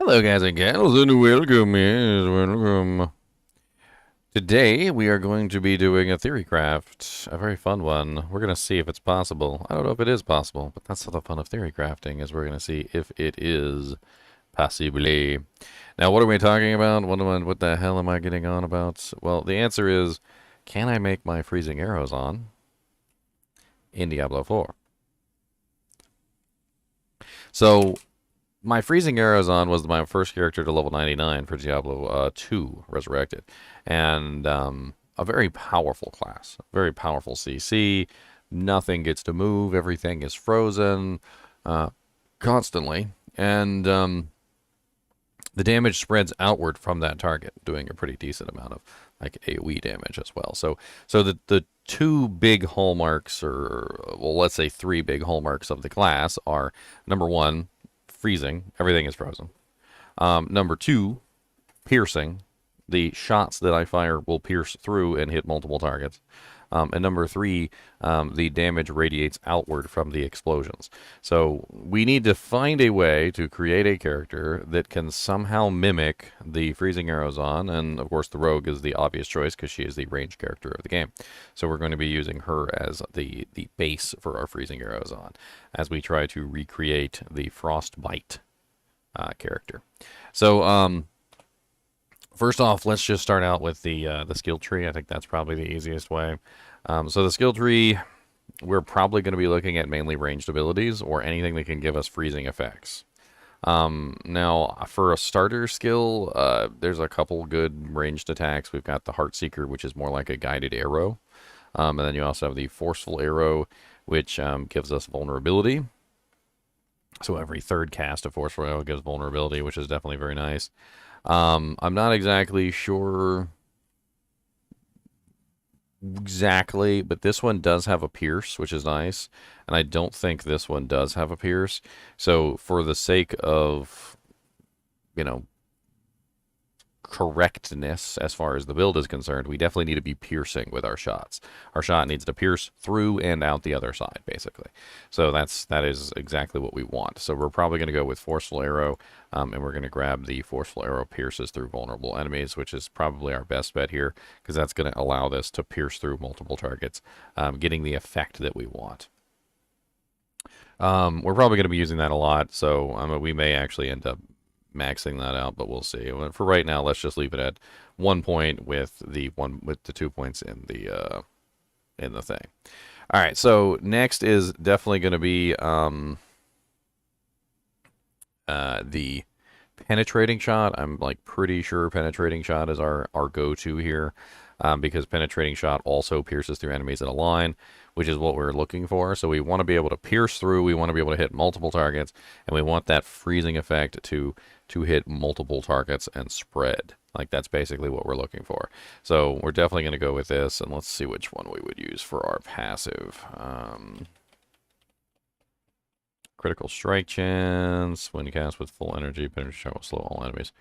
Hello, guys and gals, and welcome, yes, welcome. Today, we are going to be doing a TheoryCraft, a very fun one. We're going to see if it's possible. I don't know if it is possible, but that's the fun of theory crafting, is we're going to see if it is possibly. Now, what are we talking about? What the hell am I getting on about? Well, the answer is, can I make my freezing arrows on in Diablo 4? So, my freezing arrows on was my first character to level 99 for Diablo 2 Resurrected, and a very powerful class, very powerful CC. Nothing gets to move. Everything is frozen constantly, and the damage spreads outward from that target, doing a pretty decent amount of like AoE damage as well. So the two big hallmarks, or well, let's say three big hallmarks of the class are: number one, freezing, everything is frozen. Number two, piercing. The shots that I fire will pierce through and hit multiple targets. And number three, the damage radiates outward from the explosions. So we need to find a way to create a character that can somehow mimic the freezing arrows on, and of course the rogue is the obvious choice because she is the ranged character of the game. So we're going to be using her as the base for our freezing arrows on, as we try to recreate the frostbite character. So first off, let's just start out with the skill tree. I think that's probably the easiest way. So the skill tree, we're probably going to be looking at mainly ranged abilities or anything that can give us freezing effects. Now, for a starter skill, there's a couple good ranged attacks. We've got the Heartseeker, which is more like a guided arrow. And then you also have the Forceful Arrow, which gives us vulnerability. So every third cast of Forceful Arrow gives vulnerability, which is definitely very nice. I'm not exactly sure exactly, but this one does have a pierce, which is nice, and I don't think this one does have a pierce. So for the sake of, you know, correctness as far as the build is concerned, we definitely need to be piercing with our shots. Our shot needs to pierce through and out the other side, basically. So that is exactly what we want. So we're probably going to go with Forceful Arrow, and we're going to grab the Forceful Arrow pierces through vulnerable enemies, which is probably our best bet here, because that's going to allow this to pierce through multiple targets, getting the effect that we want. We're probably going to be using that a lot, so we may actually end up maxing that out, but we'll see. For right now, let's just leave it at 1 point with the 2 points in the thing. All right, so next is definitely going to be the penetrating shot. I'm like pretty sure penetrating shot is our go-to here, because penetrating shot also pierces through enemies in a line, which is what we're looking for. So we want to be able to pierce through, we want to be able to hit multiple targets, and we want that freezing effect to hit multiple targets and spread. Like, that's basically what we're looking for. So we're definitely going to go with this, and let's see which one we would use for our passive. Critical strike chance. When cast with full energy, penetration will slow all enemies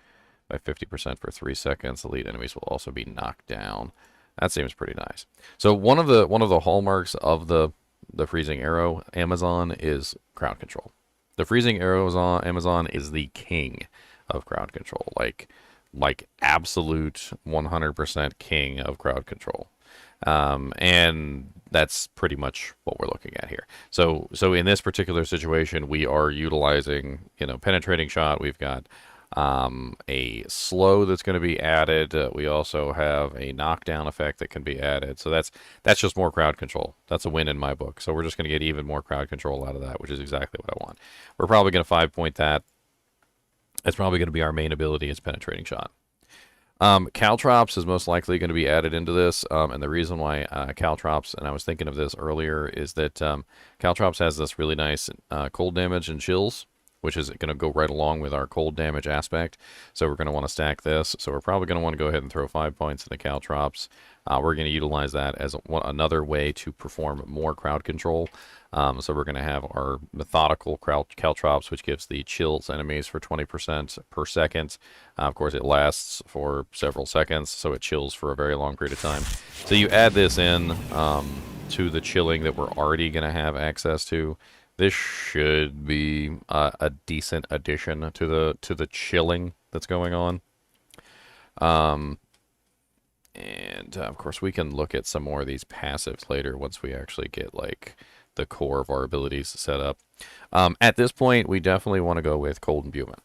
by 50% for 3 seconds. Elite enemies will also be knocked down. That seems pretty nice. So one of the hallmarks of the freezing arrow Amazon is crowd control. The freezing arrows on Amazon is the king of crowd control, like absolute 100% king of crowd control, and that's pretty much what we're looking at here. So in this particular situation, we are utilizing, penetrating shot. We've got a slow that's going to be added. We also have a knockdown effect that can be added. So that's just more crowd control. That's a win in my book. So we're just going to get even more crowd control out of that, which is exactly what I want. We're probably going to 5-point that. It's probably going to be our main ability is penetrating shot. Caltrops is most likely going to be added into this, and the reason why Caltrops, and I was thinking of this earlier, is that Caltrops has this really nice cold damage and chills, which is going to go right along with our cold damage aspect. So we're going to want to stack this. So we're probably going to want to go ahead and throw 5 points into Caltrops. We're going to utilize that as another way to perform more crowd control. So we're going to have our methodical Caltrops, which gives the chills enemies for 20% per second. Of course, it lasts for several seconds, so it chills for a very long period of time. So you add this in to the chilling that we're already going to have access to. This should be a decent addition to the chilling that's going on. And of course, we can look at some more of these passives later once we actually get like the core of our abilities set up. At this point, we definitely want to go with cold imbuement.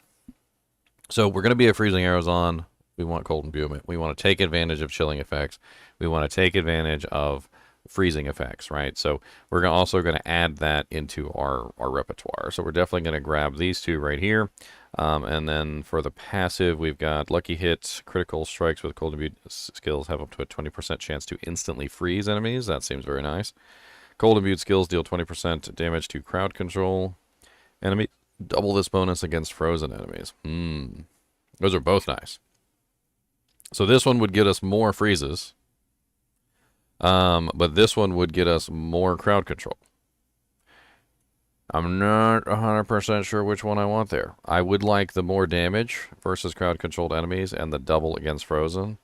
So we're going to be a freezing arrows on. We want cold imbuement. We want to take advantage of chilling effects. We want to take advantage of freezing effects, right? So we're also going to add that into our repertoire. So we're definitely going to grab these two right here. And then for the passive, we've got lucky hits, critical strikes with cold imbue skills have up to a 20% chance to instantly freeze enemies. That seems very nice. Cold imbued skills deal 20% damage to crowd control enemy. Double this bonus against frozen enemies. Those are both nice. So this one would get us more freezes. But this one would get us more crowd control. I'm not 100% sure which one I want there. I would like the more damage versus crowd-controlled enemies and the double against frozen.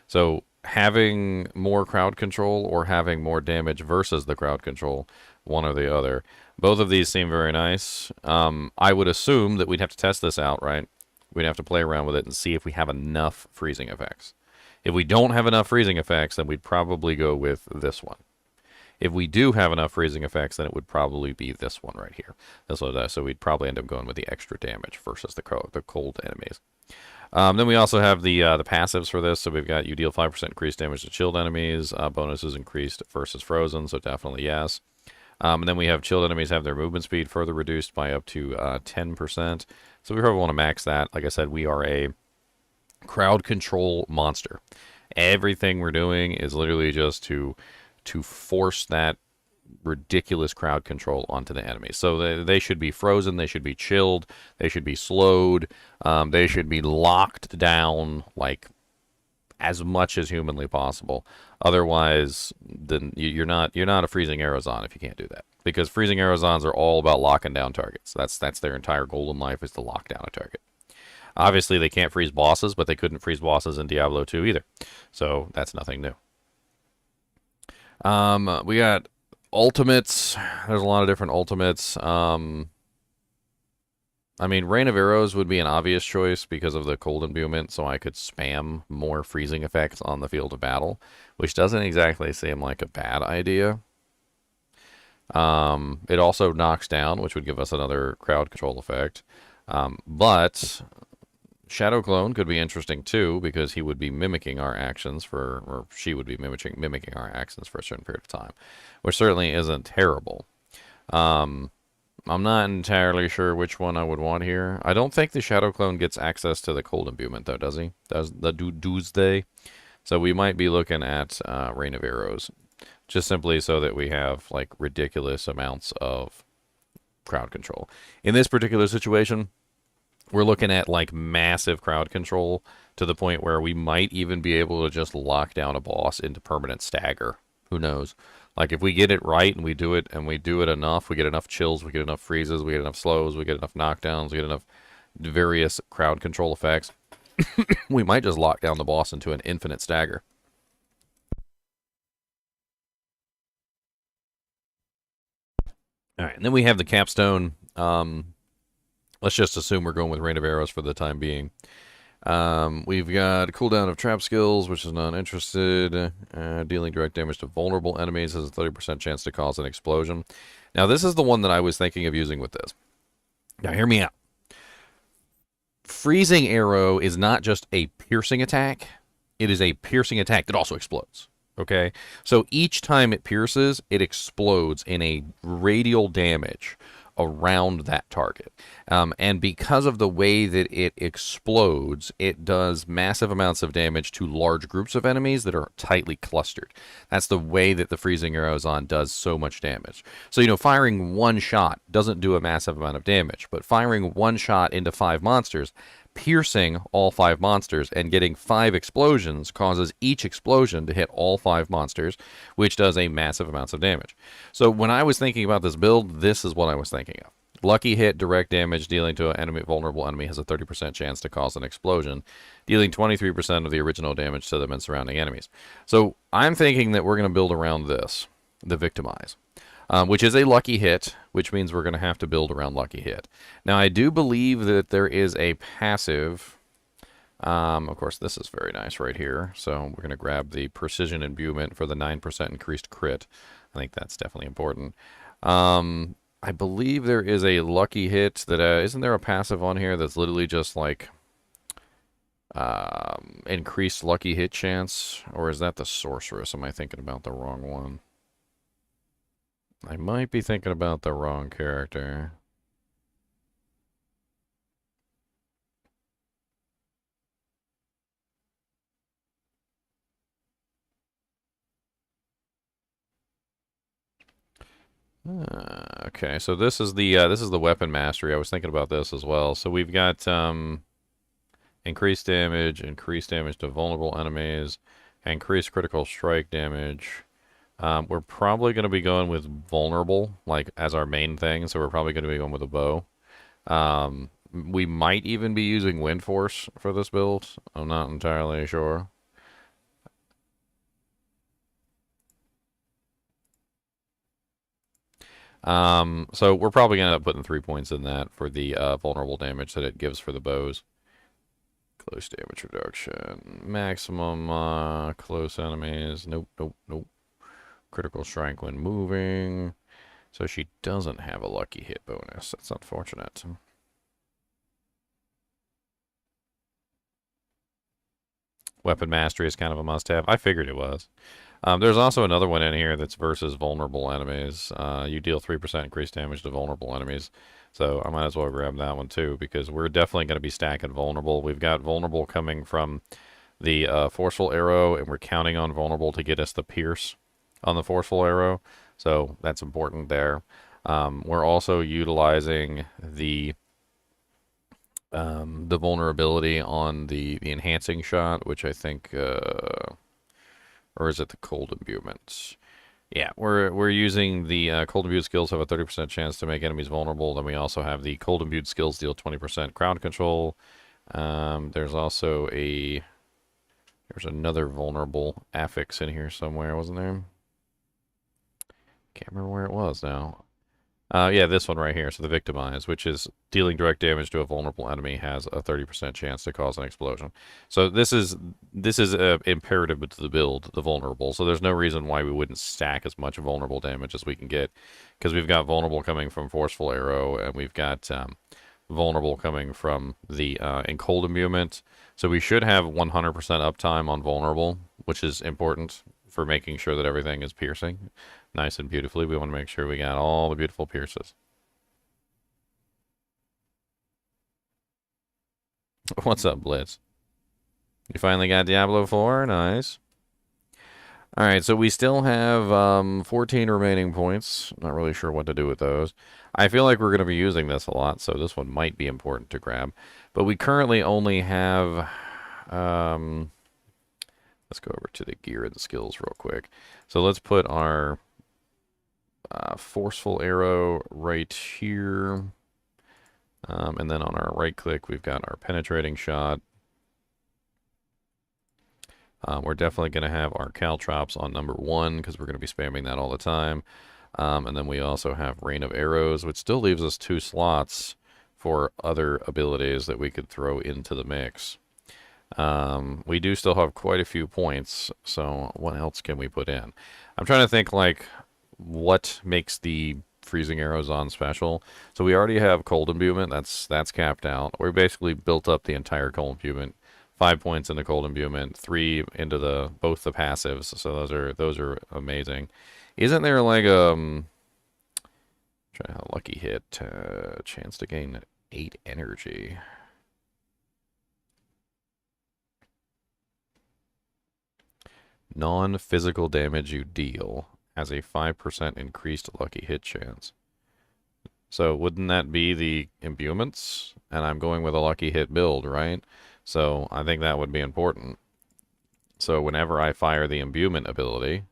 So having more crowd control or having more damage versus the crowd control, one or the other. Both of these seem very nice. I would assume that we'd have to test this out, right? We'd have to play around with it and see if we have enough freezing effects. If we don't have enough freezing effects, then we'd probably go with this one. If we do have enough freezing effects, then it would probably be this one right here. So we'd probably end up going with the extra damage versus the cold enemies. Then we also have the passives for this. So we've got you deal 5% increased damage to chilled enemies. Bonuses increased versus frozen, so definitely yes. And then we have chilled enemies have their movement speed further reduced by up to 10%. So we probably want to max that. Like I said, we are a crowd control monster. Everything we're doing is literally just to force that ridiculous crowd control onto the enemy. So they should be frozen, they should be chilled, they should be slowed, they should be locked down like as much as humanly possible. Otherwise, then you're not a freezing arrows on if you can't do that. Because freezing arrows ons are all about locking down targets. That's their entire goal in life is to lock down a target. Obviously, they can't freeze bosses, but they couldn't freeze bosses in Diablo 2 either. So that's nothing new. We got ultimates. There's a lot of different ultimates. I mean, Rain of Arrows would be an obvious choice because of the cold imbuement, so I could spam more freezing effects on the field of battle, which doesn't exactly seem like a bad idea. It also knocks down, which would give us another crowd control effect. But Shadow Clone could be interesting too, because he would be mimicking our actions or she would be mimicking our actions for a certain period of time, which certainly isn't terrible. I'm not entirely sure which one I would want here. I don't think the Shadow Clone gets access to the cold imbuement though, does he? Does the Doomsday? So we might be looking at Rain of Arrows, just simply so that we have like ridiculous amounts of crowd control. In this particular situation, we're looking at like massive crowd control to the point where we might even be able to just lock down a boss into permanent stagger. Who knows? Like if we get it right and we do it enough, we get enough chills, we get enough freezes, we get enough slows, we get enough knockdowns, we get enough various crowd control effects, we might just lock down the boss into an infinite stagger. All right, and then we have the capstone. Let's just assume we're going with Rain of Arrows for the time being. We've got cooldown of trap skills, which is not interested. Dealing direct damage to vulnerable enemies has a 30% chance to cause an explosion. Now, this is the one that I was thinking of using with this. Now, hear me out. Freezing Arrow is not just a piercing attack. It is a piercing attack that also explodes. Okay? So each time it pierces, it explodes in a radial damage around that target. And because of the way that it explodes, it does massive amounts of damage to large groups of enemies that are tightly clustered. That's the way that the freezing arrows on does so much damage. So, you know, firing one shot doesn't do a massive amount of damage, but firing one shot into 5 monsters, piercing all 5 monsters and getting 5 explosions causes each explosion to hit all 5 monsters, which does a massive amounts of damage. So when I was thinking about this build, this is what I was thinking of. Lucky hit, direct damage dealing to an vulnerable enemy has a 30% chance to cause an explosion, dealing 23% of the original damage to them and surrounding enemies. So I'm thinking that we're going to build around this, the Victimize. which is a lucky hit, which means we're going to have to build around lucky hit. Now, I do believe that there is a passive. Of course, this is very nice right here. So we're going to grab the precision imbuement for the 9% increased crit. I think that's definitely important. I believe there is a lucky hit that isn't there a passive on here that's literally just like increased lucky hit chance, or is that the sorceress? Am I thinking about the wrong one? I might be thinking about the wrong character. Okay, so this is the weapon mastery. I was thinking about this as well. So we've got increased damage to vulnerable enemies, increased critical strike damage. We're probably going to be going with vulnerable, like as our main thing. So we're probably going to be going with a bow. We might even be using Wind Force for this build. I'm not entirely sure. So we're probably going to end up putting 3 points in that for the vulnerable damage that it gives for the bows. Close damage reduction. Maximum close enemies. Nope, nope, nope. Critical strike when moving. So she doesn't have a lucky hit bonus. That's unfortunate. Weapon mastery is kind of a must-have. I figured it was. There's also another one in here that's versus vulnerable enemies. You deal 3% increased damage to vulnerable enemies. So I might as well grab that one too, because we're definitely going to be stacking vulnerable. We've got vulnerable coming from the forceful arrow, and we're counting on vulnerable to get us the pierce on the forceful arrow. So that's important there. We're also utilizing the vulnerability on the enhancing shot, which I think, or is it the cold imbuements? Yeah, we're using the cold imbued skills have a 30% chance to make enemies vulnerable. Then we also have the cold imbued skills deal 20% crowd control. There's also there's another vulnerable affix in here somewhere, wasn't there? Can't remember where it was now. Yeah, this one right here. So the Victimize, which is dealing direct damage to a vulnerable enemy, has a 30% chance to cause an explosion. So this is imperative to the build, the vulnerable. So there's no reason why we wouldn't stack as much vulnerable damage as we can get, because we've got vulnerable coming from forceful arrow, and we've got vulnerable coming from the in cold imbuement. So we should have 100% uptime on vulnerable, which is important for making sure that everything is piercing nice and beautifully. We want to make sure we got all the beautiful pierces. What's up, Blitz? You finally got Diablo 4? Nice. Alright, so we still have 14 remaining points. Not really sure what to do with those. I feel like we're going to be using this a lot, so this one might be important to grab. But we currently only have... let's go over to the gear and the skills real quick. So let's put our forceful arrow right here. And then on our right click, we've got our penetrating shot. We're definitely going to have our caltrops on number 1 because we're going to be spamming that all the time. And then we also have Rain of Arrows, which still leaves us 2 slots for other abilities that we could throw into the mix. We do still have quite a few points, so what else can we put in? I'm trying to think, like, what makes the freezing arrows on special. So we already have cold imbuement, that's capped out. We basically built up the entire cold imbuement. 5 points into cold imbuement, 3 into both the passives, so those are amazing. Isn't there like try a lucky hit, chance to gain 8 energy? Non-physical damage you deal has a 5% increased lucky hit chance. So wouldn't that be the imbuements? And I'm going with a lucky hit build, right? So I think that would be important. So whenever I fire the imbuement ability,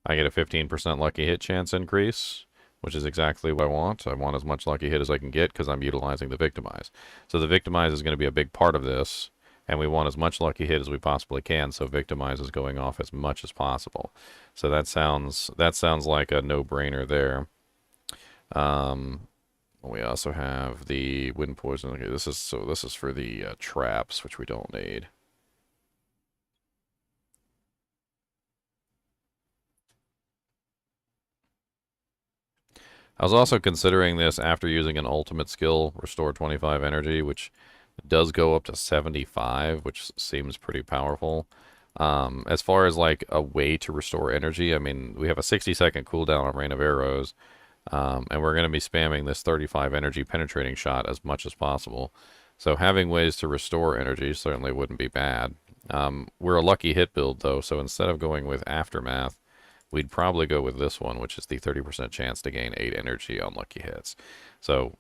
I get a 15% lucky hit chance increase, which is exactly what I want. I want as much lucky hit as I can get because I'm utilizing the Victimize. So the Victimize is going to be a big part of this. and we want as much lucky hit as we possibly can, so Victimize is going off as much as possible. So that sounds like a no-brainer there. We also have the wind poison. Okay, this is for the traps, which we don't need. I was also considering this after using an ultimate skill, restore 25 energy, which does go up to 75, which seems pretty powerful. As far as like a way to restore energy, I mean, we have a 60-second cooldown on Rain of Arrows, and we're going to be spamming this 35 energy penetrating shot as much as possible. So having ways to restore energy certainly wouldn't be bad. We're a lucky hit build, though, so instead of going with Aftermath, we'd probably go with this one, which is the 30% chance to gain 8 energy on lucky hits. So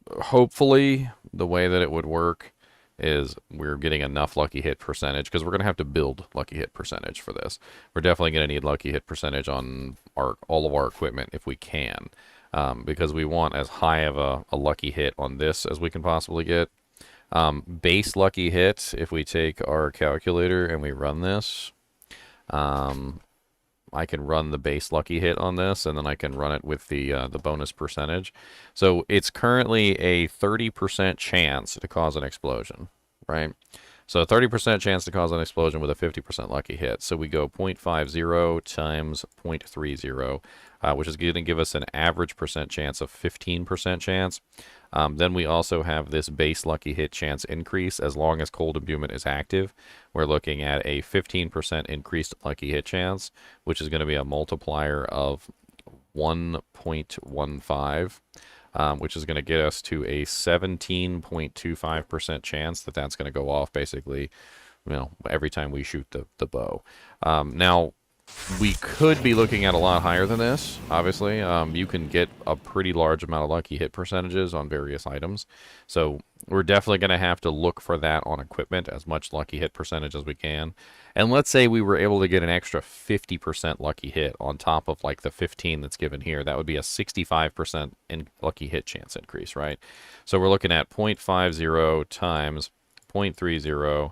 hopefully the way that it would work is we're getting enough lucky hit percentage, because we're going to have to build lucky hit percentage for this. We're definitely going to need lucky hit percentage on all of our equipment if we can, because we want as high of a lucky hit on this as we can possibly get. Base lucky hit, if we take our calculator and we run this, I can run the base lucky hit on this, and then I can run it with the bonus percentage. So it's currently a 30% chance to cause an explosion, right? So a 30% chance to cause an explosion with a 50% lucky hit. So we go 0.50 times 0.30, which is going to give us an average percent chance of 15% chance. Then we also have this base lucky hit chance increase as long as cold imbuement is active. We're looking at a 15% increased lucky hit chance, which is going to be a multiplier of 1.15. Which is going to get us to a 17.25% chance that that's going to go off basically, every time we shoot the bow. Now, we could be looking at a lot higher than this, obviously. You can get a pretty large amount of lucky hit percentages on various items. So we're definitely going to have to look for that on equipment, as much lucky hit percentage as we can. And let's say we were able to get an extra 50% lucky hit on top of like the 15 that's given here. That would be a 65% lucky hit chance increase, right? So we're looking at 0.50 times 0.30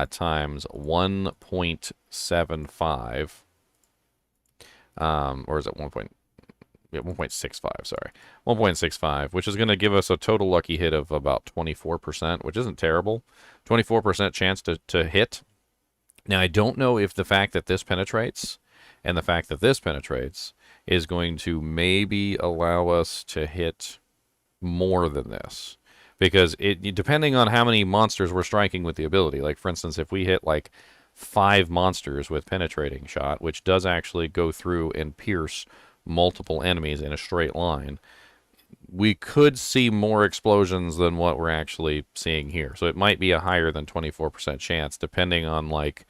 times 1.75. Or is it 1.65, sorry. 1.65, which is going to give us a total lucky hit of about 24%, which isn't terrible. 24% chance to hit. Now, I don't know if the fact that this penetrates and the fact that this penetrates is going to maybe allow us to hit more than this. Because depending on how many monsters we're striking with the ability, like for instance, if we hit like 5 monsters with penetrating shot, which does actually go through and pierce multiple enemies in a straight line, we could see more explosions than what we're actually seeing here. So it might be a higher than 24% chance, depending on like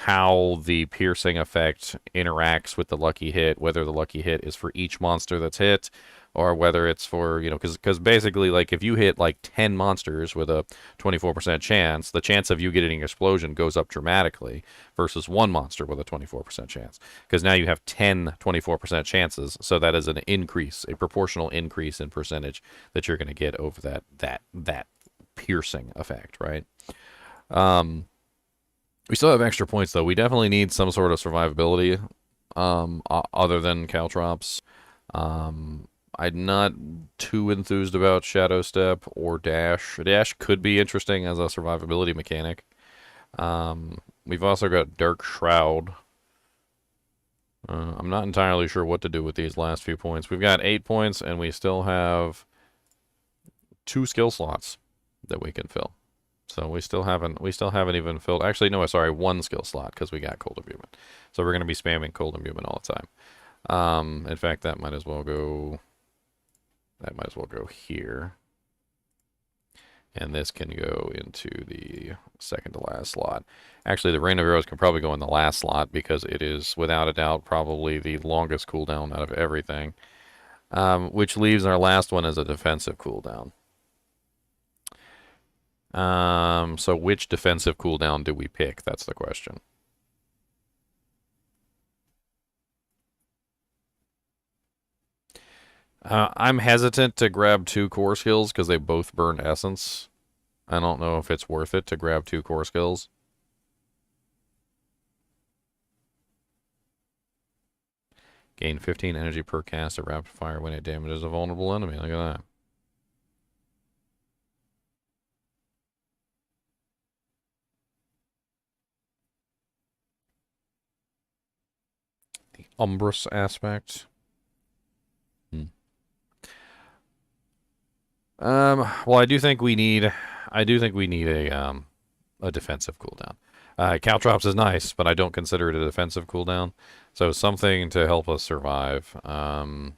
how the piercing effect interacts with the lucky hit, whether the lucky hit is for each monster that's hit, or whether it's for, because basically, like, if you hit, like, 10 monsters with a 24% chance, the chance of you getting an explosion goes up dramatically versus one monster with a 24% chance. Because now you have 10 24% chances, so that is an increase, a proportional increase in percentage that you're going to get over that piercing effect, right? We still have extra points, though. We definitely need some sort of survivability other than caltrops. I'm not too enthused about Shadow Step or Dash. Dash could be interesting as a survivability mechanic. We've also got Dark Shroud. I'm not entirely sure what to do with these last few points. We've got 8 points, and we still have 2 skill slots that we can fill. So we still haven't even filled. Actually, no, sorry, 1 skill slot because we got Cold Imbuement. So we're going to be spamming Cold Imbuement all the time. In fact, that might as well go. That might as well go here. And this can go into the second to last slot. Actually, the Rain of Arrows can probably go in the last slot because it is, without a doubt, probably the longest cooldown out of everything. Which leaves our last one as a defensive cooldown. So which defensive cooldown do we pick? That's the question. I'm hesitant to grab 2 core skills because they both burn essence. I don't know if it's worth it to grab 2 core skills. Gain 15 energy per cast of rapid fire when it damages a vulnerable enemy. Look at that. The Umbrous aspect. Well, I do think we need a defensive cooldown. Caltrops is nice, but I don't consider it a defensive cooldown. So something to help us survive. I'm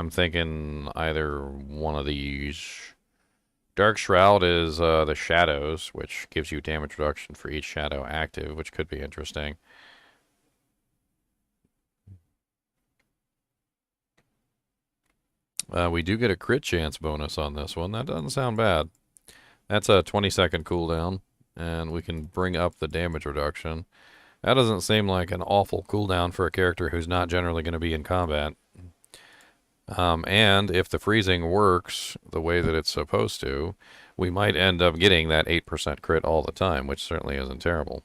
thinking either one of these. Dark Shroud is the shadows, which gives you damage reduction for each shadow active, which could be interesting. We do get a crit chance bonus on this one. That doesn't sound bad. That's a 20-second cooldown, and we can bring up the damage reduction. That doesn't seem like an awful cooldown for a character who's not generally going to be in combat. And if the freezing works the way that it's supposed to, we might end up getting that 8% crit all the time, which certainly isn't terrible.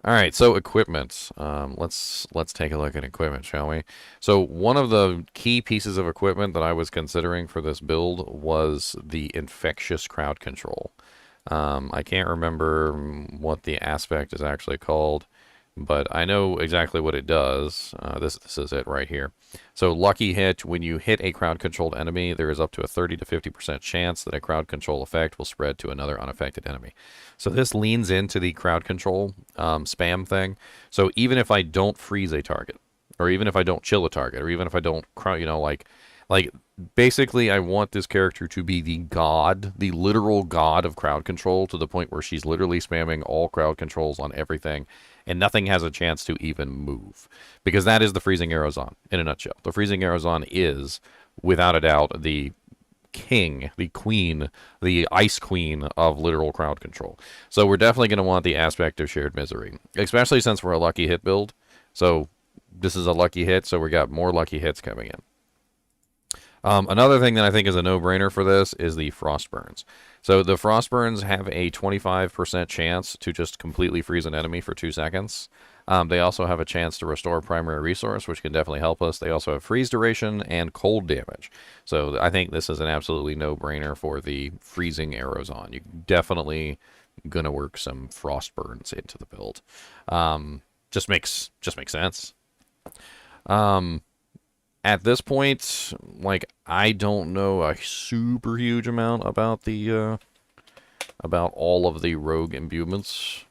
All right, so equipment. Let's take a look at equipment, shall we? So one of the key pieces of equipment that I was considering for this build was the infectious crowd control. I can't remember what the aspect is actually called, but I know exactly what it does. This is it right here. So lucky hit, when you hit a crowd-controlled enemy, there is up to a 30 to 50% chance that a crowd control effect will spread to another unaffected enemy. So this leans into the crowd control spam thing. So even if I don't freeze a target, or even if I don't chill a target, or even if I don't, like basically I want this character to be the god, the literal god of crowd control, to the point where she's literally spamming all crowd controls on everything, and nothing has a chance to even move. Because that is the Freezing Arrowzon, in a nutshell. The Freezing Arrowzon is, without a doubt, the king, the queen, the ice queen of literal crowd control. So we're definitely going to want the aspect of shared misery, especially since we're a lucky hit build. So this is a lucky hit, so we got more lucky hits coming in. Another thing that I think is a no-brainer for this is the Frostburns. So the Frostburns have a 25% chance to just completely freeze an enemy for 2 seconds. They also have a chance to restore primary resource, which can definitely help us. They also have freeze duration and cold damage. So I think this is an absolutely no-brainer for the Freezing Arrowzon. You're definitely going to work some Frostburns into the build. Just makes sense. At this point, like, I don't know a super huge amount about the about all of the rogue imbuements.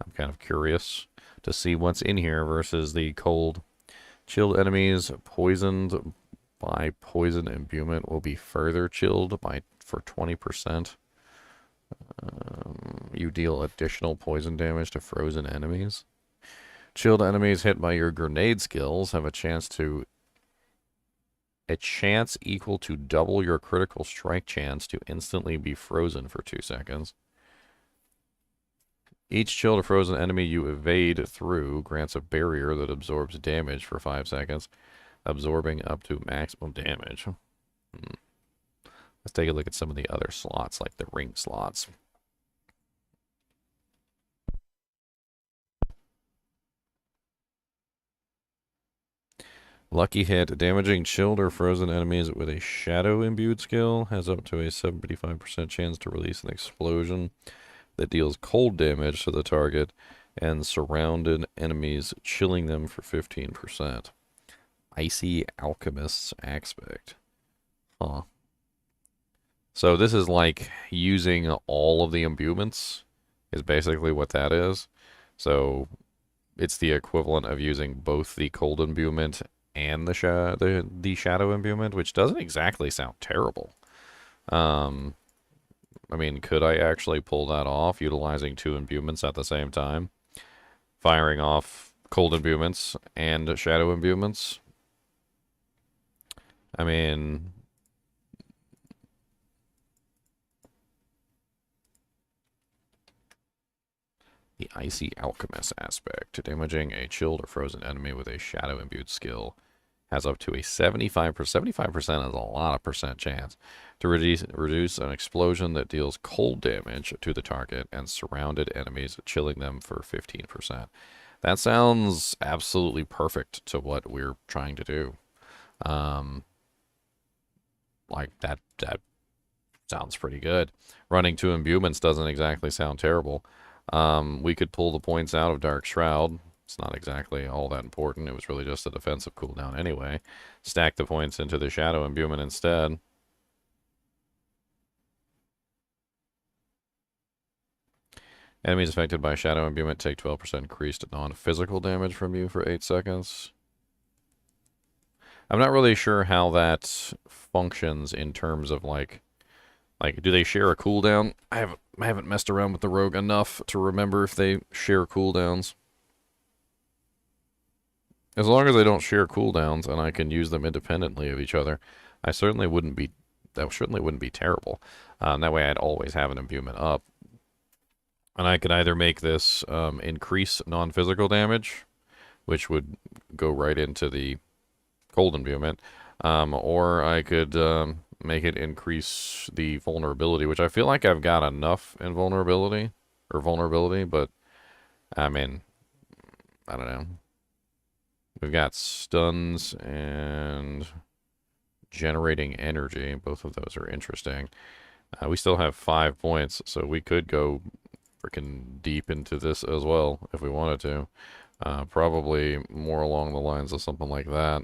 I'm kind of curious to see what's in here versus the cold. Chilled enemies poisoned by poison imbuement will be further chilled for 20%. You deal additional poison damage to frozen enemies. Chilled enemies hit by your grenade skills have a chance equal to double your critical strike chance to instantly be frozen for 2 seconds. Each chilled or frozen enemy you evade through grants a barrier that absorbs damage for 5 seconds, absorbing up to maximum damage. Let's take a look at some of the other slots, like the ring slots. Lucky hit. Damaging chilled or frozen enemies with a shadow imbued skill has up to a 75% chance to release an explosion that deals cold damage to the target and surrounded enemies, chilling them for 15%. Icy Alchemist's aspect. Huh. So this is like using all of the imbuements is basically what that is. So it's the equivalent of using both the cold imbuement and the shadow imbuement, which doesn't exactly sound terrible. I mean, could I actually pull that off, utilizing 2 imbuements at the same time? Firing off cold imbuements and shadow imbuements? I mean, the Icy Alchemist aspect. Damaging a chilled or frozen enemy with a shadow imbued skill has up to a 75%. 75% is a lot of percent chance to reduce an explosion that deals cold damage to the target and surrounded enemies, chilling them for 15%. That sounds absolutely perfect to what we're trying to do. Like that sounds pretty good. Running two imbuements doesn't exactly sound terrible. We could pull the points out of Dark Shroud. It's not exactly all that important. It was really just a defensive cooldown anyway. Stack the points into the Shadow Imbuement instead. Enemies affected by Shadow Imbuement take 12% increased non-physical damage from you for 8 seconds. I'm not really sure how that functions in terms of like do they share a cooldown? I haven't messed around with the rogue enough to remember if they share cooldowns. As long as they don't share cooldowns and I can use them independently of each other, that certainly wouldn't be terrible. That way I'd always have an imbuement up. And I could either make this increase non-physical damage, which would go right into the cold imbuement, or I could make it increase the vulnerability, which I feel like I've got enough in vulnerability, but I mean, I don't know. We've got stuns and generating energy. Both of those are interesting. We still have 5 points, so we could go freaking deep into this as well if we wanted to. Probably more along the lines of something like that.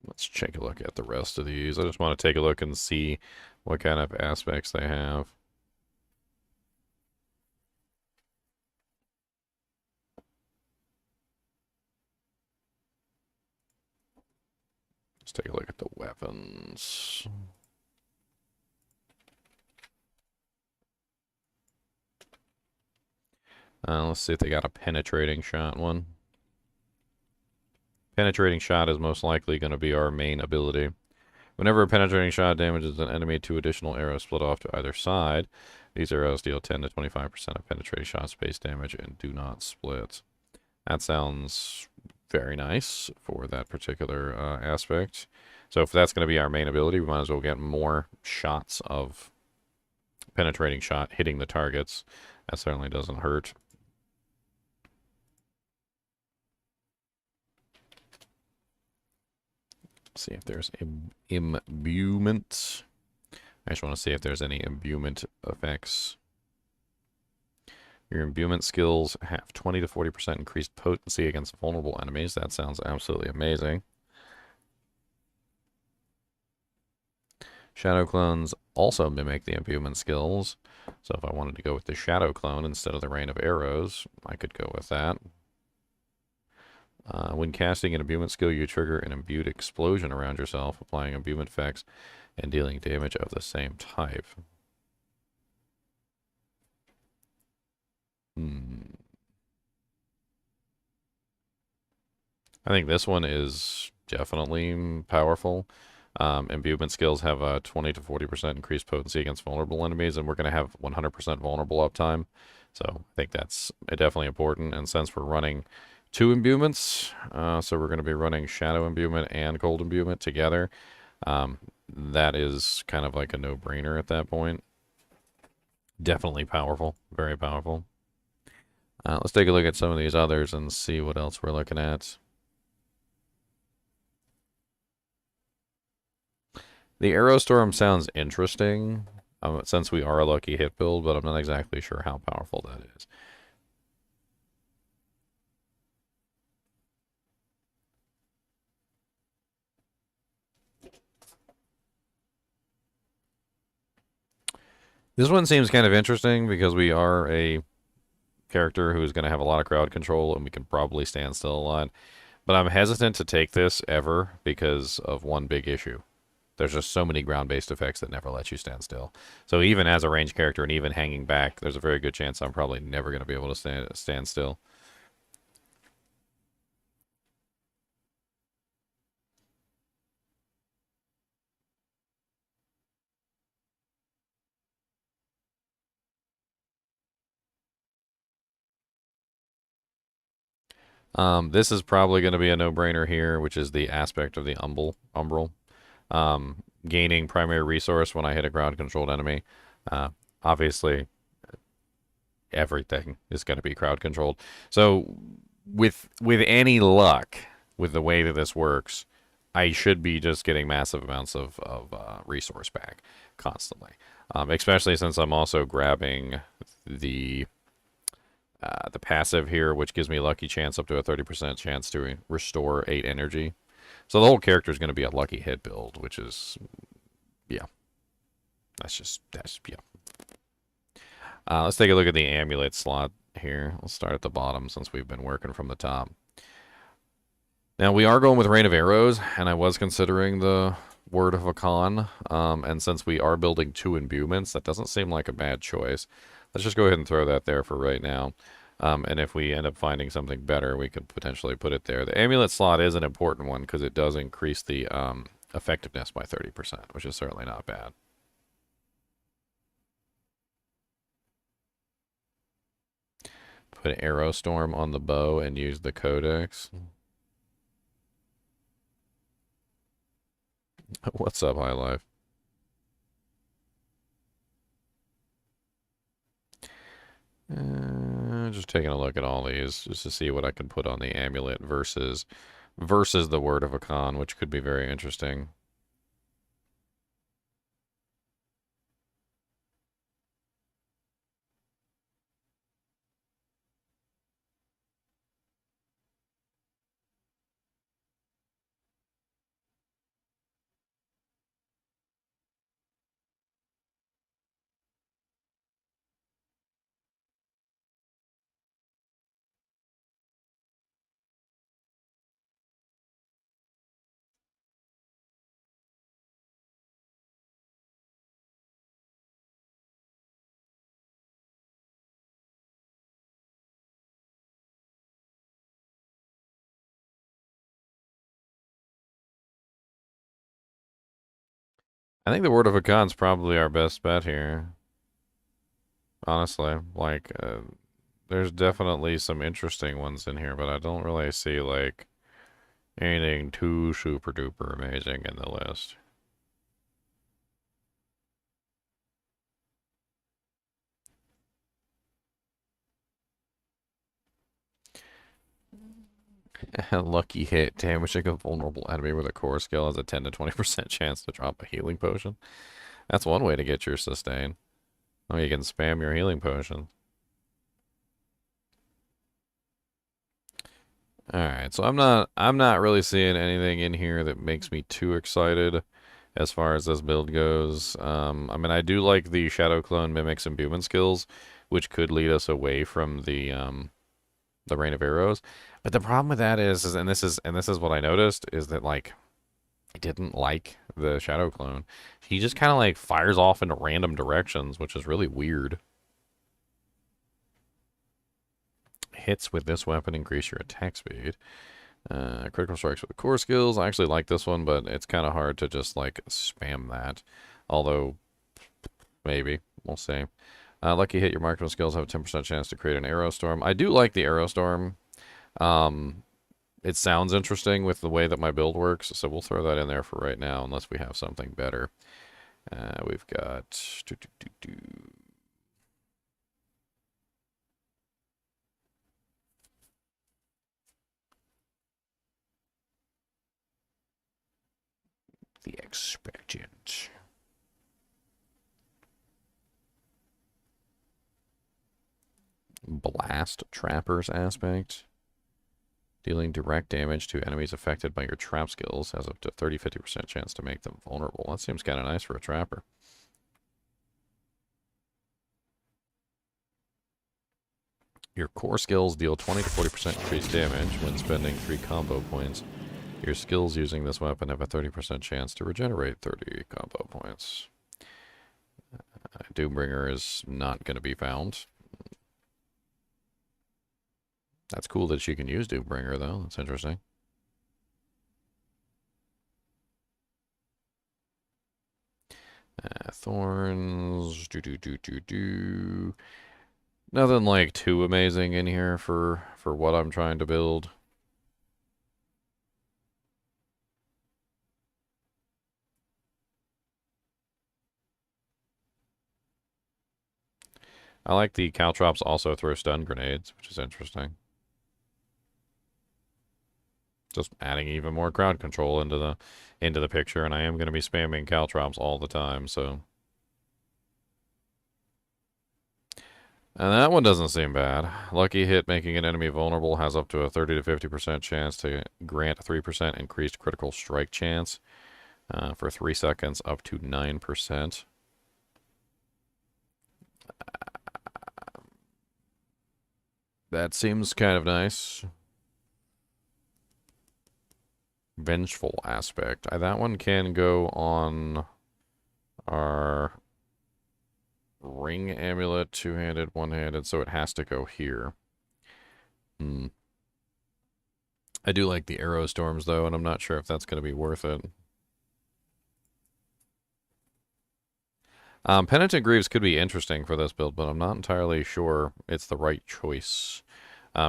Let's take a look at the rest of these. I just want to take a look and see what kind of aspects they have. Let's take a look at the weapons. Let's see if they got a penetrating shot one. Penetrating shot is most likely going to be our main ability. Whenever a penetrating shot damages an enemy, 2 additional arrows split off to either side. These arrows deal 10 to 25% of penetrating shot space damage and do not split. That sounds very nice for that particular aspect. So if that's going to be our main ability, we might as well get more shots of penetrating shot hitting the targets. That certainly doesn't hurt. See if there's imbuement. I just want to see if there's any imbuement effects. Your imbuement skills have 20 to 40% increased potency against vulnerable enemies. That sounds absolutely amazing. Shadow clones also mimic the imbuement skills. So if I wanted to go with the shadow clone instead of the rain of arrows, I could go with that. When casting an imbuement skill, you trigger an imbued explosion around yourself, applying imbuement effects and dealing damage of the same type. I think this one is definitely powerful. Imbuement skills have a 20 to 40% increased potency against vulnerable enemies, and we're going to have 100% vulnerable uptime. So I think that's definitely important. And since we're running 2 imbuements, so we're going to be running Shadow Imbuement and Cold Imbuement together, that is kind of like a no-brainer at that point. Definitely powerful. Very powerful. Let's take a look at some of these others and see what else we're looking at. The Aerostorm sounds interesting, since we are a lucky hit build, but I'm not exactly sure how powerful that is. This one seems kind of interesting because we are a character who's going to have a lot of crowd control and we can probably stand still a lot. But I'm hesitant to take this ever because of one big issue. There's just so many ground-based effects that never let you stand still. So even as a ranged character and even hanging back, there's a very good chance I'm probably never going to be able to stand still. This is probably going to be a no-brainer here, which is the aspect of the umbral. Gaining primary resource when I hit a crowd-controlled enemy. Uh, Obviously, everything is going to be crowd-controlled. So, with any luck, with the way that this works, I should be just getting massive amounts of resource back constantly. Especially since I'm also grabbing the the passive here, which gives me a lucky chance up to a 30% chance to restore 8 energy. So the whole character is going to be a lucky hit build, which is, yeah, yeah. Let's take a look at the amulet slot here. Let's start at the bottom since we've been working from the top. Now we are going with Rain of Arrows, and I was considering the Word of Akan, and since we are building 2 imbuements, that doesn't seem like a bad choice. Let's just go ahead and throw that there for right now. And if we end up finding something better, we could potentially put it there. The amulet slot is an important one because it does increase the effectiveness by 30%, which is certainly not bad. Put Arrow Storm on the bow and use the Codex. What's up, High Life? Just taking a look at all these just to see what I can put on the amulet versus the Word of Akan, which could be very interesting. I think the Word of Akan's probably our best bet here. Honestly, like, there's definitely some interesting ones in here, but I don't really see, like, anything too super duper amazing in the list. Lucky hit. Damaging a vulnerable enemy with a core skill has a 10 to 20% chance to drop a healing potion. That's one way to get your sustain. Oh, you can spam your healing potion. Alright, so I'm not really seeing anything in here that makes me too excited as far as this build goes. I mean, I do like the Shadow Clone Mimics Imbuement skills, which could lead us away from the Rain of Arrows. But the problem with that is and this is what I noticed, is that, like, I didn't like the Shadow Clone. He just kind of, like, fires off into random directions, which is really weird. Hits with this weapon increase your attack speed. Critical strikes with the core skills. I actually like this one, but it's kind of hard to just, like, spam that. Although, maybe. We'll see. Lucky hit, your marksman skills have a 10% chance to create an arrow storm. I do like the arrow storm. It sounds interesting with the way that my build works, so we'll throw that in there for right now, unless we have something better. We've got... The Expectant. Blast Trappers aspect. Dealing direct damage to enemies affected by your trap skills has up to 30-50% chance to make them vulnerable. That seems kind of nice for a trapper. Your core skills deal 20 to 40% increased damage when spending 3 combo points. Your skills using this weapon have a 30% chance to regenerate 30 combo points. Doombringer is not going to be found. That's cool that she can use Doombringer, though. That's interesting. Thorns. Nothing, like, too amazing in here for what I'm trying to build. I like the caltrops also throw stun grenades, which is interesting. Just adding even more crowd control into the picture, and I am going to be spamming caltrops all the time, so. And that one doesn't seem bad. Lucky hit making an enemy vulnerable has up to a 30 to 50% chance to grant 3% increased critical strike chance for 3 seconds up to 9%. That seems kind of nice. Vengeful aspect. That one can go on our ring amulet, two-handed, one-handed, so it has to go here. I do like the arrow storms, though, and I'm not sure if that's going to be worth it. Penitent Greaves could be interesting for this build, but I'm not entirely sure it's the right choice.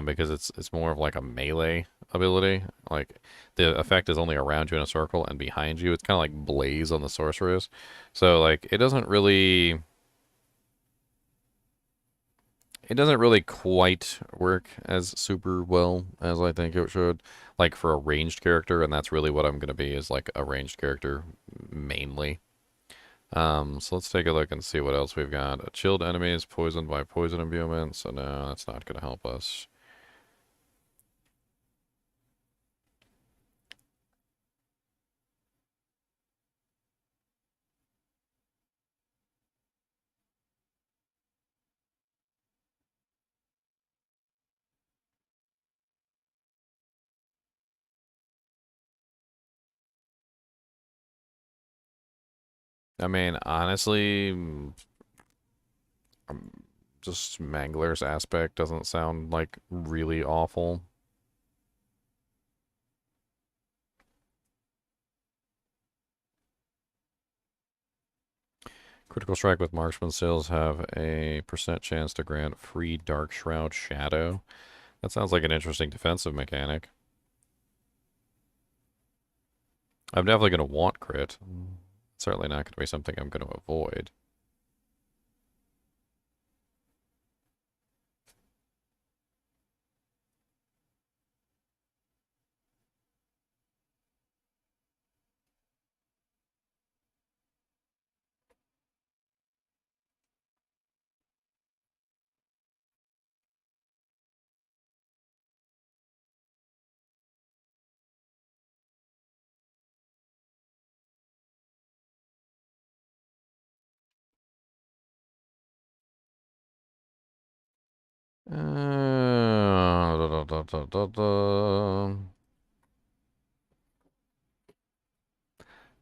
Because it's more of like a melee ability. Like, the effect is only around you in a circle and behind you. It's kind of like Blaze on the Sorceress. So, like, it doesn't really quite work as super well as I think it should. Like, for a ranged character, and that's really what I'm going to be, is like a ranged character mainly. So let's take a look and see what else we've got. Chilled enemies poisoned by poison imbuement, so no, that's not going to help us. I mean, honestly, just Mangler's aspect doesn't sound like really awful. Critical strike with marksman skills have a percent chance to grant free Dark Shroud Shadow. That sounds like an interesting defensive mechanic. I'm definitely going to want crit. Certainly not going to be something I'm going to avoid. Da, da, da, da, da.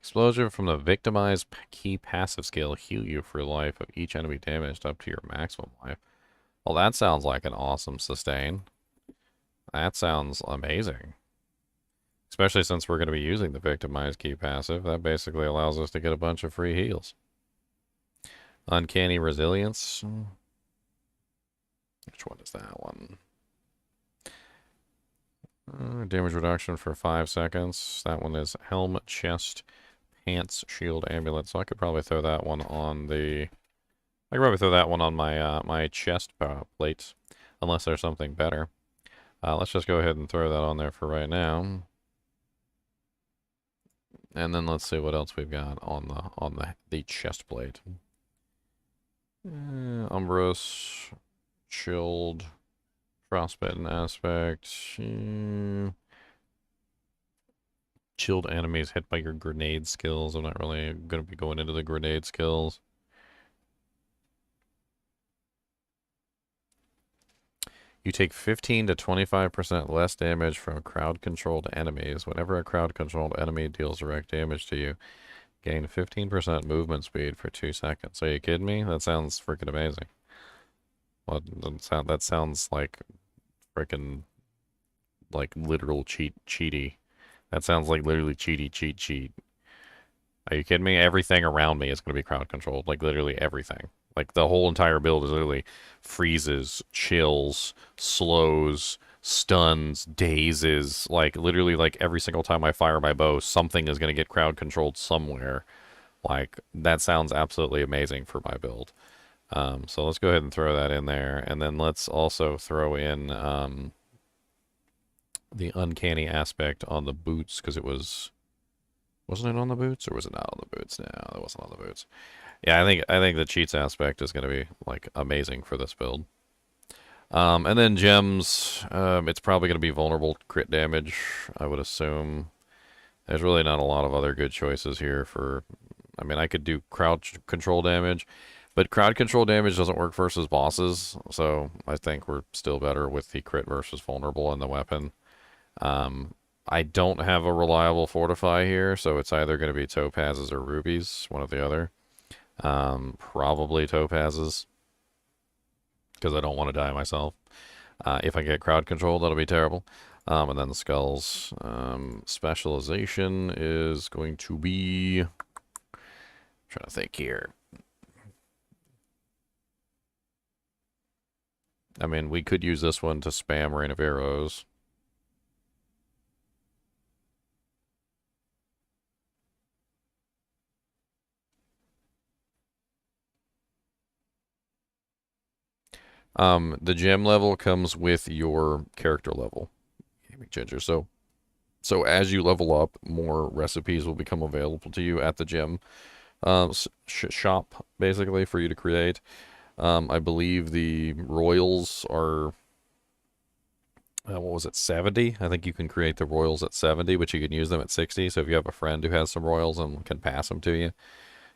Explosion from the Victimize key passive skill heal you for life of each enemy damaged up to your maximum life. Well, that sounds like an awesome sustain. That sounds amazing. Especially since we're going to be using the Victimize key passive. That basically allows us to get a bunch of free heals. Uncanny Resilience. Which one is that one? Damage reduction for 5 seconds. That one is Helm, Chest, Pants, Shield, Amulet. So I could probably throw that one on the... I could probably throw that one on my my chest plate. Unless there's something better. Let's just go ahead and throw that on there for right now. And then let's see what else we've got on the chest plate. Umbros, Chilled, Frostbitten Aspect. Chilled enemies hit by your grenade skills. I'm not really going to be going into the grenade skills. You take 15 to 25% less damage from crowd-controlled enemies. Whenever a crowd-controlled enemy deals direct damage to you, gain 15% movement speed for 2 seconds. Are you kidding me? That sounds freaking amazing. Well, that sounds like freaking, like, literal cheaty. That sounds like literally cheat. Are you kidding me? Everything around me is going to be crowd-controlled. Like, literally everything. Like, the whole entire build is literally freezes, chills, slows, stuns, dazes. Like, literally, like, every single time I fire my bow, something is going to get crowd controlled somewhere. Like, that sounds absolutely amazing for my build. So let's go ahead and throw that in there. And then let's also throw in the uncanny aspect on the boots, because it was... Wasn't it on the boots, or was it not on the boots? No, it wasn't on the boots. Yeah, I think the cheats aspect is going to be like amazing for this build. And then gems, it's probably going to be vulnerable crit damage, I would assume. There's really not a lot of other good choices here for... I mean, I could do crowd control damage, but crowd control damage doesn't work versus bosses, so I think we're still better with the crit versus vulnerable in the weapon. Um, I don't have a reliable fortify here, so it's either going to be topazes or rubies, one or the other. Probably topazes, because I don't want to die myself. If I get crowd control, that'll be terrible. And then the skulls. Specialization is going to be... I'm trying to think here. I mean, we could use this one to spam Rain of Arrows. The gem level comes with your character level, Ginger. So as you level up, more recipes will become available to you at the gem shop, basically, for you to create. I believe the royals are, what was it, 70? I think you can create the royals at 70, but you can use them at 60. So if you have a friend who has some royals and can pass them to you,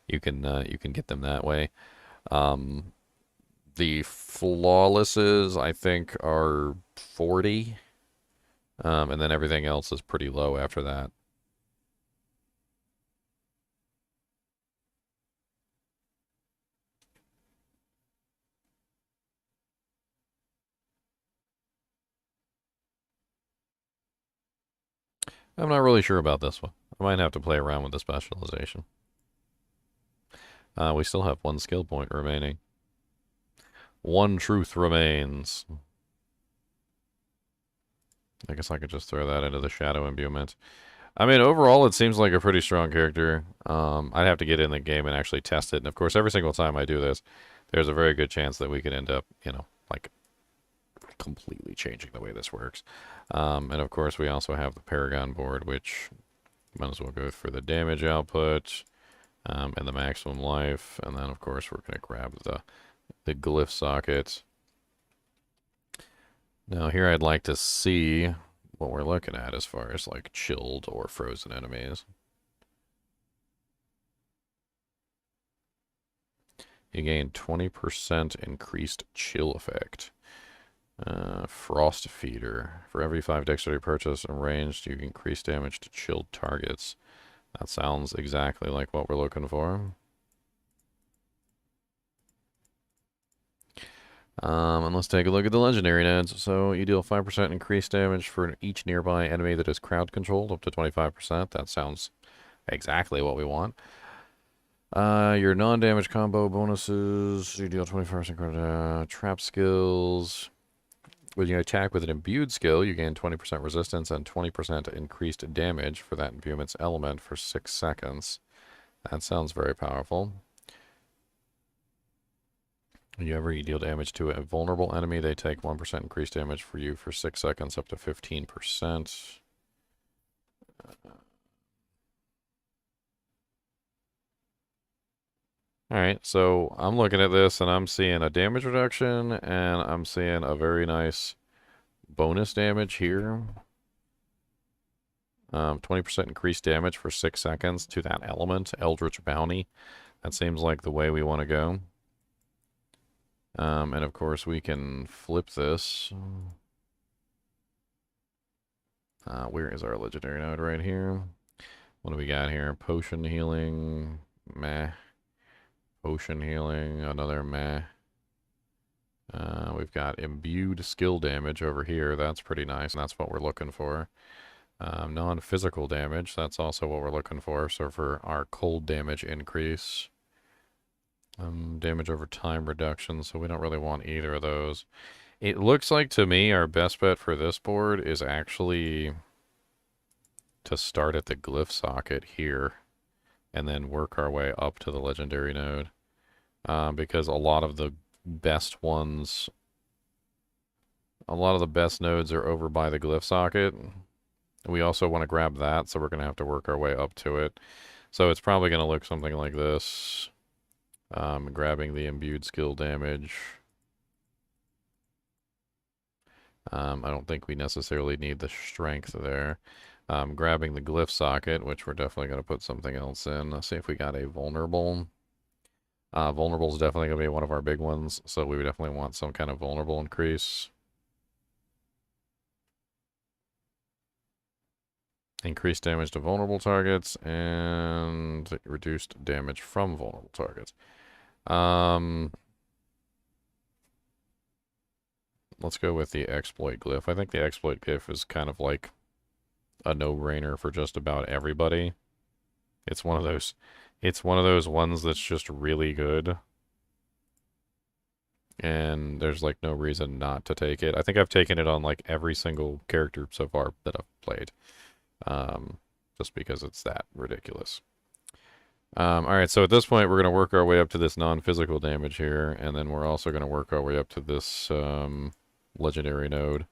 you can get them that way. The flawlesses, I think, are 40. And then everything else is pretty low after that. I'm not really sure about this one. I might have to play around with the specialization. We still have one skill point remaining. One truth remains. I guess I could just throw that into the shadow imbuement. I mean, overall, it seems like a pretty strong character. I'd have to get in the game and actually test it. And of course, every single time I do this, there's a very good chance that we could end up, like completely changing the way this works. And of course, we also have the Paragon board, which might as well go for the damage output and the maximum life. And then, of course, we're going to grab the glyph socket. Now, here I'd like to see what we're looking at as far as like chilled or frozen enemies. You gain 20% increased chill effect. Frost Feeder. For every 5 dexterity purchase and ranged, you increase damage to chilled targets. That sounds exactly like what we're looking for. And let's take a look at the legendary nodes. So you deal 5% increased damage for each nearby enemy that is crowd controlled, up to 25%. That sounds exactly what we want. Your non-damage combo bonuses, you deal 25% trap skills. When you attack with an imbued skill, you gain 20% resistance and 20% increased damage for that imbuement's element for 6 seconds. That sounds very powerful. Whenever you deal damage to a vulnerable enemy, they take 1% increased damage for you for 6 seconds, up to 15%. Alright, so I'm looking at this and I'm seeing a damage reduction and I'm seeing a very nice bonus damage here. 20% increased damage for 6 seconds to that element, Eldritch Bounty. That seems like the way we want to go. And of course we can flip this. Where is our legendary node? Right here. What do we got here? Potion healing. Meh. Potion healing. Another meh. We've got imbued skill damage over here. That's pretty nice, and that's what we're looking for. Non-physical damage. That's also what we're looking for. So for our cold damage increase. Damage over time reduction, so we don't really want either of those. It looks like to me our best bet for this board is actually to start at the glyph socket here and then work our way up to the legendary node. because a lot of the best ones, a lot of the best nodes are over by the glyph socket. We also want to grab that, so we're going to have to work our way up to it. So it's probably going to look something like this. Grabbing the imbued skill damage. I don't think we necessarily need the strength there. Grabbing the glyph socket, which we're definitely going to put something else in. Let's see if we got a vulnerable. Vulnerable is definitely going to be one of our big ones, so we would definitely want some kind of vulnerable increase. Increased damage to vulnerable targets and reduced damage from vulnerable targets. Let's go with the exploit glyph. I think the exploit glyph is kind of like a no-brainer for just about everybody. It's one of those ones that's just really good. And there's like no reason not to take it. I think I've taken it on like every single character so far that I've played. Just because it's that ridiculous. Alright, so at this point we're going to work our way up to this non-physical damage here, and then we're also going to work our way up to this legendary node.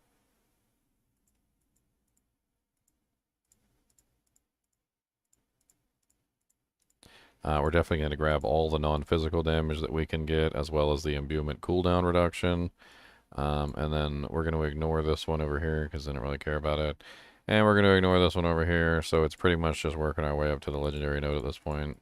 We're definitely going to grab all the non-physical damage that we can get, as well as the imbuement cooldown reduction. And then we're going to ignore this one over here, because I don't really care about it. And we're going to ignore this one over here, so it's pretty much just working our way up to the legendary node at this point.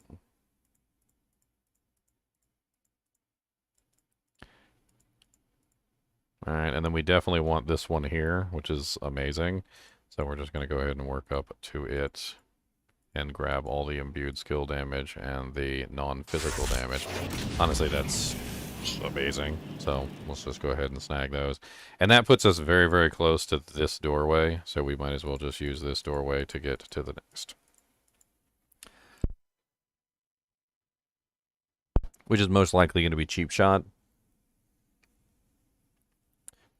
Alright, and then we definitely want this one here, which is amazing. So we're just going to go ahead and work up to it and grab all the imbued skill damage and the non-physical damage. Honestly, that's amazing. So let's just go ahead and snag those. And that puts us very, very close to this doorway, so we might as well just use this doorway to get to the next. Which is most likely going to be cheap shot.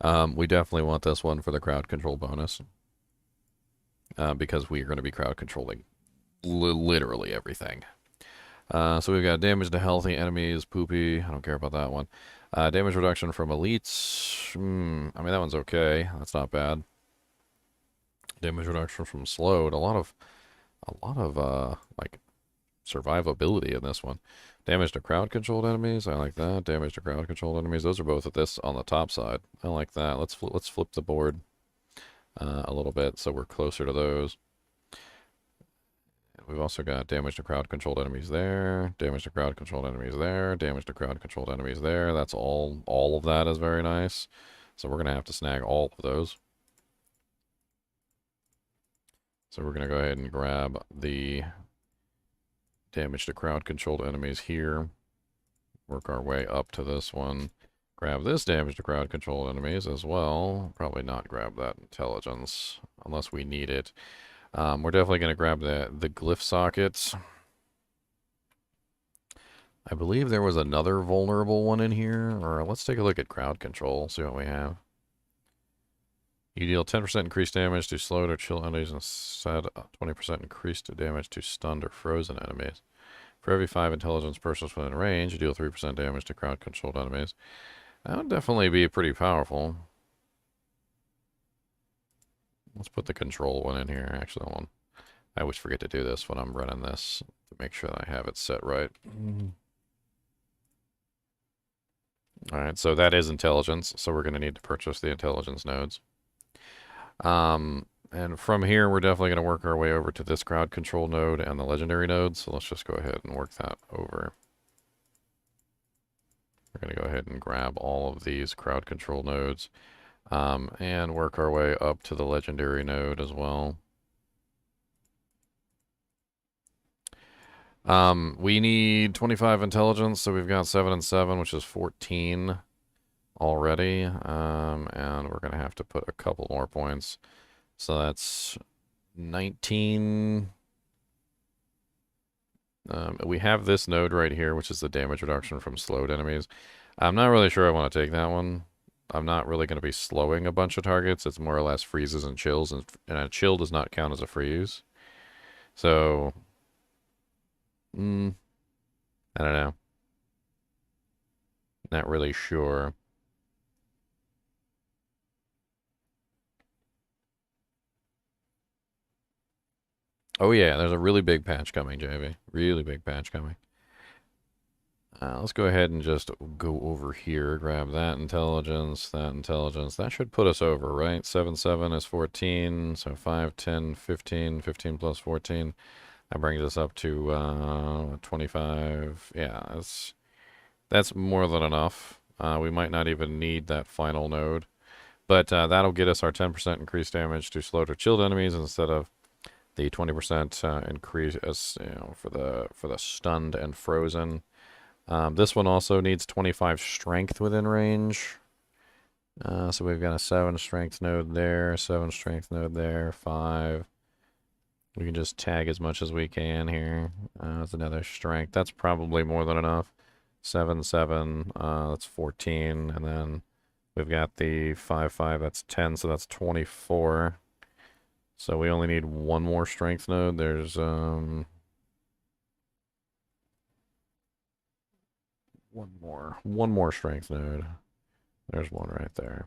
We definitely want this one for the crowd control bonus. Because we are going to be crowd controlling literally everything. So we've got damage to healthy enemies, poopy. I don't care about that one. Damage reduction from elites. I mean, that one's okay. That's not bad. Damage reduction from slowed. A lot of like survivability in this one. Damage to crowd controlled enemies. I like that. Damage to crowd controlled enemies. Those are both at this on the top side. I like that. Let's flip the board a little bit so we're closer to those. We've also got damage to crowd controlled enemies there, damage to crowd controlled enemies there, damage to crowd controlled enemies there. That's all of that is very nice. So we're going to have to snag all of those. So we're going to go ahead and grab the damage to crowd controlled enemies here. Work our way up to this one. Grab this damage to crowd controlled enemies as well. Probably not grab that intelligence unless we need it. We're definitely going to grab the glyph sockets. I believe there was another vulnerable one in here. Or let's take a look at crowd control, see what we have. You deal 10% increased damage to slowed or chill enemies instead 20% increased damage to stunned or frozen enemies. For every 5 intelligence persons within range, you deal 3% damage to crowd controlled enemies. That would definitely be pretty powerful. Let's put the control one in here. Actually, I always forget to do this when I'm running this to make sure that I have it set right. Alright, so that is intelligence, so we're going to need to purchase the intelligence nodes. And from here, we're definitely going to work our way over to this crowd control node and the legendary node, so let's just go ahead and work that over. We're going to go ahead and grab all of these crowd control nodes. And work our way up to the legendary node as well. We need 25 intelligence, so we've got 7 and 7, which is 14 already. And we're going to have to put a couple more points. So that's 19. We have this node right here, which is the damage reduction from slowed enemies. I'm not really sure I want to take that one. I'm not really going to be slowing a bunch of targets. It's more or less freezes and chills, and a chill does not count as a freeze. So, I don't know. Not really sure. Oh yeah, there's a really big patch coming, JV. Really big patch coming. Let's go ahead and just go over here, grab that intelligence, that intelligence. That should put us over, right? 7, 7 is 14, so 5, 10, 15, 15 plus 14. That brings us up to 25. Yeah, that's more than enough. We might not even need that final node. But that'll get us our 10% increased damage to slowed or chilled enemies instead of the 20% increase as, for the stunned and frozen. This one also needs 25 strength within range. So we've got a 7 strength node there, 7 strength node there, 5. We can just tag as much as we can here. That's another strength. That's probably more than enough. 7, 7, that's 14. And then we've got the 5, 5, that's 10, so that's 24. So we only need one more strength node. There's, one more strength node. There's one right there.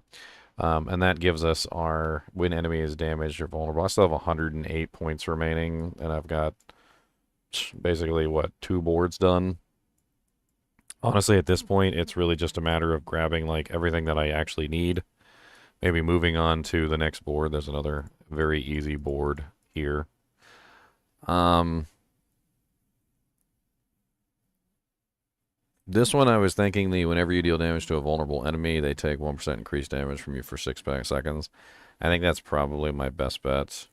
And that gives us our, when enemy is damaged or vulnerable. I still have 108 points remaining, and I've got basically, what, 2 boards done? Honestly, at this point, it's really just a matter of grabbing, like, everything that I actually need. Maybe moving on to the next board. There's another very easy board here. This one, I was thinking whenever you deal damage to a vulnerable enemy, they take 1% increased damage from you for 6 seconds. I think that's probably my best bet.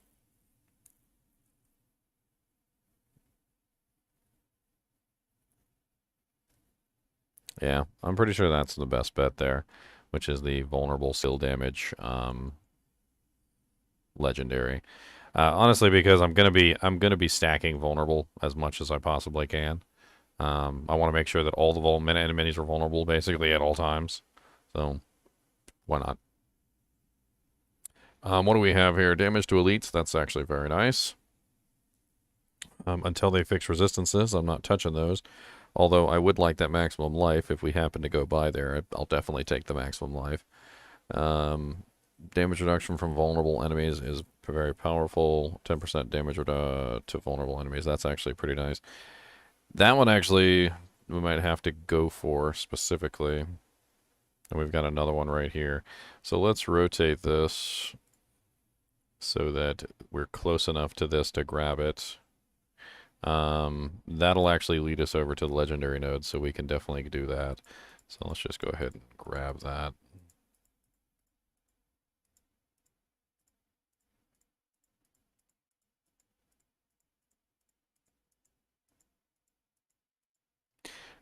Yeah, I'm pretty sure that's the best bet there, which is the vulnerable still damage legendary. Honestly, because I'm gonna be stacking vulnerable as much as I possibly can. I want to make sure that all the enemies are vulnerable basically at all times. So why not? What do we have here? Damage to elites. That's actually very nice. Until they fix resistances, I'm not touching those. Although I would like that maximum life if we happen to go by there. I'll definitely take the maximum life. Damage reduction from vulnerable enemies is very powerful. 10% damage to vulnerable enemies. That's actually pretty nice. That one actually we might have to go for specifically. And we've got another one right here. So let's rotate this so that we're close enough to this to grab it. That'll actually lead us over to the legendary node, so we can definitely do that. So let's just go ahead and grab that.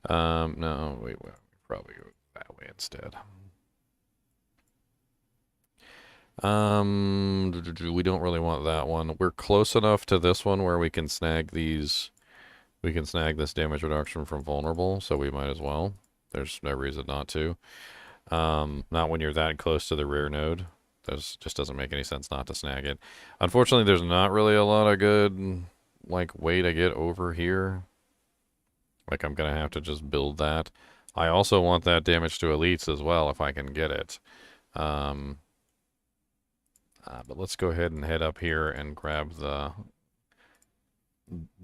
No, wait, probably go that way instead. We don't really want that one. We're close enough to this one where we can snag these. We can snag this damage reduction from vulnerable, so we might as well. There's no reason not to. Not when you're that close to the rear node. There's just doesn't make any sense not to snag it. Unfortunately, there's not really a lot of good, like, way to get over here. Like, I'm gonna have to just build that. I also want that damage to elites as well, if I can get it. But let's go ahead and head up here and grab the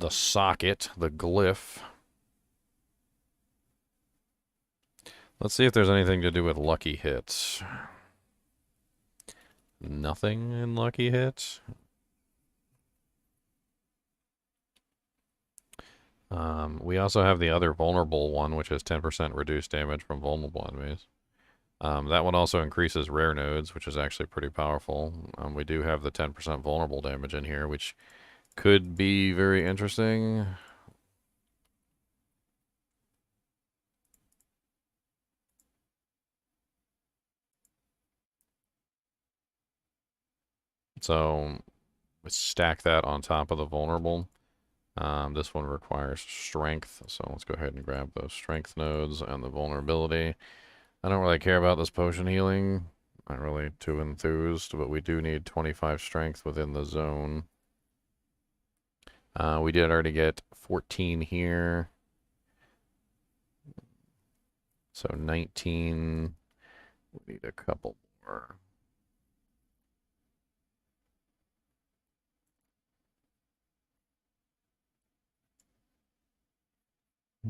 socket, the glyph. Let's see if there's anything to do with lucky hits. Nothing in lucky hits. We also have the other vulnerable one, which is 10% reduced damage from vulnerable enemies. That one also increases rare nodes, which is actually pretty powerful. We do have the 10% vulnerable damage in here, which could be very interesting. So stack that on top of the vulnerable. This one requires strength, so let's go ahead and grab those strength nodes and the vulnerability. I don't really care about this potion healing. Not really too enthused, but we do need 25 strength within the zone. We did already get 14 here. So 19. We need a couple more. I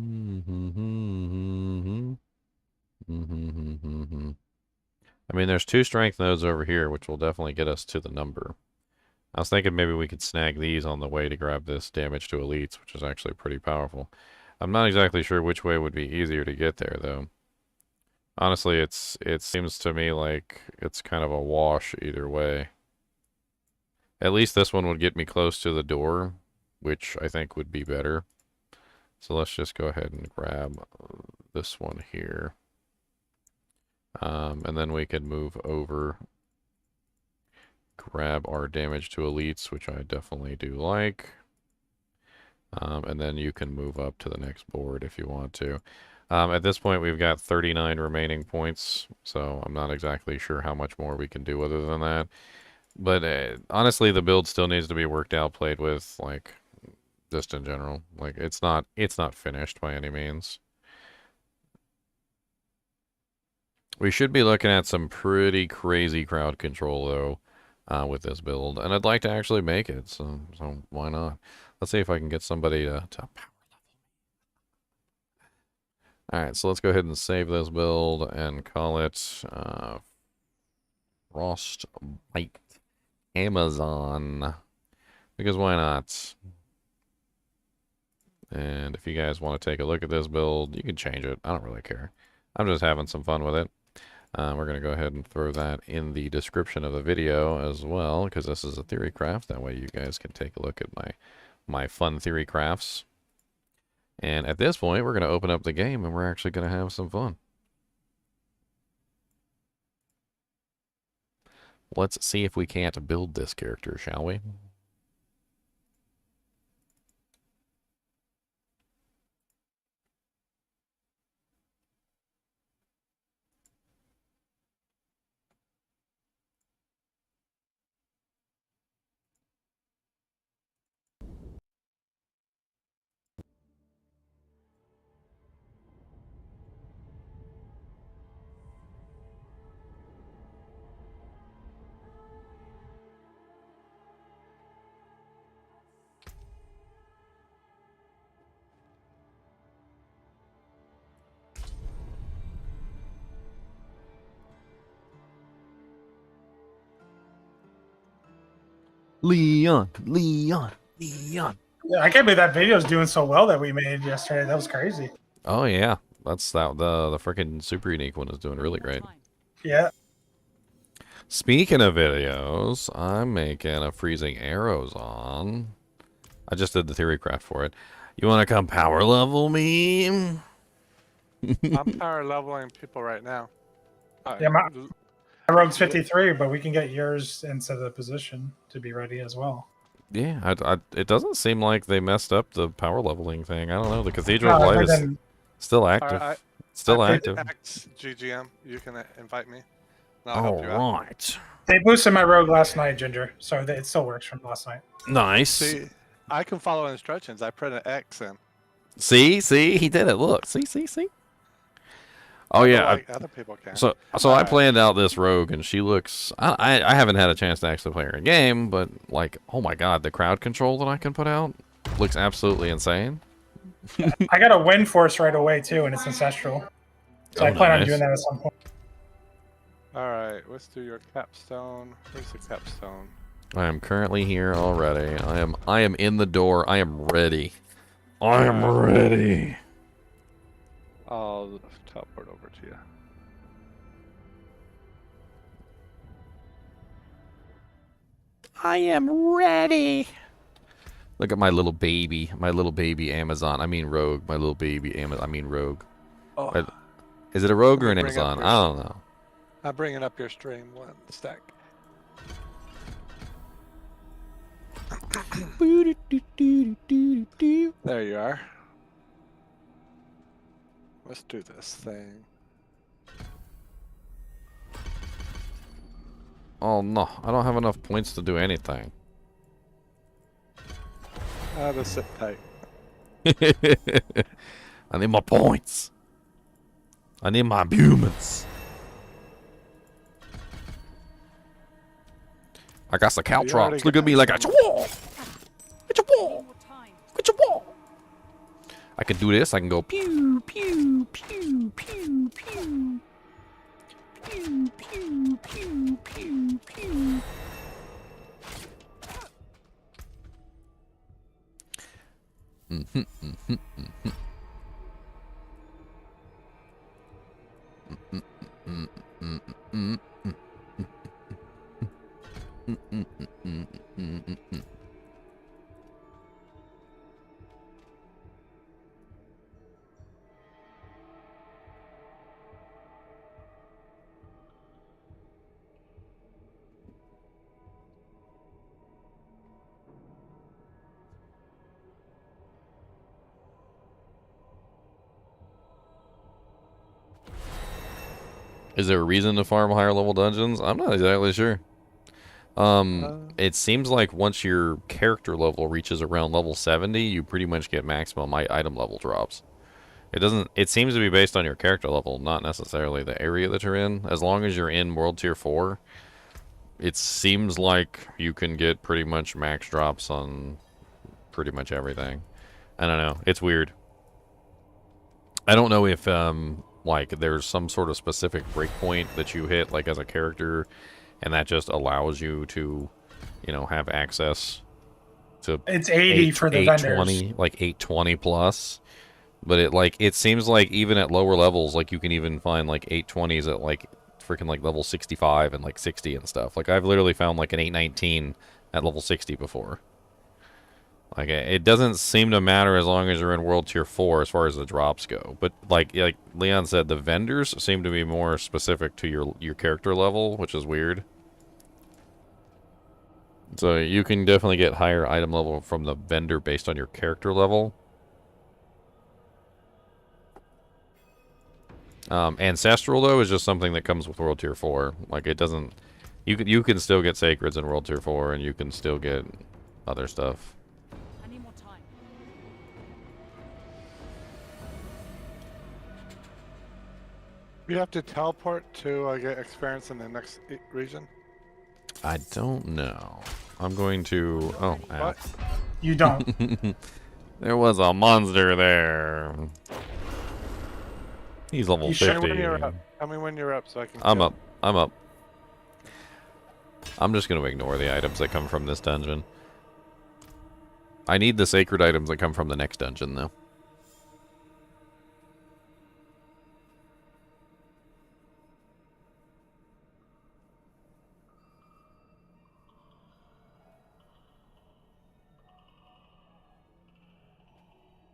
mean, there's 2 strength nodes over here, which will definitely get us to the number. I was thinking maybe we could snag these on the way to grab this damage to elites, which is actually pretty powerful. I'm not exactly sure which way would be easier to get there, though. Honestly, it seems to me like it's kind of a wash either way. At least this one would get me close to the door, which I think would be better. So let's just go ahead and grab this one here. And then we can move over, grab our damage to elites, which I definitely do like. And then you can move up to the next board if you want to. At this point, we've got 39 remaining points, so I'm not exactly sure how much more we can do other than that. But honestly, the build still needs to be worked out, played with, like, just in general. Like, it's not finished by any means. We should be looking at some pretty crazy crowd control, though, with this build. And I'd like to actually make it, so why not? Let's see if I can get somebody to power level. Alright, so let's go ahead and save this build and call it Frostbite Amazon. Because why not? And if you guys want to take a look at this build, you can change it. I don't really care. I'm just having some fun with it. We're going to go ahead and throw that in the description of the video as well, because this is a TheoryCraft. That way you guys can take a look at my fun TheoryCrafts. And at this point, we're going to open up the game, and we're actually going to have some fun. Let's see if we can't build this character, shall we? Leon. Yeah, I can't believe that video is doing so well that we made yesterday. That was crazy. Oh yeah, that's the freaking super unique one is doing really great. Yeah. Speaking of videos, I'm making a freezing arrows on. I just did the TheoryCraft for it. You want to come power level me? I'm power leveling people right now. Yeah, my rogue's 53, but we can get yours into the position to be ready as well. Yeah, it doesn't seem like they messed up the power leveling thing. I don't know. The Cathedral of Light is still active. Still active. GGM, you can invite me. All right. They boosted my rogue last night, Ginger, so it still works from last night. Nice. See, I can follow instructions. I put an X in. See, he did it. Look, see. Oh yeah. Like other people can. So I planned out this rogue, and she looks. I haven't had a chance to actually play her in game, but like, oh my god, the crowd control that I can put out looks absolutely insane. I got a wind force right away too, and it's ancestral. So I plan on doing that at some point. All right, let's do your capstone. Where's the capstone? I am currently here already. I am in the door. I am ready. I am ready. I'll teleport over to you. I am ready. Look at my little baby Amazon. I mean rogue. My little baby Amazon. I mean rogue. Oh. Is it a rogue or an Amazon? I don't know. I'm bringing up your stream one stack. There you are. Let's do this thing. Oh no, I don't have enough points to do anything. Just sit tight. I need my points. I need my humans. I got the caltrops. Look at me like a wall. It's a wall. It's a wall. I can do this. I can go pew pew pew pew pew pew pew pew pew pew. Is there a reason to farm higher level dungeons? I'm not exactly sure. It seems like once your character level reaches around level 70, you pretty much get maximum item level drops. It seems to be based on your character level, not necessarily the area that you're in. As long as you're in World Tier 4, it seems like you can get pretty much max drops on pretty much everything. I don't know. It's weird. I don't know if, like, there's some sort of specific breakpoint that you hit, like, as a character, and that just allows you to, you know, have access to... It's 80 for the 820, vendors. like 820 plus. But it seems like even at lower levels, like, you can even find, like, 820s at, like, freaking, like, level 65 and, like, 60 and stuff. Like, I've literally found, like, an 819 at level 60 before. Like, it doesn't seem to matter as long as you're in World Tier 4 as far as the drops go. But, like Leon said, the vendors seem to be more specific to your character level, which is weird. So you can definitely get higher item level from the vendor based on your character level. Ancestral, though, is just something that comes with World Tier 4. Like, it doesn't... You can still get Sacreds in World Tier 4, and you can still get other stuff. You have to teleport to get experience in the next region? I don't know. I'm going to... Oh, What? You don't. There was a monster there. He's level You 50. should- Tell me when you're up. Tell me when you're up so I can I'm kill. up. I'm up. I'm just going to ignore the items that come from this dungeon. I need the sacred items that come from the next dungeon, though.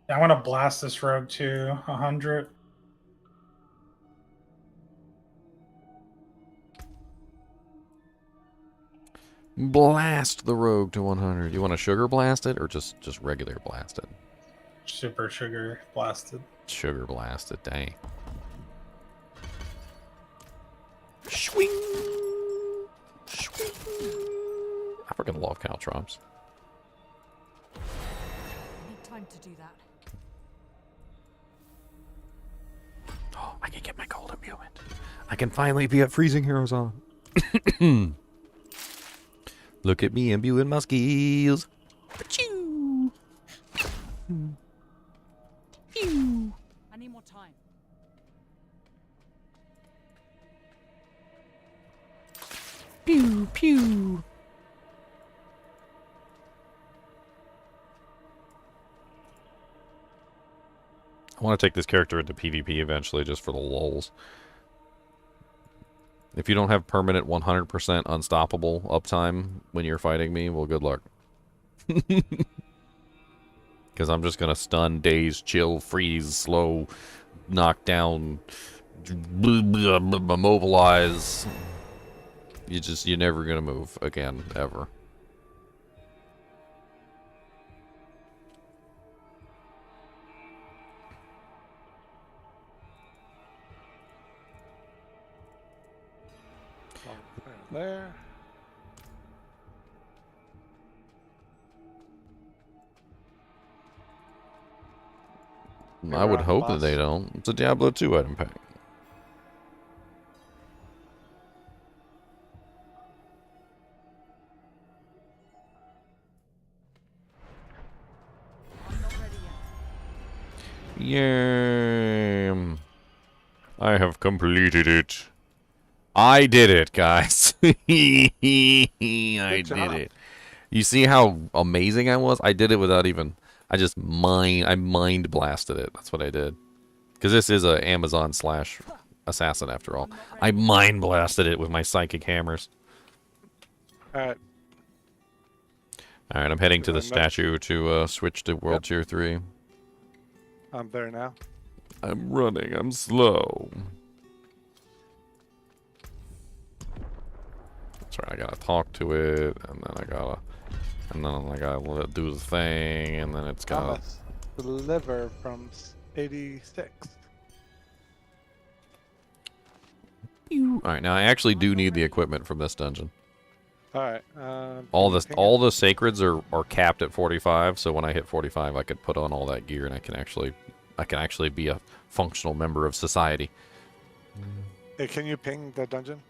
I want to blast this rogue to 100. Blast the rogue to 100. You want to sugar blast it or just regular blast it? Super sugar blasted. Sugar blast it, dang. Swing! Swing! I freaking love caltrops. Need time to do that. Oh, I can get my gold imbuement. I can finally be at Freezing Heroes on. Look at me imbuing my skills. Achoo! Pew! I need more time. Pew, pew. I want to take this character into PvP eventually just for the lulz. If you don't have permanent 100% unstoppable uptime when you're fighting me, well, good luck. Because I'm just going to stun, daze, chill, freeze, slow, knock down, immobilize. You're never going to move again, ever. There. I would Round hope that boss. they don't. It's a Diablo 2 item pack. Yay! I have completed it. I did it, guys. I did job. it. You see how amazing I was? I did it without even... I mind blasted it. That's what I did. Because this is a Amazon / assassin after all. I mind blasted it with my psychic hammers. Alright. Alright, I'm heading to the Nope. statue to switch to World Tier 3. I'm there now. I'm running. I'm slow. That's right. I gotta talk to it, and then I gotta let it do the thing, and then it's gotta. Thomas, deliver from 86. All right, now I actually do need the equipment from this dungeon. Alright. All the sacreds are capped at 45, so when I hit 45, I could put on all that gear, and I can actually be a functional member of society. Hey, can you ping the dungeon?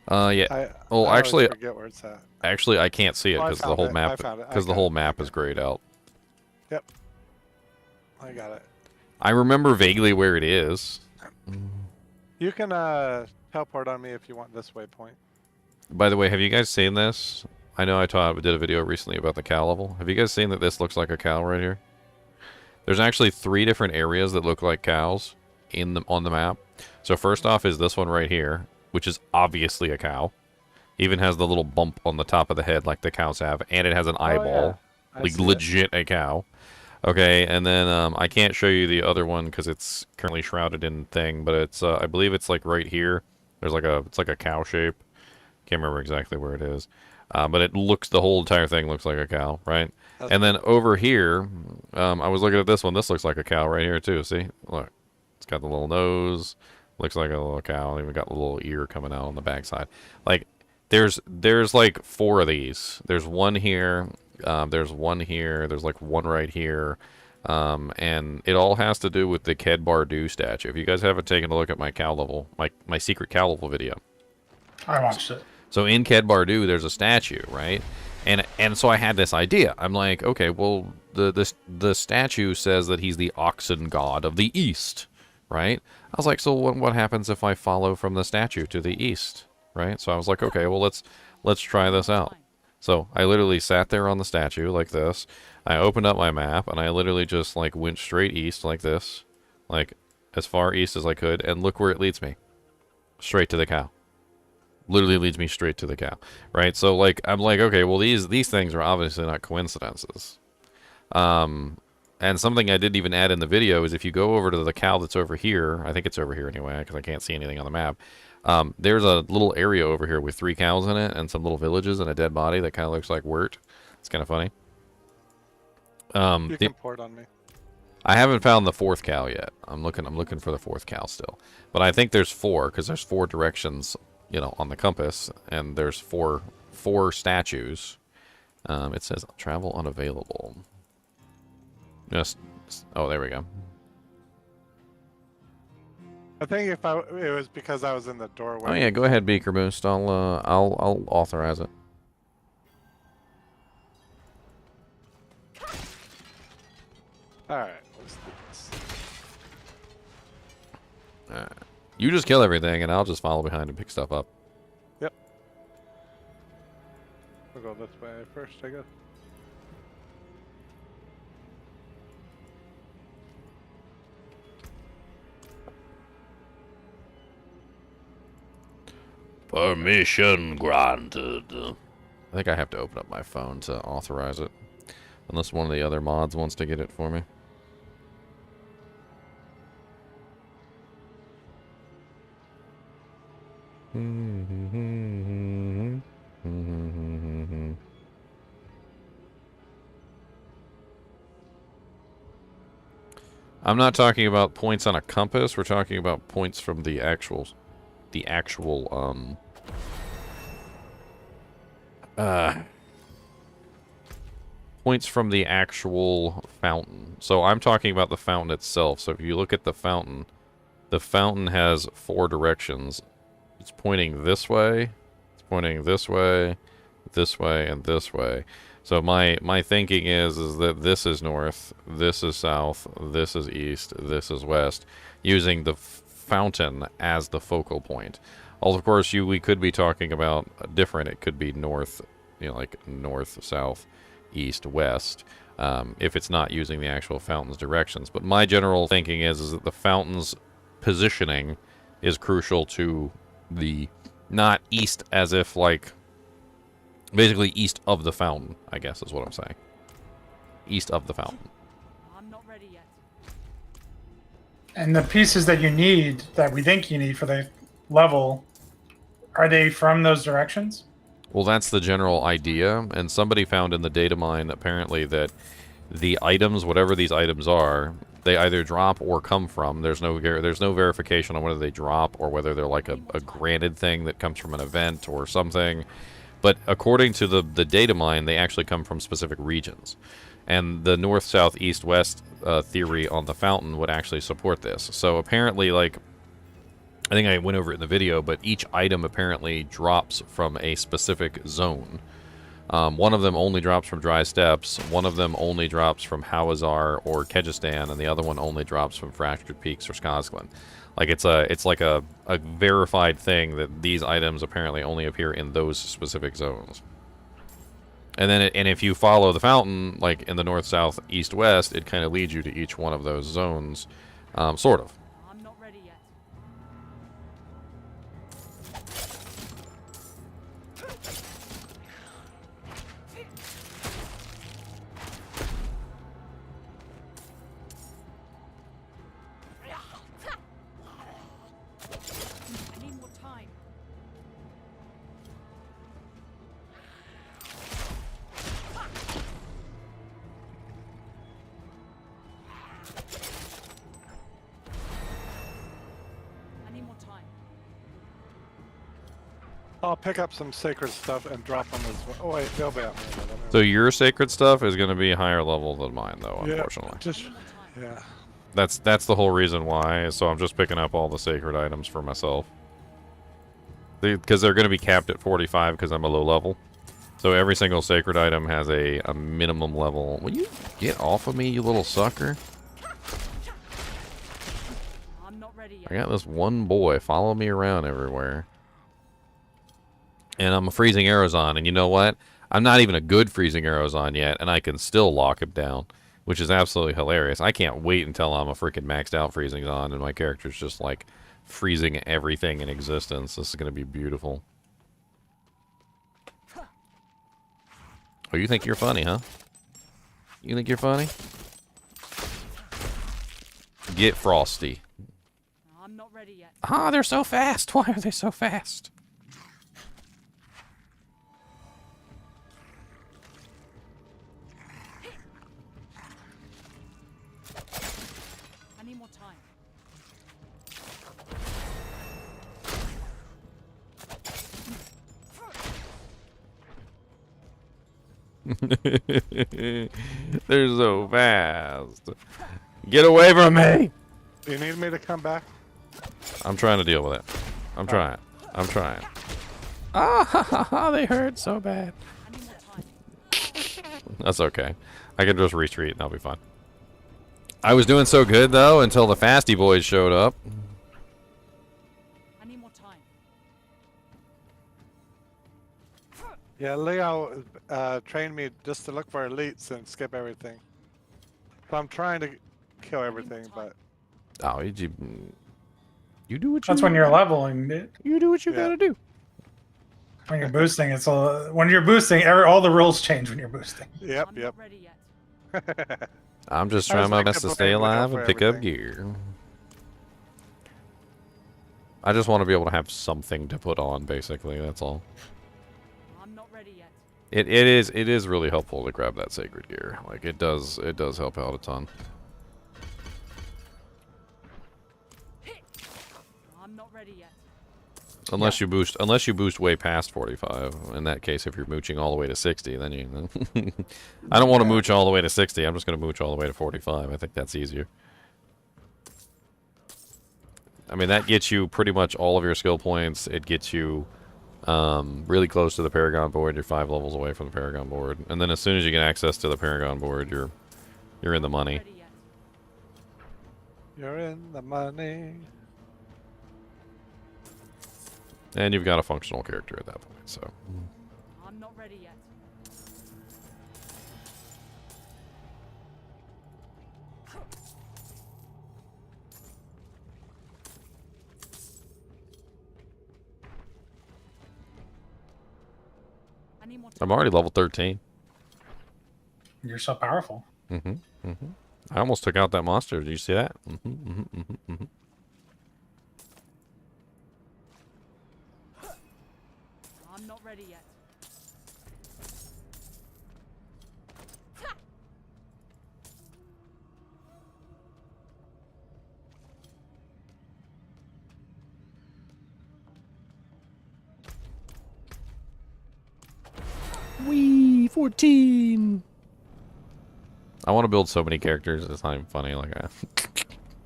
Yeah. I Well, always actually, forget where it's at. I can't see it Oh, I because the found whole it. map I found it. I because the got whole it. map is grayed out. Yep. I got it. I remember vaguely where it is. You can teleport on me if you want this waypoint. By the way, have you guys seen this? I know I did a video recently about the cow level. Have you guys seen that this looks like a cow right here? There's actually 3 different areas that look like cows on the map. So first off is this one right here, which is obviously a cow. Even has the little bump on the top of the head like the cows have, and it has an eyeball. I Like see it. legit a cow. Okay, and then I can't show you the other one because it's currently shrouded in thing, but it's I believe it's like right here. There's like it's like a cow shape. Can't remember exactly where it is, but the whole entire thing looks like a cow, right? That's And then over here, I was looking at this one. This looks like a cow right here too. See, look, it's got the little nose. Looks like a little cow. Even got a little ear coming out on the backside. Like there's like 4 of these. There's one here. There's one here. There's like one right here. And it all has to do with the Ked Bardu statue. If you guys haven't taken a look at my cow level, my secret cow level video. I watched it. So in Ked Bardu, there's a statue, right? And so I had this idea. I'm like, okay, well, the statue says that he's the oxen god of the east, right? I was like, so what happens if I follow from the statue to the east, right? So I was like, okay, well, let's try this out. So I literally sat there on the statue like this. I opened up my map, and I literally just like went straight east like this, like as far east as I could, and look where it leads me. Straight to the cow. Literally leads me straight to the cow, right? So like I'm like, okay, well these things are obviously not coincidences. And something I didn't even add in the video is if you go over to the cow that's over here, I think it's over here anyway because I can't see anything on the map. There's a little area over here with 3 cows in it and some little villages and a dead body that kind of looks like Wirt. It's kind of funny. You can port on me. I haven't found the 4th cow yet. I'm looking for the 4th cow still, but I think there's 4 because there's 4 directions, you know, on the compass, and there's four statues. It says travel unavailable. Oh, there we go. I think it was because I was in the doorway. Oh yeah, go ahead, Beaker Boost. I'll authorize it. All right, let's do this. Alright. You just kill everything, and I'll just follow behind and pick stuff up. Yep. We'll go this way first, I guess. Permission granted. I think I have to open up my phone to authorize it. Unless one of the other mods wants to get it for me. I'm not talking about points on a compass. We're talking about points from the actual points from the actual fountain. So I'm talking about the fountain itself. So if you look at the fountain has 4 directions. It's pointing this way, it's pointing this way, and this way. So my thinking is that this is north, this is south, this is east, this is west, using the fountain as the focal point. Although, of course, we could be talking about different. It could be north, like north, south, east, west, if it's not using the actual fountain's directions. But my general thinking is that the fountain's positioning is crucial to the, not east as if like, basically east of the fountain, I guess is what I'm saying. East of the fountain. I'm not ready yet. And the pieces that you need, that we think you need for the level, are they from those directions? Well, that's the general idea, and somebody found in the data mine apparently that the items, whatever these items are, they either drop or come from. There's no verification on whether they drop or whether they're like a granted thing that comes from an event or something. But according to the data mine, they actually come from specific regions. And the north, south, east, west theory on the fountain would actually support this. So apparently, like, I think I went over it in the video, but each item apparently drops from a specific zone. One of them only drops from Dry Steppes, one of them only drops from Hawazar or Kyrgyzstan, and the other one only drops from Fractured Peaks or Skazglan. Like it's like a verified thing that these items apparently only appear in those specific zones. And then and if you follow the fountain, like in the north, south, east, west, it kind of leads you to each one of those zones, sort of. I'm not ready yet. I need more time. I need more time. I'll pick up some sacred stuff and drop them as well. Oh wait, they'll be out. So your sacred stuff is going to be higher level than mine, though, unfortunately. Just yeah. That's the whole reason why. So I'm just picking up all the sacred items for myself. Because they're going to be capped at 45 because I'm a low level. So every single sacred item has a minimum level. Will you get off of me, you little sucker? I'm not ready yet. I got this one boy follow me around everywhere. And I'm freezing arrows on, and you know what? I'm not even a good freezing arrows on yet, and I can still lock him down, which is absolutely hilarious. I can't wait until I'm a freaking maxed out freezing on, and my character's just like freezing everything in existence. This is going to be beautiful. Oh, you think you're funny, huh? You think you're funny? Get frosty. I'm not ready yet. Ah, they're so fast. Why are they so fast? I need more time. They're so fast. Get away from me! Do you need me to come back? I'm trying to deal with it. I'm trying. I'm trying. Ah, ha, ha, ha, they hurt so bad. I need more time. That's okay. I can just retreat and I'll be fine. I was doing so good, though, until the Fasty Boys showed up. I need more time. Yeah, Leo trained me just to look for elites and skip everything. So I'm trying to kill everything, but Oh, you do what you That's when you're leveling. You do what you Yeah. gotta do. When you're boosting, when you're boosting, all the rules change when you're boosting. yep, I'm yep. not ready yet. I'm just I trying was my like best to the stay book, look out alive for and pick up everything. gear. I just want to be able to have something to put on, basically. That's all. I'm not ready yet. It is really helpful to grab that sacred gear. Like it does help out a ton. I'm not ready yet. Unless you boost way past 45. In that case, if you're mooching all the way to 60, then you. I don't want to mooch all the way to 60. I'm just going to mooch all the way to 45. I think that's easier. I mean, that gets you pretty much all of your skill points. It gets you really close to the Paragon board. You're 5 levels away from the Paragon board, and then as soon as you get access to the Paragon board, you're in the money. Ready yet. You're in the money. And you've got a functional character at that point, so. I'm not ready yet. I need more time. I'm already level 13. You're so powerful. I almost took out that monster. Did you see that? I'm not ready yet. Wee 14. I want to build so many characters. It's not even funny. Like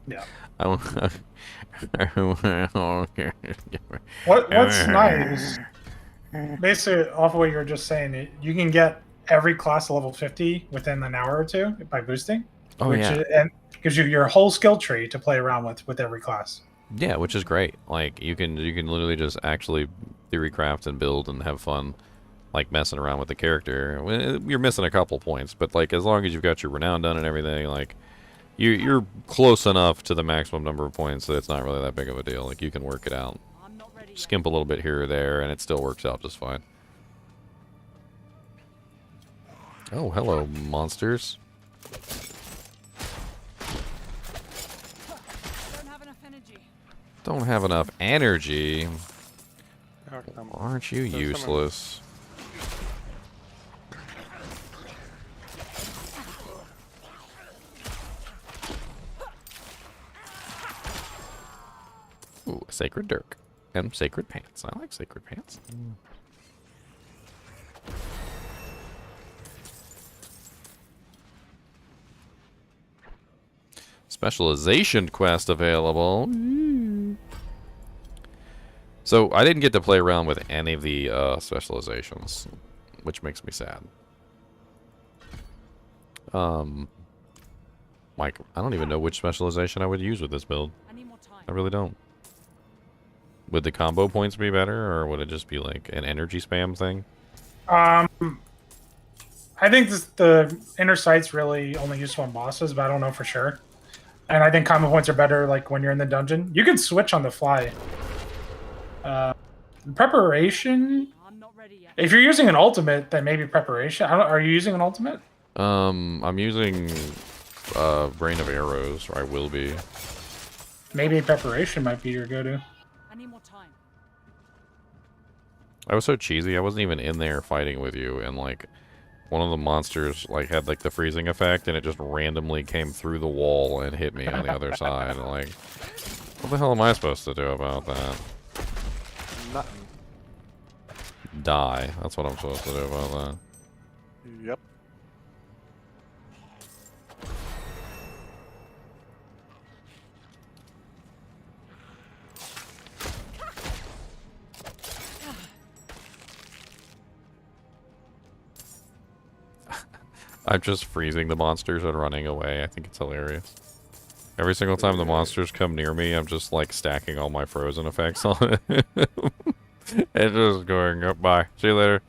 Yeah. I don't. What's nice is basically off of what you were just saying, you can get every class to level 50 within an hour or two by boosting. Oh yeah. And gives you your whole skill tree to play around with every class. Yeah, which is great. Like you can literally just actually TheoryCraft and build and have fun, like messing around with the character. You're missing a couple points, but like as long as you've got your renown done and everything, like you're close enough to the maximum number of points that it's not really that big of a deal. Like you can work it out, I'm not ready yet. skimp a little bit here or there, and it still works out just fine. Oh, hello, monsters. Don't have enough energy. Don't have enough energy. Oh, come on. Aren't you There's useless? Ooh, a sacred dirk. And sacred pants. I like sacred pants. Specialization quest available. So I didn't get to play around with any of the specializations, which makes me sad. Like I don't even know which specialization I would use with this build. I need more time. I really don't. Would the combo points be better, or would it just be like an energy spam thing? I think the inner sight's really only useful on bosses, but I don't know for sure. And I think combo points are better like when you're in the dungeon. You can switch on the fly. Preparation. I'm not ready yet. If you're using an ultimate, then maybe preparation. Are you using an ultimate? I'm using Brain of Arrows, or I will be. Maybe preparation might be your go-to. I need more time. I was so cheesy. I wasn't even in there fighting with you, and like one of the monsters like had like the freezing effect, and it just randomly came through the wall and hit me on the other side. Like, what the hell am I supposed to do about that? Nothing. Die. That's what I'm supposed to do about that. Yep. I'm just freezing the monsters and running away. I think it's hilarious. Every single time the monsters come near me, I'm just like stacking all my frozen effects on it. And just going, oh, bye. See you later.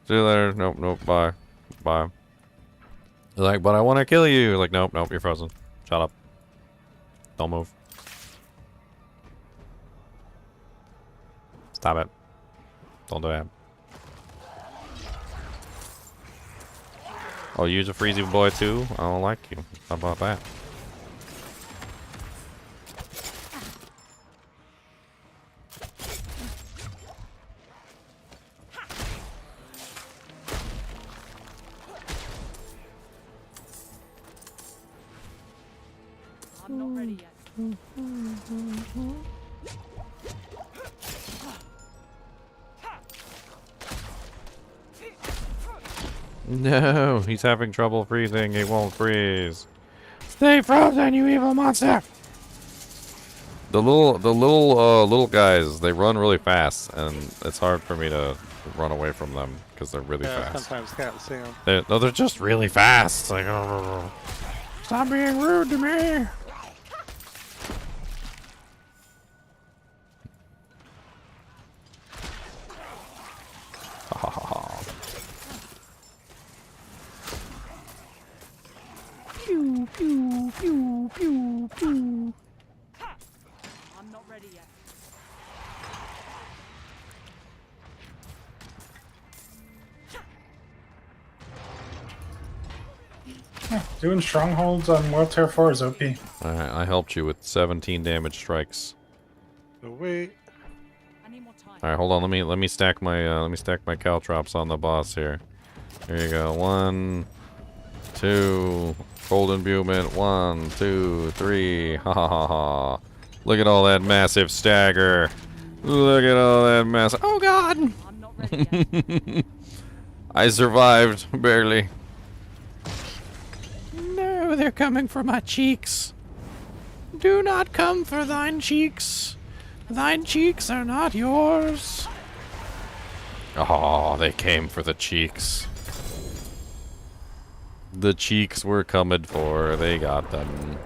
See you later. Nope, nope, bye. Bye. They're like, but I want to kill you. Like, nope, nope, you're frozen. Shut up. Don't move. Stop it. Don't do that. Oh, use a freezy boy too? I don't like you. How about that? I'm not ready yet. No, he's having trouble freezing. He won't freeze. Stay frozen, you evil monster! little guys, they run really fast, and it's hard for me to run away from them because they're really Yeah, fast. sometimes can't see them. They're just really fast. Like, oh, stop being rude to me. Pew, pew, pew, pew, pew. I'm not ready yet. Doing strongholds on World Tier 4 is OP. Alright, I helped you with 17 damage strikes. No, wait. I need more time. Alright, hold on. Let me stack my caltrops on the boss here. Here you go. 1, 2, golden bumit. 1, 2, 3. Ha ha ha ha. Look at all that massive stagger. Look at all that massive. Oh god! I'm not ready yet. I survived barely. No, they're coming for my cheeks. Do not come for thine cheeks. Thine cheeks are not yours. Oh, they came for the cheeks. The cheeks were coming for. They got them.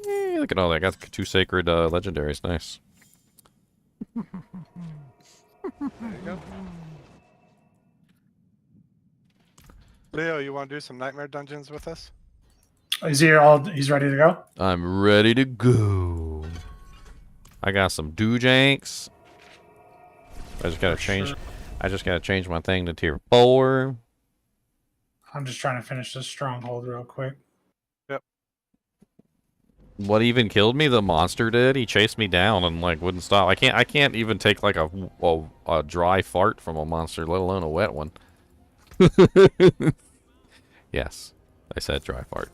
Hey, look at all that. Got 2 sacred legendaries. Nice. There you go. Leo, you want to do some nightmare dungeons with us? Is he all? He's ready to go. I'm ready to go. I got some doojanks. I just gotta change. Sure. I just gotta change my thing to tier 4. I'm just trying to finish this stronghold real quick. What even killed me? The monster did. He chased me down and like wouldn't stop. I can't even take like a dry fart from a monster, let alone a wet one. Yes, I said dry fart.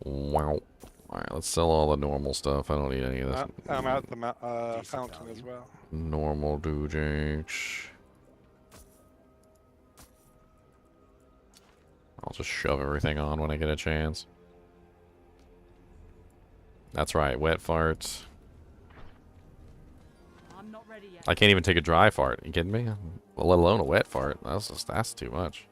Wow. Alright, let's sell all the normal stuff. I don't need any of this. I'm at the fountain as well. Normal doojanks. I'll just shove everything on when I get a chance. That's right, wet farts. I'm not ready yet. I can't even take a dry fart. You kidding me? Let alone a wet fart. That's too much.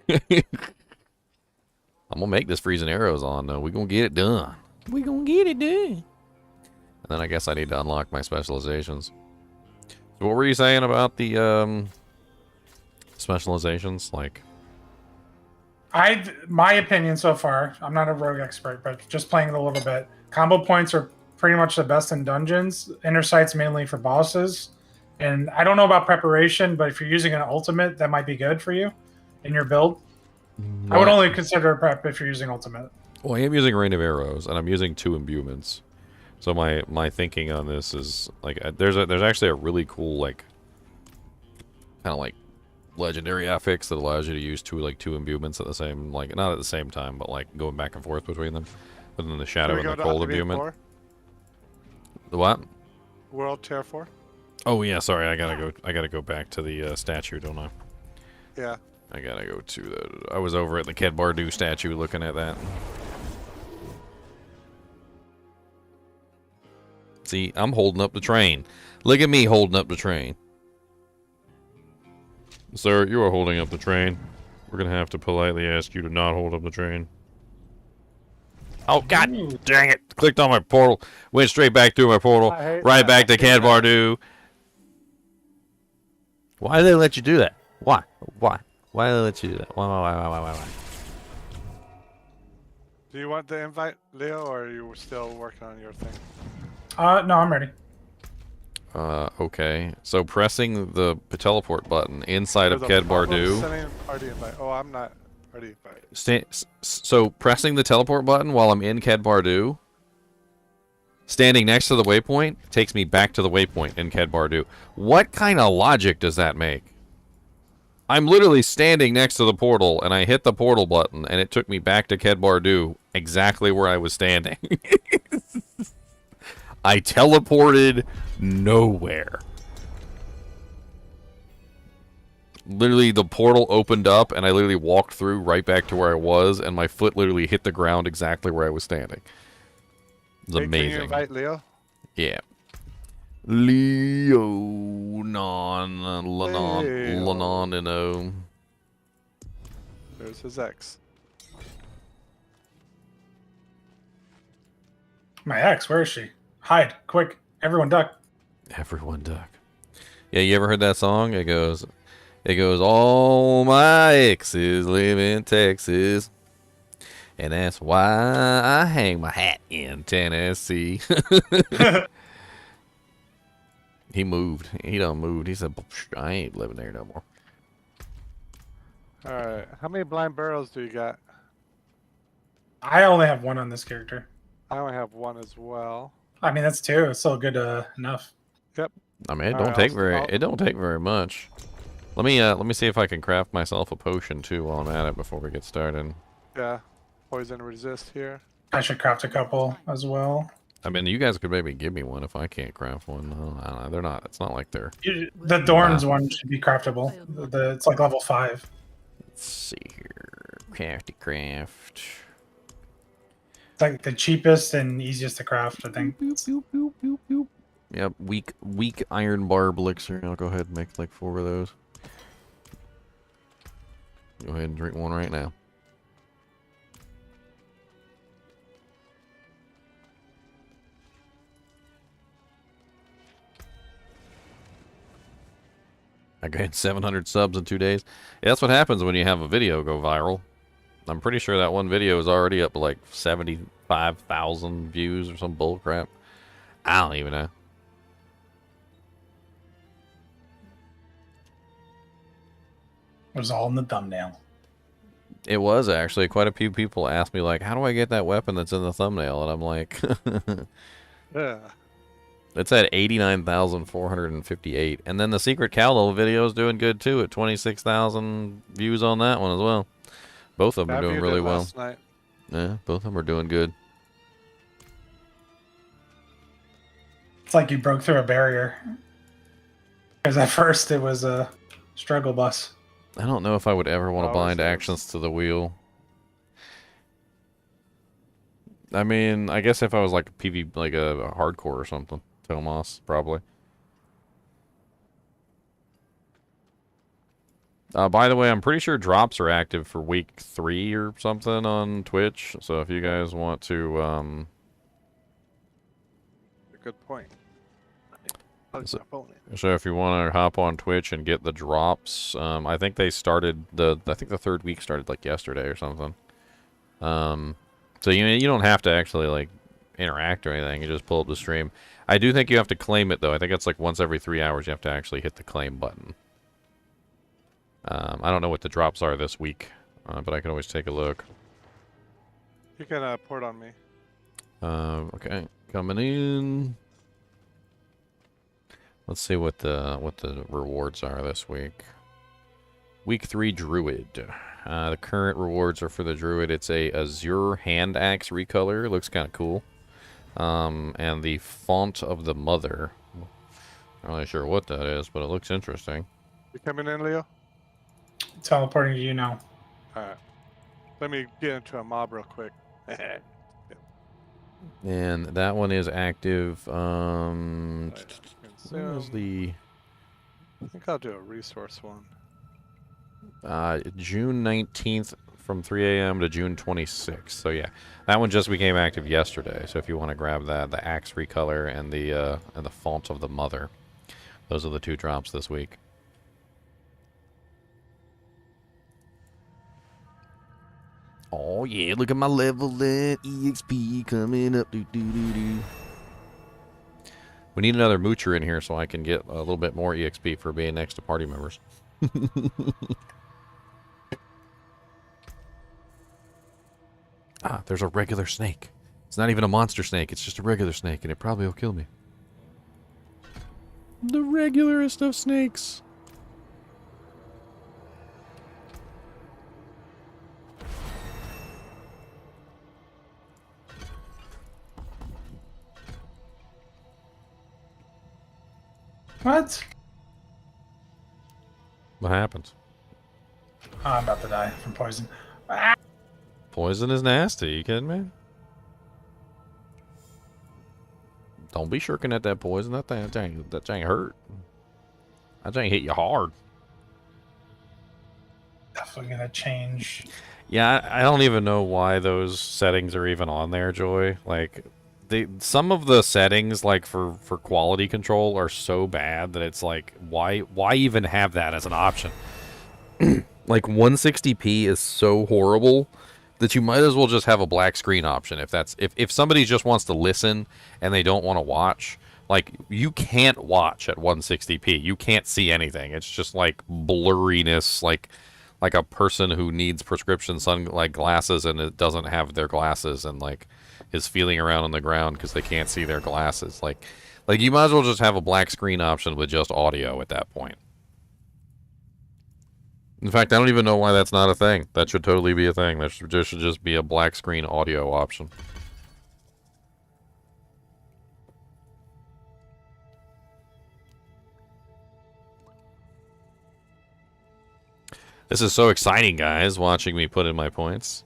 I'm gonna make this freezing arrows on though. We gonna get it done. We gonna get it done. And then I guess I need to unlock my specializations. So what were you saying about the specializations? Like, My opinion so far, I'm not a rogue expert, but just playing it a little bit, combo points are pretty much the best in dungeons. Inner sight's mainly for bosses. And I don't know about preparation, but if you're using an ultimate, that might be good for you in your build. I would only consider prep if you're using ultimate. well, I am using rain of arrows, and I'm using 2 imbuements. So my thinking on this is like there's actually a really cool like kind of like legendary affix that allows you to use two imbuements at the same, like not at the same time, but like going back and forth between them. But then the shadow and the cold imbuement. The what? World Tier 4? Oh yeah, sorry, I gotta go back to the statue, don't I? Yeah. I gotta go to the. I was over at the Ked Bardu statue looking at that. See, I'm holding up the train. Look at me holding up the train. Sir, you are holding up the train. We're gonna have to politely ask you to not hold up the train. Oh god dang it! Clicked on my portal, went straight back through my portal, right back to Ked Bardu. Why did they let you do that? Why? Why did they let you do that? Why? Do you want the invite, Leo, or are you still working on your thing? No, I'm ready. Okay. So pressing the teleport button inside of Ked Bardu. Oh, I'm not already invited. So pressing the teleport button while I'm in Ked Bardu, standing next to the waypoint, takes me back to the waypoint in Ked Bardu. What kind of logic does that make? I'm literally standing next to the portal, and I hit the portal button, and it took me back to Ked Bardu, exactly where I was standing. I teleported nowhere. Literally, the portal opened up, and I literally walked through right back to where I was, and my foot literally hit the ground exactly where I was standing. It was Hey, amazing. Can you invite Leo? Yeah. Leo, non, Lanon, Leo. Lanon, and There's his ex. My ex, where is she? Hide, quick. Everyone duck. everyone duck. Yeah, you ever heard that song? It goes, all my exes live in Texas, and that's why I hang my hat in Tennessee. He moved. He done moved. He said, I ain't living there no more. Alright, how many blind burrows do you got? I only have one on this character. I only have one as well. I mean, that's two. It's still good enough. Yep. I mean, it All don't right, take I'll- very. I'll- It don't take very much. Let me see if I can craft myself a potion too while I'm at it before we get started. Yeah. Poison resist here. I should craft a couple as well. I mean, you guys could maybe give me one if I can't craft one. I don't know. They're not. It's not like they're. The Dorns one should be craftable. It's like level 5. Let's see here. Crafty craft. It's like the cheapest and easiest to craft, I think. Yep. Weak iron barb elixir. I'll go ahead and make like 4 of those. Go ahead and drink one right now. I gained 700 subs in 2 days. Yeah, that's what happens when you have a video go viral. I'm pretty sure that one video is already up to like 75,000 views or some bull crap. I don't even know. It was all in the thumbnail. It was actually. Quite a few people asked me like, how do I get that weapon that's in the thumbnail? And I'm like, Yeah. it's at 89,458. And then the Secret Caldo video is doing good too at 26,000 views on that one as well. Both of them are I doing viewed really it well. last night. Yeah, both of them are doing good. It's like you broke through a barrier. Because at first it was a struggle bus. I don't know if I would ever want to Always bind is. actions to the wheel. I mean, I guess if I was like a PV, like a hardcore or something. Tomas, probably. By the way, I'm pretty sure drops are active for week 3 or something on Twitch. So if you guys want to, Good point. Plug So- my phone in. so if you want to hop on Twitch and get the drops, I think they started I think the 3rd week started like yesterday or something. So you don't have to actually like interact or anything. You just pull up the stream. I do think you have to claim it though. I think it's like once every 3 hours you have to actually hit the claim button. I don't know what the drops are this week, but I can always take a look. You can port on me. Okay, coming in. Let's see what the rewards are this week. Week 3 Druid. The current rewards are for the Druid. It's a Azure hand axe recolor. Looks kind of cool. And the font of the mother. Not really sure what that is, but it looks interesting. You coming in, Leo? Teleporting to you now. Alright. Let me get into a mob real quick. And that one is active. What was Consume. the I think I'll do a resource one. June 19th from 3 a.m. to June 26th. So yeah, that one just became active yesterday. So if you want to grab that, the axe recolor and the font of the mother, those are the 2 drops this week. Oh yeah, look at my level that EXP coming up. Do, do, do, do. We need another moocher in here so I can get a little bit more EXP for being next to party members. Ah, there's a regular snake. It's not even a monster snake, it's just a regular snake, and it probably will kill me. The regularest of snakes. What? What happens? Oh, I'm about to die from poison. Ah! Poison is nasty. You kidding me? Don't be shirking at that poison. That thing hurt. That thing hit you hard. Definitely gonna change. Yeah, I don't even know why those settings are even on there, Joy. Like, some of the settings, like for quality control, are so bad that it's like, why even have that as an option? Like 160p is so horrible that you might as well just have a black screen option. If somebody just wants to listen and they don't want to watch, like, you can't watch at 160p. You can't see anything. It's just like blurriness, like a person who needs prescription glasses and it doesn't have their glasses and like is feeling around on the ground because they can't see their glasses. Like you might as well just have a black screen option with just audio at that point. In fact, I don't even know why that's not a thing. That should totally be a thing. There should just be a black screen audio option. This is so exciting, guys, watching me put in my points.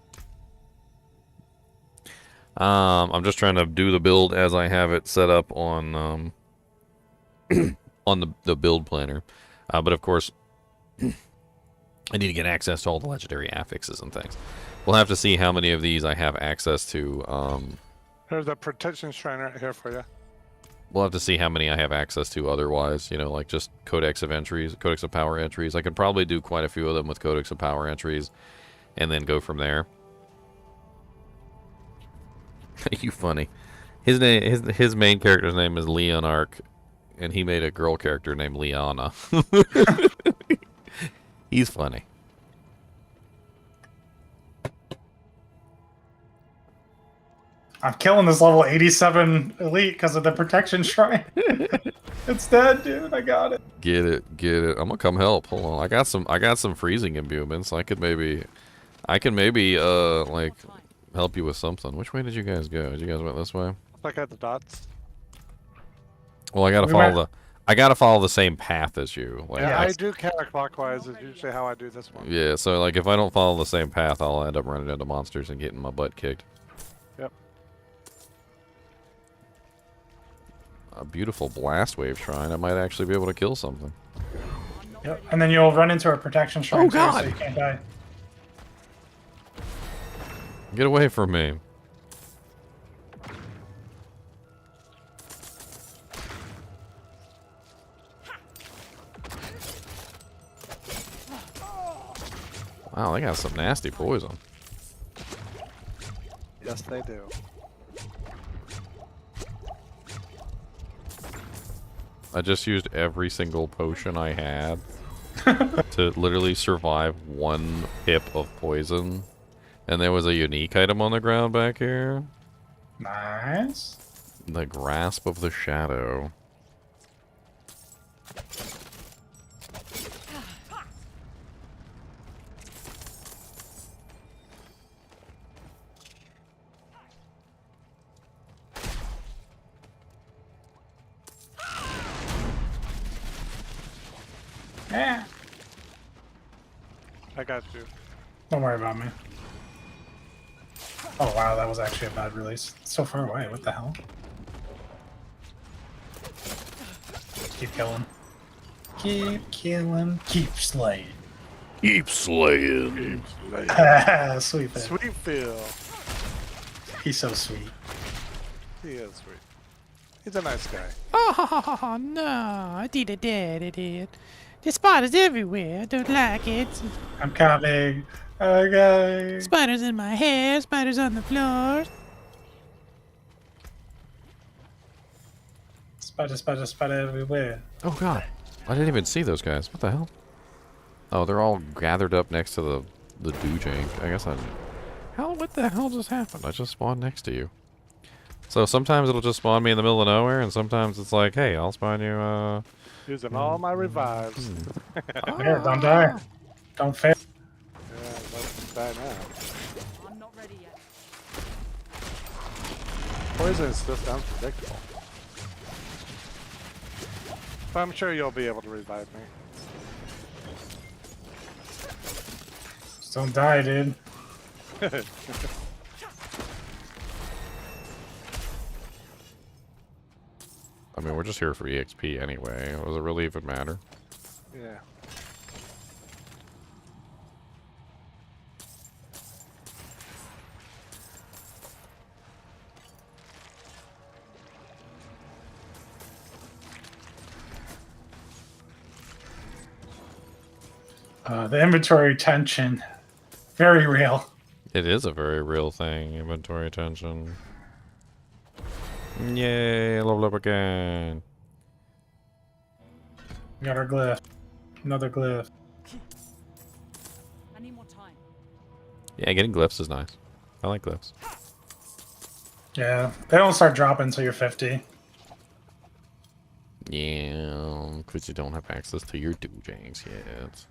I'm just trying to do the build as I have it set up on on the build planner. But of course, I need to get access to all the legendary affixes and things. We'll have to see how many of these I have access to. There's a protection shrine right here for you. We'll have to see how many I have access to otherwise, you know, like just Codex of Entries, Codex of Power Entries. I could probably do quite a few of them with Codex of Power Entries and then go from there. You funny. His main character's name is Leonarch, and he made a girl character named Liana. He's funny. I'm killing this level 87 elite because of the protection shrine. It's dead, dude. I got it. Get it. I'm gonna come help. Hold on. I got some freezing imbuements. I can maybe like help you with something. Which way did you guys go? Did you guys went this way? Look at the dots. Well, I gotta follow the same path as you. Like, Yeah, I do counterclockwise is usually how I do this one. yeah, so like if I don't follow the same path, I'll end up running into monsters and getting my butt kicked. Yep. A beautiful blast wave shrine. I might actually be able to kill something. Yep. And then you'll run into a protection shrine Oh, God. so you can't die. Get away from me. Wow, they got some nasty poison. Yes, they do. I just used every single potion I had to literally survive one hip of poison. And there was a unique item on the ground back here. Nice. The Grasp of the Shadow. Yeah. I got you. Don't worry about me. Oh wow, that was actually a bad release. It's so far away. What the hell? Keep killing. Keep killing. Keep slaying. Keep slaying. Sweet thing. Sweet Phil. He's so sweet. He is sweet. He's a nice guy. Oh, no, I did a dead idiot. There's spiders everywhere. I don't like it. I'm coming. Okay. Spiders in my hair, spiders on the floor. Spider everywhere. Oh god. I didn't even see those guys. What the hell? Oh, they're all gathered up next to the Doojang. I guess I... What the hell just happened? I just spawned next to you. So sometimes it'll just spawn me in the middle of nowhere, and sometimes it's like, hey, I'll spawn you, Using all my revives. Here, don't die. Don't fail. Yeah, let's die now. I'm not ready yet. Poison is just unpredictable. But I'm sure you'll be able to revive me. Just don't die, dude. I mean, we're just here for EXP anyway. Does it really even matter? Yeah. The inventory tension, very real. It is a very real thing, inventory tension. Yay, level up again. We got our glyph. Another glyph. I need more time. Yeah, getting glyphs is nice. I like glyphs. Yeah, they don't start dropping until you're 50. Yeah, because you don't have access to your doojangs yet.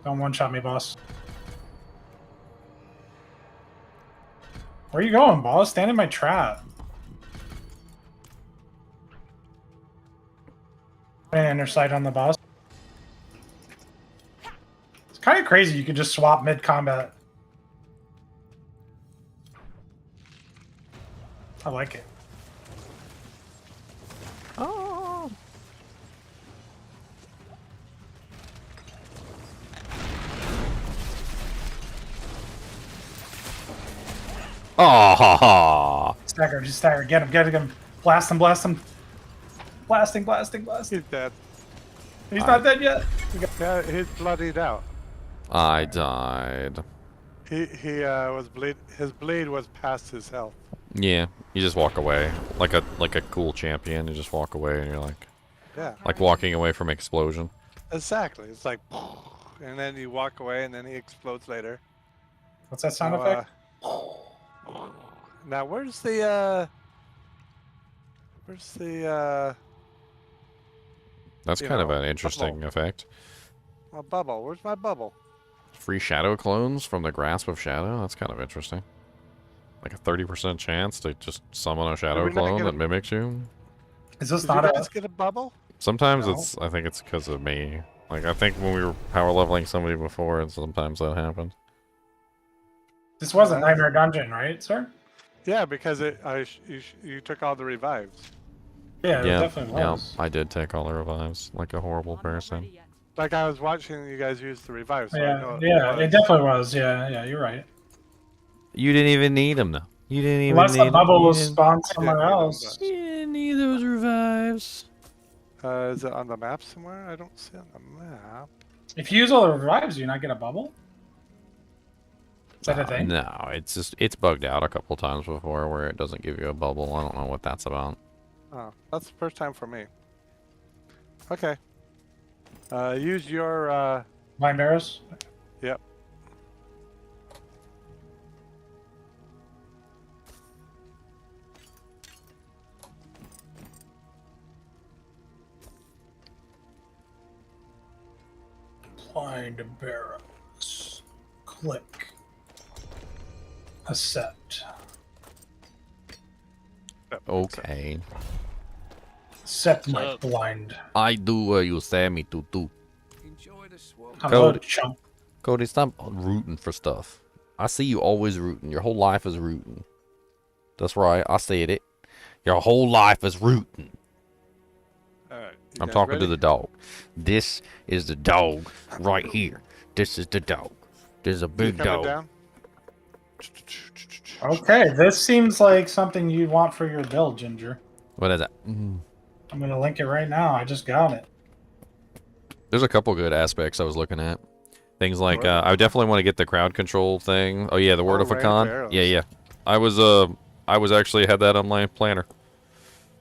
Don't one-shot me, boss. Where are you going, boss? Stand in my trap. And inner sight on the boss. It's kind of crazy. You could just swap mid-combat. I like it. Oh. Oh, ha, ha. Stagger, just stagger. Get him. Blast him, blast him. Blasting. He's dead. He's not dead yet. Yeah, he's bloodied out. I died. He was bleed. His bleed was past his health. Yeah, you just walk away like a cool champion. You just walk away, and you're Yeah, like walking away from explosion. exactly. It's like, and then you walk away, and then he explodes later. What's that sound So, effect? Now, where's the That's you kind of know, an interesting bubble. effect. my bubble? Where's my bubble? Free shadow clones from the grasp of shadow. That's kind of interesting. Like a 30% chance to just summon a shadow we not clone get that a- mimics you. Is this Did not you a... guys get a bubble? Sometimes No. I think it's because of me. Like I think when we were power leveling somebody before, and sometimes that happened. This was a Nightmare Dungeon, right, sir? Yeah, because you took all the revives. Yeah, it Yeah, definitely was. I did take all the revives like a horrible I'm not person. ready yet. Like I was watching you guys use the revives. So I know Yeah, it was. definitely was. Yeah, you're right. You didn't even need them though. You didn't even Unless need the 'em. bubble You was didn't- spawned I somewhere didn't need 'em, else. You didn't need those revives. Is it on the map somewhere? I don't see it on the map. If you use all the revives, do you not get a bubble? Is that a thing? No, it's bugged out a couple times before where it doesn't give you a bubble. I don't know what that's about. Oh, that's the first time for me. Okay. Use your Vine barrows? Yep. Blind barrows. Click. Accept. Okay. Accept my blind. I do what you say me to do. Hello, Cody. chump. Cody, stop rooting for stuff. I see you always rooting. Your whole life is rooting. That's right. I said it. Your whole life is rooting. Alright. I'm talking to the dog. This is the dog right here. This is the dog. There's a big dog. Down? Okay, this seems like something you want for your build, Ginger. What is that? I'm gonna link it right now. I just got it. There's a couple good aspects I was looking at. Things like Word? I definitely want to get the crowd control thing. Oh yeah, the word of a rain con. barrels. Yeah. I was actually had that on my planner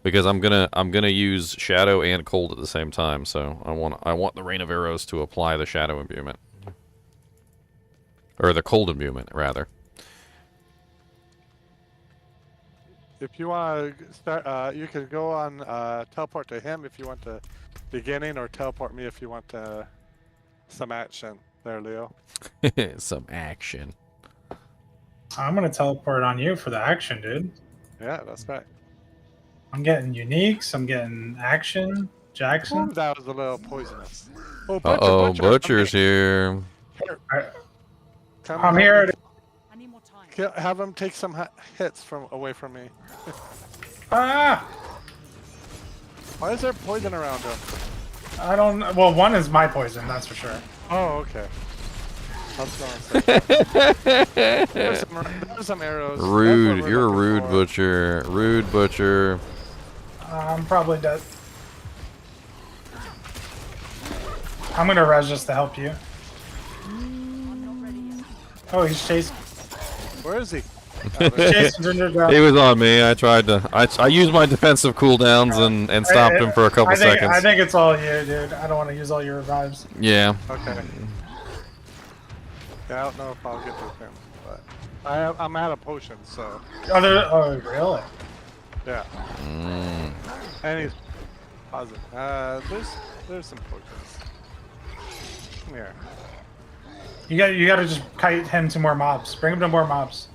because I'm gonna use shadow and cold at the same time. So I want the rain of arrows to apply the shadow imbuement or the cold imbuement rather. If you want to start, you can go on teleport to him if you want to beginning, or teleport me if you want some action. There, Leo. Some action. I'm gonna teleport on you for the action, dude. Yeah, that's right. I'm getting uniques. I'm getting action. Jackson. Ooh, that was a little poisonous. Oh, Uh-oh, butcher, Butcher's here. Come I'm help here. me. I need more time. Have him take some hits from away from me. Ah! Why is there poison around him? I don't. Well, one is my poison. That's for sure. Oh, okay. I was gonna say. There's some arrows. That's what Rude. we're You're a looking rude for. butcher. Rude butcher. I'm probably dead. I'm gonna res just to help you. I'm not ready yet. Oh, he's chasing. Where is he? Chasing Ginger down. He was on me. I tried to. I used my defensive cooldowns and stopped him for a couple seconds. I think it's all you, dude. I don't want to use all your revives. Yeah. Okay. Yeah, I don't know if I'll get with him, but I'm out of potions, so Oh, really? yeah. Mm. And he's positive. There's some potions. Come here. You got to just kite him to more mobs. Bring him to more mobs.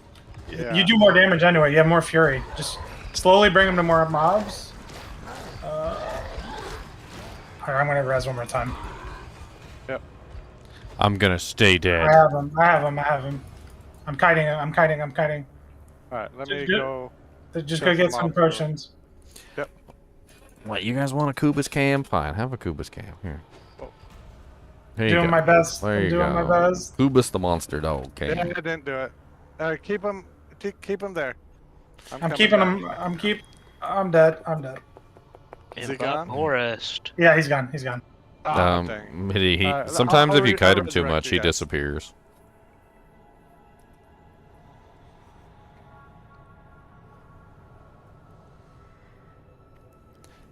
Yeah. You do more damage anyway. You have more fury. Just slowly bring him to more mobs. Alright, I'm gonna res one more time. Yep. I'm gonna stay dead. I have him. I have him. I have him. I'm kiting him. I'm kiting. I'm kiting. All right. Let me Just go. Just Kill go get some some mobs first. potions. Yep. Wait, you guys want a Kubus cam? Fine, have a Kubus cam. Here. Here you Doing go. my best. There I'm you doing my go. best. Kubus the monster dog Yeah, cam. I didn't do it. Keep him. Keep him there. I'm coming keeping back. him. I'm dead. I'm dead. Is In he the gone? forest. Yeah, he's gone. He's gone. Oh, dang. He Alright, sometimes I'll if you kite him too resurrect much, you he guys. disappears.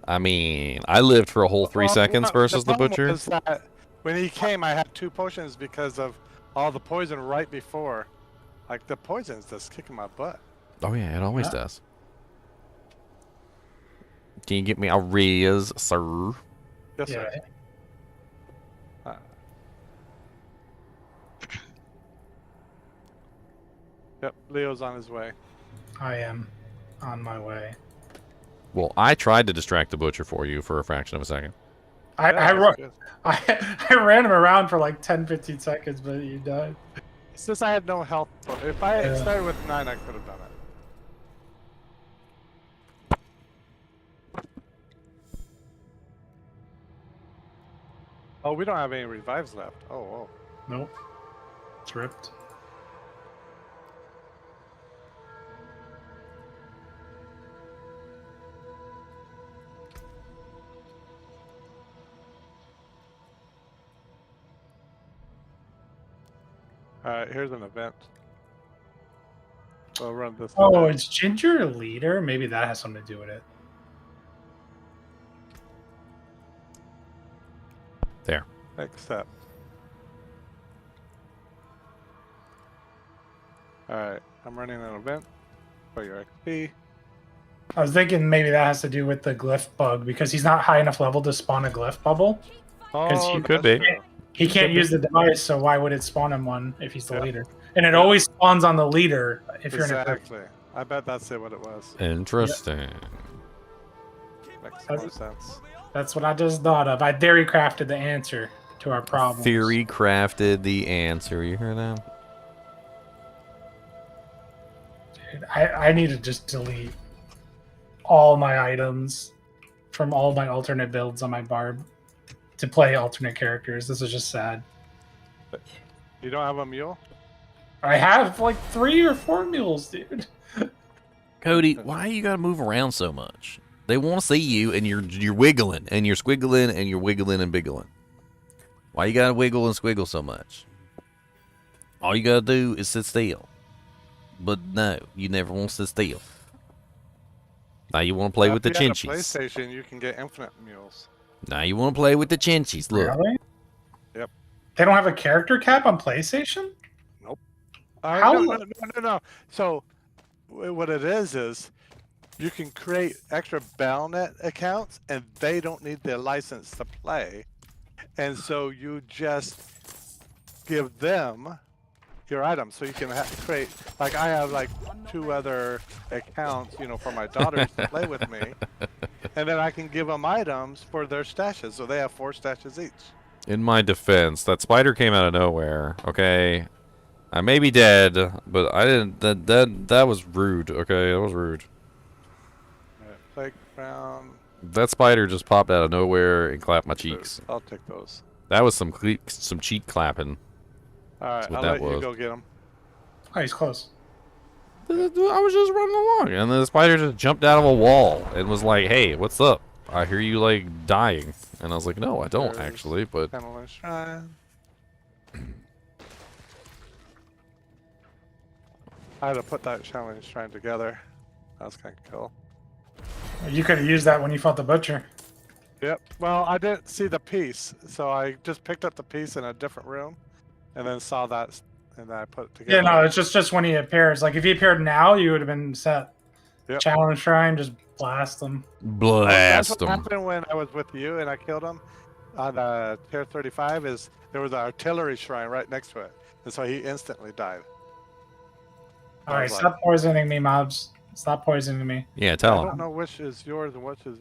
I mean, I lived for a whole 3 seconds versus the problem butcher. was that when he came, I had 2 potions because of all the poison right before. Like the poison's just kicking my butt. Oh yeah, it always Yeah. does. Can you get me a res, sir? Yes, Yeah. sir. Yep, Leo's on his way. I am on my way. Well, I tried to distract the butcher for you for a fraction of a second. I Yeah, ru- that's good. I ran him around for like 10-15 seconds, but he died. Since I had no health, if I had Yeah. started with 9, I could have done it. Oh, we don't have any revives left. Oh. Nope. It's ripped. Alright, here's an event. We'll run this. Oh, event. it's Ginger a leader? Maybe that has something to do with it. There. Accept. Alright, I'm running an event for your XP. I was thinking maybe that has to do with the glyph bug because he's not high enough level to spawn a glyph bubble. Oh, he could that's be. true. He can't use the device, so why would it spawn him one if he's the Yeah. leader? And it always spawns on the leader if you're in a group. Exactly. I bet that's what it was. Interesting. Makes more sense. That's what I just thought of. I TheoryCrafted the answer to our problem. Theory crafted the answer. You hear that? Dude, I need to just delete all my items from all my alternate builds on my barb to play alternate characters. This is just sad. You don't have a mule? I have like 3 or 4 mules, dude. Cody, why you gotta move around so much? They want to see you, and you're wiggling, and you're squiggling, and you're wiggling and biggling. Why you gotta wiggle and squiggle so much? All you gotta do is sit still. But no, you never want to sit still. Now you want to play with the If you had a chinchies. PlayStation, you can get infinite mules. Now you want to play with the chinchies. Look. Really? Yep. They don't have a character cap on PlayStation? How- No. So, what it is you can create extra Battle.net accounts, and they don't need their license to play. And so you just give them your items, so you can create. Like I have like 2 other accounts, you know, for my daughters to play with me, and then I can give them items for their stashes, so they have 4 stashes each. In my defense, that spider came out of nowhere. Okay, I may be dead, but I didn't. That was rude. Okay, that was rude. Playground. That spider just popped out of nowhere and clapped my cheeks. I'll take those. That was some cheek clapping. All right, That's what I'll that let you was. go get them. Oh, he's close. I was just running along, and the spider just jumped out of a wall and was like, "Hey, what's up? I hear you like dying." And I was like, "No, I don't actually." But Shrine. I had to put that challenge shrine together. That was kind of cool. You could have used that when you fought the butcher. Yep. Well, I didn't see the piece, so I just picked up the piece in a different room, and then saw that, and then I put it together. Yeah, no, it's just when he appears. Like if he appeared now, you would have been set. Yep. Challenge shrine, just blast them. That's blast what them. happened when I was with you and I killed him on the tier 35. Is there was an artillery shrine right next to it, and so he instantly died. All right, was like- stop poisoning me, mobs. Stop poisoning me. Yeah, I tell don't him. know which is yours and which is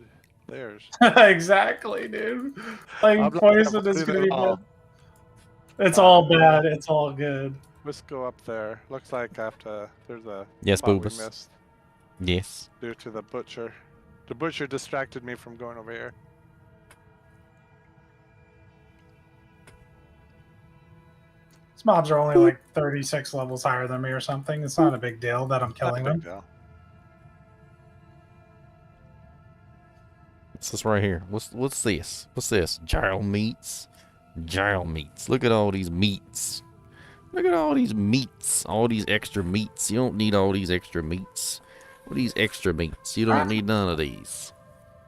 theirs. Exactly, dude. Like I'm not poison is avoiding gonna it be at all. bad. It's all bad. It's all good. Let's go up there. Looks like after there's a Yes, spot we Boobus. missed Yes. due to the butcher. The butcher distracted me from going over here. These mobs are only like 36 levels higher than me or something. It's not a big deal that I'm Not a killing big them. deal. What's this right here? What's this? What's this? Gyro meats. Gyro meats. Look at all these meats. Look at all these meats. All these extra meats. You don't need all these extra meats. What are these extra meats? You don't need none of these.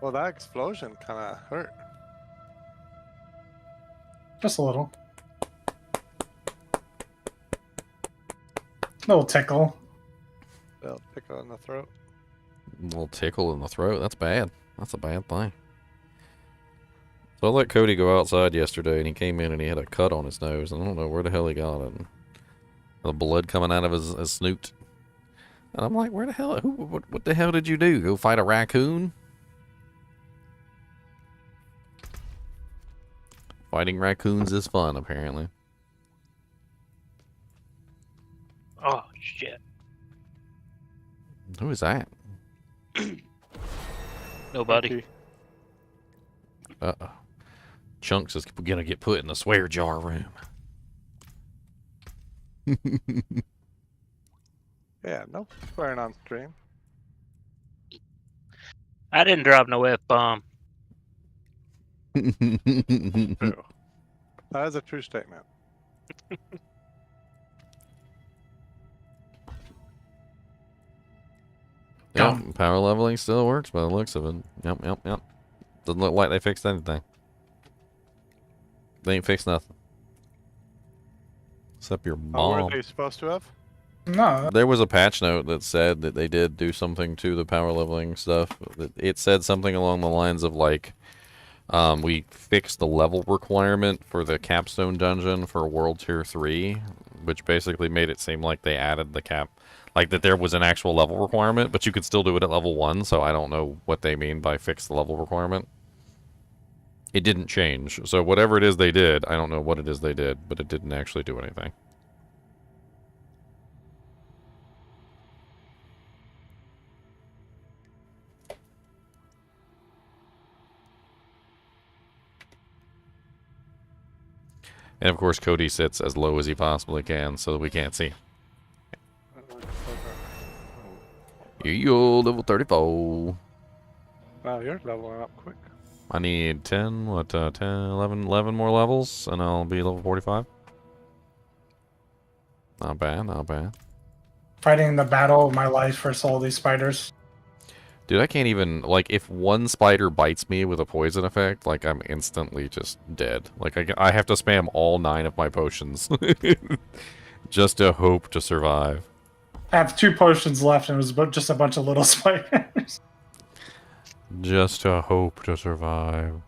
Well, that explosion kind of hurt. Just a little. Little tickle. They'll tickle in the throat. A little tickle in the throat. That's bad. That's a bad thing. So I let Cody go outside yesterday, and he came in and he had a cut on his nose. And I don't know where the hell he got it. The blood coming out of his snoot. And I'm like, where the hell? What the hell did you do? Go fight a raccoon? Fighting raccoons is fun, apparently. Oh, shit. Who is that? Nobody. Monkey. Uh-oh. Chunks is gonna get put in the swear jar room. Yeah, no swearing on stream. I didn't drop no F-bomb. True. That is a true statement. Yep, power leveling still works by the looks of it. Yep. Doesn't look like they fixed anything. They ain't fixed nothing. Except your Oh, were mom. they supposed to have? No, There was a patch note that said that they did do something to the power leveling stuff. It said something along the lines of like, we fixed the level requirement for the capstone dungeon for World Tier 3, which basically made it seem like they added the cap, like that there was an actual level requirement, but you could still do it at level 1, so I don't know what they mean by fix the level requirement. It didn't change, so whatever it is they did, I don't know what it is they did, but it didn't actually do anything. And of course, Cody sits as low as he possibly can so that we can't see him. Here you go, level 34. Wow, you're leveling up quick. I need 10, 11 more levels, and I'll be level 45. Not bad, not bad. fighting the battle of my life for all these spiders. Dude, I can't even, like, if one spider bites me with a poison effect, like, I'm instantly just dead. Like, I have to spam all 9 of my potions just to hope to survive. I have 2 potions left, and it was just a bunch of little spiders. Just to hope to survive.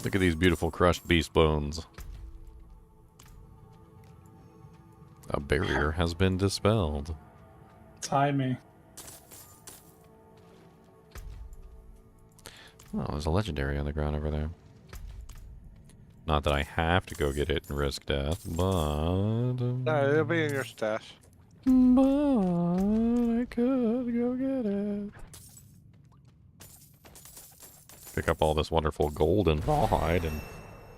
Look at these beautiful crushed beast bones. A barrier has been dispelled. Tie me. Oh, there's a legendary on the ground over there. Not that I have to go get it and risk death, but... It'll be in your stash. But I could go get it. Pick up all this wonderful gold and rawhide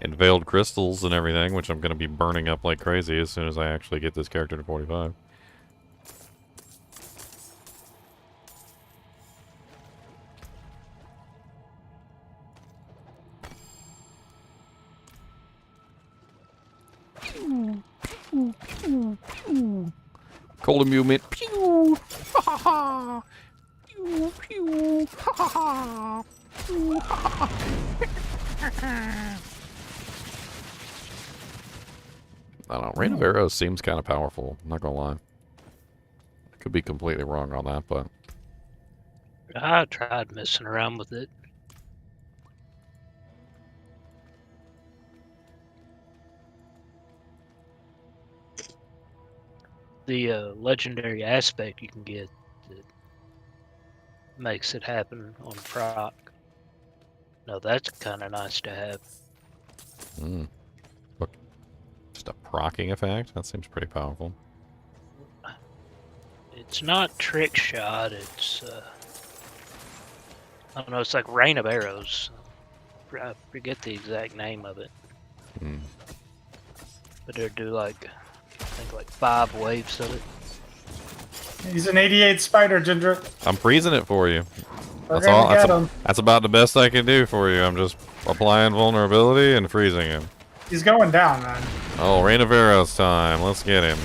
and veiled crystals and everything, which I'm going to be burning up like crazy as soon as I actually get this character to 45. Cold immunity. Pew! Ha ha ha! Pew! Pew! Ha ha ha! Pew! Ha ha ha! I don't know. Rain of Arrows seems kind of powerful. I'm not gonna lie. I could be completely wrong on that, but I tried messing around with it. The legendary aspect you can get that makes it happen on proc. No, that's kind of nice to have. look, just a procking effect. That seems pretty powerful. It's not trick shot. It's I don't know. It's like rain of arrows. I forget the exact name of it. But they do like, I think like 5 waves of it. He's an 88 spider, Ginger. I'm freezing it for you. We're That's gonna all. get him. That's about the best I can do for you. I'm just applying vulnerability and freezing him. He's going down, man. Oh, Rain of Arrows time. Let's get him.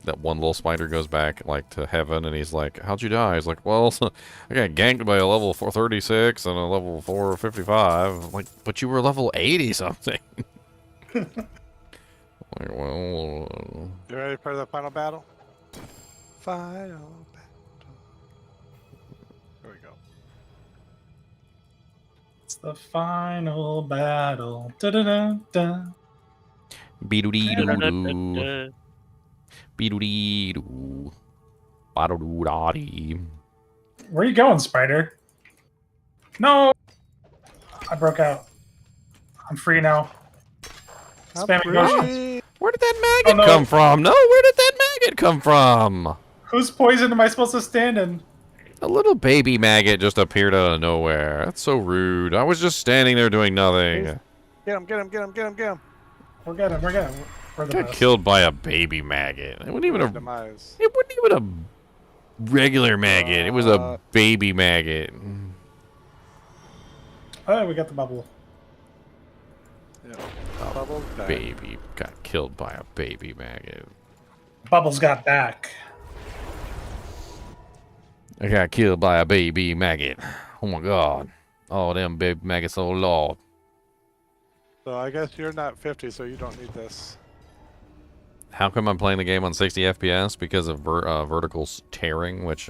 That one little spider goes back like to heaven, and he's like, "How'd you die?" He's like, "Well, I got ganked by a level 436 and a level 455." I'm like, "But you were level 80 something." Like, well, You ready for the final battle? Final battle. Here we go. It's the final battle. Da-da-da-da. Beedoo-dee-doo-doo. Beedoo-dee-doo. Ba-doo-doo-da-dee. Where are you going, spider? No! I broke out. I'm free now. Spamming motions. Where did that maggot Oh, no. come from? No, where did that maggot come from? Whose poison am I supposed to stand in? A little baby maggot just appeared out of nowhere. That's so rude. I was just standing there doing nothing. Get him, get him, get him, get him, get him. We're getting him, we're getting him. We're the Got best. killed by a baby maggot. It wasn't even a. Demise. It wasn't even a regular maggot. It was a baby maggot. Oh, we got the bubble. Yeah. Bubbles back. Baby got killed by a baby maggot. Bubbles got back. I got killed by a baby maggot. Oh my god. Oh, them baby maggots, oh lord. So I guess you're not 50, so you don't need this. How come I'm playing the game on 60 FPS? Because of vertical tearing, which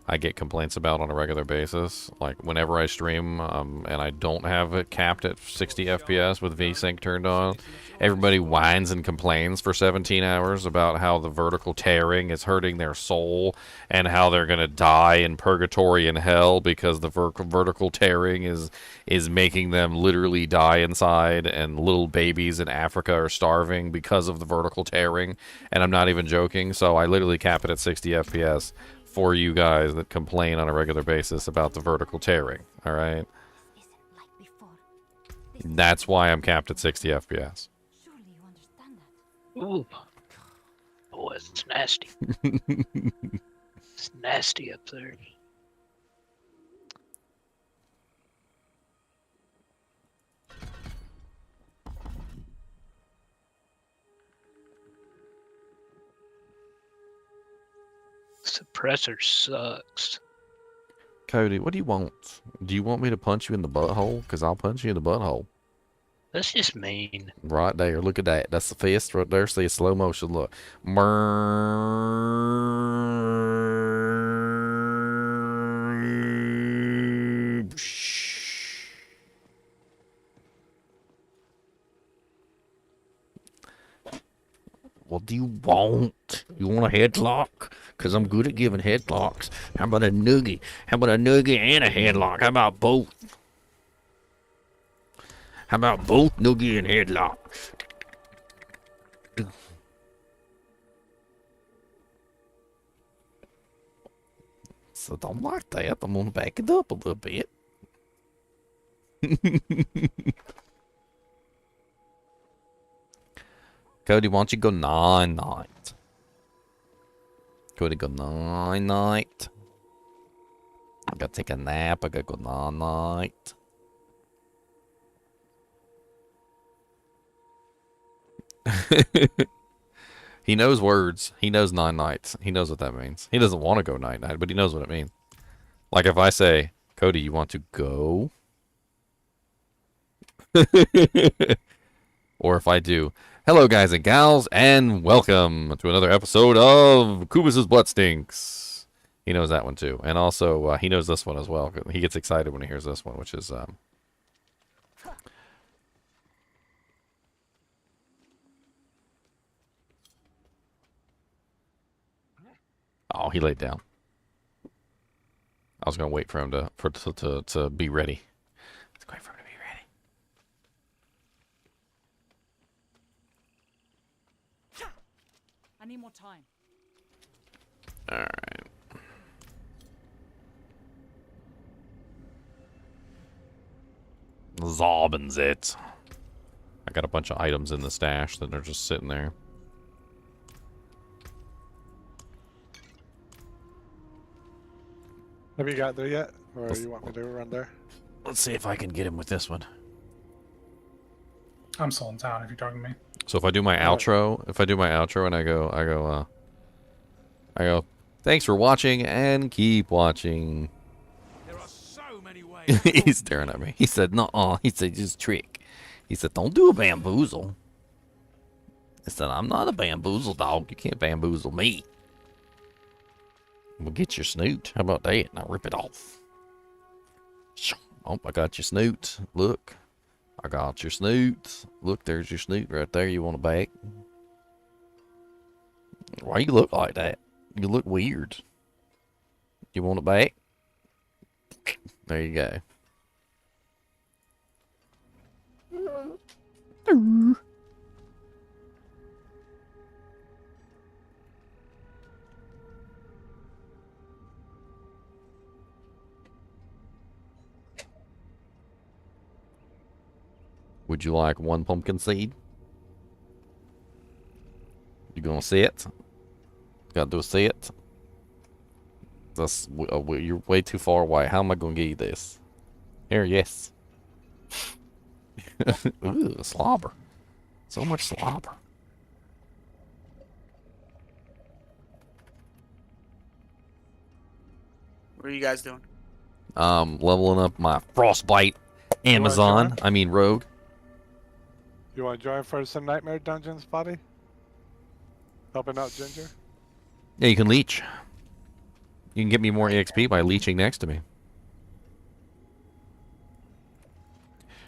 I get complaints about on a regular basis. Like, whenever I stream and I don't have it capped at 60 FPS with VSync turned on, everybody whines and complains for 17 hours about how the vertical tearing is hurting their soul and how they're going to die in purgatory and hell because the vertical tearing is making them literally die inside, and little babies in Africa are starving because of the vertical tearing. And I'm not even joking, so I literally cap it at 60 FPS. For you guys that complain on a regular basis about the vertical tearing, all right? That's why I'm capped at 60 FPS. Ooh. Boy, it's nasty. It's nasty up there. Suppressor sucks. Cody, what do you want? Do you want me to punch you in the butthole? Because I'll punch you in the butthole. That's just mean. Right there. Look at that. That's the fist right there. See, slow motion. Look. What do you want? You want a headlock? Because I'm good at giving headlocks. How about a noogie? How about a noogie and a headlock? How about both? How about both noogie and headlock? So don't like that. I'm gonna back it up a little bit. Cody, why don't you go night? Cody, go night. I gotta take a nap. I gotta go night. He knows words. He knows 9 nights. He knows what that means. He doesn't want to go night, but he knows what it means. Like if I say, Cody, you want to go? Or if I do, hello guys and gals, and welcome to another episode of Kubus's Blood Stinks. He knows that one too. And also, he knows this one as well. He gets excited when he hears this one, which is... Oh, he laid down. I was gonna wait for him to be ready. Let's wait for him to be ready. I need more time. All right. Zobbins it. I got a bunch of items in the stash that are just sitting there. Have you got there yet? Or you want me to run there? Let's see if I can get him with this one. I'm still in town if you're talking to me. So if I do my outro, and I go, thanks for watching and keep watching. There are so many ways. He's staring at me. He said, "No," he said, "Just trick." He said, "Don't do a bamboozle." I said, "I'm not a bamboozle dog. You can't bamboozle me." Well, get your snoot. How about that? And I'll rip it off. Oh, I got your snoot. Look. I got your snoot. Look, there's your snoot right there. You want a bag? Why you look like that? You look weird. You want it back? There you go. Would you like one pumpkin seed? You gonna sit? Gotta do a sit. That's you're way too far away. How am I gonna get you this? Here, yes. Ooh, slobber. So much slobber. What are you guys doing? Leveling up my frostbite Amazon. I mean rogue. You want to join for some Nightmare Dungeons, buddy? Helping out Ginger? Yeah, you can leech. You can get me more EXP by leeching next to me.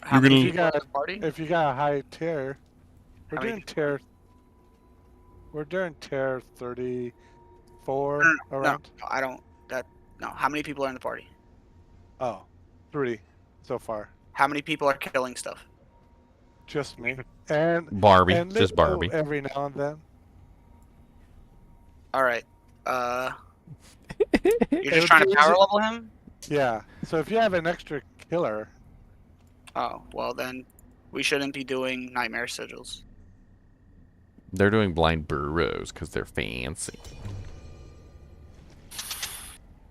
How many If you people are in got the party? if you got a high tier, we're How many doing people? tier. We're doing tier 34 No, around. I don't. No. How many people are in the party? Oh, 3 so far. How many people are killing stuff? Just me and Barbie, and just Lizzo Barbie. every now and then. All right. You're It just would trying be to power easy- level him? Yeah. So if you have an extra killer, Oh, well then, we shouldn't be doing nightmare sigils. They're doing blind burrows because they're fancy.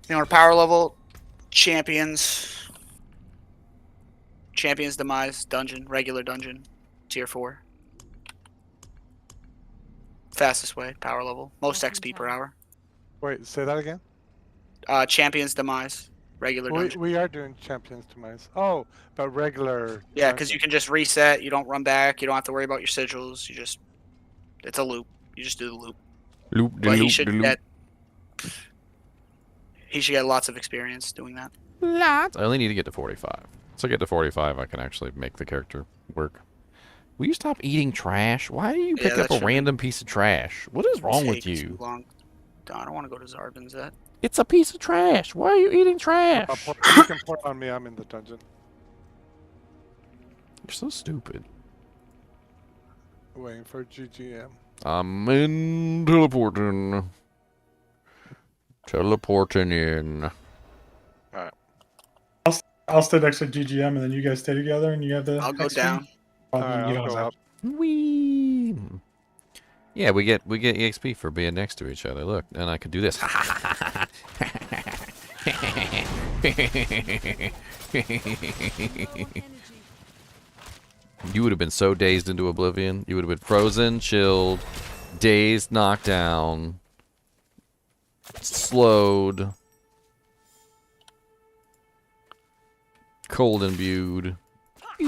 You want to power level champions? Champions demise dungeon, regular dungeon, tier 4. Fastest way, power level, most XP per hour. wait, say that again. Champions demise, regular dungeon. We are doing Champions Demise. Oh, but regular. Yeah, because dungeon. you can just reset. You don't run back. You don't have to worry about your sigils. You just, it's a loop. You just do the loop. Loop, But he loop, should loop. get, he should get lots of experience doing that. Lots. I only need to get to 45. Once I get to 45, I can actually make the character work. Will you stop eating trash? Why do you Yeah, pick that up a shouldn't random piece of trash? What is wrong with take you? too long. I don't want to go to Zarbin's yet. It's a piece of trash. Why are you eating You trash? can put on me. I'm in the dungeon. You're so stupid. Waiting for GGM. I'm in teleporting. Teleporting in. I'll stay next to GGM, and then you guys stay together, and you have the. I'll go XP? down. Oh, Alright, you I'll guys go have- up. Wee. Yeah, we get EXP for being next to each other. Look, and I could do this. You would have been so dazed into oblivion. You would have been frozen, chilled, dazed, knocked down, slowed, cold imbued. There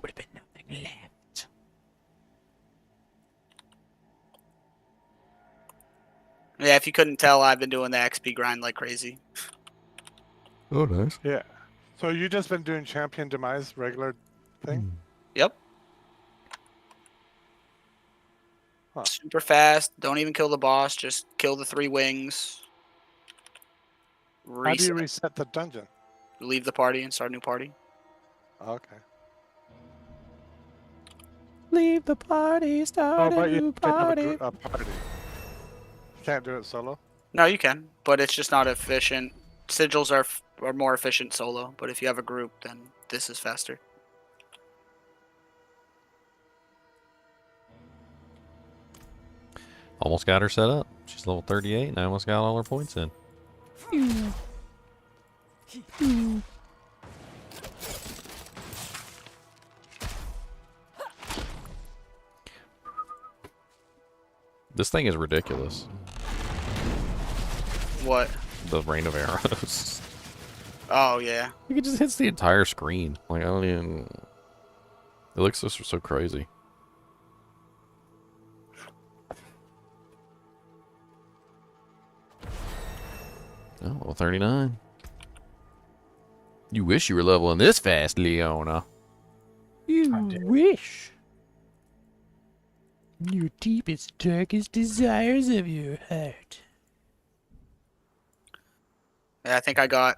would have been nothing left. Yeah, if you couldn't tell, I've been doing the XP grind like crazy. Oh, nice. Yeah. So you just been doing champion demise regular thing? Yep. Huh. Super fast. Don't even kill the boss. Just kill the 3 wings. How do you Reset. reset the dungeon? Leave the party and start a new party. Okay. Leave the party, start a but you new have to have party. a party. You can't do it solo? No, you can, but it's just not efficient. Sigils are more efficient solo, but if you have a group, then this is faster. Almost got her set up. She's level 38 and I almost got all her points in. This thing is ridiculous. What? The rain of arrows. Oh, yeah. It just hits the entire screen. Like, I don't even... It looks so crazy. Oh, level 39. You wish you were leveling this fast, Leona. You wish. Your deepest, darkest desires of your heart. Yeah, I think I got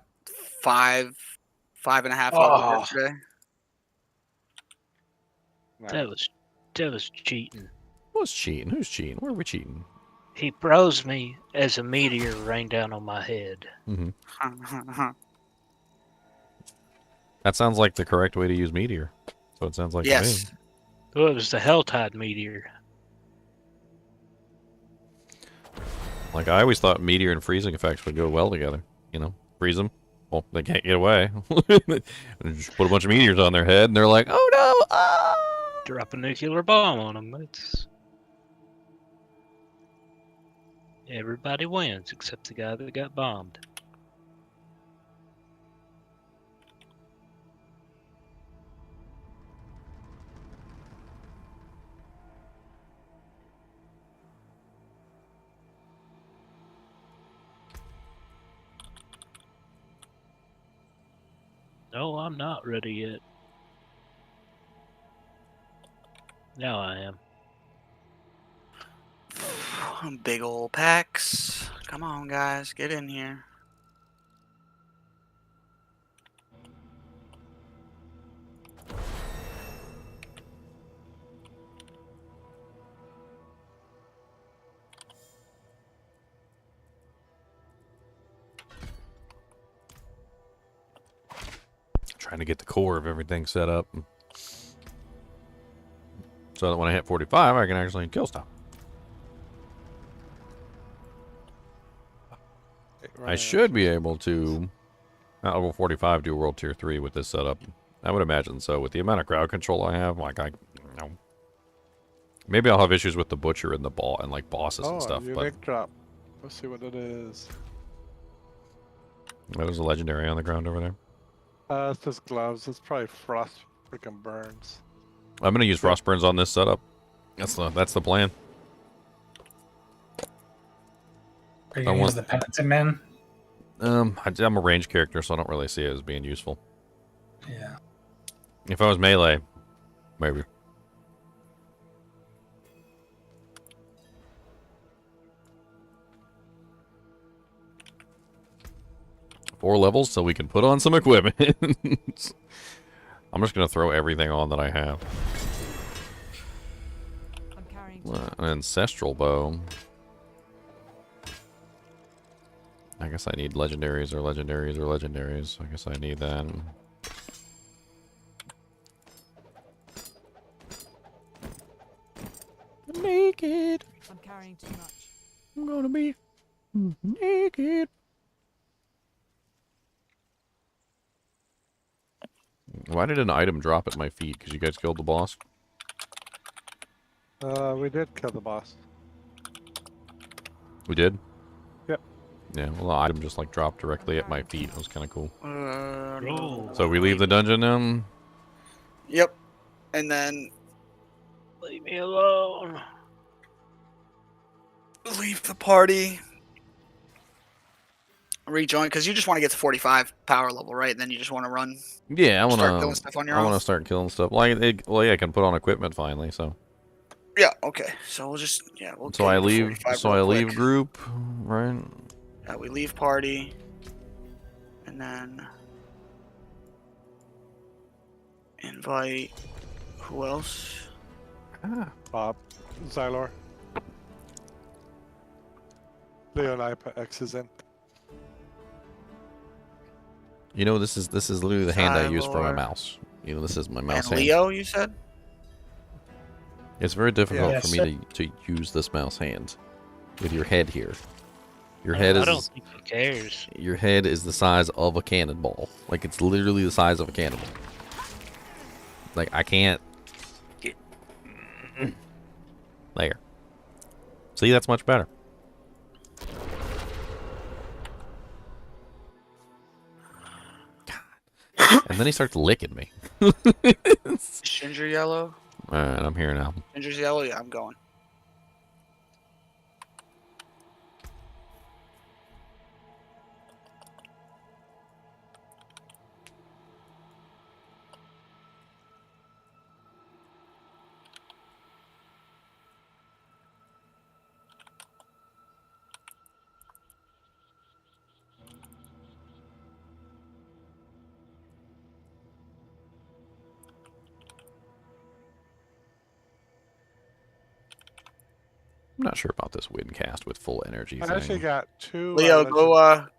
5.5 levels yesterday. Nice. That was cheating. What's cheating? Who's cheating? Where are we cheating? He froze me as a meteor rained down on my head. Mm-hmm. That sounds like the correct way to use meteor. So it sounds like to Yes. me. Well, it was the HellTide meteor. Like, I always thought meteor and freezing effects would go well together. You know, freeze them. Well, they can't get away. And just put a bunch of meteors on their head, and they're like, oh no! Ah! Drop a nuclear bomb on them. It's... Everybody wins except the guy that got bombed. No, I'm not ready yet. Now I am. Big old packs. Come on, guys. Get in here. Trying to get the core of everything set up. So that when I hit 45, I can actually kill stuff. I should be able to, at level 45, do World Tier 3 with this setup. I would imagine so. With the amount of crowd control I have, like, you know, maybe I'll have issues with the Butcher and the and like bosses and stuff. But Unique drop. Let's see what it is. there's a legendary on the ground over there. It's just gloves. It's probably frost freaking burns. I'm gonna use Frostburns on this setup. That's the plan. Are you I gonna want- use the penitent man? I'm a range character, so I don't really see it as being useful. Yeah. If I was melee, maybe. Four levels so we can put on some equipment. I'm just gonna throw everything on that I have. I'm carrying. An ancestral bow. I guess I need legendaries or legendaries or legendaries. I guess I need that. Naked. I'm carrying too much. I'm gonna be naked. Why did an item drop at my feet? Because you guys killed the boss? We did kill the boss. We did? Yep. Yeah, well, the item just like dropped directly at my feet. It was kind of cool. Oh, So we leave the dungeon now? Yep. And then leave me alone. leave the party. Rejoin, because you just want to get to 45 power level, right? And then you just want to run. Yeah, I Start killing want to. stuff on your I own. want to start killing stuff. Well, yeah, I can put on equipment finally. So. Yeah. Okay. So we'll just we'll. So get I into leave. 45 So real I leave quick. group, right? Yeah, we leave party, and then invite. Who else? Bob, Xylor. Leo and I put X's in. You know, this is literally the hand I use for my Xylor. mouse. You know, this is my mouse And hand. Leo, you said? It's very difficult Yeah, for me to use this mouse hand with your head here. Your I head don't is think he cares. your head is the size of a cannonball. Like it's literally the size of a cannonball. Like I can't get there. See, that's much better. And then he starts licking me. Ginger yellow. Alright, I'm here now. Ginger's yellow. Yeah, I'm going. I'm not sure about this wind cast with full energy I thing. actually got two. Leo, go. legend-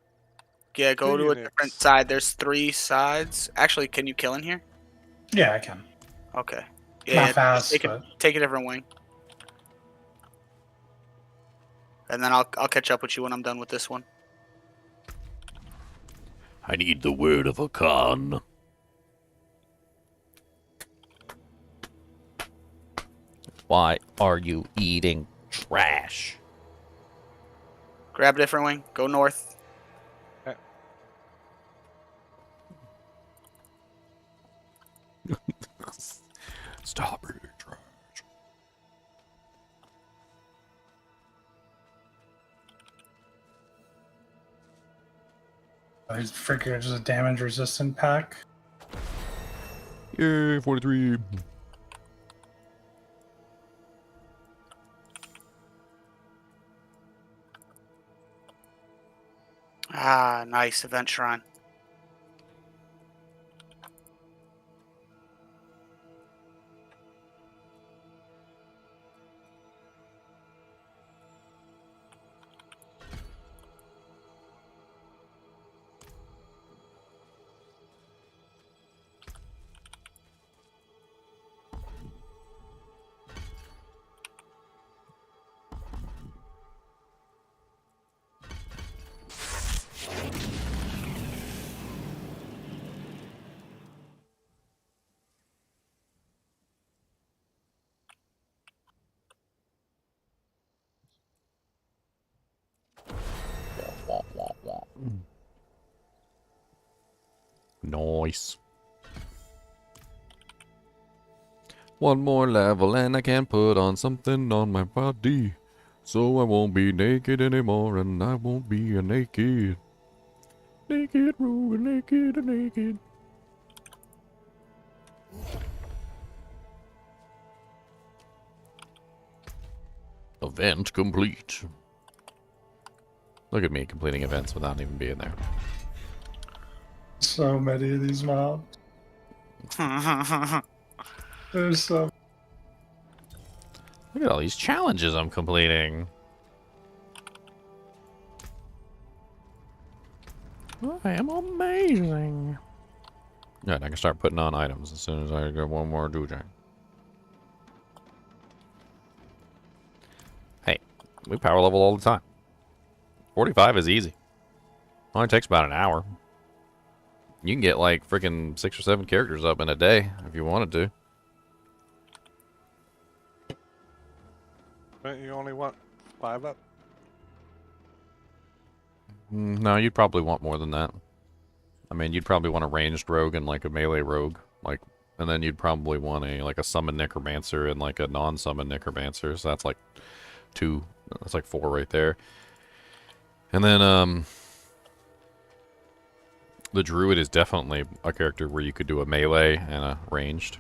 Go two to a units. different side. There's 3 sides. Actually, can you kill in here? Yeah, I can. Okay. Not fast, Take but take a different wing. And then I'll catch up with you when I'm done with this one. I need the word of a Khan. Why are you eating trash? Grab a different wing. Go north. Stop eating trash. there's freaking just a damage resistant pack. Yay, 43. Ah, nice event shrine. Nice. One more level and I can put on something on my body. So I won't be naked anymore and I won't be a naked. Naked rogue, naked. Event complete. Look at me completing events without even being there. So many of these mobs. There's so. Look at all these challenges I'm completing. I am amazing. Good, I can start putting on items as soon as I get one more doujang. Hey, we power level all the time. 45 is easy. Only takes about an hour. You can get like freaking 6 or 7 characters up in a day if you wanted to. But you only want 5 up. No, you'd probably want more than that. I mean, you'd probably want a ranged rogue and like a melee rogue, like, and then you'd probably want a summon necromancer and like a non-summon necromancer. So that's like 2. That's like 4 right there. And then the druid is definitely a character where you could do a melee and a ranged.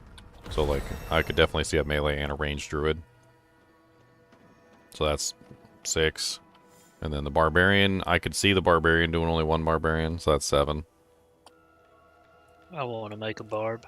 So like, I could definitely see a melee and a ranged druid. So that's 6. And then the barbarian, I could see the barbarian doing only 1 barbarian, so that's 7. I want to make a barb.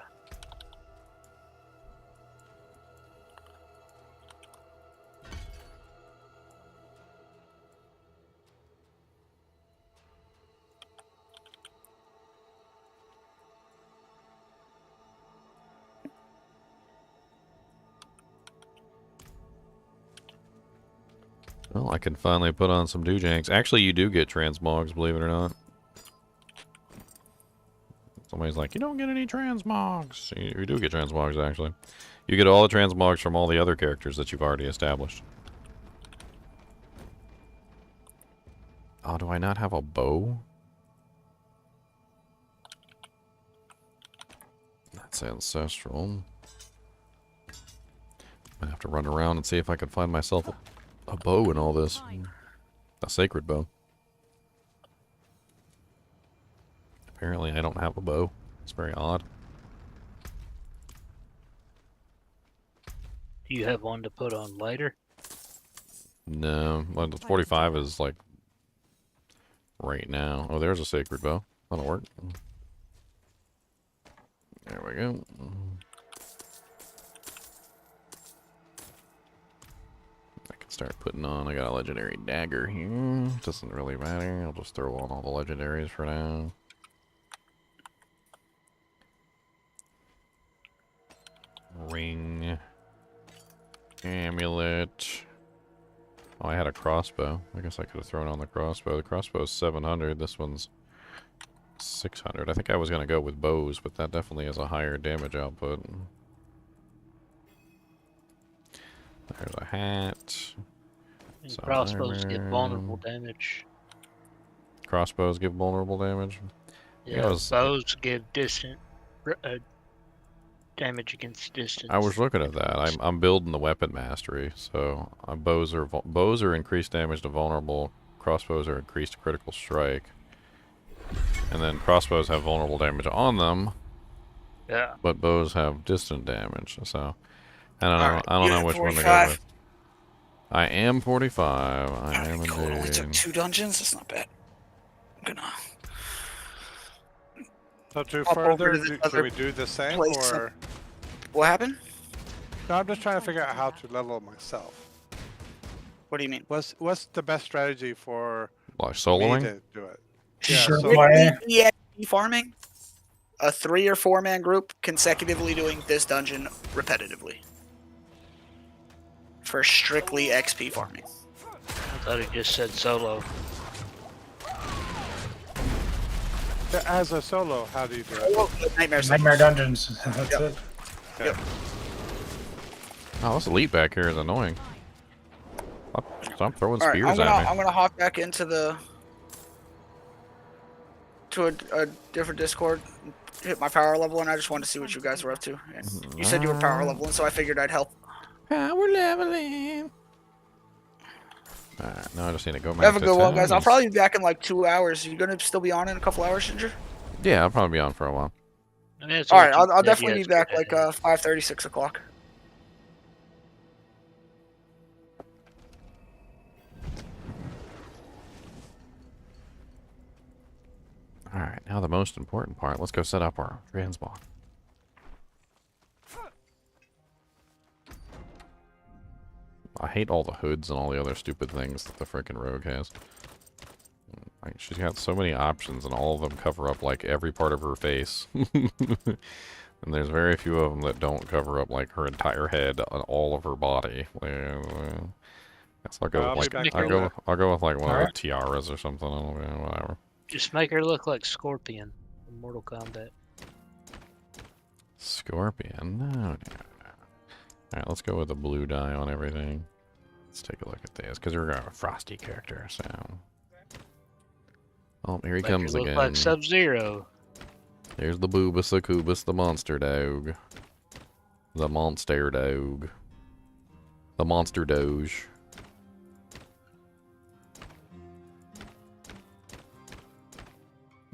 Well, I can finally put on some doujangs. Actually, you do get transmogs, believe it or not. Somebody's like, you don't get any transmogs. You do get transmogs, actually. You get all the transmogs from all the other characters that you've already established. Oh, do I not have a bow? That's ancestral. I have to run around and see if I can find myself a bow in all this. A sacred bow. Apparently I don't have a bow. It's very odd. Do you have one to put on later? No. Well, the 45 is like right now. Oh, there's a sacred bow. That'll work. There we go. I can start putting on. I got a legendary dagger here. Doesn't really matter. I'll just throw on all the legendaries for now. Ring. Amulet. Oh, I had a crossbow. I guess I could have thrown on the crossbow. The crossbow is 700. This one's 600. I think I was going to go with bows, but that definitely has a higher damage output. There's a hat. Some Crossbows get armor. vulnerable damage. Crossbows give vulnerable damage. Yeah, I was- bows give distant damage against distance. I was looking at that. I'm building the weapon mastery, so bows are increased damage to vulnerable. Crossbows are increased critical strike, and then crossbows have vulnerable damage on them. Yeah. But bows have distant damage. So I don't know. Alright, I don't you're know which one to go 45. with. I am 45. I am Alright, cool. We took indeed. 2 dungeons. That's not bad. I'm gonna So to Hop over further, to this can other we do the same, place. or? What happened? No, I'm just trying to figure out how to level myself. What do you mean? What's the best strategy for Like me soloing? to do it? Yeah, Sure. so Why? EXP farming. A 3 or 4 man group consecutively doing this dungeon repetitively. For strictly XP farming. I thought he just said solo. as a solo, how do you do it? Oh, Nightmare Nightmare Dungeons. That's Yep. it. Yep. Oh, this elite back here is annoying. Stop throwing All right, spears at I'm me. gonna hop back into the a different Discord, hit my power level, and I just wanted to see what you guys were up to. And you said you were power leveling, so I figured I'd help. Power leveling. Alright, now I just need to go back Have a to good one, guys. I'll town. probably be back in like 2 hours. You gonna still be on in a couple hours, Ginger? Yeah, I'll probably be on for a while. That's All what right, you I'll said definitely be back like yesterday. 5:30, 6 o'clock. Alright, now the most important part. Let's go set up our transmog. I hate all the hoods and all the other stupid things that the frickin' rogue has. Like, she's got so many options and all of them cover up like every part of her face. And there's very few of them that don't cover up like her entire head and all of her body. Guess I'll go I'll with be like back in a bit. I'll go with like one of Alright. the tiaras or something. I don't know, whatever. Just make her look like Scorpion in Mortal Kombat. Scorpion? No. Alright, let's go with the blue dye on everything. Let's take a look at this, because we're going to have a frosty character, so... Oh, here he Make her comes look again. like Sub-Zero. There's the Boobus Succubus, the monster dog. The monster dog. The monster doge.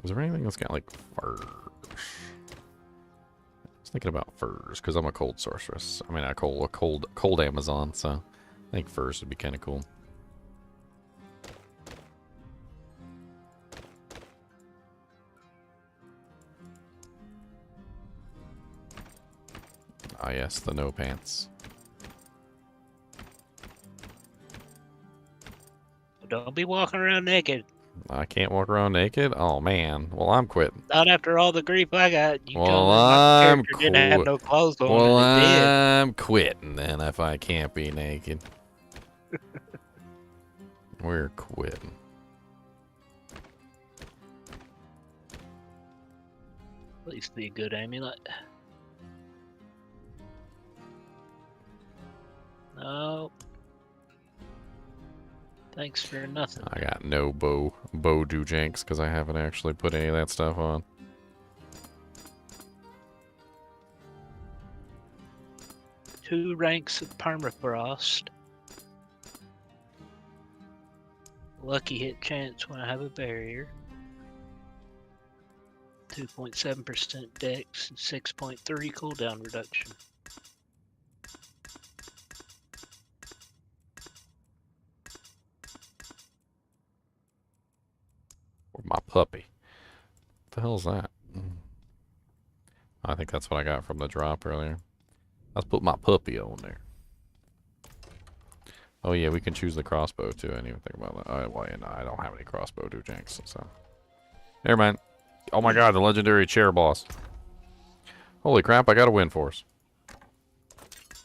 Is there anything that's got like furs? I was thinking about furs because I'm a cold sorceress. I mean, a cold Amazon, so I think furs would be kind of cool. Ah, yes, the no pants. Don't be walking around naked. I can't walk around naked? Oh, man. Well, I'm quitting. Not after all the grief I got. You Well, told me my I'm character didn't have no clothes on, Well, and it did. I'm quitting then if I can't be naked. We're quitting. At least be a good amulet. No. Thanks for nothing. I got no bow doojanks because I haven't actually put any of that stuff on. Two ranks of permafrost. Lucky hit chance when I have a barrier. 2.7% dex and 6.3 cooldown reduction. Or my puppy. What the hell's that? I think that's what I got from the drop earlier. Let's put my puppy on there. Oh yeah, we can choose the crossbow too. I didn't even think about that. Well, yeah, no, I don't have any crossbow doojanks, so. Never mind. Oh my god, the legendary chair boss. Holy crap, I got a win force.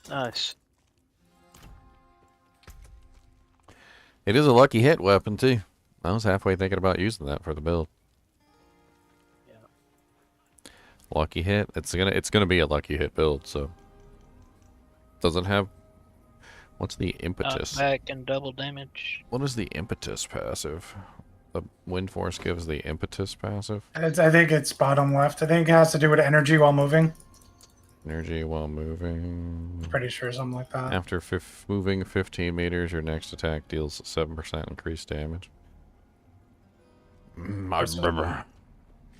Nice. It is a lucky hit weapon too. I was halfway thinking about using that for the build. Yeah. Lucky hit. It's gonna be a lucky hit build, so. Does it have what's the impetus? Back and double damage. What is the impetus passive? The wind force gives the impetus passive? I think it's bottom left. I think it has to do with energy while moving. Energy while moving. Pretty sure something like that. After moving 15 meters, your next attack deals 7% increased damage. I remember.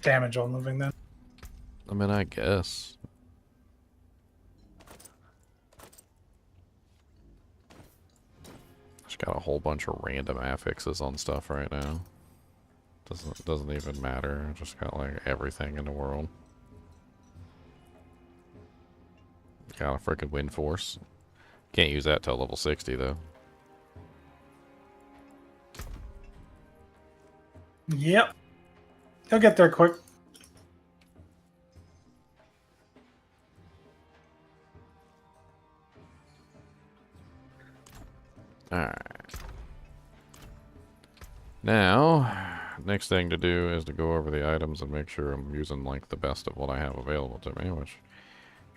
Damage while moving then. I mean, I guess. Just got a whole bunch of random affixes on stuff right now. Doesn't even matter. Just got like everything in the world. Got a freaking wind force. Can't use that till level 60 though. Yep. He'll get there quick. Alright. Now, next thing to do is to go over the items and make sure I'm using like the best of what I have available to me, which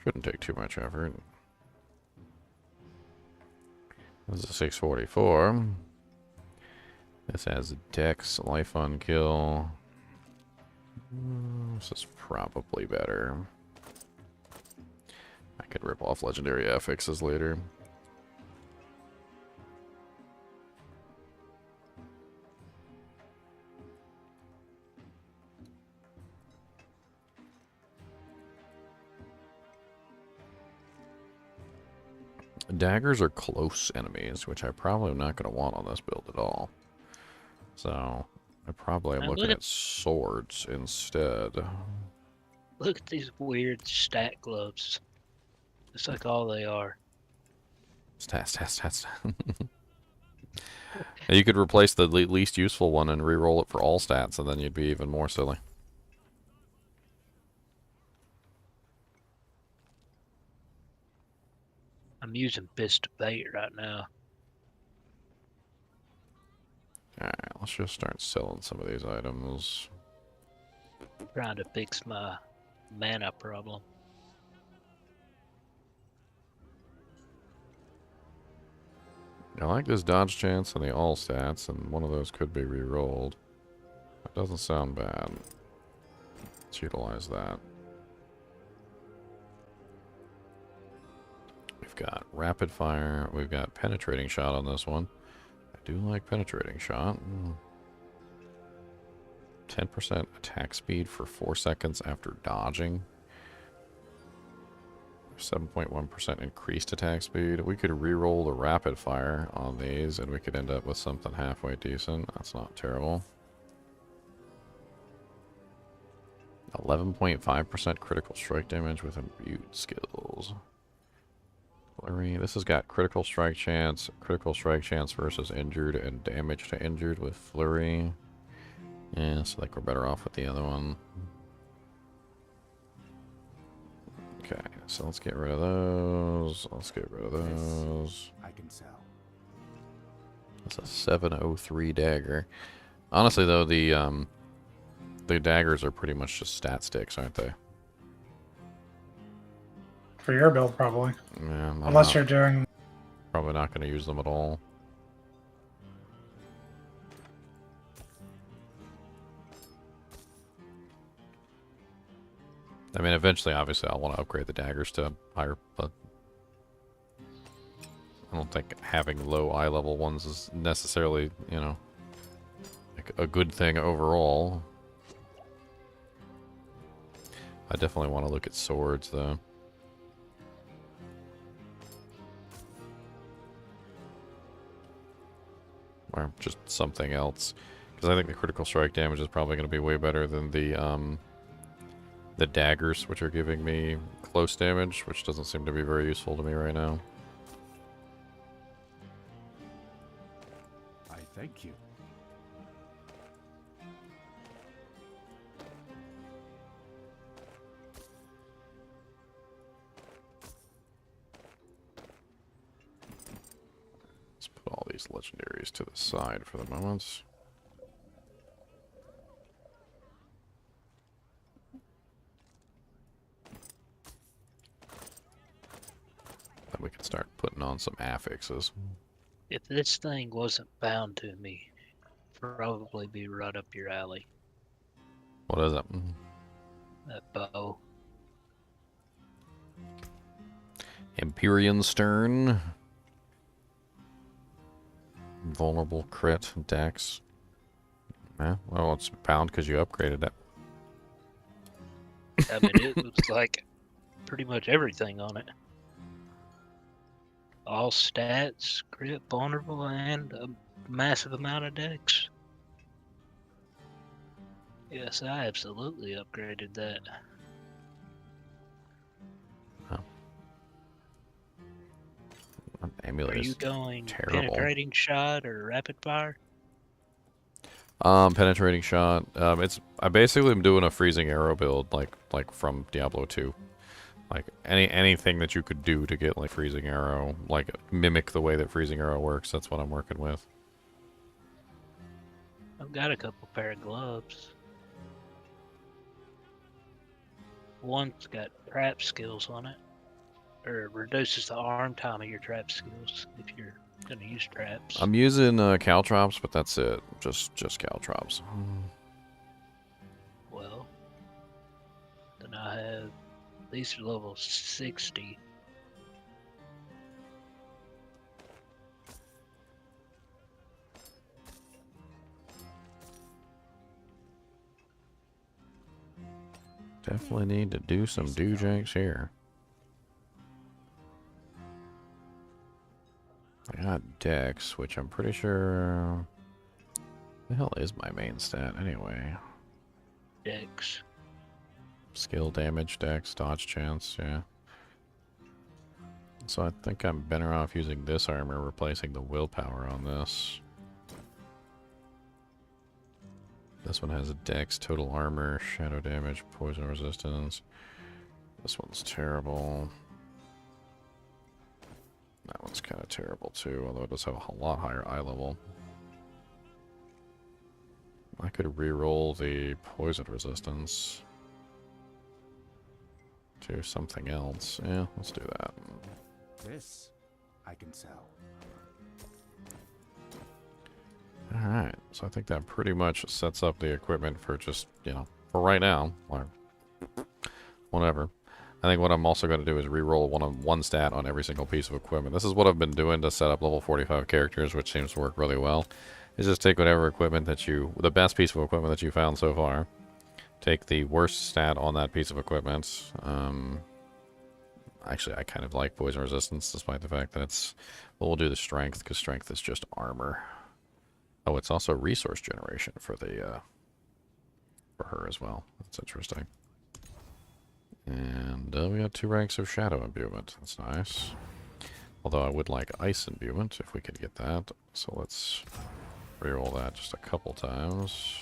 shouldn't take too much effort. This is a 644. This has Dex, Life on Kill. This is probably better. I could rip off legendary affixes later. Daggers are close enemies, which I probably am not going to want on this build at all. So I probably am Now looking look at swords instead. Look at these weird stat gloves. It's like all they are. Stats. You could replace the least useful one and re-roll it for all stats, and then you'd be even more silly. I'm using Fist of Bait right now. Alright, let's just start selling some of these items. Trying to fix my mana problem. I like this dodge chance and the all stats, and one of those could be re-rolled. That doesn't sound bad. Let's utilize that. We've got rapid fire. We've got penetrating shot on this one. I do like penetrating shot. 10% attack speed for 4 seconds after dodging. 7.1% increased attack speed. We could re-roll the rapid fire on these and we could end up with something halfway decent. That's not terrible. 11.5% critical strike damage with imbued skills. Flurry. This has got critical strike chance versus injured and damage to injured with flurry. Yeah, so like we're better off with the other one. Okay, so let's get rid of those. Let's get rid of those. I can sell. That's a 703 dagger. Honestly, though, the daggers are pretty much just stat sticks, aren't they? For your build, probably. Yeah, Unless you're doing... probably not going to use them at all. I mean, eventually, obviously, I'll want to upgrade the daggers to higher, but I don't think having low eye level ones is necessarily, you know, like a good thing overall. I definitely want to look at swords, though. Or just something else. Because I think the critical strike damage is probably going to be way better than the daggers, which are giving me close damage, which doesn't seem to be very useful to me right now. I thank you. Let's put all these legendaries to the side for the moment. Then we can start putting on some affixes. If this thing wasn't bound to me, probably be right up your alley. What is it? That bow. Empyrean Stern. Vulnerable crit, dex. Yeah, well, it's bound because you upgraded it. I mean, it was like pretty much everything on it. All stats, crit, vulnerable, and a massive amount of dex. Yes, I absolutely upgraded that. Amulet Are you is going terrible. penetrating shot or rapid fire? Penetrating shot. I basically am doing a freezing arrow build, like from Diablo 2. Like anything that you could do to get like freezing arrow, like mimic the way that freezing arrow works. That's what I'm working with. I've got a couple pair of gloves. One's got trap skills on it, or it reduces the arm time of your trap skills if you're gonna use traps. I'm using caltrops, but that's it. Just caltrops. Well, then I have these are level 60. Definitely need to do some doojanks here. I got Dex, which I'm pretty sure... The hell is my main stat anyway? Dex. Skill, damage, Dex, dodge chance, yeah. So I think I'm better off using this armor, replacing the willpower on this. This one has a Dex, total armor, shadow damage, poison resistance. This one's terrible. That one's kind of terrible too, although it does have a lot higher eye level. I could re-roll the poison resistance to something else. Yeah, let's do that. This I can sell. Alright, so I think that pretty much sets up the equipment for just, you know, for right now. Or whatever. I think what I'm also going to do is re-roll one stat on every single piece of equipment. This is what I've been doing to set up level 45 characters, which seems to work really well. Is just take whatever equipment that the best piece of equipment that you found so far. Take the worst stat on that piece of equipment. Actually, I kind of like poison resistance, despite the fact that it's... Well, we'll do the strength, because strength is just armor. Oh, it's also resource generation for the, for her as well. That's interesting. And we got 2 ranks of shadow imbuement. That's nice. Although I would like ice imbuement, if we could get that. So let's reroll that just a couple times.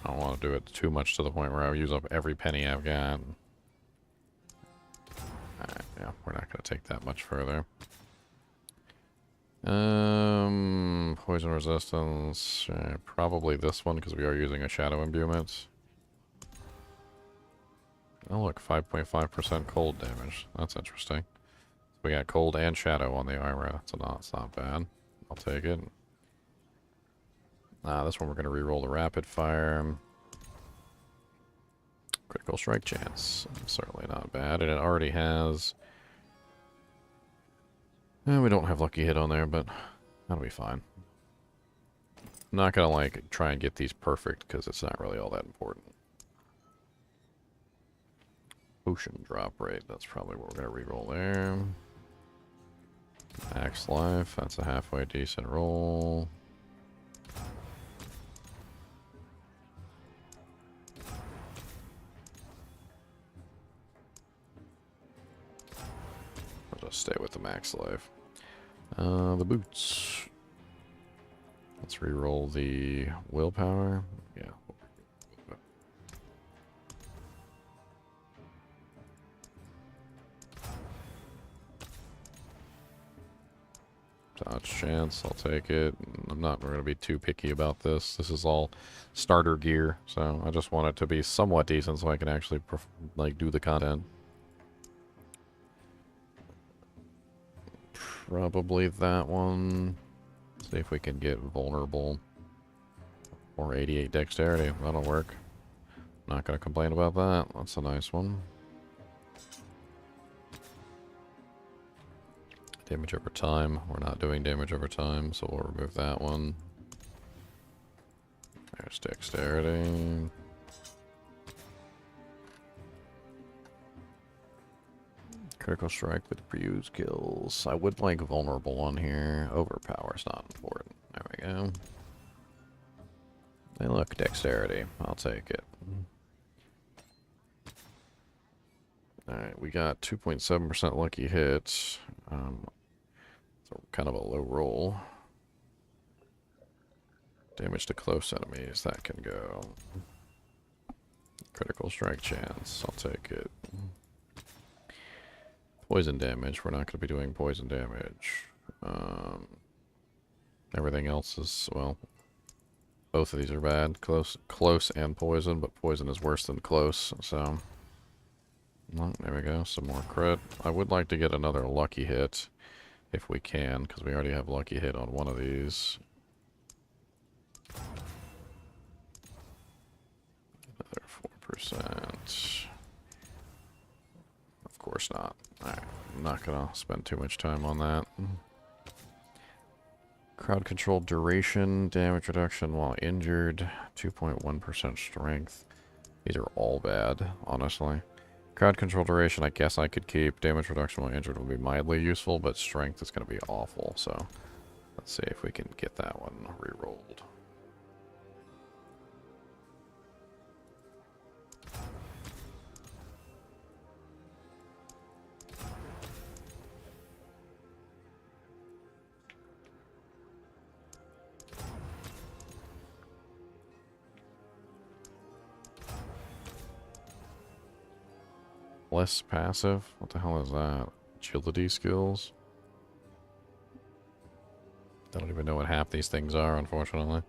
I don't want to do it too much to the point where I use up every penny I've got. Alright, yeah, we're not going to take that much further. Poison resistance. Probably this one, because we are using a shadow imbuement. Oh look, 5.5% cold damage. That's interesting. We got cold and shadow on the armor. So it's not bad. I'll take it. This one we're going to reroll the rapid fire. Critical strike chance. Certainly not bad. And it already has... we don't have lucky hit on there, but that'll be fine. I'm not going to like try and get these perfect because it's not really all that important. Potion drop rate. That's probably what we're going to reroll there. Max life. That's a halfway decent roll. I'll just stay with the max life. The boots. Let's reroll the willpower. Yeah. Dodge chance, I'll take it. I'm not going to be too picky about this. This is all starter gear, so I just want it to be somewhat decent so I can actually like do the content. Probably that one. See if we can get vulnerable. Or 88 dexterity. That'll work. Not going to complain about that. That's a nice one. Damage over time. We're not doing damage over time, so we'll remove that one. There's dexterity. Critical strike with preused skills. I would like vulnerable on here. Overpower's not important. There we go. Hey look, dexterity. I'll take it. Alright, we got 2.7% lucky hits. So kind of a low roll. Damage to close enemies, that can go. Critical strike chance, I'll take it. Poison damage, we're not going to be doing poison damage. Everything else is, well, both of these are bad. Close and poison, but poison is worse than close, so... Well, there we go, some more crit. I would like to get another lucky hit, if we can, because we already have lucky hit on one of these. Another 4%. Of course not. Alright, I'm not gonna spend too much time on that. Crowd control duration, damage reduction while injured, 2.1% strength. These are all bad, honestly. Crowd control duration, I guess I could keep. Damage reduction while injured will be mildly useful, but strength is going to be awful, so let's see if we can get that one re-rolled. Less passive? What the hell is that? Agility skills? I don't even know what half these things are, unfortunately.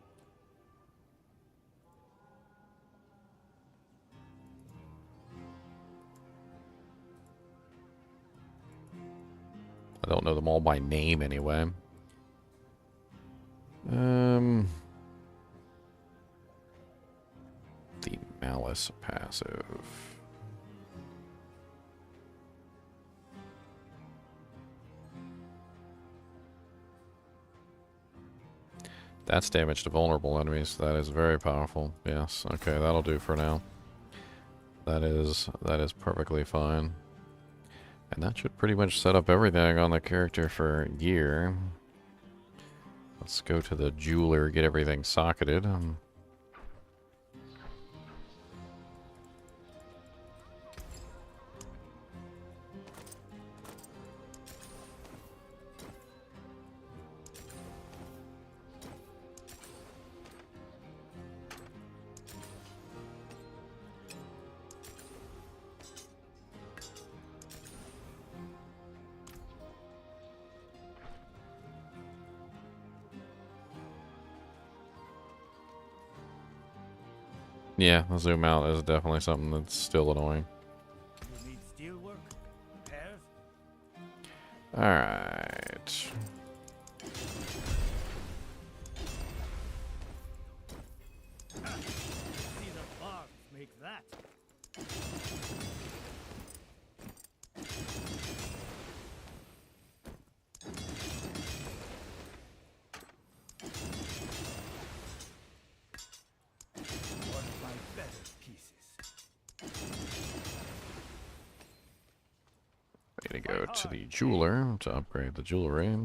I don't know them all by name anyway. The Malice passive. That's damage to vulnerable enemies. That is very powerful. Yes. Okay, that'll do for now. That is perfectly fine. And that should pretty much set up everything on the character for gear. Let's go to the jeweler, get everything socketed. Yeah, the zoom out is definitely something that's still annoying. You need steel work? Repairs? Alright. See the barbs make that. One of my better pieces. Way to go to the jeweler to upgrade the jewelry.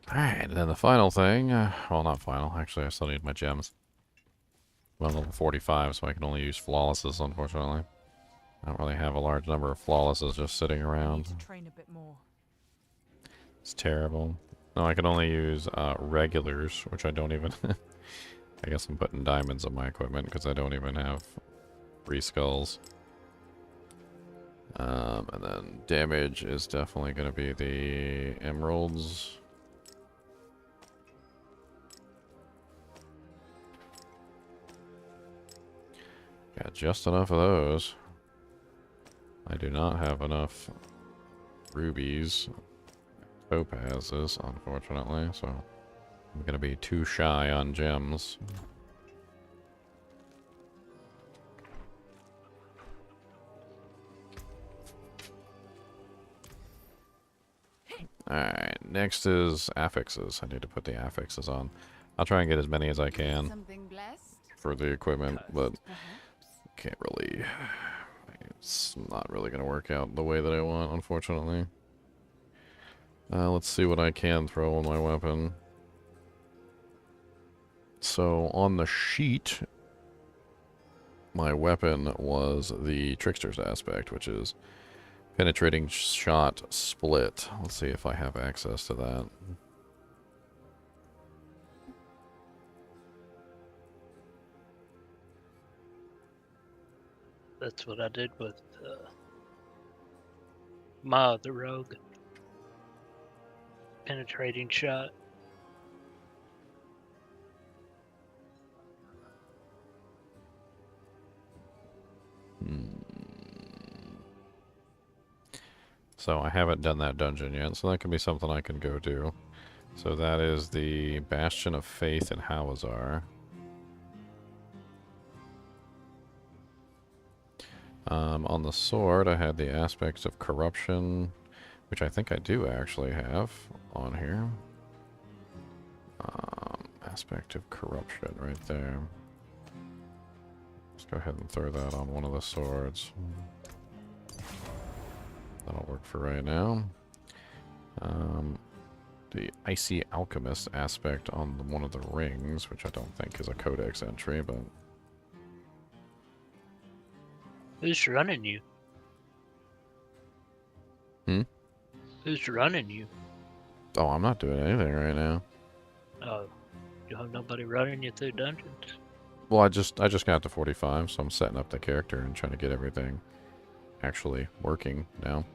Alright, and then the final thing, well, not final, actually I still need my gems. I'm level 45, so I can only use flawlesses, unfortunately. I don't really have a large number of flawlesses just sitting Need around. to train a bit more. It's terrible. No, I can only use regulars, which I don't even... I guess I'm putting diamonds on my equipment because I don't even have 3 skulls. And then damage is definitely going to be the emeralds. Got just enough of those. I do not have enough rubies, topazes, unfortunately, so I'm going to be too shy on gems. Alright, next is affixes. I need to put the affixes on. I'll try and get as many as I can Something blessed, for the equipment, but perhaps? can't really... It's not really going to work out the way that I want, unfortunately. Let's see what I can throw on my weapon. So, on the sheet, my weapon was the Trickster's aspect, which is penetrating shot split. Let's see if I have access to that. That's what I did with Ma the Rogue. Penetrating shot. So I haven't done that dungeon yet, so that can be something I can go do. So that is the Bastion of Faith in Hawazar. On the sword, I had the aspects of corruption, which I think I do actually have on here. Aspect of corruption right there. Let's go ahead and throw that on one of the swords. That'll work for right now. The Icy Alchemist aspect on one of the rings, which I don't think is a codex entry, but... Who's running you? Hmm? Who's running you? Oh, I'm not doing anything right now. Oh, you have nobody running you through dungeons? Well, I just got to 45, so I'm setting up the character and trying to get everything actually working now.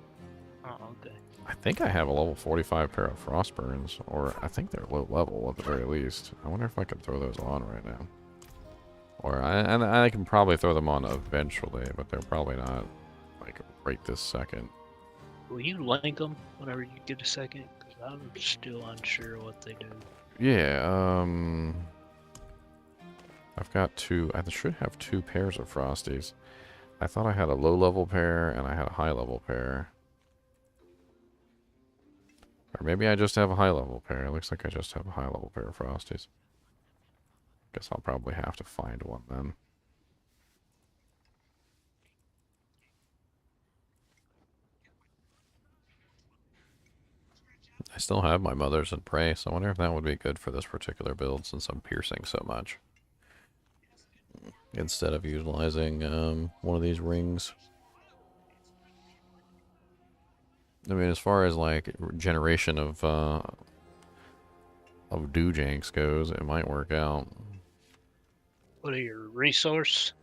Oh, okay. I think I have a level 45 pair of Frostburns, or I think they're low level at the very least. I wonder if I can throw those on right now. Or I can probably throw them on eventually, but they're probably not like right this second. Will you link them whenever you get a second? 'Cause I'm still unsure what they do. Yeah, I've got two. I should have two pairs of Frosties. I thought I had a low level pair and I had a high level pair. Or maybe I just have a high level pair. It looks like I just have a high level pair of Frosties. Guess I'll probably have to find one then. I still have my Mothers and Prey, so I wonder if that would be good for this particular build since I'm piercing so much. Instead of utilizing one of these rings. I mean, as far as like generation of Doojanks goes, it might work out. What are your resource?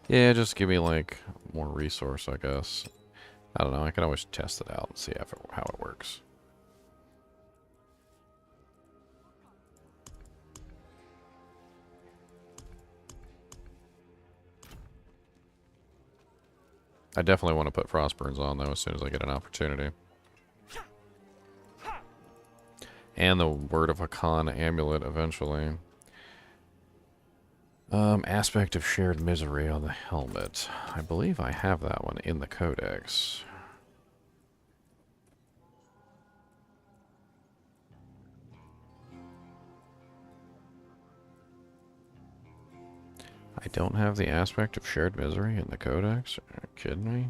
Yeah, just give me like more resource, I guess. I don't know. I can always test it out and see how it works. I definitely want to put Frostburns on though as soon as I get an opportunity. And the Word of Hakan amulet eventually. Aspect of Shared Misery on the helmet. I believe I have that one in the codex. I don't have the Aspect of Shared Misery in the codex? Are you kidding me?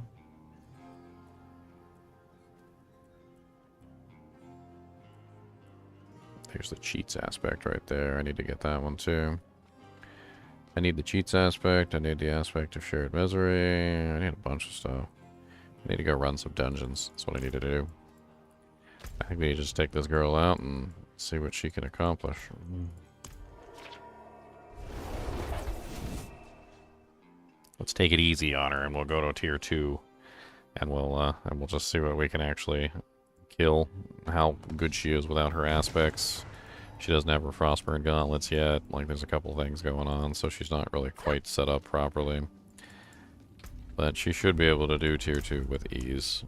There's the cheats aspect right there. I need to get that one too. I need the cheats aspect. I need the aspect of shared misery. I need a bunch of stuff. I need to go run some dungeons. That's what I need to do. I think we need to just take this girl out and see what she can accomplish. Let's take it easy on her and we'll go to tier 2. And we'll just see what we can actually kill. How good she is without her aspects. She doesn't have her Frostburn gauntlets yet. Like, there's a couple things going on, so she's not really quite set up properly. But she should be able to do tier 2 with ease.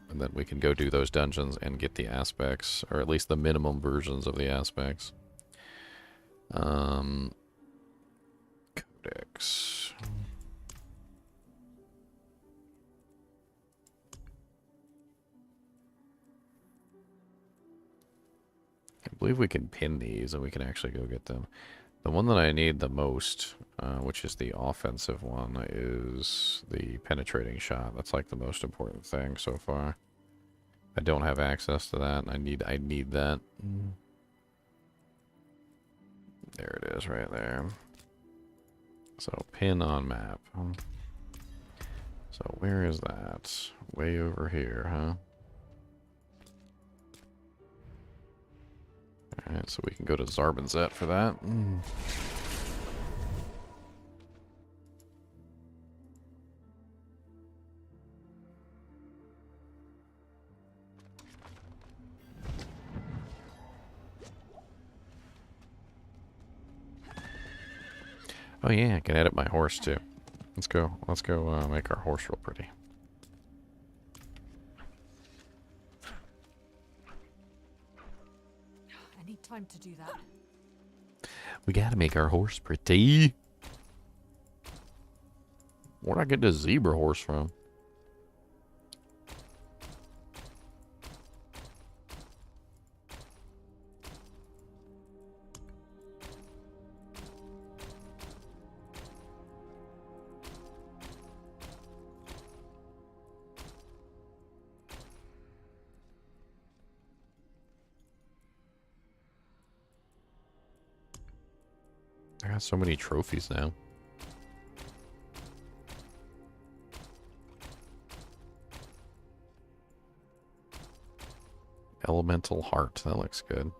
And then we can go do those dungeons and get the aspects, or at least the minimum versions of the aspects. Codex. I believe we can pin these and we can actually go get them. The one that I need the most, which is the offensive one, is the penetrating shot. That's like the most important thing so far. I don't have access to that, and I need that. There it is right there. So pin on map. So where is that? Way over here, huh? Alright, so we can go to Zarbinzet for that. Oh yeah, I can edit my horse too. Let's go make our horse real pretty. I need time to do that. We gotta make our horse pretty. Where'd I get this zebra horse from? I got so many trophies now. Elemental heart, that looks good.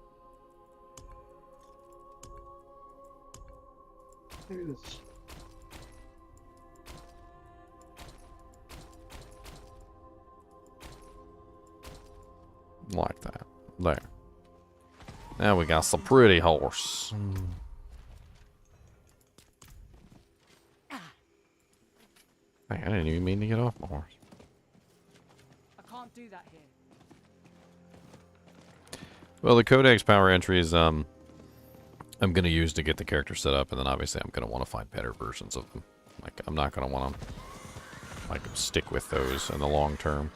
Like that. There. Now we got some pretty horse. Hey, I didn't even mean to get off my horse. I can't do that here. Well, the codex power entries, I'm gonna use to get the character set up, and then obviously I'm gonna want to find better versions of them. Like, I'm not gonna want to, like, stick with those in the long term.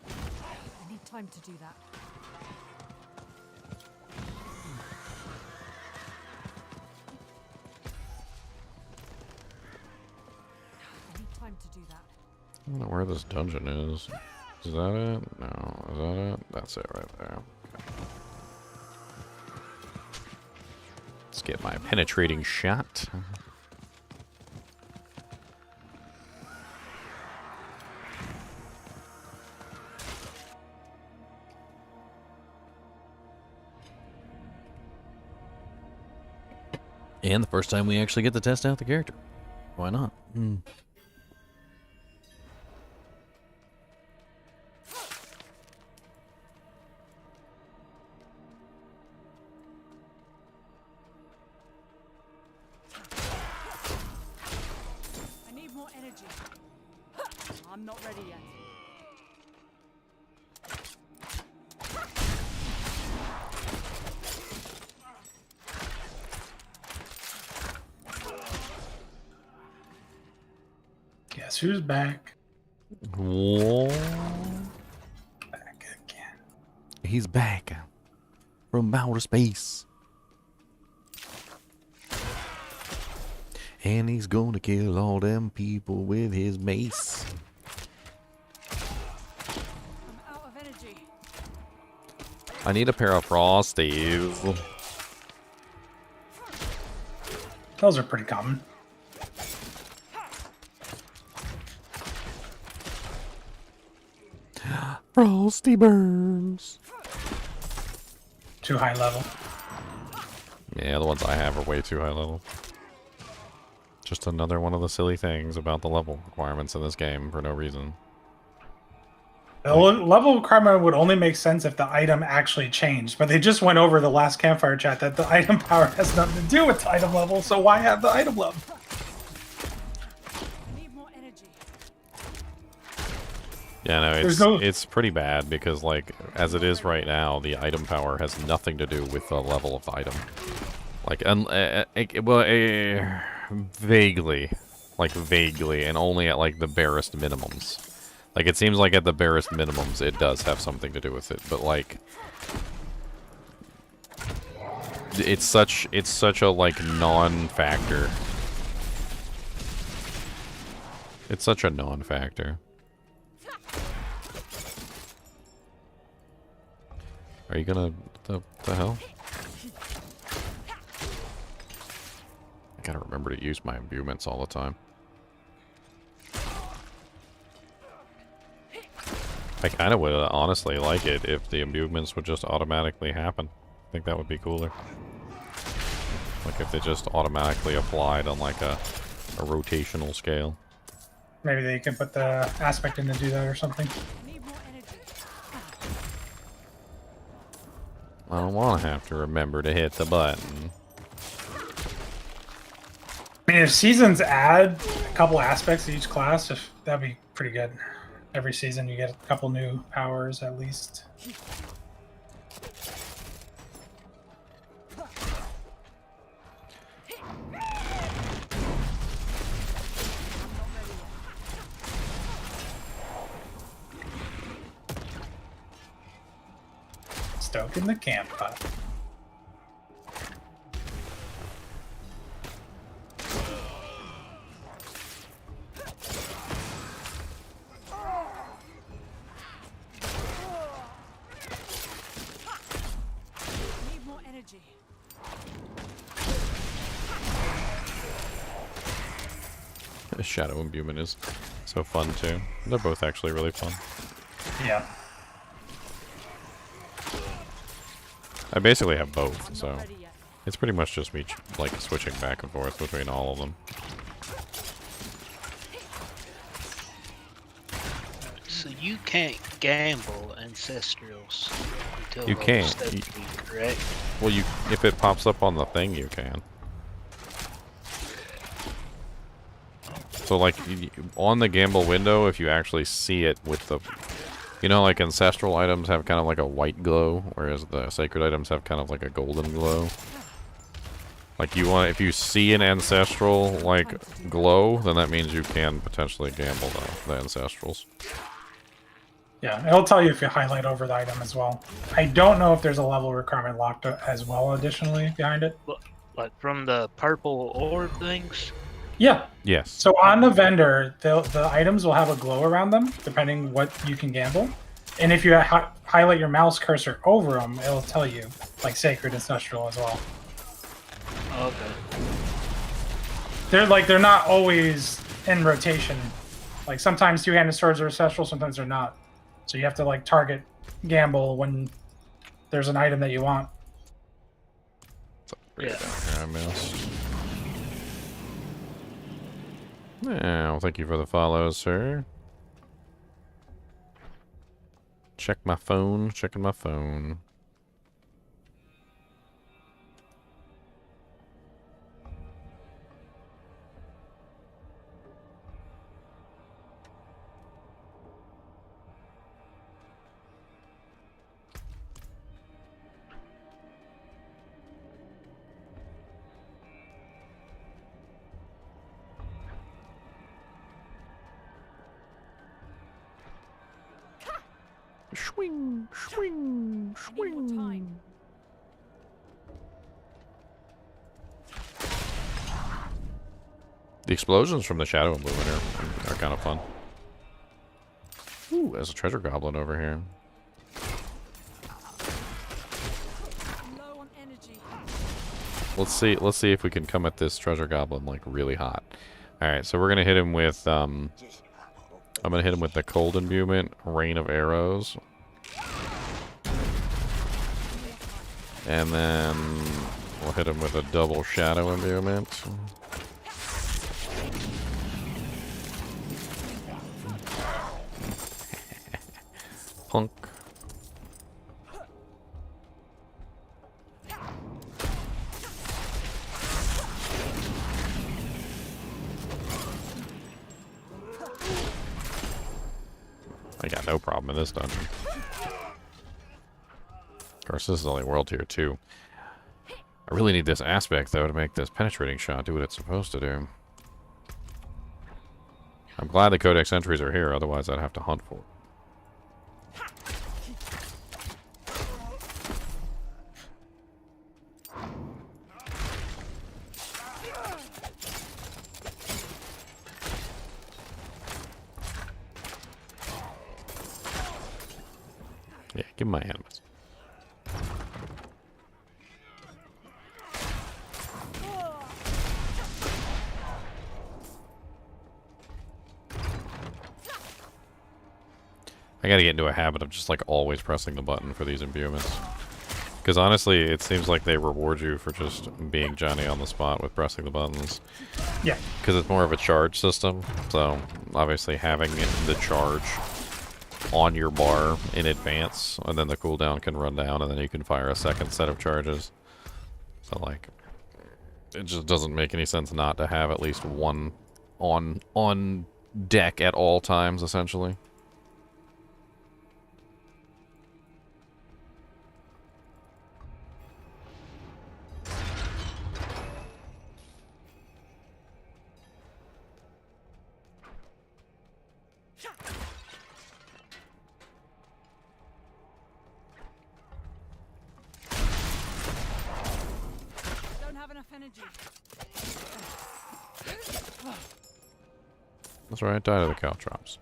I need time to do that. I need time to do that. I don't know where this dungeon is. Is that it? No. Is that it? That's it right there. Okay. Let's get my penetrating shot. And the first time we actually get to test out the character. Why not? I need more energy. I'm not ready yet. Guess who's back? Whoa. Back again. He's back from outer space. And he's gonna kill all them people with his mace. I'm out of energy. I need a pair of frosties. Those are pretty common. Frosty burns. Too high level. Yeah, the ones I have are way too high level. Just another one of the silly things about the level requirements in this game for no reason. The level requirement would only make sense if the item actually changed, but they just went over the last campfire chat that the item power has nothing to do with the item level, so why have the item level? I need more energy. Yeah, no, it's pretty bad because, like, as it is right now, the item power has nothing to do with the level of the item. Like, vaguely, and only at, like, the barest minimums. Like, it seems like at the barest minimums, it does have something to do with it, but, like, it's such a, like, non-factor. It's such a non-factor. Are you gonna... the hell? I gotta remember to use my imbuements all the time. I kind of would honestly like it if the imbuements would just automatically happen. I think that would be cooler. Like if they just automatically applied on like a rotational scale. Maybe they can put the aspect in to do that or something. I need more energy. I don't want to have to remember to hit the button. I mean, if seasons add a couple aspects to each class, that'd be pretty good. Every season you get a couple new powers at least. stoking the campfire. Need more energy. Shadow Imbuement is so fun too. They're both actually really fun. Yeah. I basically have both, I'm so not ready yet. it's pretty much just me like switching back and forth between all of them. So you can't gamble ancestrals until You level can't. 70, correct? Well, you if it pops up on the thing, you can. So like on the gamble window, if you actually see it with the, you know, like ancestral items have kind of like a white glow, whereas the sacred items have kind of like a golden glow. Like you want, if you see an ancestral like glow, then that means you can potentially gamble the ancestrals. Yeah, it'll tell you if you highlight over the item as well. I don't know if there's a level requirement locked as well additionally behind it. Like from the purple orb things? Yeah. Yes. So on the vendor, the items will have a glow around them, depending what you can gamble. And if you highlight your mouse cursor over them, it'll tell you, like Sacred Ancestral as well. Okay. They're not always in rotation. Like sometimes two-handed swords are ancestral, sometimes they're not. So you have to like target gamble when there's an item that you want. Yeah. I missed. Yeah, well, thank you for the follows, sir. Check my phone, checking my phone. Swing, swing, I need more time. The explosions from the Shadow Movement are kind of fun. Ooh, there's a treasure goblin over here. I'm low on energy. Let's see if we can come at this treasure goblin like really hot. Alright, so we're gonna hit him with I'm gonna hit him with the cold imbuement, rain of arrows. And then we'll hit him with a double shadow imbuement. Punk. I got no problem in this dungeon. Of course, this is only world tier 2. I really need this aspect, though, to make this penetrating shot do what it's supposed to do. I'm glad the Codex entries are here, otherwise I'd have to hunt for it. Yeah, give him my animus. I gotta get into a habit of just like always pressing the button for these imbuements. Because honestly, it seems like they reward you for just being Johnny on the spot with pressing the buttons. Yeah. Because it's more of a charge system, so obviously having the charge on your bar in advance, and then the cooldown can run down, and then you can fire a second set of charges. So like, it just doesn't make any sense not to have at least one on deck at all times, essentially. enough energy. That's right, die to the caltrops.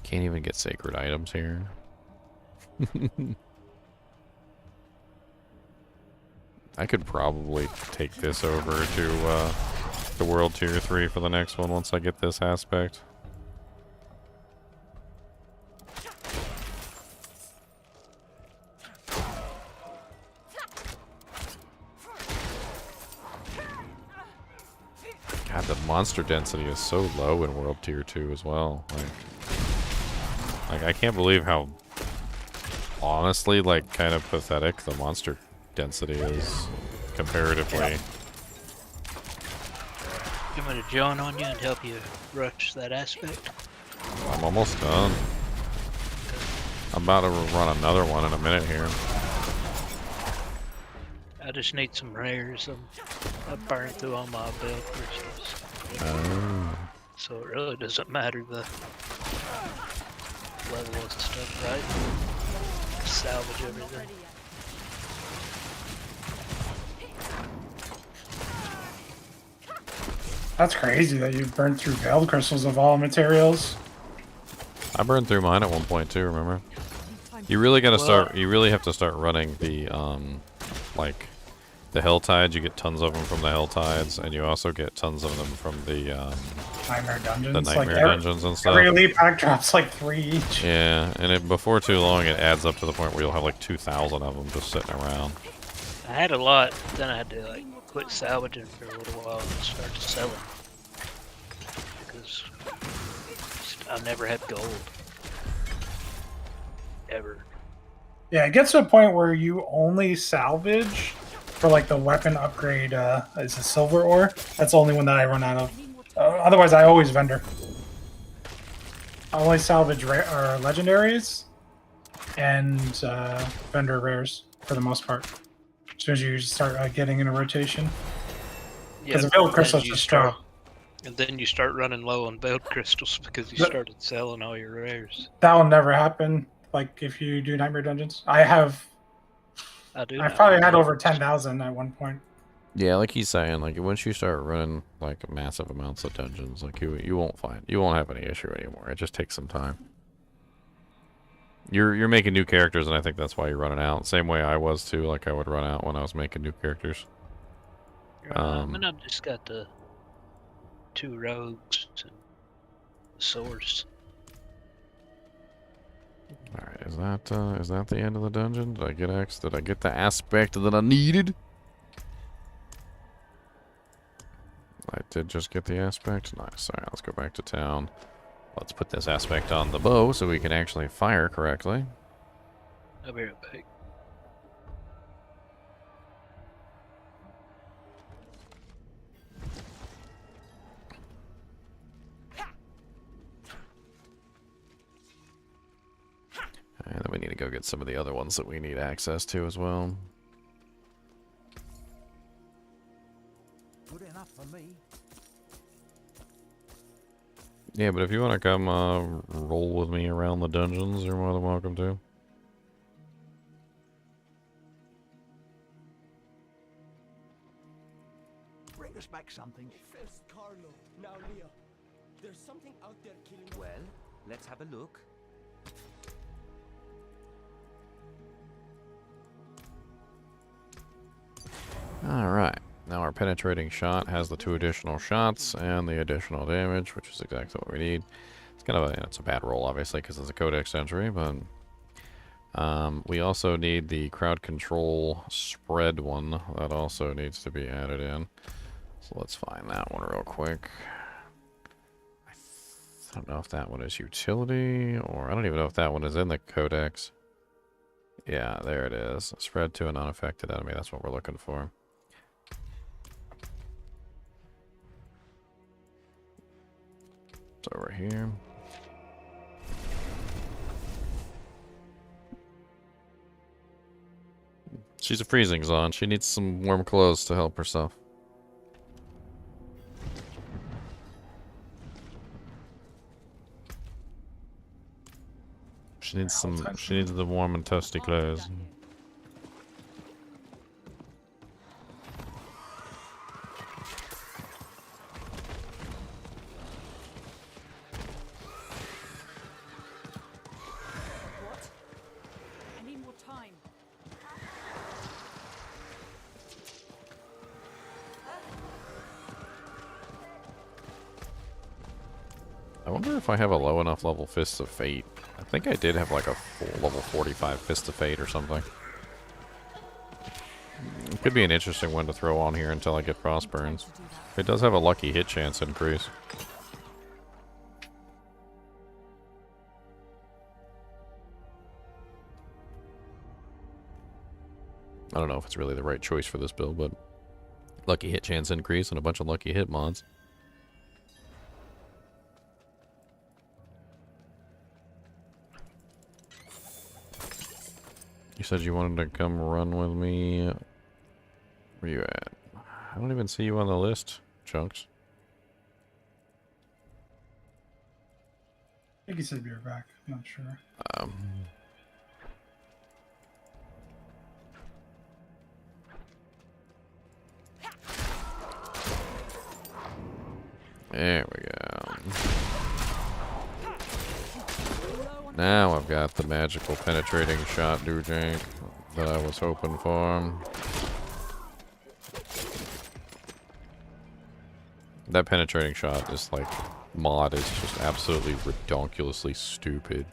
Can't even get sacred items here. I could probably take this over to the World Tier 3 for the next one once I get this aspect. God, the monster density is so low in World Tier 2 as well. Like I can't believe how honestly, like, kind of pathetic the monster density is comparatively. You want me to join on you and help you rush that aspect? I'm almost done. I'm about to run another one in a minute here. I just need some rares. I burned through all my bell crystals. Oh. So it really doesn't matter the level of stuff, right? Salvage everything. That's crazy that you burned through veiled crystals of all materials. I burned through mine at one point too, remember? You really gotta start, you really have to start running the, like, the HellTides. You get tons of them from the HellTides, and you also get tons of them from the, Nightmare dungeons. the Nightmare dungeons and stuff. Every elite pack drops like 3 each. Yeah, and before too long, it adds up to the point where you'll have like 2,000 of them just sitting around. I had a lot, then I had to like quit salvaging for a little while and start selling. Because I never had gold. Ever. Yeah, it gets to a point where you only salvage for like the weapon upgrade, is a silver ore. That's the only one that I run out of. Otherwise, I always vendor. I only salvage legendaries and vendor rares for the most part. As soon as you start getting in a rotation. Because the veiled crystals just drop. And then you start running low on veiled crystals because you started selling all your rares. That will never happen. Like if you do Nightmare Dungeons, I've probably had over 10,000 at one point. Yeah, like he's saying, like once you start running like massive amounts of dungeons, like you won't have any issue anymore. It just takes some time. You're making new characters, and I think that's why you're running out. Same way I was too. Like I would run out when I was making new characters. And I've just got the 2 rogues and the source. All right, is that the end of the dungeon? Did I get Did I get the aspect that I needed? I did just get the aspect. Nice. All right, let's go back to town. Let's put this aspect on the bow so we can actually fire correctly. I'll be right back. And then we need to go get some of the other ones that we need access to as well. Good enough for me. Yeah, but if you want to come roll with me around the dungeons, you're more than welcome to. Bring us back something. First Carlo, now Leah. There's something out there killing. Well, let's have a look. Alright, now our penetrating shot has the 2 additional shots and the additional damage, which is exactly what we need. It's kind of it's a bad roll, obviously, because it's a codex entry, but we also need the crowd control spread one. That also needs to be added in. So let's find that one real quick. I don't know if that one is utility, or I don't even know if that one is in the codex. Yeah, there it is. Spread to an unaffected enemy. That's what we're looking for. It's over here. She's a freezing zone. She needs some warm clothes to help herself. She needs some. She needs the warm and toasty clothes. What? I need more time. I wonder if I have a low enough level Fists of Fate. I think I did have like a full level 45 Fist of Fate or something. It could be an interesting one to throw on here until I get Frost Burns. It does have a lucky hit chance increase. I don't know if it's really the right choice for this build, but lucky hit chance increase and a bunch of lucky hit mods. You said you wanted to come run with me. Where you at? I don't even see you on the list, Chunks. I think he said be right back. I'm not sure. There we go. Now I've got the magical penetrating shot, Dujank, that I was hoping for. That penetrating shot is like mod is just absolutely redonkulously stupid.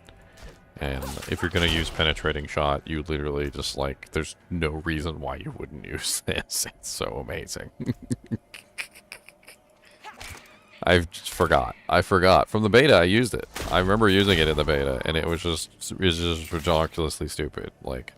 And if you're gonna use penetrating shot, you literally just like there's no reason why you wouldn't use this. It's so amazing. I forgot. I forgot. From the beta, I used it. I remember using it in the beta, and it was just ridiculously stupid. Like,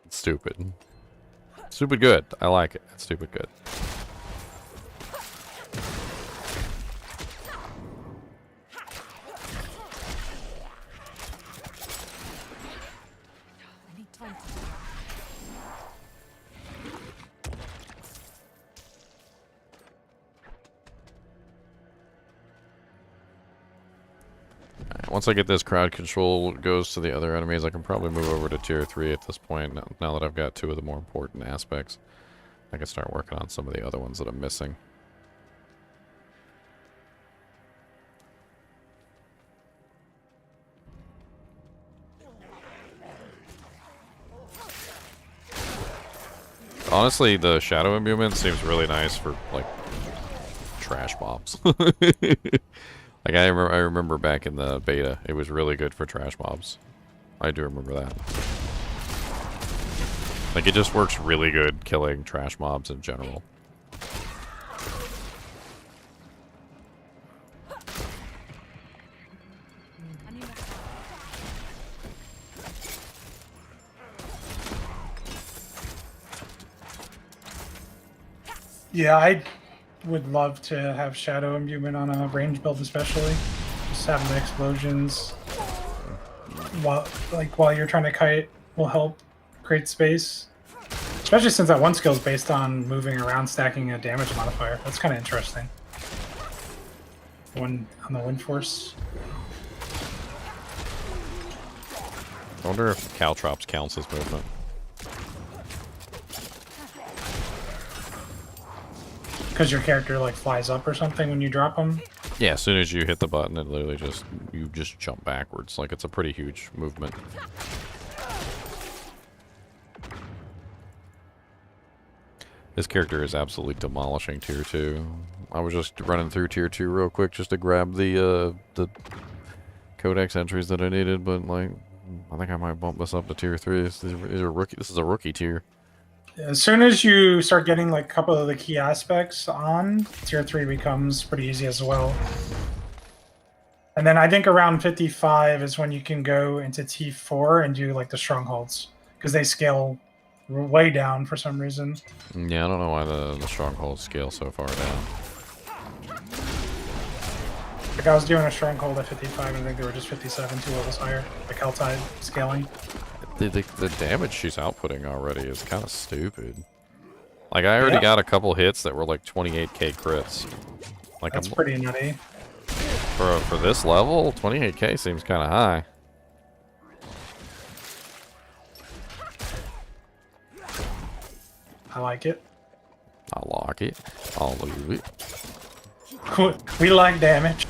it's stupid. Stupid good. I like it. It's stupid good. Once I get this crowd control goes to the other enemies, I can probably move over to tier 3 at this point, now that I've got two of the more important aspects. I can start working on some of the other ones that I'm missing. Honestly, the shadow imbuement seems really nice for, like, trash mobs. Like, I remember back in the beta, it was really good for trash mobs. I do remember that. Like, it just works really good killing trash mobs in general. Yeah, I would love to have Shadow Imbuement on a range build, especially. Just having the explosions while you're trying to kite will help create space. Especially since that one skill is based on moving around, stacking a damage modifier. That's kind of interesting. One on the wind force. I wonder if Caltrops counts as movement. Because your character like flies up or something when you drop them. Yeah, as soon as you hit the button, it literally you just jump backwards. Like, it's a pretty huge movement. This character is absolutely demolishing tier 2. I was just running through tier 2 real quick just to grab the codex entries that I needed, but like I think I might bump this up to tier 3. This is a rookie tier. As soon as you start getting like a couple of the key aspects on, tier 3 becomes pretty easy as well. And then I think around 55 is when you can go into T4 and do like the strongholds because they scale way down for some reason. Yeah, I don't know why the strongholds scale so far down. Like I was doing a stronghold at 55 and I think they were just 57, 2 levels higher. Like HellTide scaling. The damage she's outputting already is kind of stupid. Like, I already got a couple hits that were like 28k crits. Like, That's pretty nutty. For this level, 28k seems kind of high. I like it. I like it. I'll leave it. We like damage.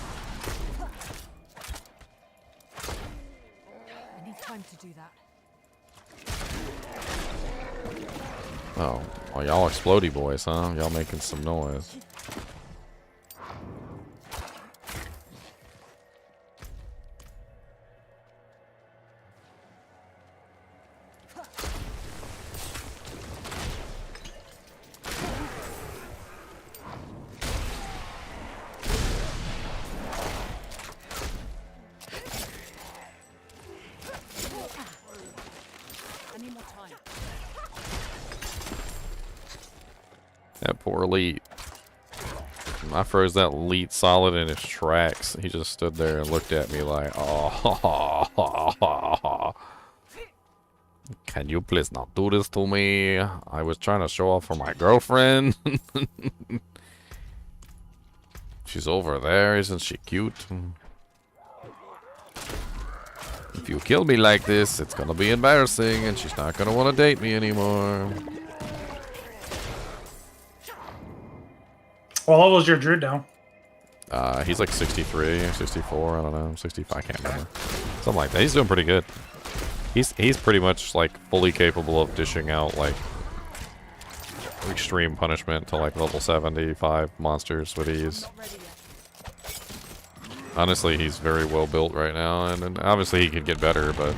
I need time to do that. Oh, well, y'all explodey boys, huh? Y'all making some noise. I need more time. That poor elite. I froze that elite solid in his tracks. He just stood there and looked at me like, oh. Can you please not do this to me? I was trying to show off for my girlfriend. She's over there, isn't she cute? If you kill me like this, it's gonna be embarrassing and she's not gonna want to date me anymore. What level is your druid now? He's like 63 or 64, I don't know, 65, I can't remember. Something like that. He's doing pretty good. He's pretty much like fully capable of dishing out like extreme punishment to like level 75 monsters with ease. Honestly, he's very well built right now, and obviously he could get better, but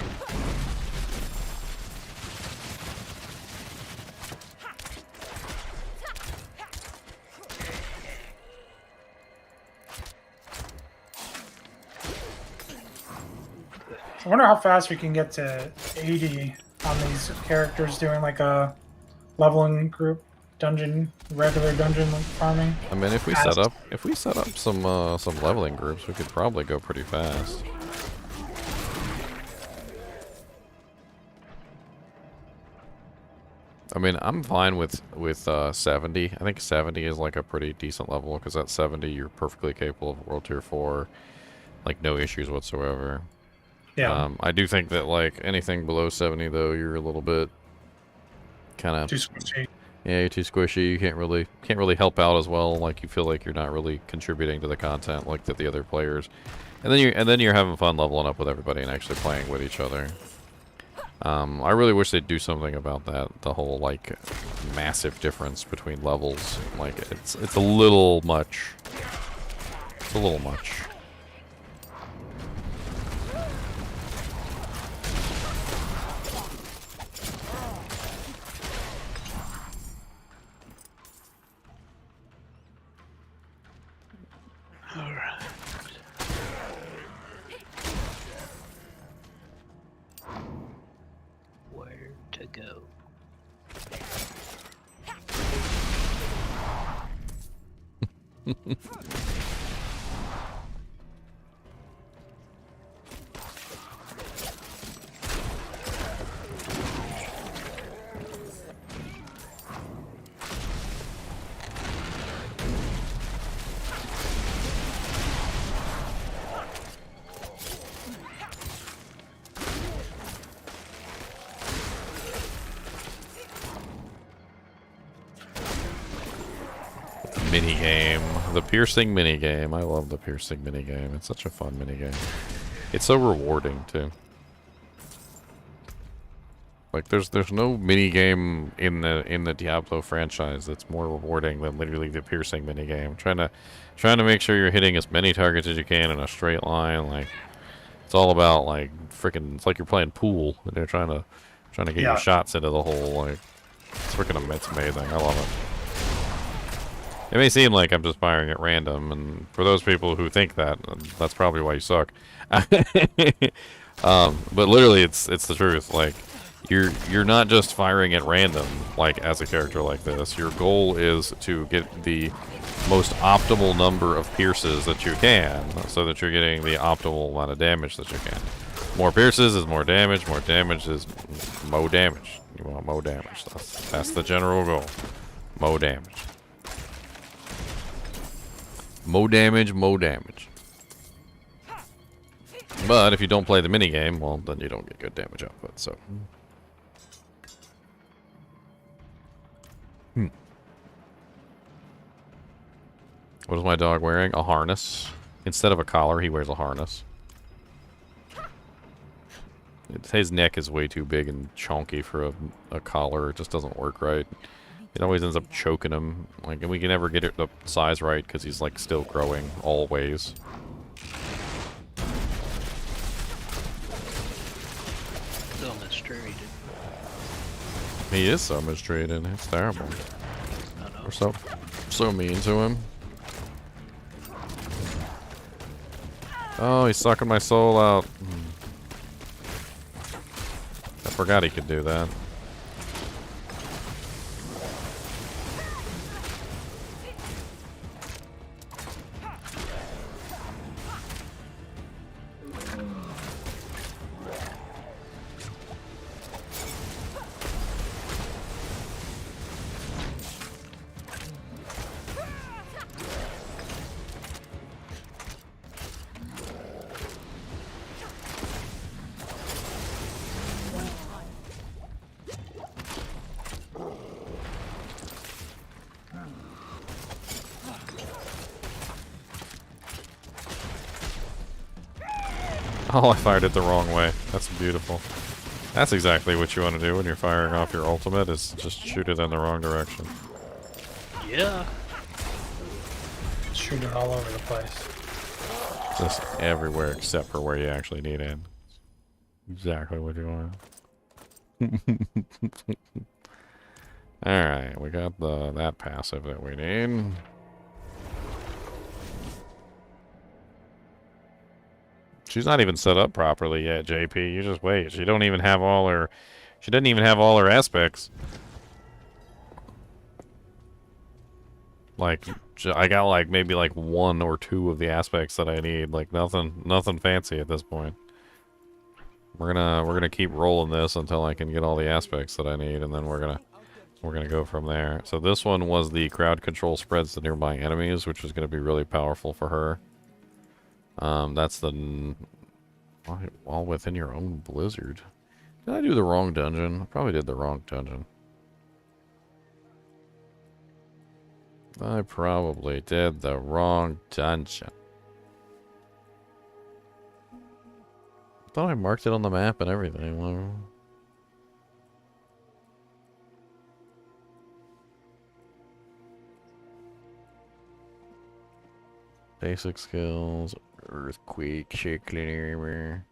I wonder how fast we can get to 80 on these characters doing like a leveling group dungeon, regular dungeon like farming. I mean, if we set up some leveling groups, we could probably go pretty fast. I mean, I'm fine with 70. I think 70 is like a pretty decent level because at 70 you're perfectly capable of World Tier 4, like no issues whatsoever. Yeah. I do think that like anything below 70 though, you're a little bit kind of Too squishy. Yeah, you're too squishy. You can't really help out as well. Like you feel like you're not really contributing to the content like the other players. And then you're having fun leveling up with everybody and actually playing with each other. I really wish they'd do something about that. The whole like massive difference between levels. Like it's a little much. It's a little much. Where to go? Minigame. The piercing minigame. I love the piercing minigame. It's such a fun minigame. It's so rewarding too. Like there's no minigame in the Diablo franchise that's more rewarding than literally the piercing minigame. Trying to make sure you're hitting as many targets as you can in a straight line. Like it's all about like freaking. It's like you're playing pool and they're trying to get your shots into the hole. Like It's freaking it's amazing. I love it. It may seem like I'm just firing at random, and for those people who think that, that's probably why you suck. But literally, it's the truth. Like, you're not just firing at random, like as a character like this. Your goal is to get the most optimal number of pierces that you can, so that you're getting the optimal amount of damage that you can. More pierces is more damage. More damage is more damage. You want more damage. That's the general goal. More damage. More damage, more damage. But if you don't play the minigame, well, then you don't get good damage output, so. What is my dog wearing? A harness. Instead of a collar, he wears a harness. His neck is way too big and chunky for a collar. It just doesn't work right. It always ends up choking him. Like, and we can never get it the size right because he's like still growing always. So mistreated. He is so mistreated. It's terrible. I know. We're so mean to him. Oh, he's sucking my soul out. I forgot he could do that. Oh, I fired it the wrong way. That's beautiful. That's exactly what you want to do when you're firing off your ultimate, is just shoot it in the wrong direction. Yeah. Shoot it all over the place. Just everywhere except for where you actually need it. Exactly what you want. Alright, we got that passive that we need. She's not even set up properly yet, JP. You just wait. She didn't even have all her aspects. Like, I got like maybe like 1 or 2 of the aspects that I need. Like nothing fancy at this point. We're gonna keep rolling this until I can get all the aspects that I need, and then we're gonna go from there. So this one was the crowd control spreads to nearby enemies, which is gonna be really powerful for her. That's the all within your own blizzard. Did I do the wrong dungeon? I probably did the wrong dungeon. I probably did the wrong dungeon. I thought I marked it on the map and everything. Well, basic skills, earthquake, shaking armor.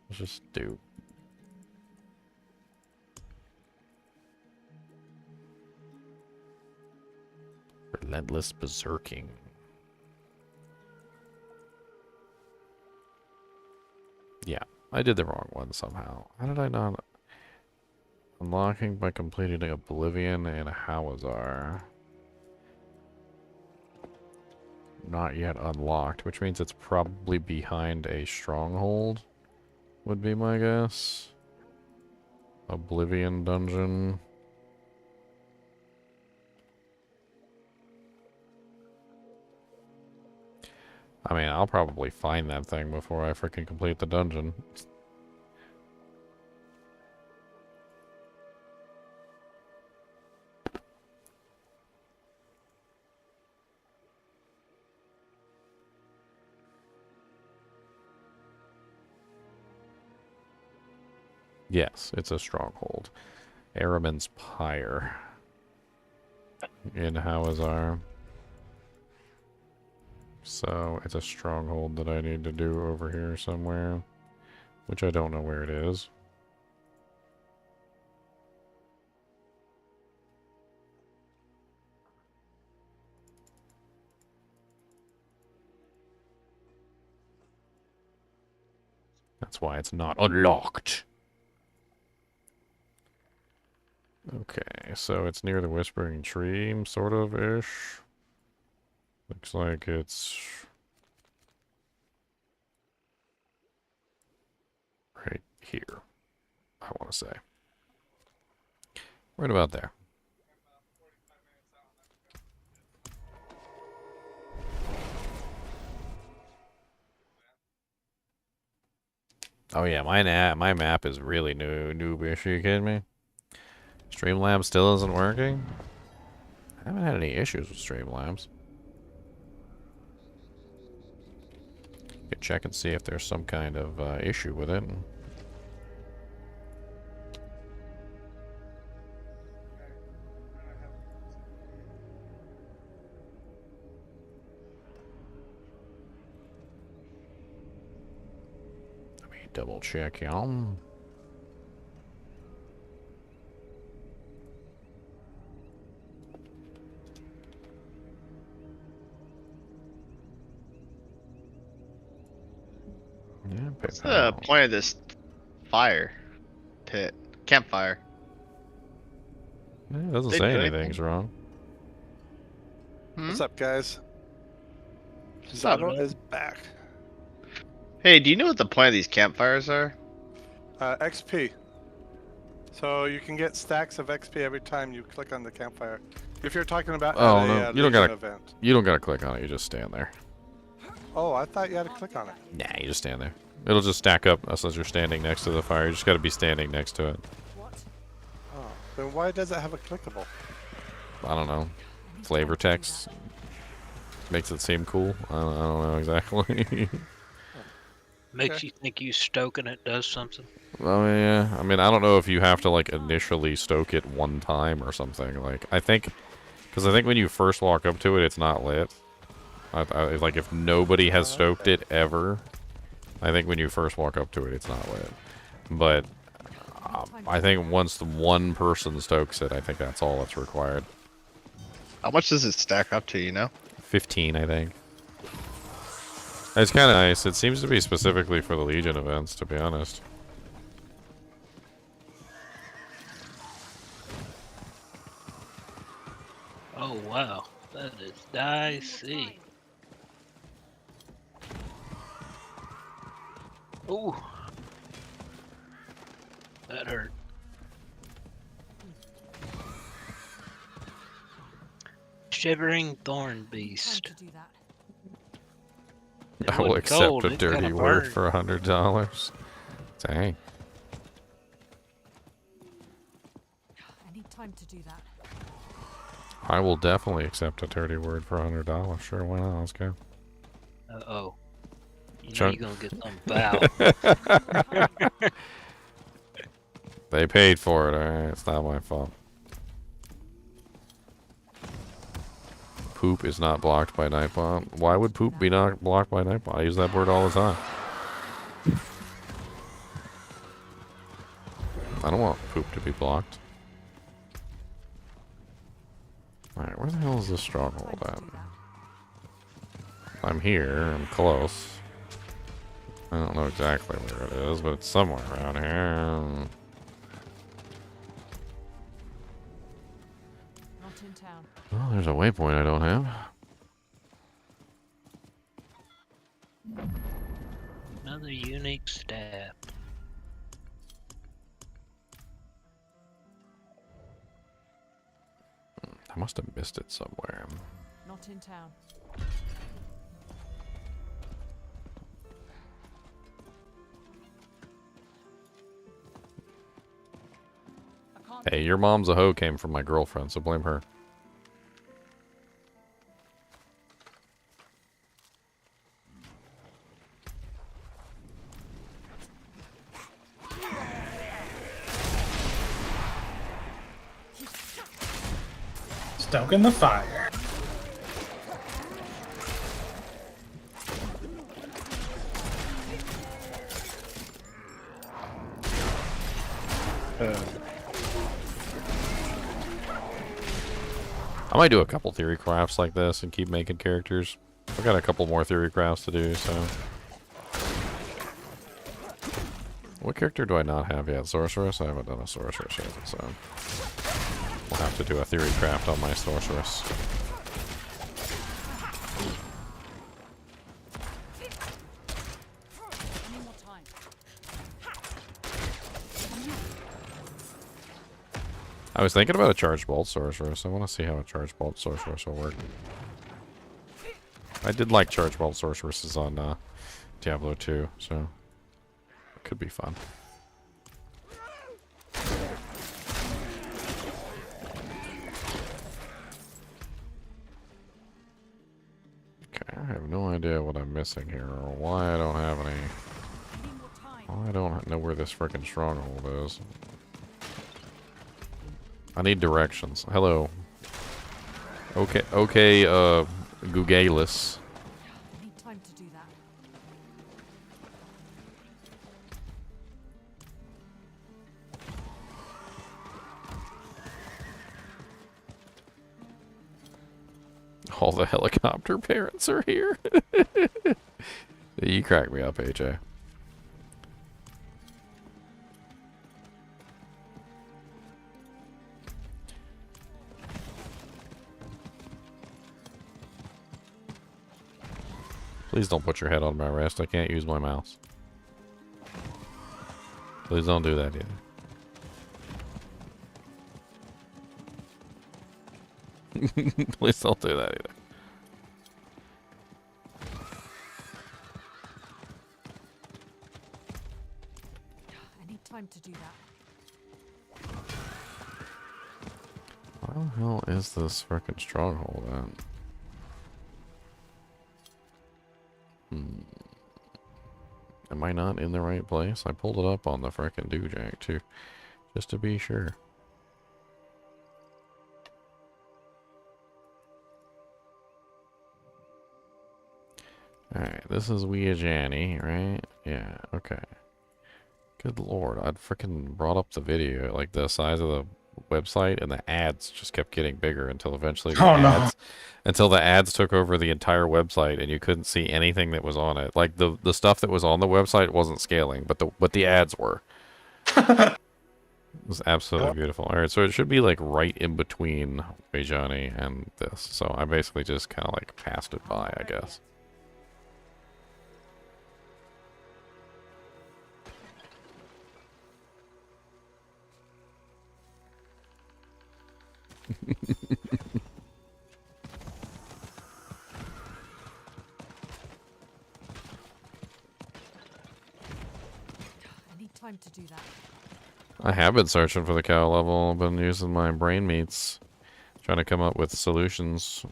Let's just do. Relentless berserking. Yeah, I did the wrong one somehow. How did I not? Unlocking by completing Oblivion and Hawazar. Not yet unlocked, which means it's probably behind a stronghold, would be my guess. Oblivion dungeon. I mean, I'll probably find that thing before I freaking complete the dungeon. Yes, it's a stronghold. Aramin's Pyre. In Hawazar. So, it's a stronghold that I need to do over here somewhere. Which I don't know where it is. That's why it's not unlocked. Okay, so it's near the Whispering Tree, sort of-ish. Looks like it's right here, I want to say. Right about there. Oh yeah, my map is really noobish. Are you kidding me? Streamlabs still isn't working? I haven't had any issues with Streamlabs. Could check and see if there's some kind of issue with it. Let me double check, y'all. Yeah, What's the point of this fire pit? Campfire. It doesn't They say do anything's wrong. What's up, guys? What's up? Zano is back. Hey, do you know what the point of these campfires are? XP. So you can get stacks of XP every time you click on the campfire. If you're talking about Oh, at no, a you don't Legion gotta- event. You don't gotta click on it, you just stand there. Oh, I thought you had to click on it. Nah, you just stand there. It'll just stack up as you're standing next to the fire. You just gotta be standing next to it. Oh, then why does it have a clickable? I don't know. Flavor text makes it seem cool. I don't know exactly. Makes you think you stoking it does something. Oh yeah. I mean, I don't know if you have to like initially stoke it one time or something. Like I think, because I think when you first walk up to it, it's not lit. Like if nobody has stoked it ever, I think when you first walk up to it, it's not lit. But I think once the one person stokes it, I think that's all that's required. How much does it stack up to, you know? 15, I think. It's kind of nice. It seems to be specifically for the Legion events, to be honest. Oh wow, that is dicey. Ooh, that hurt. Shivering Thorn Beast. It I will wasn't accept cold, a it dirty kinda word burned. for $100. Dang. I need time to do that. I will definitely accept a dirty word for $100. Sure, why not? Let's go. Uh-oh. You know Chunk. you're gonna get some bow. They paid for it, alright? It's not my fault. Poop is not blocked by Nightbot. Why would poop be not blocked by Nightbot? I use that word all the time. I don't want poop to be blocked. Alright, where the hell is this stronghold at? I'm here. I'm close. I don't know exactly where it is, but it's somewhere around here. Not in town. Well, there's a waypoint I don't have. Another unique staff. I must have missed it somewhere. Not in town. Hey, your mom's a hoe came from my girlfriend, so blame her. Stoking the fire. I might do a couple theory crafts like this and keep making characters. I've got a couple more theory crafts to do, so. What character do I not have yet? Sorceress? I haven't done a sorceress yet, so we'll have to do a TheoryCraft on my sorceress. Any more time? I was thinking about a charge bolt sorceress. I want to see how a charge bolt sorceress will work. I did like charge bolt sorceresses on Diablo 2, so it could be fun. Okay, I have no idea what I'm missing here, or why I don't have any. Why I don't know where this frickin' stronghold is. I need directions. Hello. Okay, Gugalis. I need time to do that. All the helicopter parents are here. You crack me up, AJ. Please don't put your head on my wrist. I can't use my mouse. Please don't do that either. Please don't do that either. I need time to do that. Where the hell is this frickin' stronghold at? Am I not in the right place? I pulled it up on the frickin' doojack too, just to be sure. Alright, this is Weajani, right? Yeah, okay. Good lord, I'd frickin' brought up the video, like the size of the website, and the ads just kept getting bigger until eventually until the ads took over the entire website and you couldn't see anything that was on it. Like the stuff that was on the website wasn't scaling, but the ads were. It was absolutely beautiful. Alright, so it should be like right in between Weajani and this. So I basically just kinda like passed it by, I guess. I need time to do that. I have been searching for the cow level. I've been using my brain meats, trying to come up with solutions.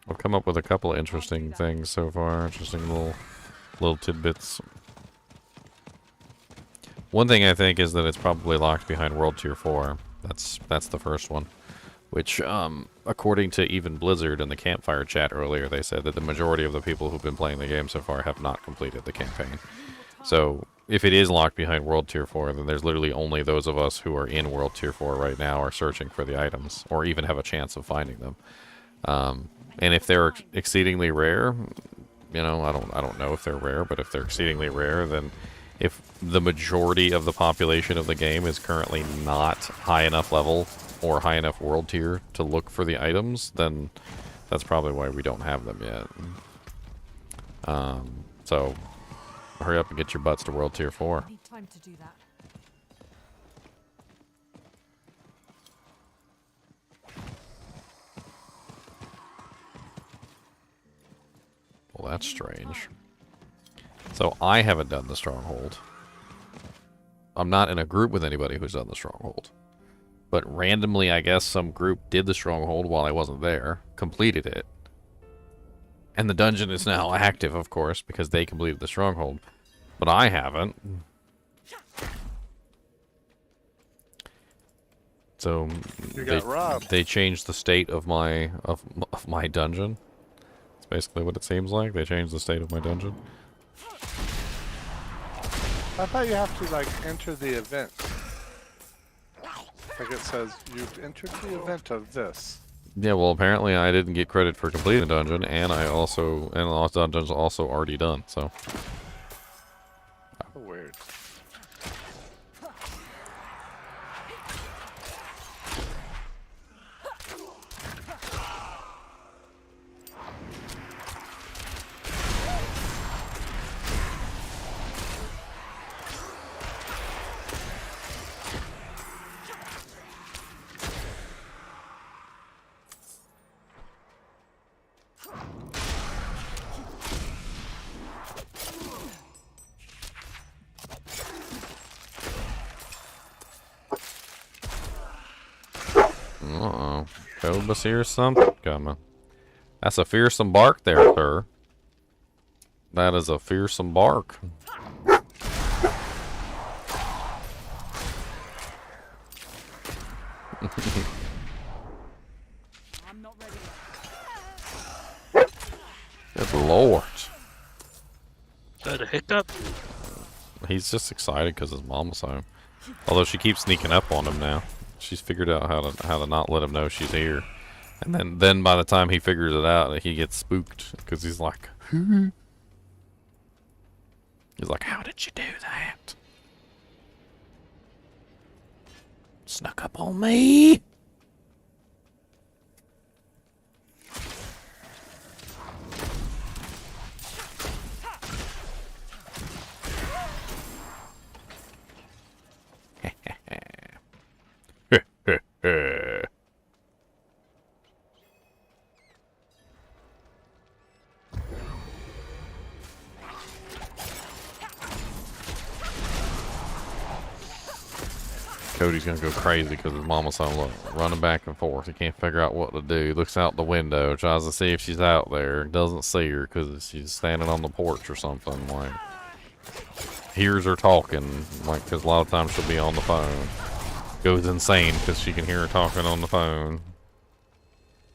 I've come up with a couple of interesting things so far. Interesting little tidbits. One thing I think is that it's probably locked behind World Tier 4. That's the first one. Which, according to even Blizzard in the campfire chat earlier, they said that the majority of the people who've been playing the game so far have not completed the campaign. So, if it is locked behind World Tier 4, then there's literally only those of us who are in World Tier 4 right now are searching for the items, or even have a chance of finding them. And if they're exceedingly rare, you know, I don't know if they're rare, but if they're exceedingly rare, then if the majority of the population of the game is currently not high enough level or high enough world tier to look for the items, then that's probably why we don't have them yet. So hurry up and get your butts to World Tier 4. I need time to do that. Well, that's strange. So I haven't done the Stronghold. I'm not in a group with anybody who's done the Stronghold. But randomly, I guess some group did the Stronghold while I wasn't there, completed it. And the dungeon is now active, of course, because they completed the Stronghold. But I haven't. So they changed the state of my dungeon. That's basically what it seems like. They changed the state of my dungeon. I thought you have to, like, enter the event. Like it says, you've entered the event of this. Yeah, well, apparently I didn't get credit for completing the dungeon, and the dungeon's also already done, so. Oh, weird. Cobus hears something coming. That's a fearsome bark there, sir. That is a fearsome bark. I'm not ready yet. Good lord. Is that a hiccup? He's just excited because his mom was home. Although she keeps sneaking up on him now. She's figured out how to not let him know she's here. And then by the time he figures it out, he gets spooked because he's like, he's like, how did you do that? Snuck up on me. Cody's gonna go crazy because his mama's home. Look, running back and forth. He can't figure out what to do. He looks out the window, tries to see if she's out there. Doesn't see her because she's standing on the porch or something. Like, hears her talking. Like, because a lot of times she'll be on the phone. Goes insane because she can hear her talking on the phone.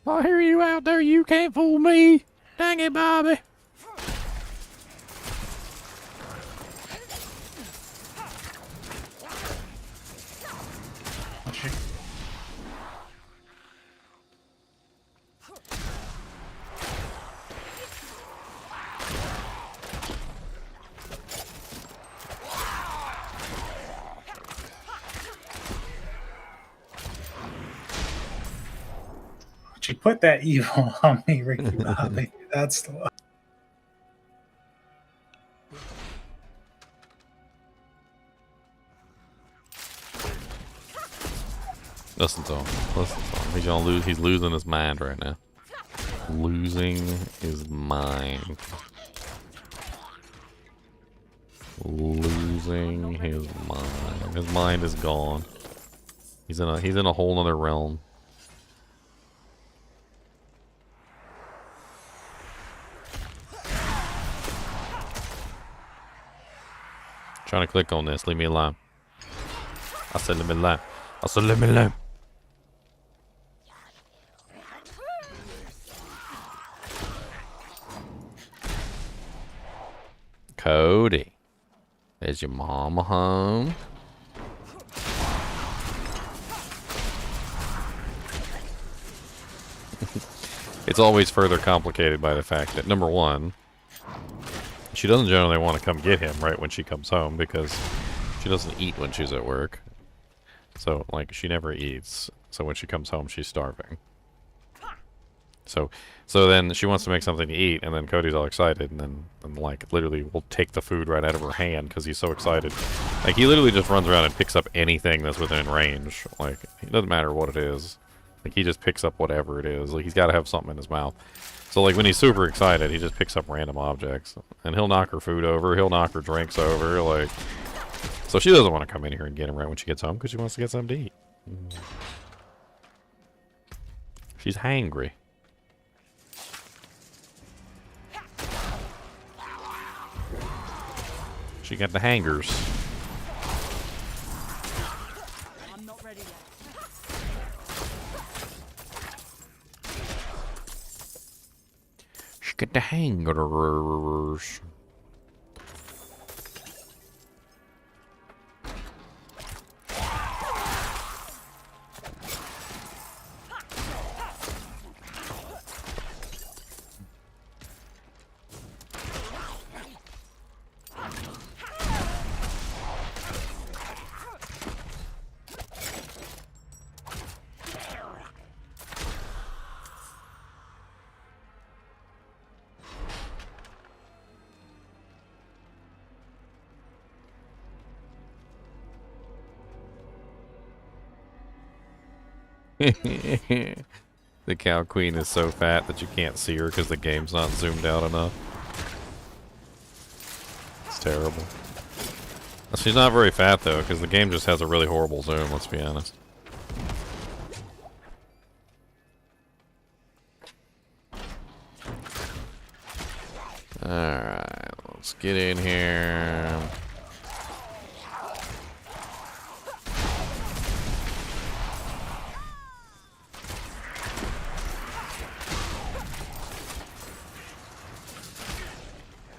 I hear you out there. You can't fool me. Dang it, Bobby. She put that evil on me, Ricky Bobby. That's the one. Listen to him. Listen to him. He's gonna lose. He's losing his mind right now. Losing his mind. Losing his mind. His mind is gone. He's in a whole other realm. Trying to click on this. Leave me alone. I said leave me alone. I said leave me alone. Cody, is your mama home? It's always further complicated by the fact that, number one, she doesn't generally want to come get him right when she comes home because she doesn't eat when she's at work. So, like, she never eats. So when she comes home, she's starving. So then she wants to make something to eat, and then Cody's all excited, and then like, literally will take the food right out of her hand because he's so excited. Like, he literally just runs around and picks up anything that's within range. Like, it doesn't matter what it is. Like, he just picks up whatever it is. Like, he's got to have something in his mouth. So, like, when he's super excited, he just picks up random objects. And he'll knock her food over. He'll knock her drinks over. Like, so she doesn't want to come in here and get him right when she gets home because she wants to get something to eat. She's hangry. She got the hangers. I'm not ready yet. She got the hangers. The cow queen is so fat that you can't see her because the game's not zoomed out enough. It's terrible. She's not very fat though, because the game just has a really horrible zoom, let's be honest. Alright, let's get in here.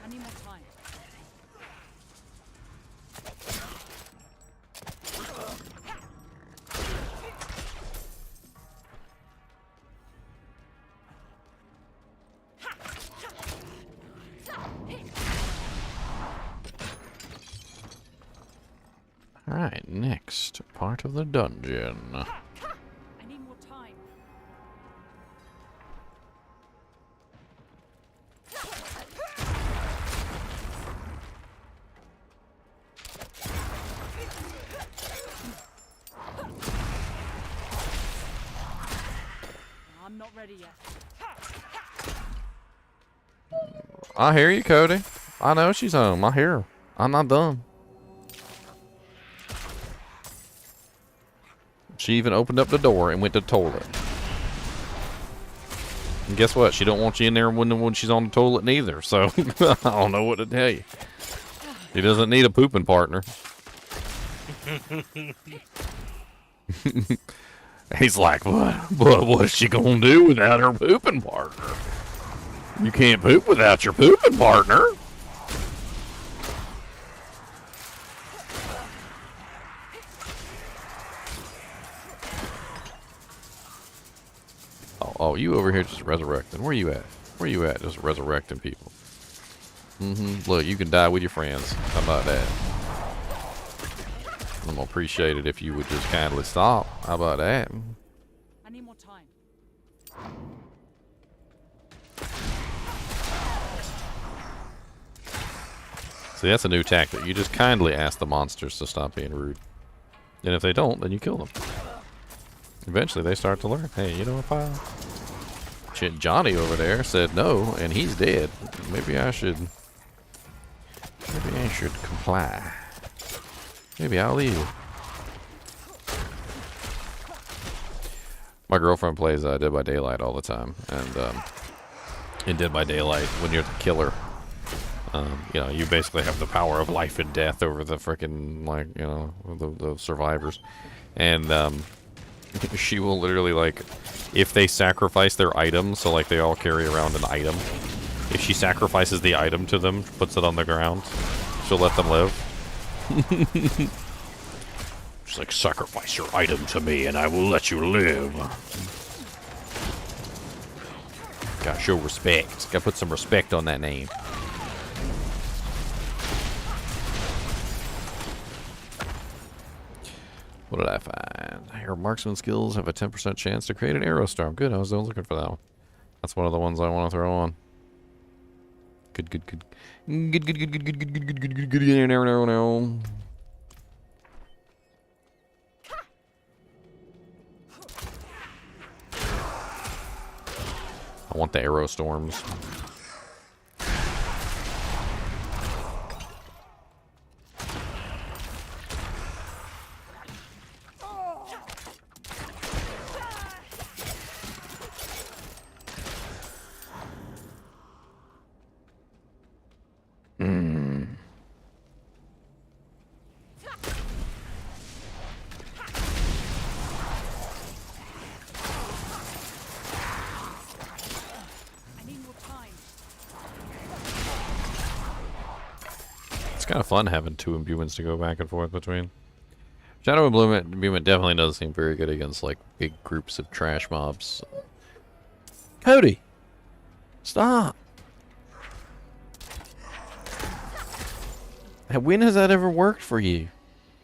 I need more time. Alright, next part of the dungeon. I need more time. I'm not ready yet. I hear you, Cody. I know she's home. I hear her. I'm not done. She even opened up the door and went to the toilet. And guess what? She don't want you in there when she's on the toilet neither. So I don't know what to tell you. She doesn't need a pooping partner. He's like, what's she gonna do without her pooping partner? You can't poop without your pooping partner. Oh, you over here just resurrecting. Where you at? Where you at? Just resurrecting people. Look, you can die with your friends. How about that? I'm gonna appreciate it if you would just kindly stop. How about that? I need more time. See, that's a new tactic. You just kindly ask the monsters to stop being rude. And if they don't, then you kill them. Eventually, they start to learn. Hey, you know, if Johnny over there said no, and he's dead, maybe I should comply. Maybe I'll leave. My girlfriend plays Dead by Daylight all the time, and in Dead by Daylight, when you're the killer, you know, you basically have the power of life and death over the freaking, like, you know, the survivors, and she will literally, like, if they sacrifice their item, so like they all carry around an item, if she sacrifices the item to them, puts it on the ground, she'll let them live. She's like, sacrifice your item to me and I will let you live. Gotta show respect. Gotta put some respect on that name. What did I find? Your marksman skills have a 10% chance to create an arrow storm. Good, I was looking for that one. That's one of the ones I want to throw on. Good. Good. No. I want the arrow storms. It's kind of fun having two imbuements to go back and forth between. Shadow imbuement definitely does seem very good against like big groups of trash mobs. Cody, stop. When has that ever worked for you?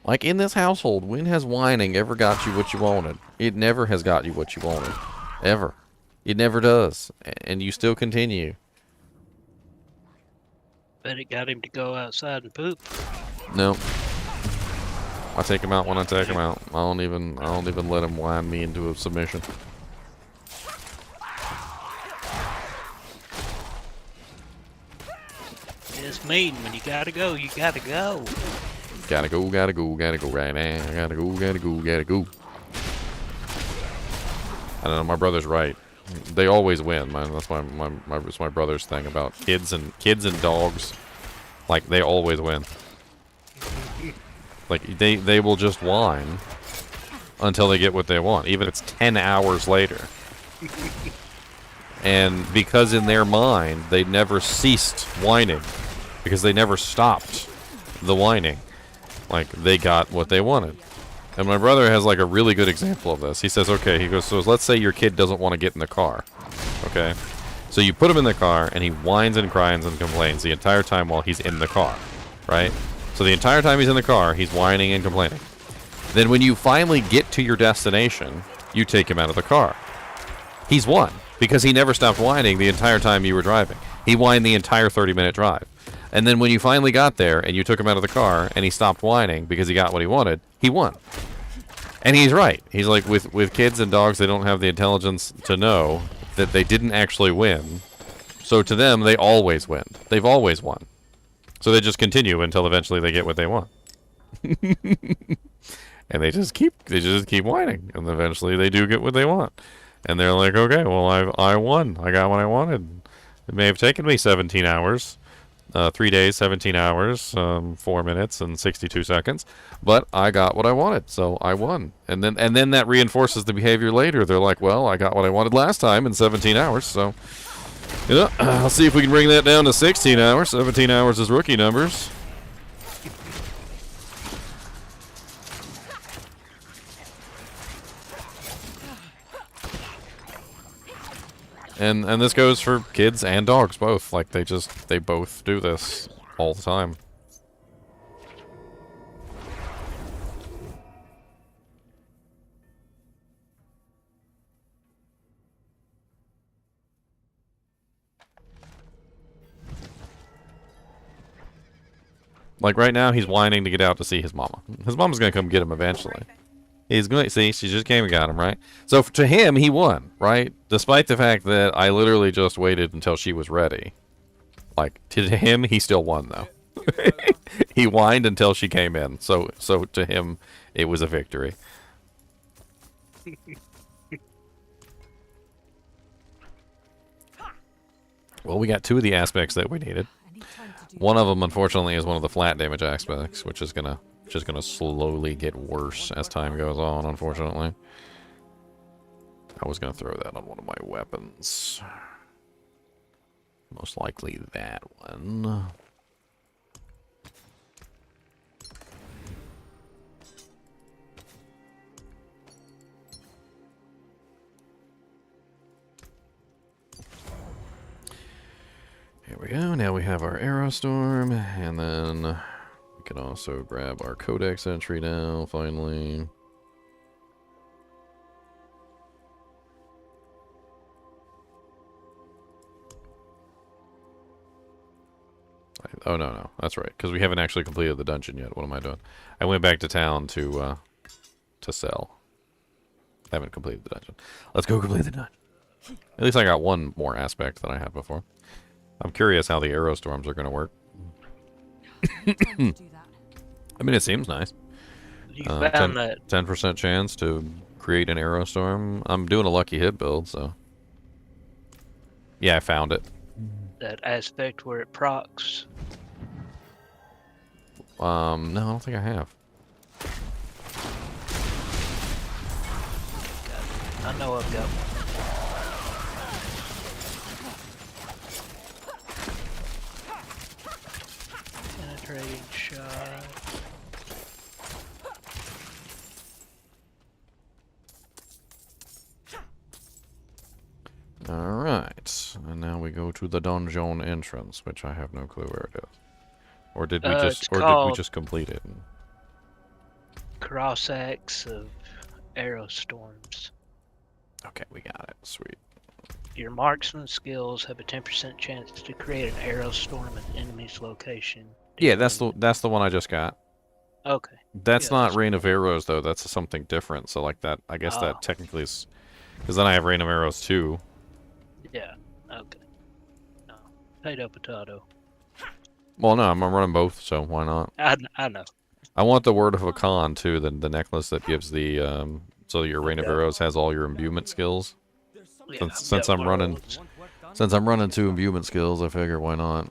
Like in this household, when has whining ever got you what you wanted? It never has got you what you wanted. Ever. It never does. And you still continue. Bet it got him to go outside and poop. No. I take him out when I take him out. I don't even let him whine me into a submission. It's mean. When you gotta go, you gotta go. Gotta go right now. Gotta go. I don't know, my brother's right. They always win, man. That's my brother's thing about kids and dogs. Like, they always win. Like, they will just whine until they get what they want, even if it's 10 hours later. And because in their mind, they never ceased whining. Because they never stopped the whining. Like, they got what they wanted. And my brother has, like, a really good example of this. He says, okay, he goes, so let's say your kid doesn't want to get in the car. Okay? So you put him in the car, and he whines and cries and complains the entire time while he's in the car. Right? So the entire time he's in the car, he's whining and complaining. Then when you finally get to your destination, you take him out of the car. He's won. Because he never stopped whining the entire time you were driving. He whined the entire 30-minute drive. And then when you finally got there and you took him out of the car and he stopped whining because he got what he wanted, he won. And he's right. He's like, with kids and dogs, they don't have the intelligence to know that they didn't actually win. So to them, they always win. They've always won. So they just continue until eventually they get what they want. And they just keep whining. And eventually they do get what they want. And they're like, okay, well, I won. I got what I wanted. It may have taken me 17 hours. 3 days, 17 hours, 4 minutes, and 62 seconds. But I got what I wanted, so I won. And then that reinforces the behavior later. They're like, well, I got what I wanted last time in 17 hours, so... You know, I'll see if we can bring that down to 16 hours. 17 hours is rookie numbers. And this goes for kids and dogs both. Like, they both do this all the time. Like, right now, he's whining to get out to see his mama. His mama's gonna come get him eventually. He's going to see, she just came and got him, right? So to him, he won, right? Despite the fact that I literally just waited until she was ready. Like, to him, he still won, though. He whined until she came in. So to him, it was a victory. Well, we got two of the aspects that we needed. One of them, unfortunately, is one of the flat damage aspects, which is gonna slowly get worse as time goes on, unfortunately. I was gonna throw that on one of my weapons. Most likely that one. Here we go. Now we have our Arrow Storm, and then we can also grab our Codex entry now, finally. Oh, no. That's right, because we haven't actually completed the dungeon yet. What am I doing? I went back to town to sell. I haven't completed the dungeon. Let's go complete the dungeon. At least I got one more aspect than I had before. I'm curious how the arrow storms are going to work. I mean, it seems nice. You found that 10% chance to create an arrow storm. I'm doing a lucky hit build, so... Yeah, I found it. that aspect where it procs? No, I don't think I have. I know I've got one. Penetrating shot. Alright, and now we go to the dungeon entrance, which I have no clue where it is. Or did we just complete it? Cross axe of arrow storms. Okay, we got it. Sweet. Your marksman skills have a 10% chance to create an arrow storm at enemy's location. Yeah, that's the one I just got. Okay. That's Yeah, not that's Rain of Arrows though. That's something different. So like that, I guess that technically is, because then I have Rain of Arrows too. Yeah. Okay. No. Potato. Well, no, I'm running both, so why not? I know. I want the Word of a Con too, the necklace that gives the so your Rain of Arrows has all your imbuement skills. Yeah, Since got I'm running, one of those. since I'm running 2 imbuement skills, I figure why not.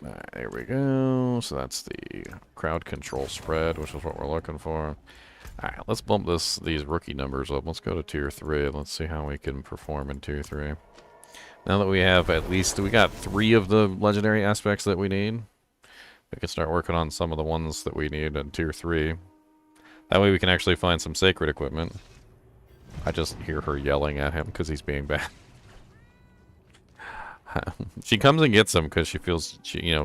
Alright, there we go. So that's the crowd control spread, which is what we're looking for. Alright, let's bump these rookie numbers up. Let's go to tier 3 and let's see how we can perform in tier 3. Now that we have we got 3 of the legendary aspects that we need, we can start working on some of the ones that we need in tier 3. That way we can actually find some sacred equipment. I just hear her yelling at him because he's being bad. She comes and gets him because she feels,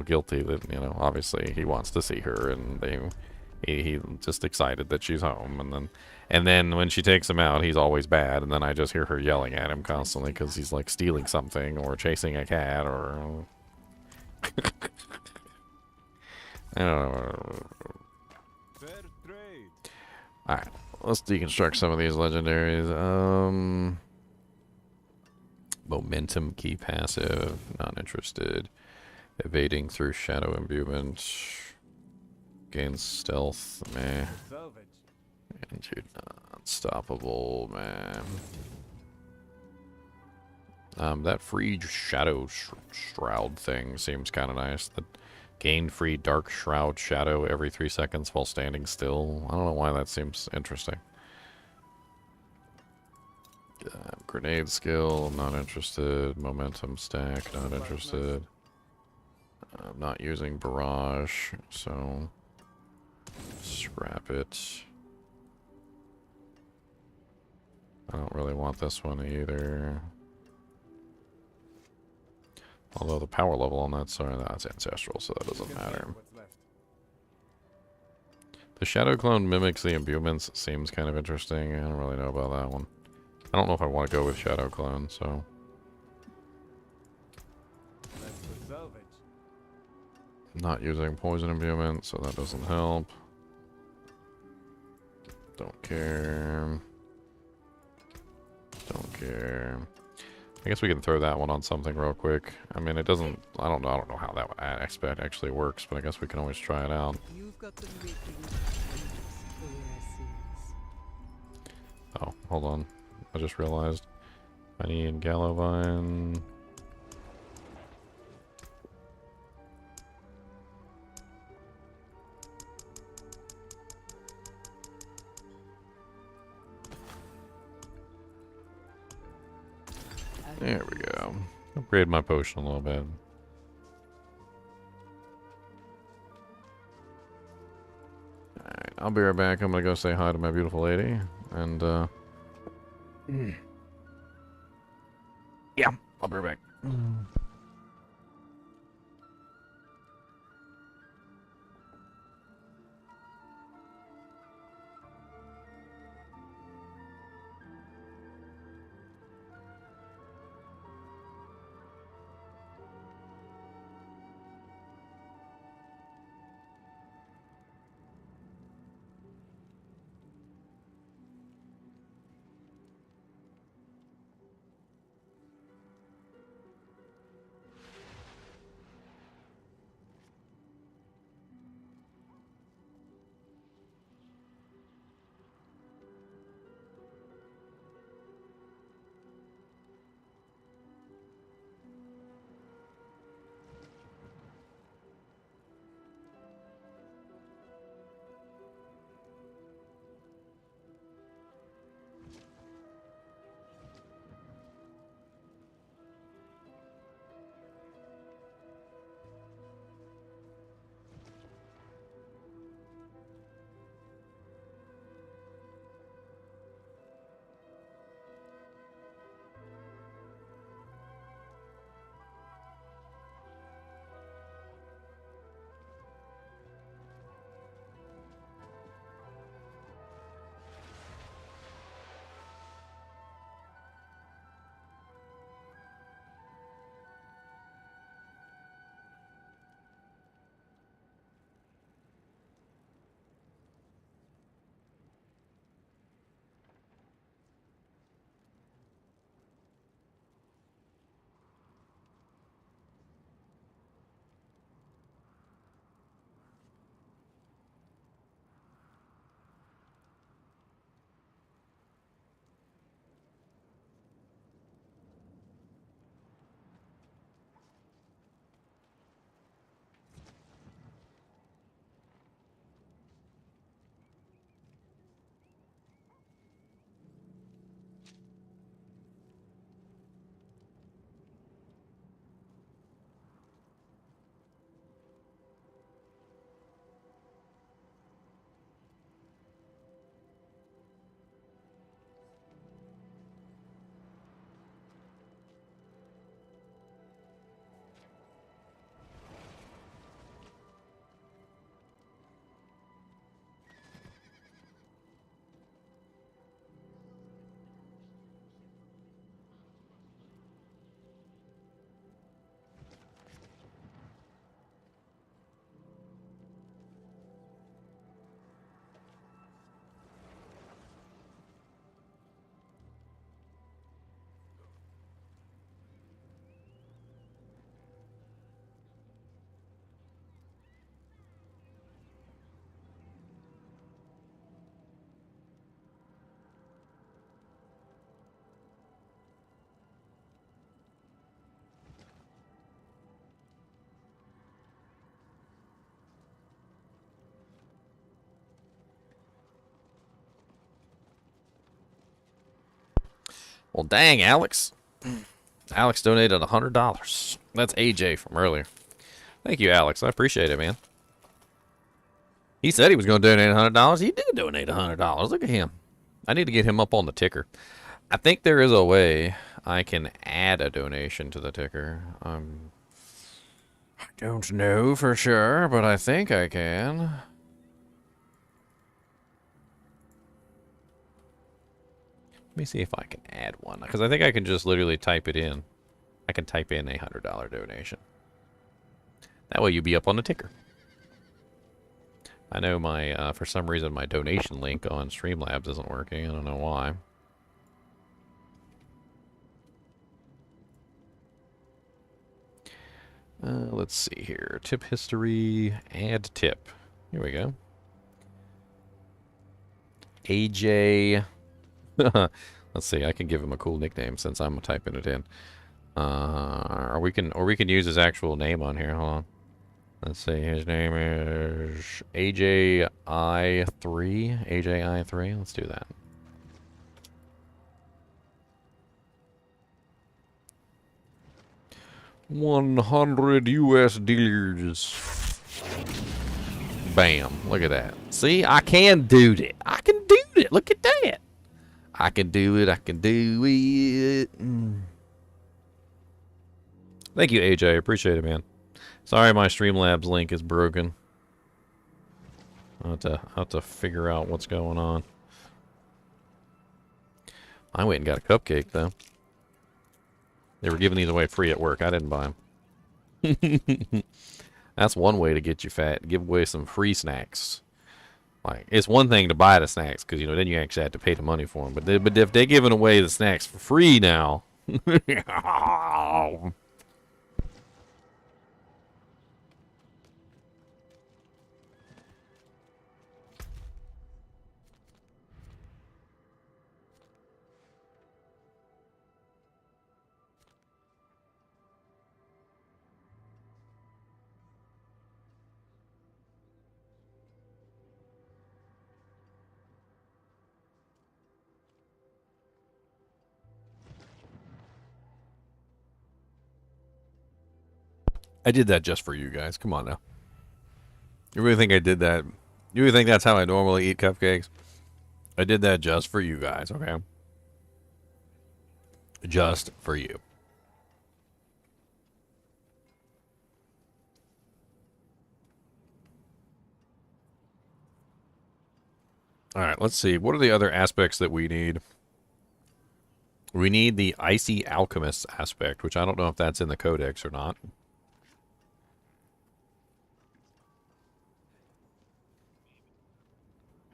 guilty that, obviously he wants to see her, and he's just excited that she's home, and then when she takes him out, he's always bad, and then I just hear her yelling at him constantly because he's like stealing something or chasing a cat or I don't know. Alright, let's deconstruct some of these legendaries. Momentum key passive, not interested. Evading through shadow imbuement. Gains stealth, meh. And you're unstoppable, man. That free shadow shroud thing seems kind of nice. The gain free dark shroud shadow every 3 seconds while standing still. I don't know why that seems interesting. Grenade skill, not interested. Momentum stack, not interested. I'm not using barrage, so scrap it. I don't really want this one either. Although the power level on that's ancestral, so that doesn't matter. The shadow clone mimics the imbuements. Seems kind of interesting. I don't really know about that one. I don't know if I want to go with shadow clone, so. Not using poison imbuement, so that doesn't help. Don't care. Don't care. I guess we can throw that one on something real quick. I mean, it doesn't. I don't know how that aspect actually works, but I guess we can always try it out. Oh, hold on. I just realized I need Gallovine. There we go. Upgrade my potion a little bit. Alright, I'll be right back. I'm gonna go say hi to my beautiful lady. And, yeah, I'll be right back. Well, dang, Alex. Alex donated $100. That's AJ from earlier. Thank you, Alex. I appreciate it, man. He said he was going to donate $100. He did donate $100. Look at him. I need to get him up on the ticker. I think there is a way I can add a donation to the ticker. I don't know for sure, but I think I can. Let me see if I can add one, because I think I can just literally type it in. I can type in a $100 donation. That way you'll be up on the ticker. I know my, for some reason, my donation link on Streamlabs isn't working. I don't know why. Let's see here. Tip history, add tip. Here we go. AJ. Let's see. I can give him a cool nickname since I'm typing it in. Or we can use his actual name on here. Hold on. Let's see. His name is AJI3. AJI3. Let's do that. $100 US. Bam. Look at that. See, I can do it. I can do it. Look at that. I can do it. I can do it. Thank you, AJ. I appreciate it, man. Sorry my Streamlabs link is broken. I'll have to figure out what's going on. I went and got a cupcake, though. They were giving these away free at work. I didn't buy them. That's one way to get you fat. Give away some free snacks. Like, it's one thing to buy the snacks, because, you know, then you actually have to pay the money for them. But if they're giving away the snacks for free now... I did that just for you guys. Come on now. You really think I did that? You really think that's how I normally eat cupcakes? I did that just for you guys, okay? Just for you. Alright, let's see. What are the other aspects that we need? We need the Icy Alchemist aspect, which I don't know if that's in the codex or not.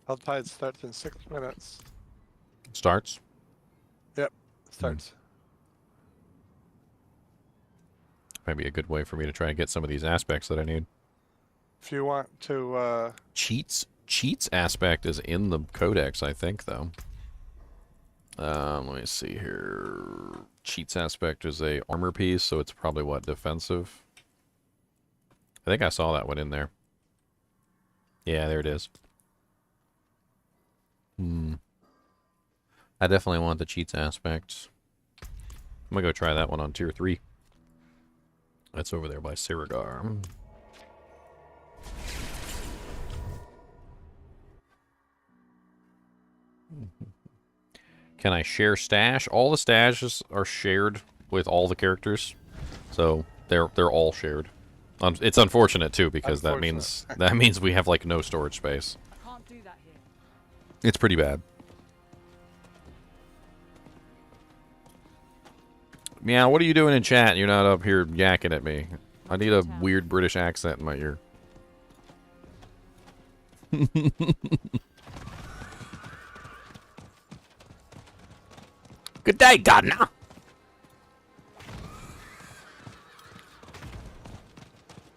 HellTide starts in 6 minutes. Starts? Yep, starts. Might be a good way for me to try and get some of these aspects that I need. If you want to... Cheats aspect is in the codex, I think, though. Let me see here. Cheats aspect is a armor piece, so it's probably, what, defensive? I think I saw that one in there. Yeah, there it is. I definitely want the cheats aspect. I'm gonna go try that one on tier 3. That's over there by Sirigar. Can I share stash? All the stashes are shared with all the characters, so they're all shared. It's unfortunate too, because that means we have like no storage space. Can't do that here. It's pretty bad. Meow, what are you doing in chat? You're not up here yakking at me. I need a weird British accent in my ear. Good day, Gardener.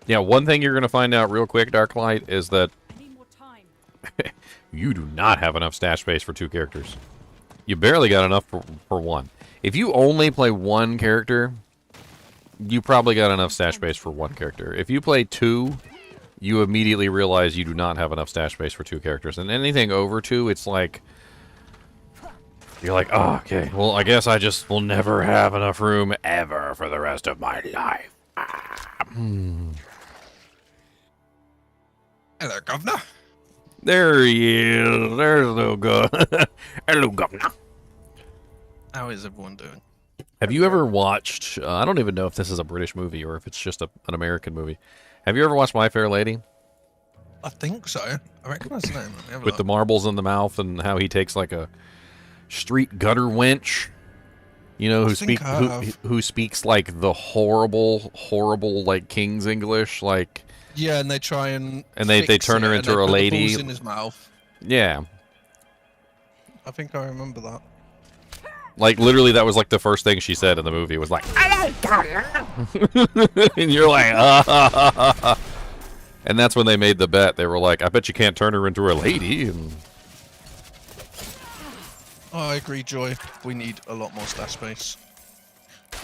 Yeah, one thing you're going to find out real quick, Darklight, is that I need more time. you do not have enough stash space for 2 characters. You barely got enough for 1. If you only play 1 character, you probably got enough stash space for 1 character. If you play 2, you immediately realize you do not have enough stash space for 2 characters. And anything over 2, it's like... You're like, oh, okay. Well, I guess I just will never have enough room ever for the rest of my life. Hello, Governor. There he is. There's little Hello, Governor. How is everyone doing? Have you ever watched, I don't even know if this is a British movie or if it's just an American movie. Have you ever watched My Fair Lady? I think so. I recognize the name. Let me have a With the look. marbles in the mouth and how he takes like a street gutter wench, you know, who speaks like the horrible like King's English, like Yeah, and they try and they fix turn it, her and into they a put the lady. balls in his mouth. Yeah, I think I remember that. like literally that was like the first thing she said in the movie was like, and you're like, and that's when they made the bet. They were like, I bet you can't turn her into a lady. And Oh, I agree, Joy. We need a lot more stat space.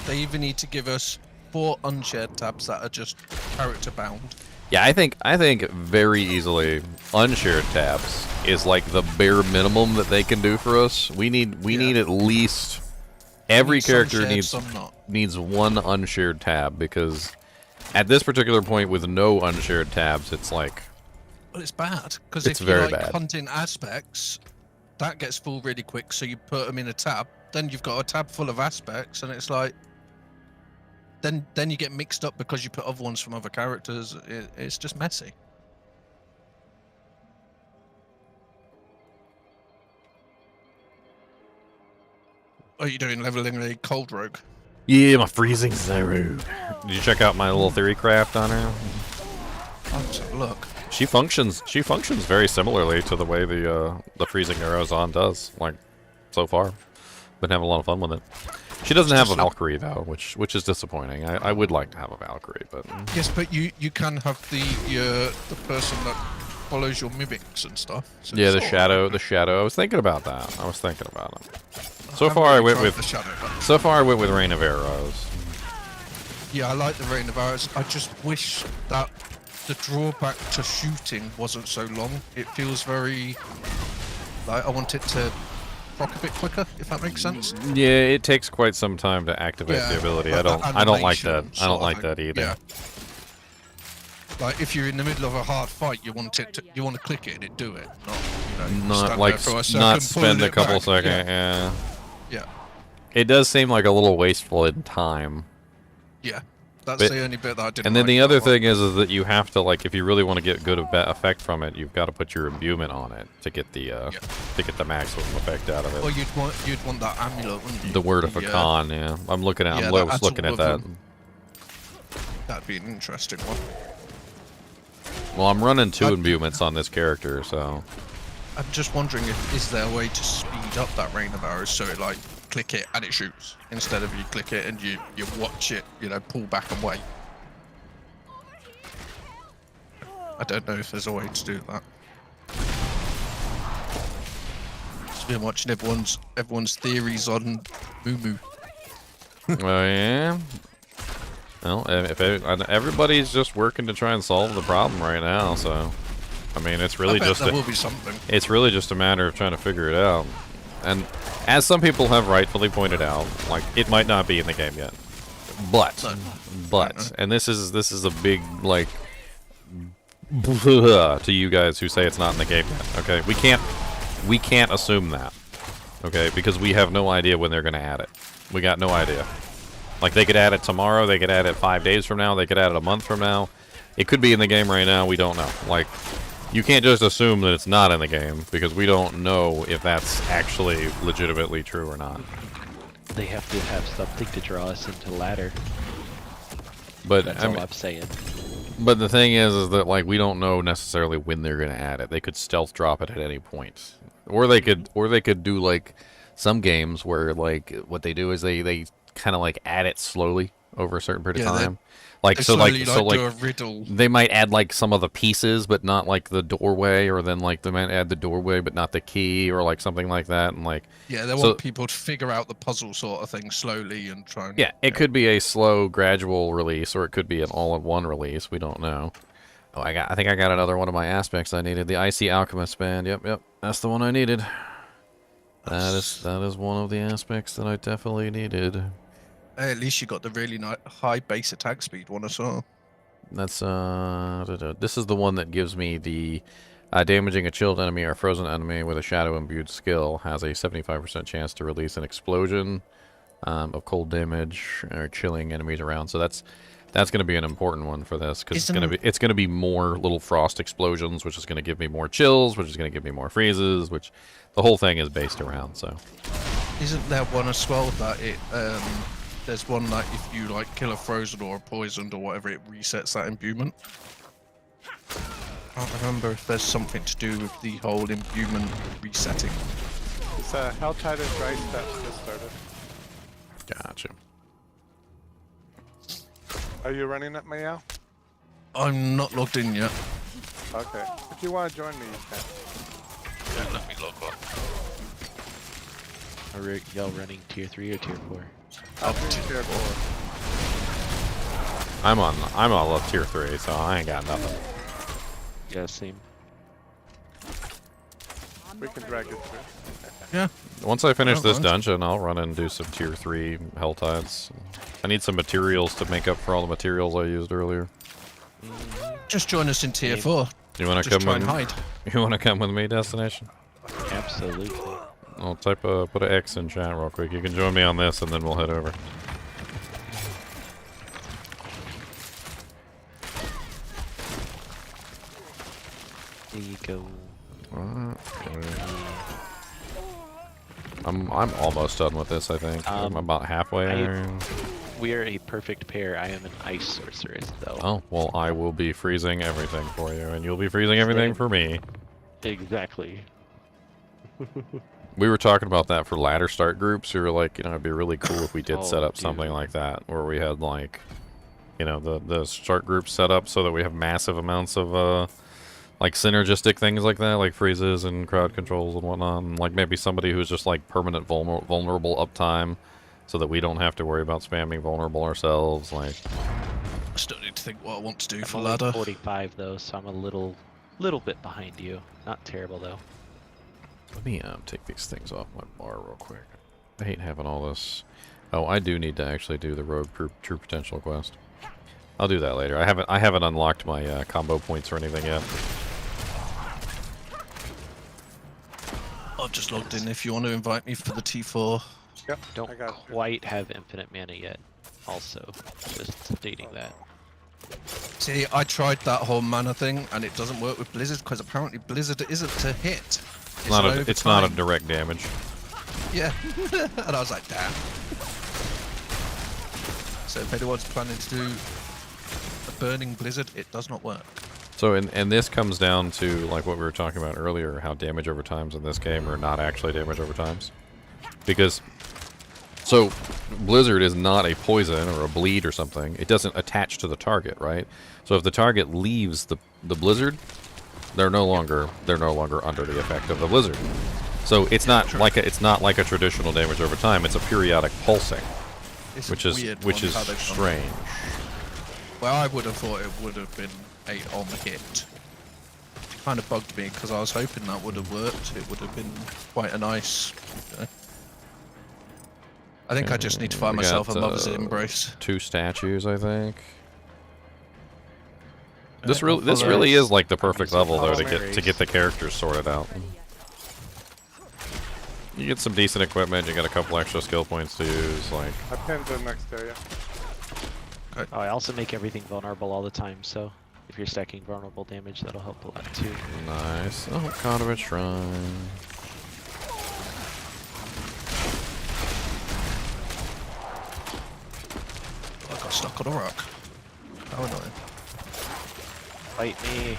They even need to give us 4 unshared tabs that are just character bound. yeah, I think very easily unshared tabs is like the bare minimum that they can do for us. We need at least every Some character shared, needs some not. one unshared tab, because at this particular point with no unshared tabs, it's like Well, it's bad because It's if you very like bad. hunting aspects, that gets full really quick. So you put them in a tab, then you've got a tab full of aspects, and it's like then you get mixed up because you put other ones from other characters. It's just messy. What are you doing, leveling a cold rogue? yeah, my freezing zero. Did you check out my little TheoryCraft on her? I'll just have a look. She functions very similarly to the way the freezing arrows on does. Like so far, been having a lot of fun with it. She doesn't have a Valkyrie though, which is disappointing. I would like to have a Valkyrie, but Yes, but you can have the person that follows your mimics and stuff. So yeah, it's the all right. shadow. I was thinking about that. I was thinking about it. So haven't far, I really went tried with the shadow, but so far I went with Rain of Arrows. yeah, I like the Rain of Arrows. I just wish that the drawback to shooting wasn't so long. It feels very like I want it to proc a bit quicker, if that makes sense. Yeah, it takes quite some time to activate Yeah, the ability. like I don't like that. animation I don't sort like of that thing. either. Yeah. Like if you're in the middle of a hard fight, you want to click it and it do it, not Not stand like there for a second, not spend pulling a it couple back. seconds. Yeah. Yeah, It does seem like a little wasteful in time. yeah. That's But- the only bit that I didn't. And then like the about other that one. thing is that you have to, like, if you really want to get good effect from it, you've got to put your imbuement on it to get the maximum effect out of it. Well, you'd want that amulet, wouldn't you? The word of a con, yeah. I'm looking at. Yeah, I'm that was adds looking all at of that. them. That'd be an interesting one. Well, I'm running 2 imbuements on this character, so I'm just wondering if is there a way to speed up that rain of arrows so it like click it and it shoots instead of you click it and you watch it, pull back and wait. I don't know if there's a way to do that. Just been watching everyone's theories on Moo. oh yeah. Well, everybody's just working to try and solve the problem right now, so I mean, it's really just there will be something. it's really just a matter of trying to figure it out. And as some people have rightfully pointed out, like it might not be in the game yet, but and this is a big like to you guys who say it's not in the game yet. Okay, we can't assume that. Okay, because we have no idea when they're gonna add it. We got no idea. Like, they could add it tomorrow, they could add it 5 days from now, they could add it a month from now. It could be in the game right now, we don't know. Like, you can't just assume that it's not in the game, because we don't know if that's actually legitimately true or not. They have to have something to draw us into ladder. But That's all I'm saying. But the thing is that, like, we don't know necessarily when they're gonna add it. They could stealth drop it at any point. Or they could do, like, some games where, like, what they do is they kind of like add it slowly over a certain period of time. Like they so slowly, like do a riddle. they might add like some of the pieces but not like the doorway, or then like they might add the doorway but not the key, or like something like that. And like Yeah, they want people to figure out the puzzle sort of thing slowly and try and... Yeah, it could be a slow gradual release, or it could be an all-in-one release. We don't know. Oh, I think I got another one of my aspects I needed. The Icy Alchemist band. Yep, that's the one I needed. That is one of the aspects that I definitely needed. Hey, at least you got the really high base attack speed one as well. That's this is the one that gives me the damaging a chilled enemy or frozen enemy with a shadow imbued skill has a 75% chance to release an explosion of cold damage or chilling enemies around. So that's going to be an important one for this because it's going to be more little frost explosions, which is going to give me more chills, which is going to give me more freezes, which the whole thing is based around. So isn't there one as well that it there's one that if you like kill a frozen or a poisoned or whatever, it resets that imbuement? I can't remember if there's something to do with the whole imbuement resetting. It's HellTide and Rice that just started. gotcha. Are you running it, Mayao? I'm not logged in yet. Okay. If you want to join me, you can. Yeah, let me log on. Are y'all running tier 3 or tier 4? I'll do tier 4. I'm on tier 3, so I ain't got nothing. Yeah, same. We can drag it through. Yeah. Once I finish this mind. dungeon, I'll run and do some tier 3 HellTides. I need some materials to make up for all the materials I used earlier. Just join us in tier 4. You want to Just come try and with? hide. You want to come with me, Destination? Absolutely. I'll put an X in chat real quick. You can join me on this, and then we'll head over. There you go. I'm almost done with this. I think I'm about halfway there. We are a perfect pair. I am an ice sorceress, though. Oh well, I will be freezing everything for you, and you'll be freezing everything for me. Exactly. We were talking about that for ladder start groups. We were like, you know, it'd be really cool if we did Oh, set up something like that, where we had like, you know, the start group set up so that we have massive amounts of like synergistic things like that, like freezes and crowd controls and whatnot. And like maybe somebody who's just like permanent vulnerable uptime, so that we don't have to worry about spamming vulnerable ourselves. Like, I still need to think what I want to do for I'm only ladder. 45 though, so I'm a little bit behind you. Not terrible though. let me take these things off my bar real quick. I hate having all this. Oh, I do need to actually do the Rogue True Potential quest. I'll do that later. I haven't unlocked my combo points or anything yet. I've just logged in if you want to invite me for the T4. Yep. Don't quite have infinite mana yet. Also, just stating that. See, I tried that whole mana thing, and it doesn't work with Blizzard because apparently Blizzard isn't to hit. It's not a direct damage. Yeah, and I was like, damn. So if anyone's planning to do a burning Blizzard, it does not work. So, and this comes down to like what we were talking about earlier, how damage over times in this game are not actually damage over times, because so Blizzard is not a poison or a bleed or something. It doesn't attach to the target, right? So if the target leaves the blizzard, they're no longer under the effect of the blizzard. So it's not like a traditional damage over time. It's a periodic pulsing, which is strange. Well, I would have thought it would have been 8 on the hit. It kind of bugged me because I was hoping that would have worked. It would have been quite a nice. I think I just need to find myself a Mother's Embrace. 2 statues, I think. This really is like the perfect level though to get the characters sorted out. You get some decent equipment. You get a couple extra skill points to use. Like I pinned the next area. Oh, I also make everything vulnerable all the time, so if you're stacking vulnerable damage, that'll help a lot too. Nice. Oh, God of a Shrine. I got stuck on a rock. How annoying. Fight me.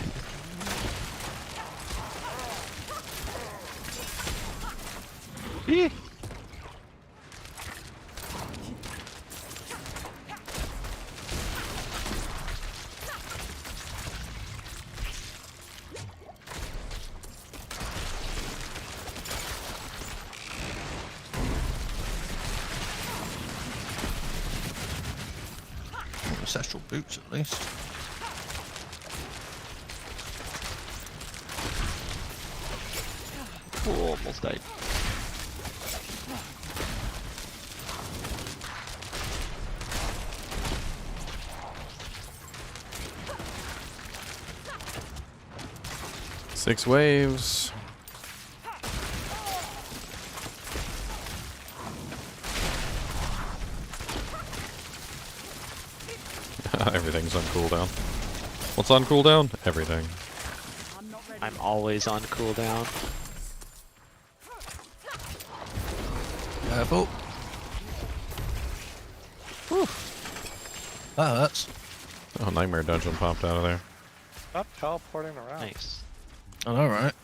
Ancestral boots, at least. Oh, almost died. 6 waves. Everything's on cooldown. What's on cooldown? Everything. I'm always on cooldown. Careful. Whew. That hurts. Oh, Nightmare Dungeon popped out of there. Stop teleporting around. Nice. I know, right?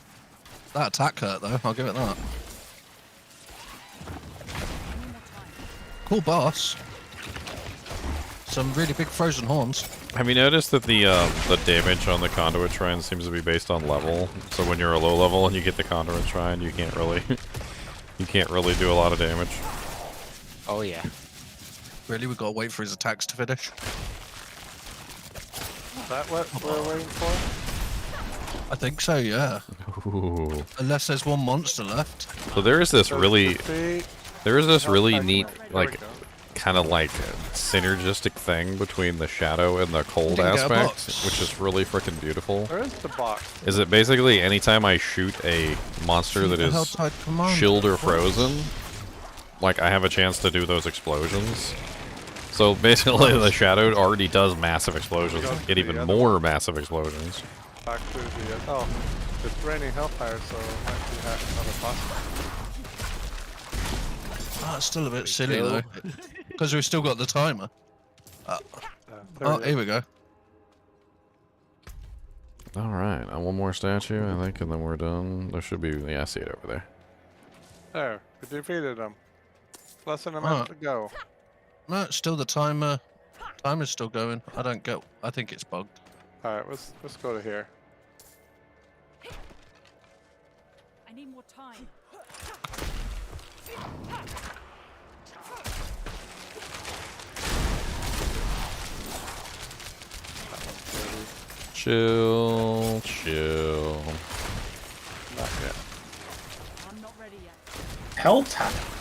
That attack hurt though, I'll give it that. Cool boss. Some really big frozen horns. Have you noticed that the damage on the conduit shrine seems to be based on level? So when you're a low level and you get the conduit shrine, you can't really do a lot of damage. Oh yeah. Really, we gotta wait for his attacks to finish. Is that what we're waiting for? I think so, yeah. Ooh. Unless there's one monster left. So there is this really neat, There like, we go. kind of like synergistic thing between the shadow and the cold Didn't get a aspect, box. which is really freaking beautiful. Where is the box? Is it basically anytime I shoot a monster that is HellTide command. chilled or frozen, like I have a chance to do those explosions. So basically the shadow already does massive explosions, get even more massive explosions. Back to the oh, it's raining hellfire, so it might be another boss. Oh, it's still a bit silly though. Because we've still got the timer. Oh, here we go. Alright, one more statue, I think, and then we're done. There should be, yeah, I see it over there. There, we defeated him. Less than a minute to go. No, it's still the timer. Timer's still going. I think it's bugged. Alright, let's go to here. I need more time. Chill, chill. Not yet. I'm not ready yet. HellTide.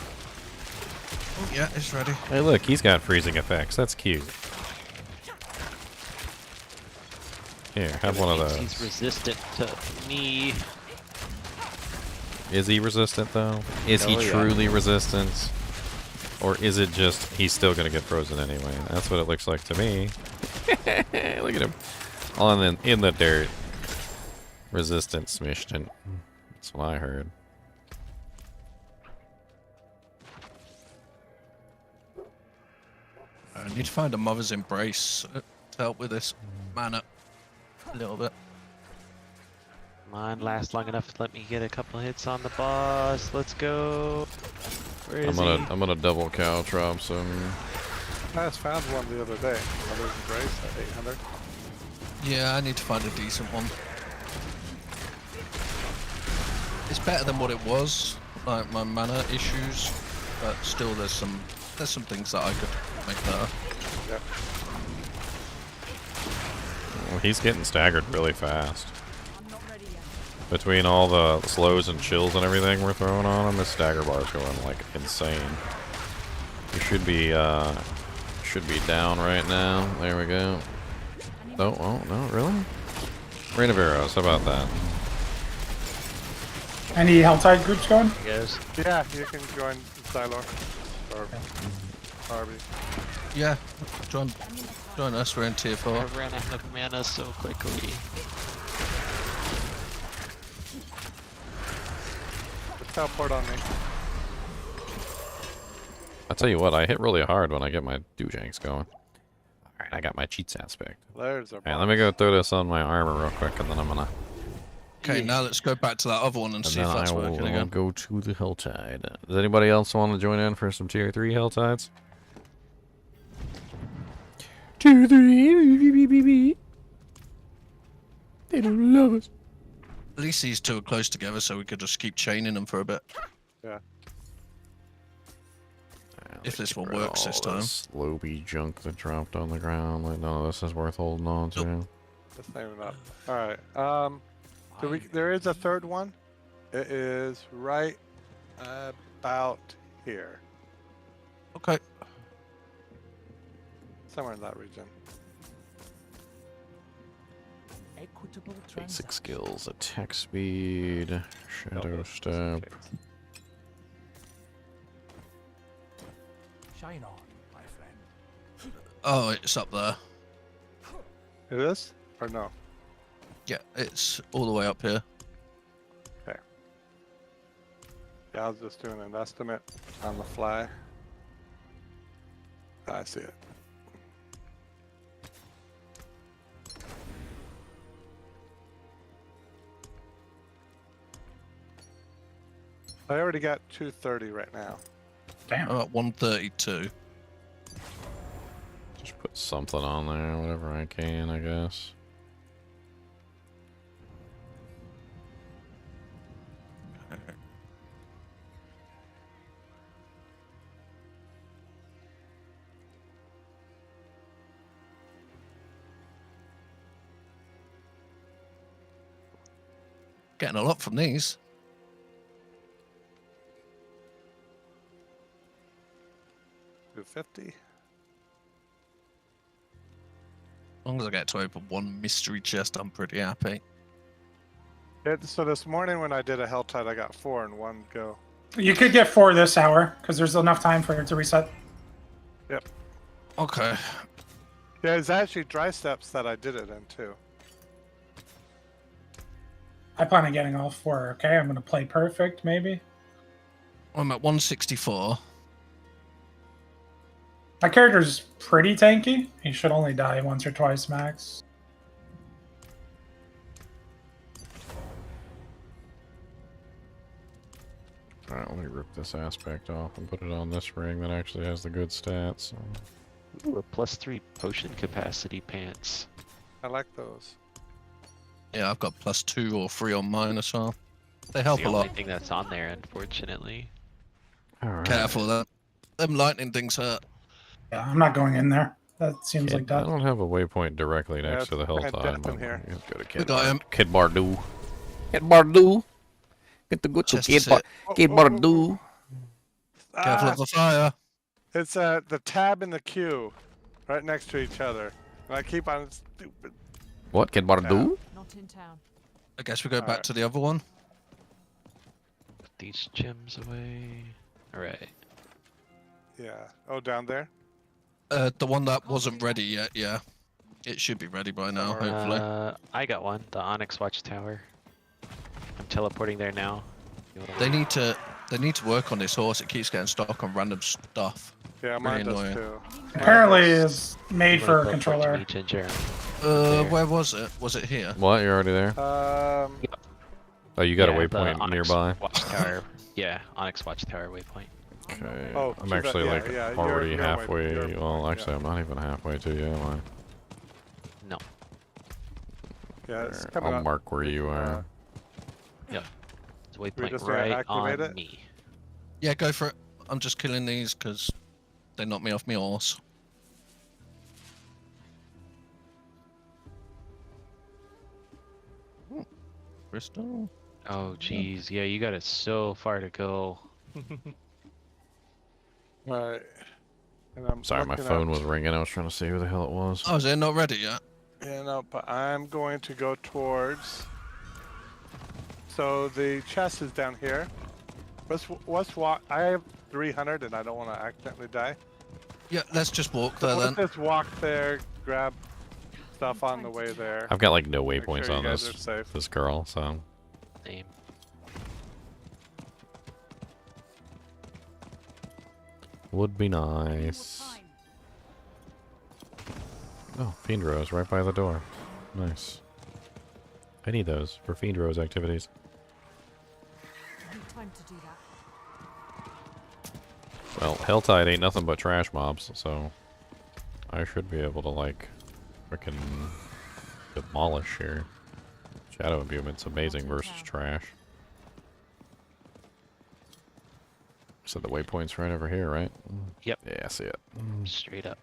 Oh, yeah, it's ready. Hey look, he's got freezing effects, that's cute. Here, have one of those. He's resistant to me. Is he resistant though? Is he Oh, yeah. truly resistant? Or is it just he's still gonna get frozen anyway? That's what it looks like to me. Look at him. On in the dirt. Resistant smished. That's what I heard. I need to find a mother's embrace to help with this mana a little bit. Mine lasts long enough to let me get a couple hits on the boss. Let's go. Where is he? I'm gonna double cow drop some. I just found one the other day. Mother's Embrace at 800. Yeah, I need to find a decent one. It's better than what it was, like my mana issues, but still there's some things that I could make better. Yep. Well, he's getting staggered really fast. I'm not ready yet. Between all the slows and chills and everything we're throwing on him, his stagger bar's going like insane. He should be down right now. There we go. Oh, no, really? Rain of Arrows, how about that? Any HellTide groups going? Yes. Yeah, you can join Xylor or Harvey. Yeah, join us. We're in tier 4. I ran out of mana so quickly. Just teleport on me. I'll tell you what, I hit really hard when I get my doojanks going. Alright, I got my cheats aspect. There's our Alright, let me go throw this on my armor real quick, and then I'm gonna... Okay, now let's go back to that other one and see if that's working again. Go to the HellTide. Does anybody else want to join in for some tier 3 HellTides? Tier 3. They don't love us. At least these two are close together, so we could just keep chaining them for a bit. Yeah. If this one Get rid of works this all time. this Slowbee junk that dropped on the ground. Like, none of this is worth holding on to. Let's name it up. Alright. There is a third one. It is right about here. Okay. Somewhere in that region. Notable Basic transactions. skills: attack speed, shadow step. Shine on, my friend. Oh, it's up there. It is? Or no? Yeah, it's all the way up here. Okay. Yeah, I was just doing an estimate on the fly. I see it. I already got 230 right now. Damn. I'm at 132. Just put something on there, whatever I can, I guess. Getting a lot from these. $250. As long as I get to open one mystery chest, I'm pretty happy. So this morning when I did a HellTide, I got 4 in one go. You could get 4 this hour because there's enough time for it to reset. Yep. Okay. Yeah, it's actually dry steps that I did it in too. I plan on getting all 4. Okay, I'm gonna play perfect maybe. I'm at 164. My character's pretty tanky. He should only die once or twice max. Alright, let me rip this aspect off and put it on this ring that actually has the good stats. Ooh, a +3 potion capacity pants. I like those. Yeah, I've got +2 or 3 on mine as well. They It's help the a only lot. thing that's on there, unfortunately. Alright. Careful, them lightning things hurt. Yeah, I'm not going in there. That seems Kid, like I that. don't have a waypoint directly next it's to the kinda HellTide. death in here. Let's go to We Kid, got him. Kid Bardu. Kid Bardu. Get the good to Chest Kid, is it. Kid Bardu. Careful of the fire. It's the tab and the Q right next to each other. And I keep on stupid. What? Kid Bardu? Not in town. I guess we go back Alright. to the other one. Put these gems away. Alright. Yeah. Oh, down there? The one that wasn't ready yet, yeah. It should be ready by now, hopefully. I got one. The Onyx Watchtower. I'm teleporting there now. You wanna They wait? need to work on this horse. It keeps getting stuck on random stuff. Yeah, mine does annoying. too. Apparently is made You for wanna a teleport to controller. me, Ginger? There. Where was it? Was it here? What? You're already there? Um, Oh, you got a Yeah, the waypoint Onyx nearby? Watchtower. Yeah, Onyx Watchtower waypoint. Okay. Oh, I'm to the- actually yeah, like yeah, already you're halfway. you're Well, point, actually, yeah. I'm not even halfway to you, am I? No. yeah, it's There, coming I'll up. mark where you are. It's waypoint just gonna right activate on it? me. Yeah, go for it. I'm just killing these because they knocked me off my horse. Crystal. Oh, jeez. Yeah, you got it so far to go. Right. And I'm Sorry, my looking phone up- was ringing. I was trying to see who the hell it was. Oh, is it not ready yet? Yeah, no, but I'm going to go towards. So the chest is down here. Let's walk. I have 300 and I don't want to accidentally die. Yeah, let's just walk So there let's then. just walk there, grab stuff on the way there. I've got like no Make waypoints sure you on guys this are safe. this girl, so Same. would be nice. Oh, Fiend Rose right by the door. Nice. I need those for Fiend Rose activities. Need time to do that. Well, HellTide ain't nothing but trash mobs, so I should be able to like frickin' demolish here. Shadow Imbuement's amazing versus trash. So the waypoint's right over here, right? Yep. Yeah, I see it. Straight up.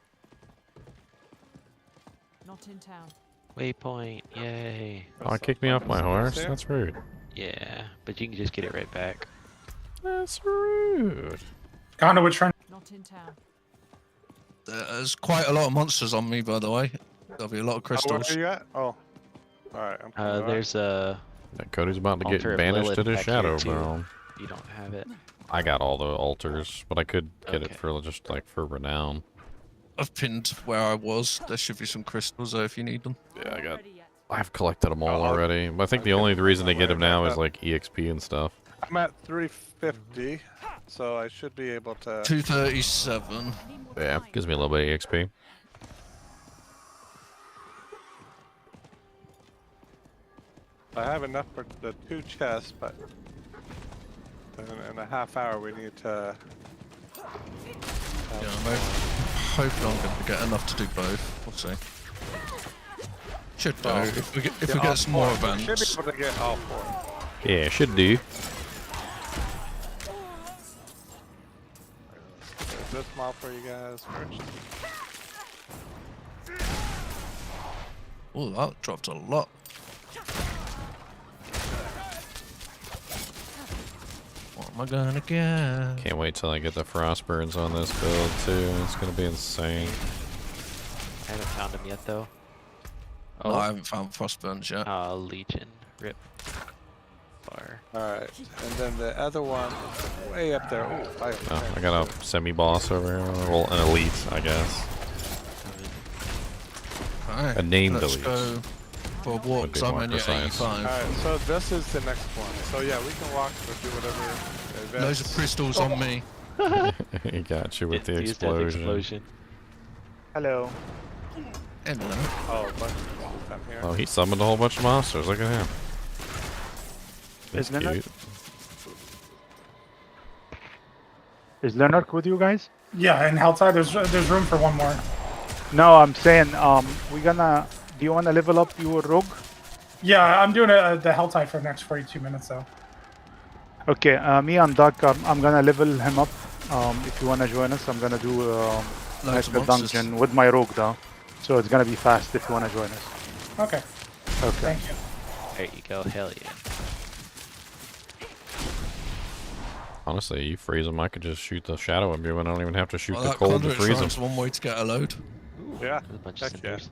Not in town. Waypoint. Yay. Oh, it kicked me off my horse? there? That's rude. Yeah, but you can just get it right back. That's rude. Conduit Trent. Not in town. There's quite a lot of monsters on me, by the way. There'll be a lot of Oh, where crystals. are you at? Oh, Alright, I'm coming up. There's a Cody's about to get altar of banished Lilith to the back here, shadow, too. bro. You don't have it. I got all the altars, but I could get it Okay. for just like for renown. I've pinned where I was. There should be some crystals there if you need them. Yeah, I got. Ready yet. I've collected them all Oh, already. But I think I'll the get only them reason to on get the them way now back is up. like EXP and stuff. I'm at 350, so I should be able to. 237. I need more Yeah, time. gives me a little bit of EXP. I have enough for the 2 chests, but in a half hour we need to. Yeah, I'm hoping I'm going to get enough to do both. We'll see. Should do. Well, If we get all some more 4. We should events. be able to get all 4. Yeah, should do. There's this mob for you guys first. Oh, that dropped a lot. What am I gonna get? Can't wait till I get the Frostburns on this build too. It's gonna be insane. I haven't found him yet, though. Oh, I haven't found Frostburns yet. Legion. Rip. Far. Alright, and then the other one is way up there. Ooh, Oh, I got a semi-boss over here. Well, an elite, I guess. Alright, A named let's elite. go for a walk, Would be because I'm more only at precise. 85. Alright, so this is the next one. So yeah, we can walk or do whatever. Loads of crystals on me. He got you with the Used that explosion. Hello. Hello. Oh, a bunch of people come here. Oh, he summoned a whole bunch of monsters. Look at him. That's Is Leonard- cute. Is Leonard with you guys? Yeah, in HellTide, there's room for one more. No, I'm saying, we gonna. Do you wanna level up your rogue? Yeah, I'm doing the HellTide for the next 42 minutes though. Okay, me and Doc, I'm gonna level him up. If you wanna join us, I'm gonna do Loads of extra monsters. dungeon with my rogue though. So it's gonna be fast if you wanna join us. Okay, Okay. thank you. There you go. Hell yeah. Honestly, you freeze them, I could just shoot the shadow of you and I don't even have to shoot Well, the that cold to conduit freeze them. shrine's one way to get a load. Yeah, There's a bunch of heck yeah. cinders.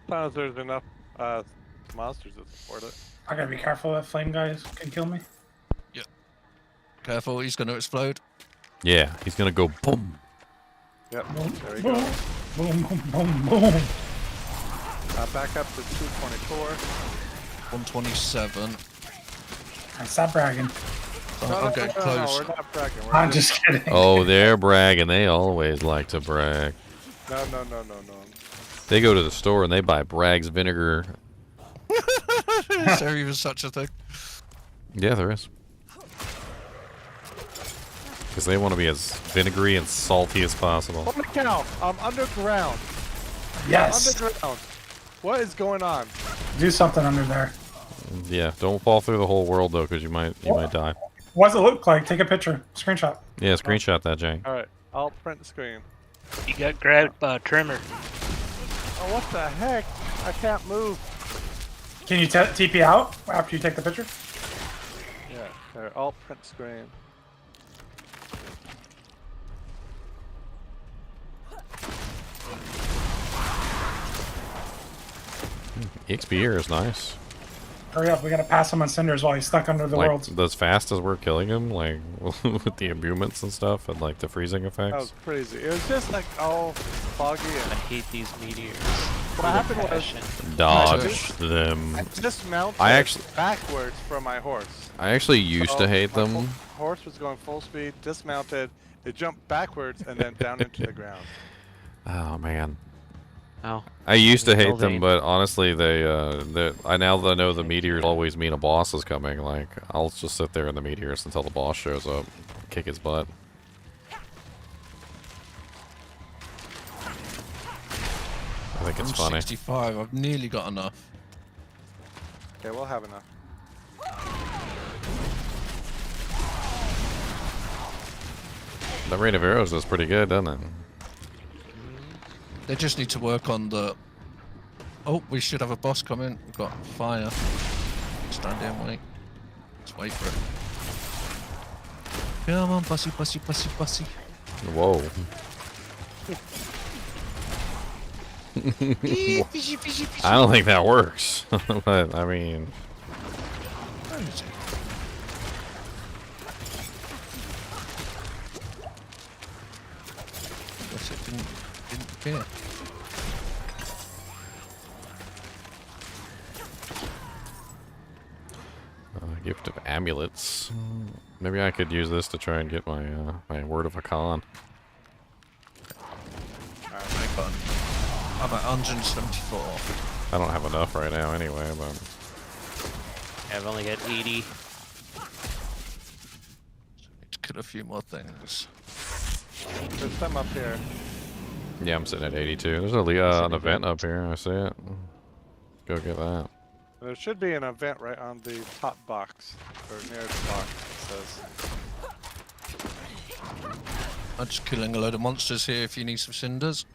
As long as there's enough monsters that support it. I gotta be careful that flame guys can kill me. Careful, he's going to explode. Yeah, he's gonna go boom. Yep, Boom, there we boom, go. boom, boom, boom, boom. Back up to 224. 127. Stop bragging. I'm getting close. we're not bragging. We're I'm just kidding. Oh, they're bragging. They always like to brag. No. They go to the store and they buy Bragg's vinegar. Is there even such a thing? Yeah, there is. Because they want to be as vinegary and salty as possible. Holy cow! I'm underground. Yes. Underground. What is going on? Do something under there. Yeah, don't fall through the whole world though, because you might die. What does it look like? Take a picture. Screenshot. Yeah, screenshot that, Jane. All right, I'll print screen. You got grabbed by a trimmer. Oh, what the heck? I can't move. Can you TP out after you take the picture? Yeah, there. I'll print screen. EXP here is nice. Hurry up, we gotta pass him on cinders while he's stuck under the Like, world. as fast as we're killing him, like, with the imbuements and stuff, and, like, the freezing That effects. was crazy. It was just like all foggy I and hate these meteors. what happened was Dodge them. I dismounted I actually- backwards from my horse. I actually used to hate my them. Horse was going full speed, dismounted, it jumped backwards and then down into the ground. Oh, man. Oh. I used to hate them, Building. but honestly, I now that I know the meteors always mean a boss is coming, like, I'll just sit there in the meteors until the boss shows up, kick his butt. I think it's funny. 65. I've nearly got enough. Okay, we'll have enough. The rain of arrows is pretty good, doesn't it? They just need to work on the... Oh, we should have a boss coming. We've got fire. Stand there and wait. Let's wait for it. Come on, bussy, bussy, bussy, bussy. Whoa. I don't think that works. But, I mean... Where is it? Guess it didn't appear. Gift of amulets. Maybe I could use this to try and get my my word of Hakan. I'm at 174. I don't have enough right now anyway, but I've only got 80. Need to kill a few more things. There's some up here. yeah, I'm sitting at 82. There's an event up here. I see it. Go get that. There should be an event right on the top box, or near the box, it says. I'm just killing a load of monsters here if you need some cinders.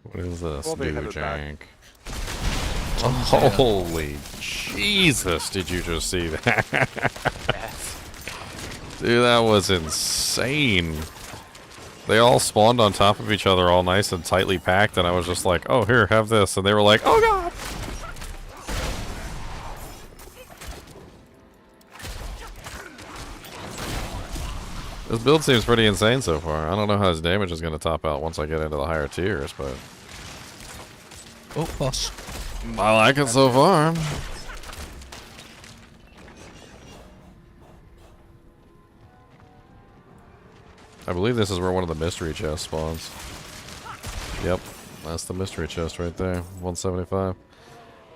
What is this? We'll be headed back. Oh, holy Jesus, did you just see that? Dude, that was insane. They all spawned on top of each other all nice and tightly packed, and I was just like, oh, here, have this. And they were like, oh god! This build seems pretty insane so far. I don't know how his damage is going to top out once I get into the higher tiers, but... Oh, boss. I like it so far. I believe this is where one of the mystery chests spawns. Yep, that's the mystery chest right there. 175.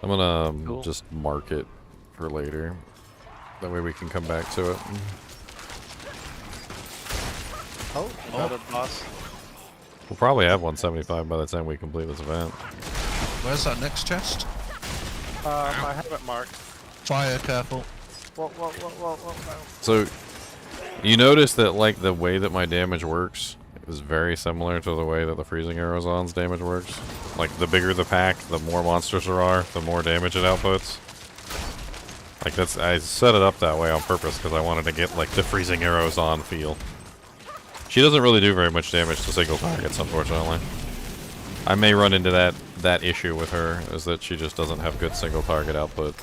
I'm gonna just mark it for later. That way we can come back to it. Oh, another boss. We'll probably have 175 by the time we complete this event. Where's that next chest? I have it marked. Fire, careful. Whoa. So, you notice that like the way that my damage works is very similar to the way that the freezing arrow's damage works. Like the bigger the pack, the more monsters there are, the more damage it outputs. Like that's, I set it up that way on purpose because I wanted to get like the freezing arrows on feel. She doesn't really do very much damage to single targets, unfortunately. I may run into that issue with her, is that she just doesn't have good single target output.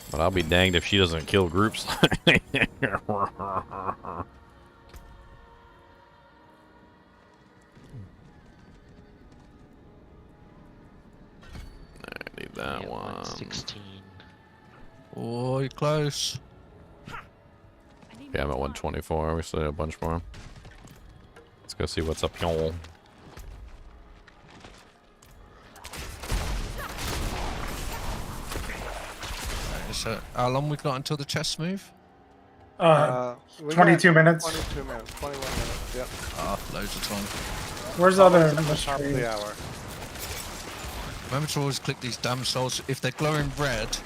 But I'll be danged if she doesn't kill groups. I need that one. 16. Oh, you're close. Yeah, I'm at 124. We still have a bunch more. Let's go see what's up here. So, how long we got until the chests move? 22 minutes. 22 minutes. 21 minutes. Yep. Ah, loads of time. Where's the other Top of mystery? the hour. Remember to always click these damn souls. If they're glowing red,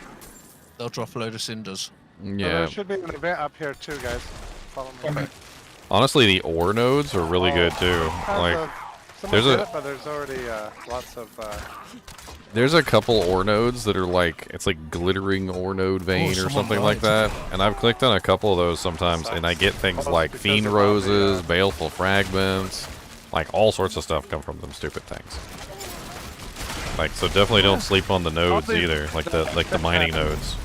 they'll drop a load of cinders. Yeah. There should be an event up here too, guys. Follow me. Okay. Honestly, the ore nodes are really good too. Like, there's there's already lots of. There's a couple ore nodes that are like, it's like glittering ore node vein or something like that. And I've clicked on a couple of those sometimes, and I get things like fiend roses, baleful fragments, like all sorts of stuff come from them stupid things. Like, so definitely don't sleep on the nodes either, like the mining nodes.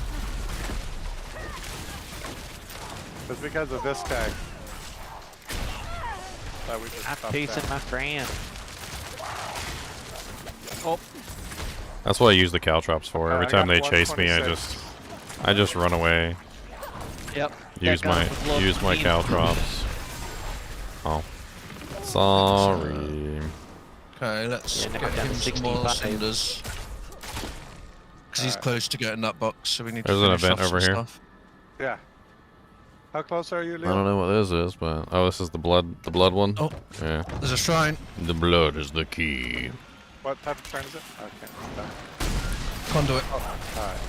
It's because of this tag. I'm pacing my friend. Oh. That's what I use the caltrops for. Every time they chase me, I just run away. Yep. Use my caltrops. Oh, sorry. Okay, let's Yeah, now get I'm down him to some more 65. cinders. Because he's close to getting that box, so we need There's to an finish event off over some here. stuff. Yeah. How close are you, I Leo? don't know what this is, but this is the blood one. Oh, yeah. There's a shrine. The blood is the key. What type of turn is it? Okay. Conduit. Alright,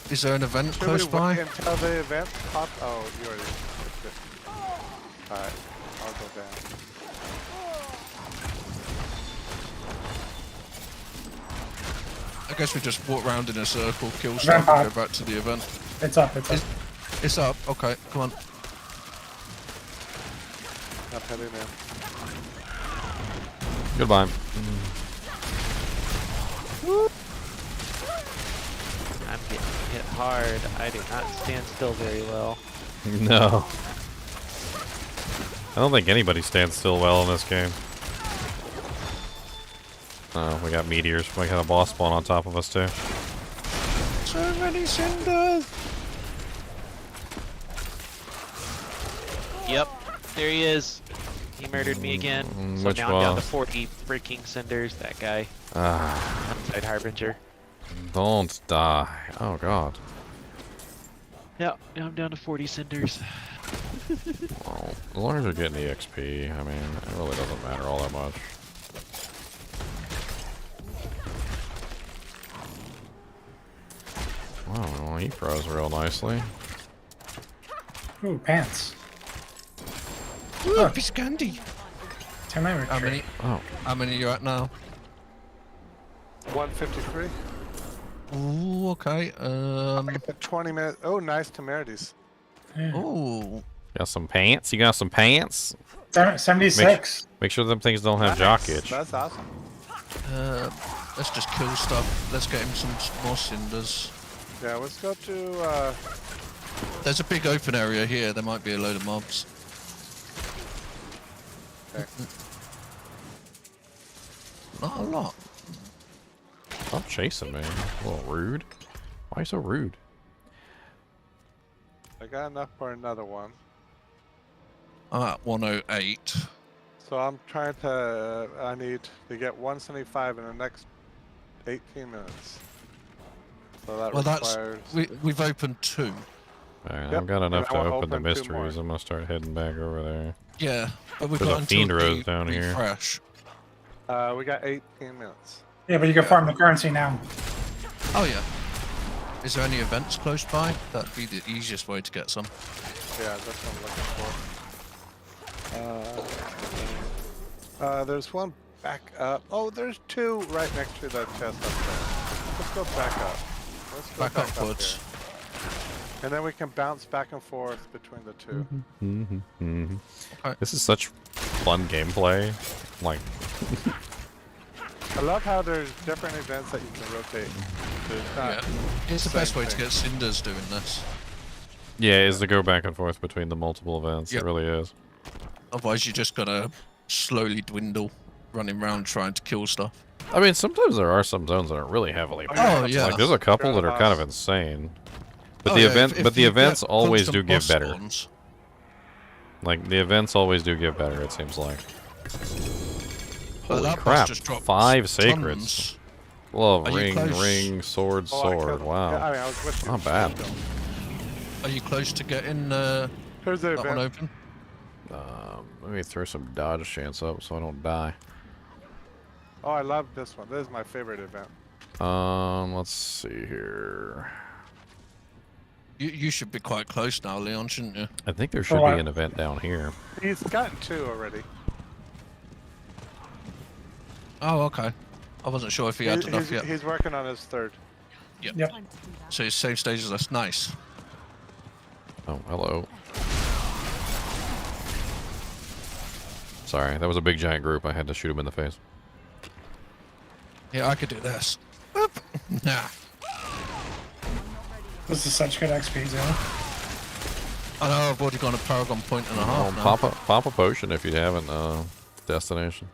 Is there an event Should close we by? wait until the event pop? Oh, you already clicked it. Alright, I'll go down. I guess we just walk around in a circle, kill stuff, and go back to the event. It's up. It's up. It's up. Okay, come on. I'm heading in. Goodbye. I'm getting hit hard. I do not stand still very well. No. I don't think anybody stands still well in this game. Oh, we got meteors. We got a boss spawn on top of us too. So many cinders. Yep, there he is. He murdered me again. So which now I'm down to boss? 40 freaking cinders. That guy. Ah, Outside Harbinger. don't die. Oh god. Yep, now I'm down to 40 cinders. Well, as long as you're getting the XP, I mean, it really doesn't matter all that much. Wow, well, he froze real nicely. Ooh, pants. Ooh, piece of candy. How many? Oh. How many are you at now? 153. Ooh, okay. 20 minutes. Oh, nice temerities. Ooh. Got some pants? You got some pants? 76. Make sure them things don't have jock itch. That's awesome. Let's just kill stuff. Let's get him some more cinders. Yeah, let's go to. There's a big open area here. There might be a load of mobs. Okay. Not a lot. Stop chasing me. A little rude. Why are you so rude? I got enough for another one. I'm at 108. So I'm trying to. I need to get 175 in the next 18 minutes. So that requires. We've opened 2. Alright, Yep, I've got enough and I to will open the open 2 more. mysteries. I'm gonna start heading back over there. Yeah, but we've There's got a until fiend the rose down here. refresh. We got 18 minutes. Yeah, but you can farm the currency now. Oh yeah. Is there any events close by? That'd be the easiest way to get some. Yeah, that's what I'm looking for. There's one back up. Oh, there's 2 right next to that chest up there. Let's go back up. Let's go Back back upwards. Up here. And then we can bounce back and forth between the 2. Okay. This is such fun gameplay. Like, I love how there's different events that you can rotate. There's not Yeah. It's the same best way to thing. get cinders doing this. yeah, is to go back and forth between the multiple events. Yep. It really is. Otherwise you're just gonna slowly dwindle, running around trying to kill stuff. I mean, sometimes there are some zones that are really heavily Oh, balanced. yeah. Like, there's a couple that are kind of insane. But the events always do give better. Spawns, Like, the events always do give better, it seems like. but Holy that boss crap, just dropped 5 sacreds. tons. Glove, Are you ring, close? ring, sword, Oh, I sword. killed him. Wow. Yeah, I mean, I was with you. Not bad. Are you close to getting Here's the that one event. open? Let me throw some dodge chance up so I don't die. Oh, I love this one. This is my favorite event. Let's see here. You should be quite close now, Leon, shouldn't you? I think there should be an event down here. He's gotten 2 already. Oh, okay. I wasn't sure if he had enough yet. He's working on his 3rd. Yep. So he's same stage as us. Nice. Oh, hello. Sorry, that was a big giant group. I had to shoot him in the face. Yeah, I could do this. Whoop. Nah. This is such good XP, Zero. I know I've already gone a Paragon point and a half now. Pop a potion if you haven't. Destination.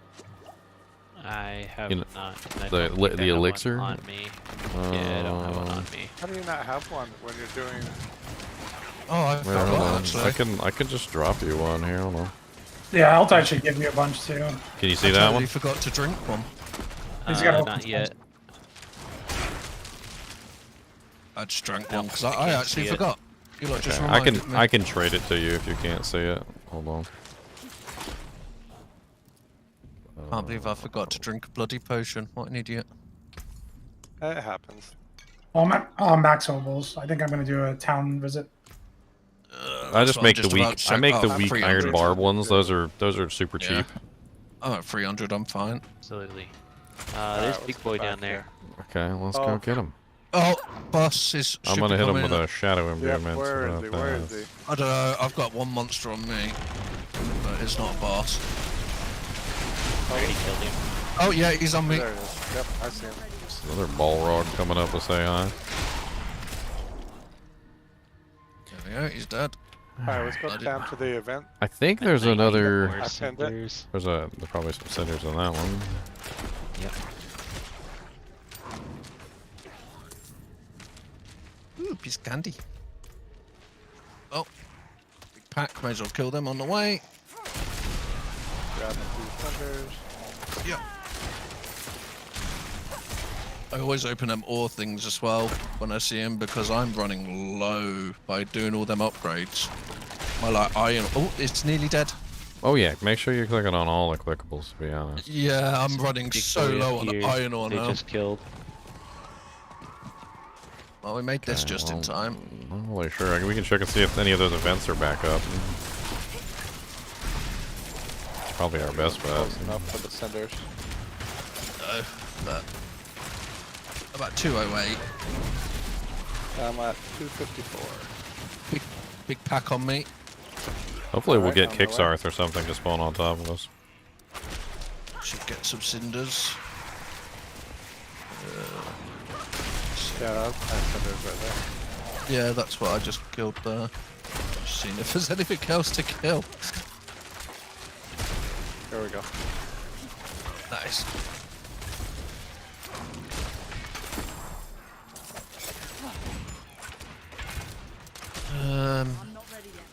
I have You know, not. and I the don't li- think the I have one elixir? on me. Yeah, I don't have one on me. How do you not have one when you're doing? Oh, I Wait, forgot hold on. actually. I can just drop you one here. Hold on. Yeah, HellTide should give you a bunch too. Can you see I that totally one? forgot to drink one. He's got a- Not yet. I just drank No, one because I I can't actually see it. forgot. You lot just Okay, reminded me. I can trade it to you if you can't see it. Hold on. Can't believe I forgot to drink a bloody potion. What an idiot. It happens. I'm at max ovals. I think I'm gonna do a town visit. I just what make I'm the just weak. about to I check. make the Oh, weak 300. iron barb ones. Those are super Yeah. cheap. I'm at 300, I'm fine. Absolutely. There's let's big go boy back down there. Okay, let's Oh. go get him. Oh, boss is. I'm should gonna be hit him coming with in. a shadow Yep, imbuement. where is he? Where is he? I don't know, I've got one monster on me. But it's not a boss. I already killed him. Oh yeah, he's on me. There it is. Yep, I see him. There's another Balrog coming up to say hi. There we go, he's dead. Alright, let's go down to the event. I think there's another. I pinned it. There's probably some cinders on that one. Yep. Ooh, piece of candy. Oh, big pack. May as well kill them on the way. Grab a few thunders. Yeah. I always open them ore things as well when I see them because I'm running low by doing all them upgrades. My like iron. Oh, it's nearly dead. Oh yeah, make sure you're clicking on all the clickables. To be honest. Yeah, I'm running so low on the iron ore They now. just killed. Well, we made this just in time. I'm not really sure. We can check and see if any of those events are back up. It's probably our best bet. Close enough for the cinders. No, but about 208. I'm at 254. Big pack on me. Hopefully we'll Alright, get on the way. Kicksarth or something to spawn on top of us. Should get some cinders. Yeah, that's cinders right there. Yeah, that's what I just killed there. Just seeing if there's anything else to kill. Here we go. Nice.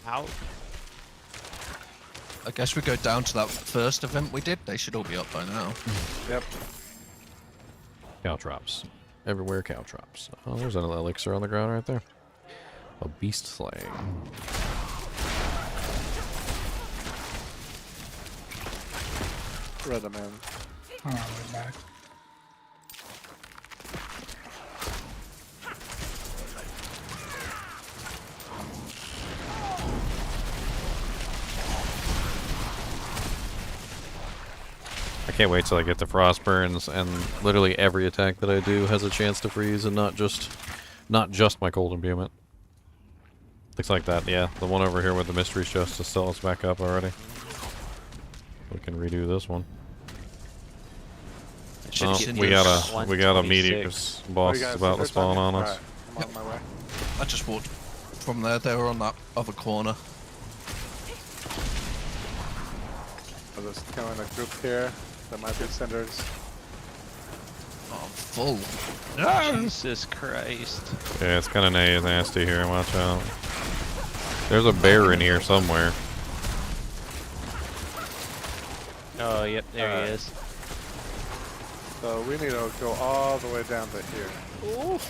Out. I guess we go down to that first event we did. They should all be up by now. Yep. Cow traps. Everywhere cow traps. Oh, there's an elixir on the ground right there. A beast slaying. Red them in. Oh, we're back. I can't wait till I get the frost burns, and literally every attack that I do has a chance to freeze, and not just my cold imbuement. Looks like that, yeah. The one over here with the mystery chest is still back up already. We can redo this one. Oh, we got a meteor boss about to spawn on us. I'm on my way. I just walked from there. They were on that other corner. I'm just killing a group here. There might be cinders. Oh, I'm full. Jesus Christ. Yeah, it's kind of nasty here. Watch out. There's a bear in here somewhere. Oh, yep, there he is. So we need to go all the way down to here. Ooh.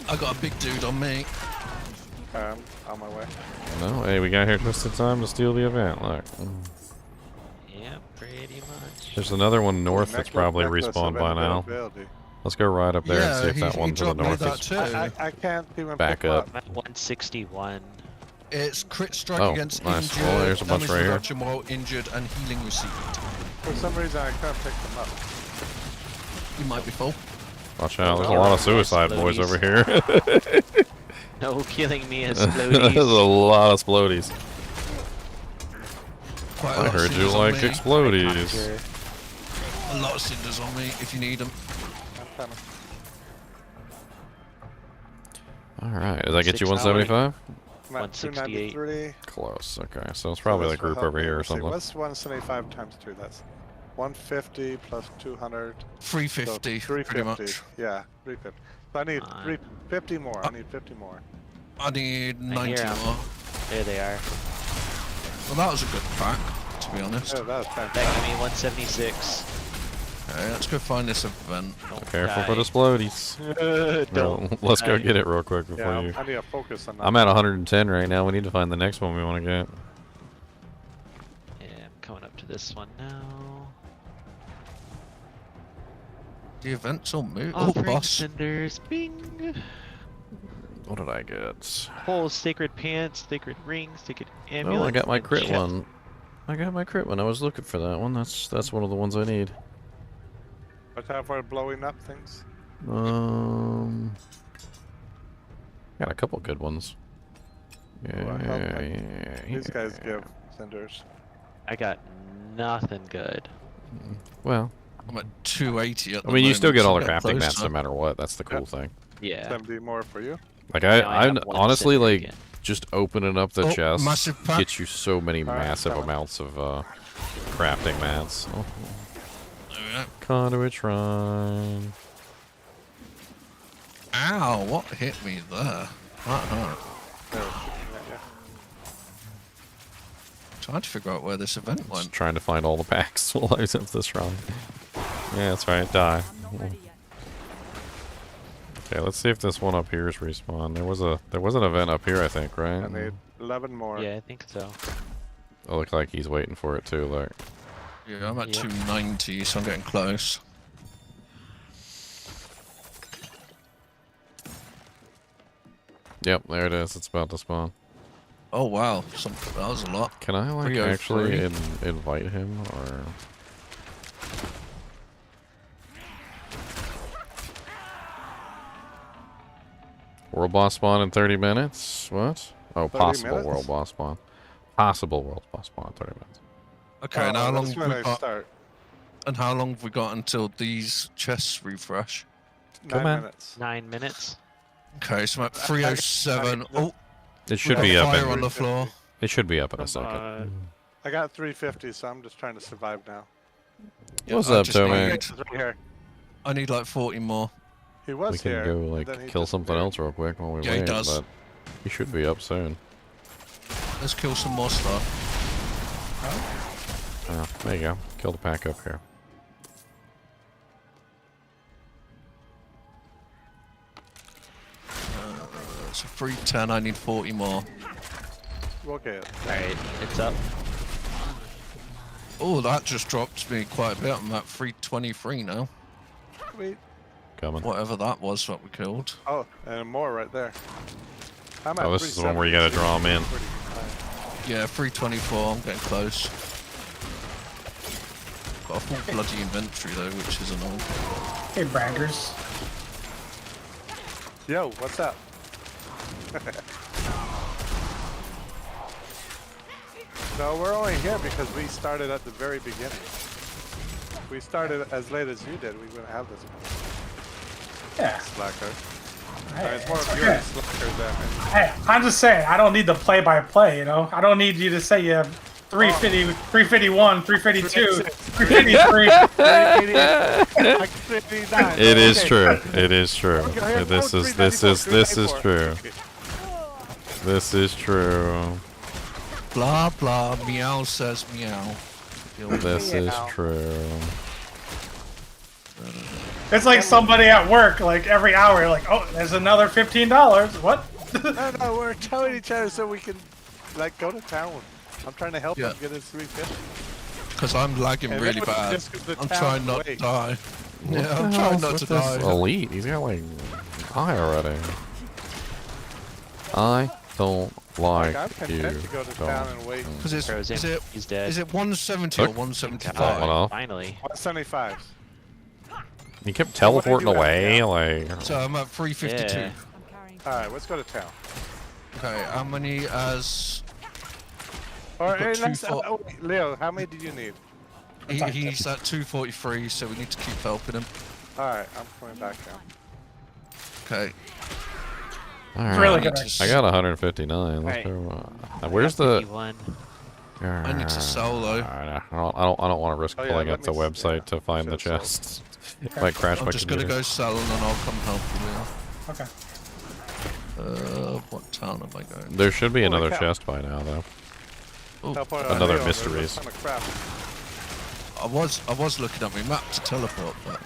I got a big dude on me. On my way. No, hey, we got here just in time to steal the event. Look. Yeah, pretty much. There's another one north that's probably respawned by now. Let's go right up there and see if that one to the north is I can't even back pick up. I'm at 161. It's crit strike Oh, against nice. injured, Well, there's a bunch damage right here. reduction while injured, and healing received. For some reason I can't pick them up. You might be full. Watch out, there's a lot of suicide boys over here. No killing me as There's floaties. a lot of splodies. Quite a I lot of heard you cinders on like me. explodies. A lot of cinders on me if you need them. I'm coming. Alright, does that get you 175? I'm at 293. Close, okay. So it's probably like group over here or something. What's 175 times 2? That's 150 plus 200. 350, So pretty much. Yeah, 350. So I need 50 more. I need 50 more. I need I 90 hear 'em. more. There they are. Well, that was a good pack, to be honest. Oh, that was Back fantastic. at me, 176. Okay, let's go find this event. Don't Careful die. for the splodies. Don't Let's go die. get it real quick before Yeah, you. I need to focus on that. I'm at 110 right now. We need to find the next one we want to get. Yeah, I'm coming up to this one now. The event's all moved. Oh, Offering boss. cinders, bing! What did I get? Whole sacred pants, sacred rings, sacred amulet. Oh, I got my and crit chest. one. I got my crit one. I was looking for that one. That's one of the ones I need. Watch out for blowing up things. Got a couple good ones. Oh, I hope Yeah. These guys give cinders. I got nothing good. Well, I'm at 280 at the I mean, you still moment, get so all I'm the getting crafting mats closer. no matter what. That's the cool thing. Yeah. 70 more for you. Like Now I I have one honestly cinder like again. just opening up the Oh, chest massive pack. gets you so many All right, massive coming. amounts of crafting mats. Oh, There we go. conduit shrine. Ow, what hit me there? That hurt. There, yeah. Trying to figure out where this event Just went. trying to find all the packs while I was up this run. Yeah, that's right. Die. I'm not ready yet. Okay, let's see if this one up here is respawn. There was an event up here, I think, right? I need 11 more. Yeah, I think so. It looked like he's waiting for it too. Like, Yeah, I'm at Yep. 290, so I'm getting close. yep, there it is. It's about to spawn. Oh wow, that was a lot. Can I like 303. actually invite him or? World boss spawn in 30 minutes? What? Oh, 30 possible minutes? world boss spawn. Possible world boss spawn in 30 minutes. Okay, and how long that's have when we I got? start. And how long have we got until these chests refresh? 9 on. minutes. 9 minutes. Okay, so I'm at 307. Oh, It should we be got up fire in. on the floor. It should be up in a Come second. on. I got 350, so I'm just trying to survive now. What's I up, just Tommy? need- He's right here. I need like 40 more. He was We can here. go then like he kill something disappeared. else real quick while we Yeah, he wait. does. But he should be up soon. Let's kill some more stuff. Oh, there you go. Kill the pack up here. So 310, I need 40 more. Okay. Alright, it's up. Oh, that just dropped me quite a bit. I'm at 323 now. Wait. Coming. Whatever that was that we killed. Oh, and more right there. I'm at Oh, this is the one where you gotta 370, draw 'em in. pretty high. Yeah, 324. I'm getting close. Got a full bloody inventory though, which is annoying. Hey, braggers. Yo, what's up? No, we're only here because we started at the very beginning. If we started as late as you did, we wouldn't have this Yeah. slacker. Hey, It's more it's of okay. your slacker than Hey, I'm just saying, I don't need the play-by-play, you know? I don't need you to say you have 350, 351, 352, 353. It is true. It is true. This is true. This is true. Blah blah. Meow says meow. This is true. It's like somebody at work, like every hour, like, oh, there's another $15. What? No, we're telling each other so we can, like, go to town. I'm trying to help Yeah. him get his 350. Because I'm lagging And really that was bad. just 'cause the I'm town trying not to wait. die. What Yeah, I'm the trying hell's not with to this die. elite? He's got like high already. I don't like I'm you. content to go to town and wait. Because is it He's dead. 170 or Look. 175? That one off. Finally. 175. He kept So what did teleporting you have away, now? like. So I'm at 352. Yeah. I'm carrying. Alright, let's go to town. Okay, how many as Or, We've got hey, two let's, for- wait, Leo, how many do you need? he's at 243, so we need to keep helping him. Alright, I'm coming back now. Okay. All right. really I good. need to, I got 159. Let's go. Where's the? 51. I need to sell though. Alright, I don't want to risk Oh, yeah, pulling let up the me s- website yeah, to find the should've chests. It might crash I'm my just gonna computer. go sell and then I'll come help you. Okay. What town am I going? There should be Holy another cow. chest by now, though. Oh, Teleport on Another Leo, there's a mysteries. ton of crap. I was looking at my map to teleport, but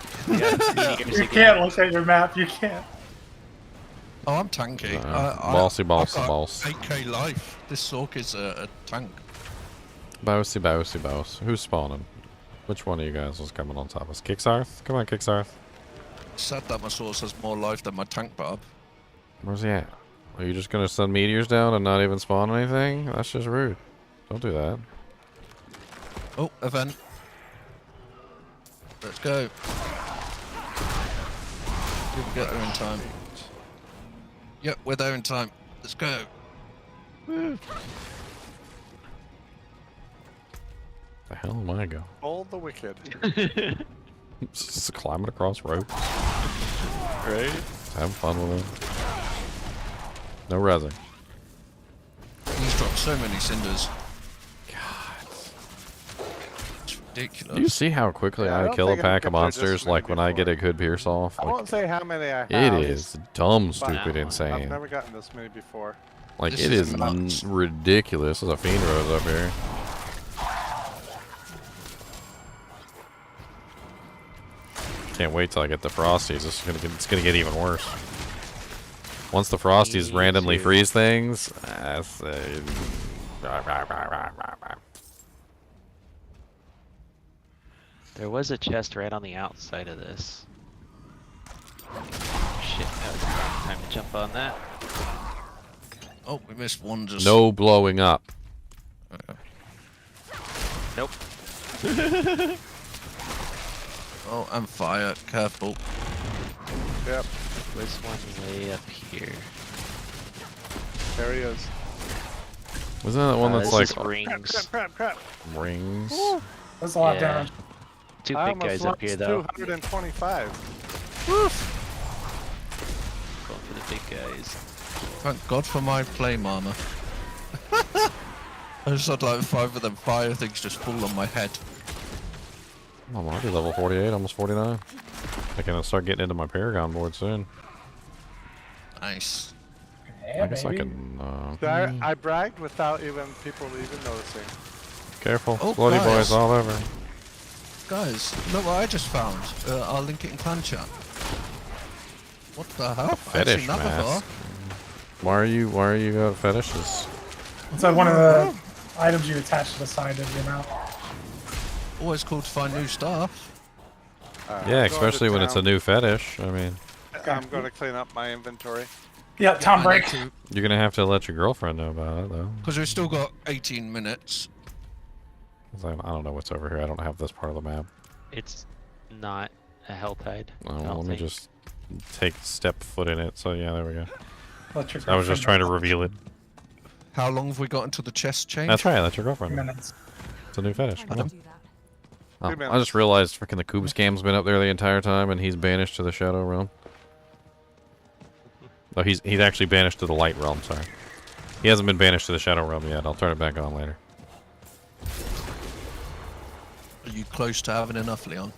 You can't look at your map. You can't. oh, I'm tanky. Bossy, bossy, I've got boss. 8k life. This Sork is a tank. Bossy, bossy, boss. Who's spawning? Which one of you guys was coming on top of us? Kicksarth? Come on, Kicksarth. Sad that my source has more life than my tank barb. Where's he at? Are you just gonna send meteors down and not even spawn anything? That's just rude. Don't do that. Oh, event. Let's go. Did we get there in time? Yep, we're there in time. Let's go. The hell am I going? All the wicked. Just climbing across ropes. Right? Just having fun with it. No resin. He's dropped so many cinders. God. It's ridiculous. Do you see how quickly Yeah, I I don't kill a think I've pack killed of her monsters this many like when I get before. a good pierce off? I Like, won't say how many I have. it is dumb, but stupid, I've insane. never gotten this many before. Like, This it is is nuts. ridiculous. There's a Fiend Rose up here. Can't wait till I get the Frosties. It's gonna get even worse. Once the Frosties Me randomly too. freeze things, There was a chest right on the outside of this. Shit, that was the wrong time to jump on that. Oh, we missed one just... no blowing up. Nope. Oh, and fire. Careful. Yep, There's one way up here. there he is. Wasn't that the one that's this like is rings. Crap. rings? That's a lot of Yeah. damage. Two I big almost guys up here lost though. 225. Going for the big guys. Thank God for my flame armor. I just had like 5 of them fire things just fall on my head. I'm already level 48, almost 49. I can start getting into my Paragon board soon. Nice. Yeah, I guess baby. I can. I bragged without even people even noticing. Careful, Oh, bloody guys. boys all over. Guys, look what I just found. I'll link it in clan chat. What the hell? I've Fetish seen that before. mask. Why are you fetishes? It's like one of the items you attach to the side of your mount. Always cool to find new stuff. Yeah, especially when it's a new fetish. I mean, I'm going to clean up my inventory. Yeah, Tom break. you're gonna have to let your girlfriend know about it, though. Because we've still got 18 minutes. 'Cause I don't know what's over here. I don't have this part of the map. It's not a HellTide. Oh, I well, don't let me think. just take step foot in it. So yeah, there we go. Let your I was just trying girlfriend to reveal it. How long have we got until the chest change? That's right. Let your girlfriend know. know. Minutes. It's a new fetish. I Come can on. do that. Oh, 2 I minutes. just realized freaking the Koob scam's been up there the entire time, and he's banished to the Shadow Realm. Oh, he's actually banished to the Light Realm. Sorry, he hasn't been banished to the Shadow Realm yet. I'll turn it back on later. Are you close to having enough, Leon?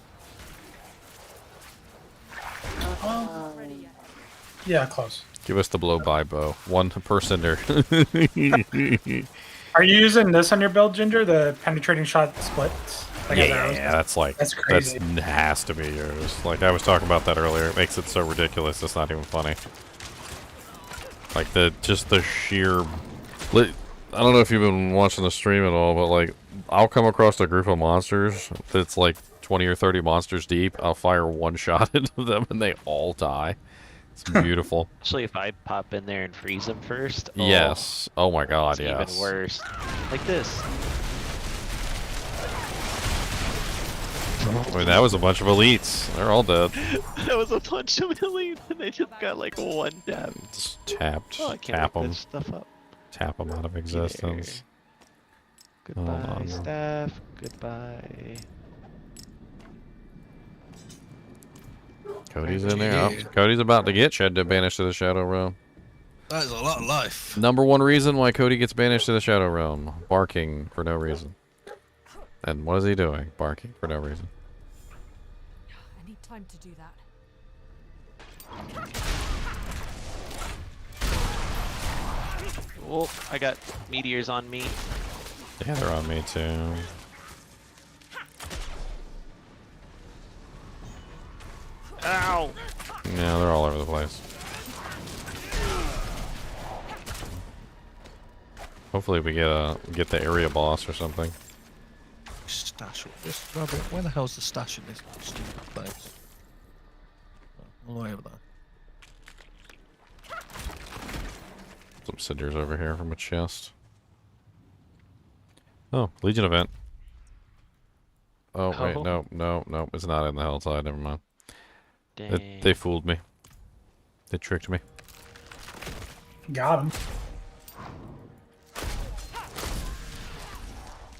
Yeah, close. Give us the blow by bow. 1 per cinder. Are you using this on your build, Ginger? The penetrating shot splits? Like as arrows? Yeah, that's like That's crazy. That has to be yours. Like I was talking about that earlier. It makes it so ridiculous. It's not even funny. Like the sheer. I don't know if you've been watching the stream at all, but like I'll come across a group of monsters that's like 20 or 30 monsters deep. I'll fire one shot into them and they all die. It's beautiful. Especially if I pop in there and freeze them first. Yes. Oh my God. It's Yes. even worse. Like this. I mean, that was a bunch of elites. They're all dead. That was a bunch of elites and they just got like one tap. Just tapped. Oh, I can't Tap make them. this stuff up. Tap them out of existence. Goodbye, on. staff. Goodbye. Cody's in there. Oh, Cody's about to get shed to banish to the Shadow Realm. That is a lot of life. Number 1 reason why Cody gets banished to the Shadow Realm. Barking for no reason. And what is he doing? Barking for no reason. I need time to do that. Oh, I got meteors on me. Yeah, they're on me too. Ow! Yeah, they're all over the place. Hopefully we get the area boss or something. Stash this rubber. Where the hell's the stash in this stupid place? All the way over there. Some cinders over here from a chest. Oh, Legion event. Oh, wait, Oh. no, it's not in the HellTide, never mind. Dang. They fooled me. They tricked me. Got him.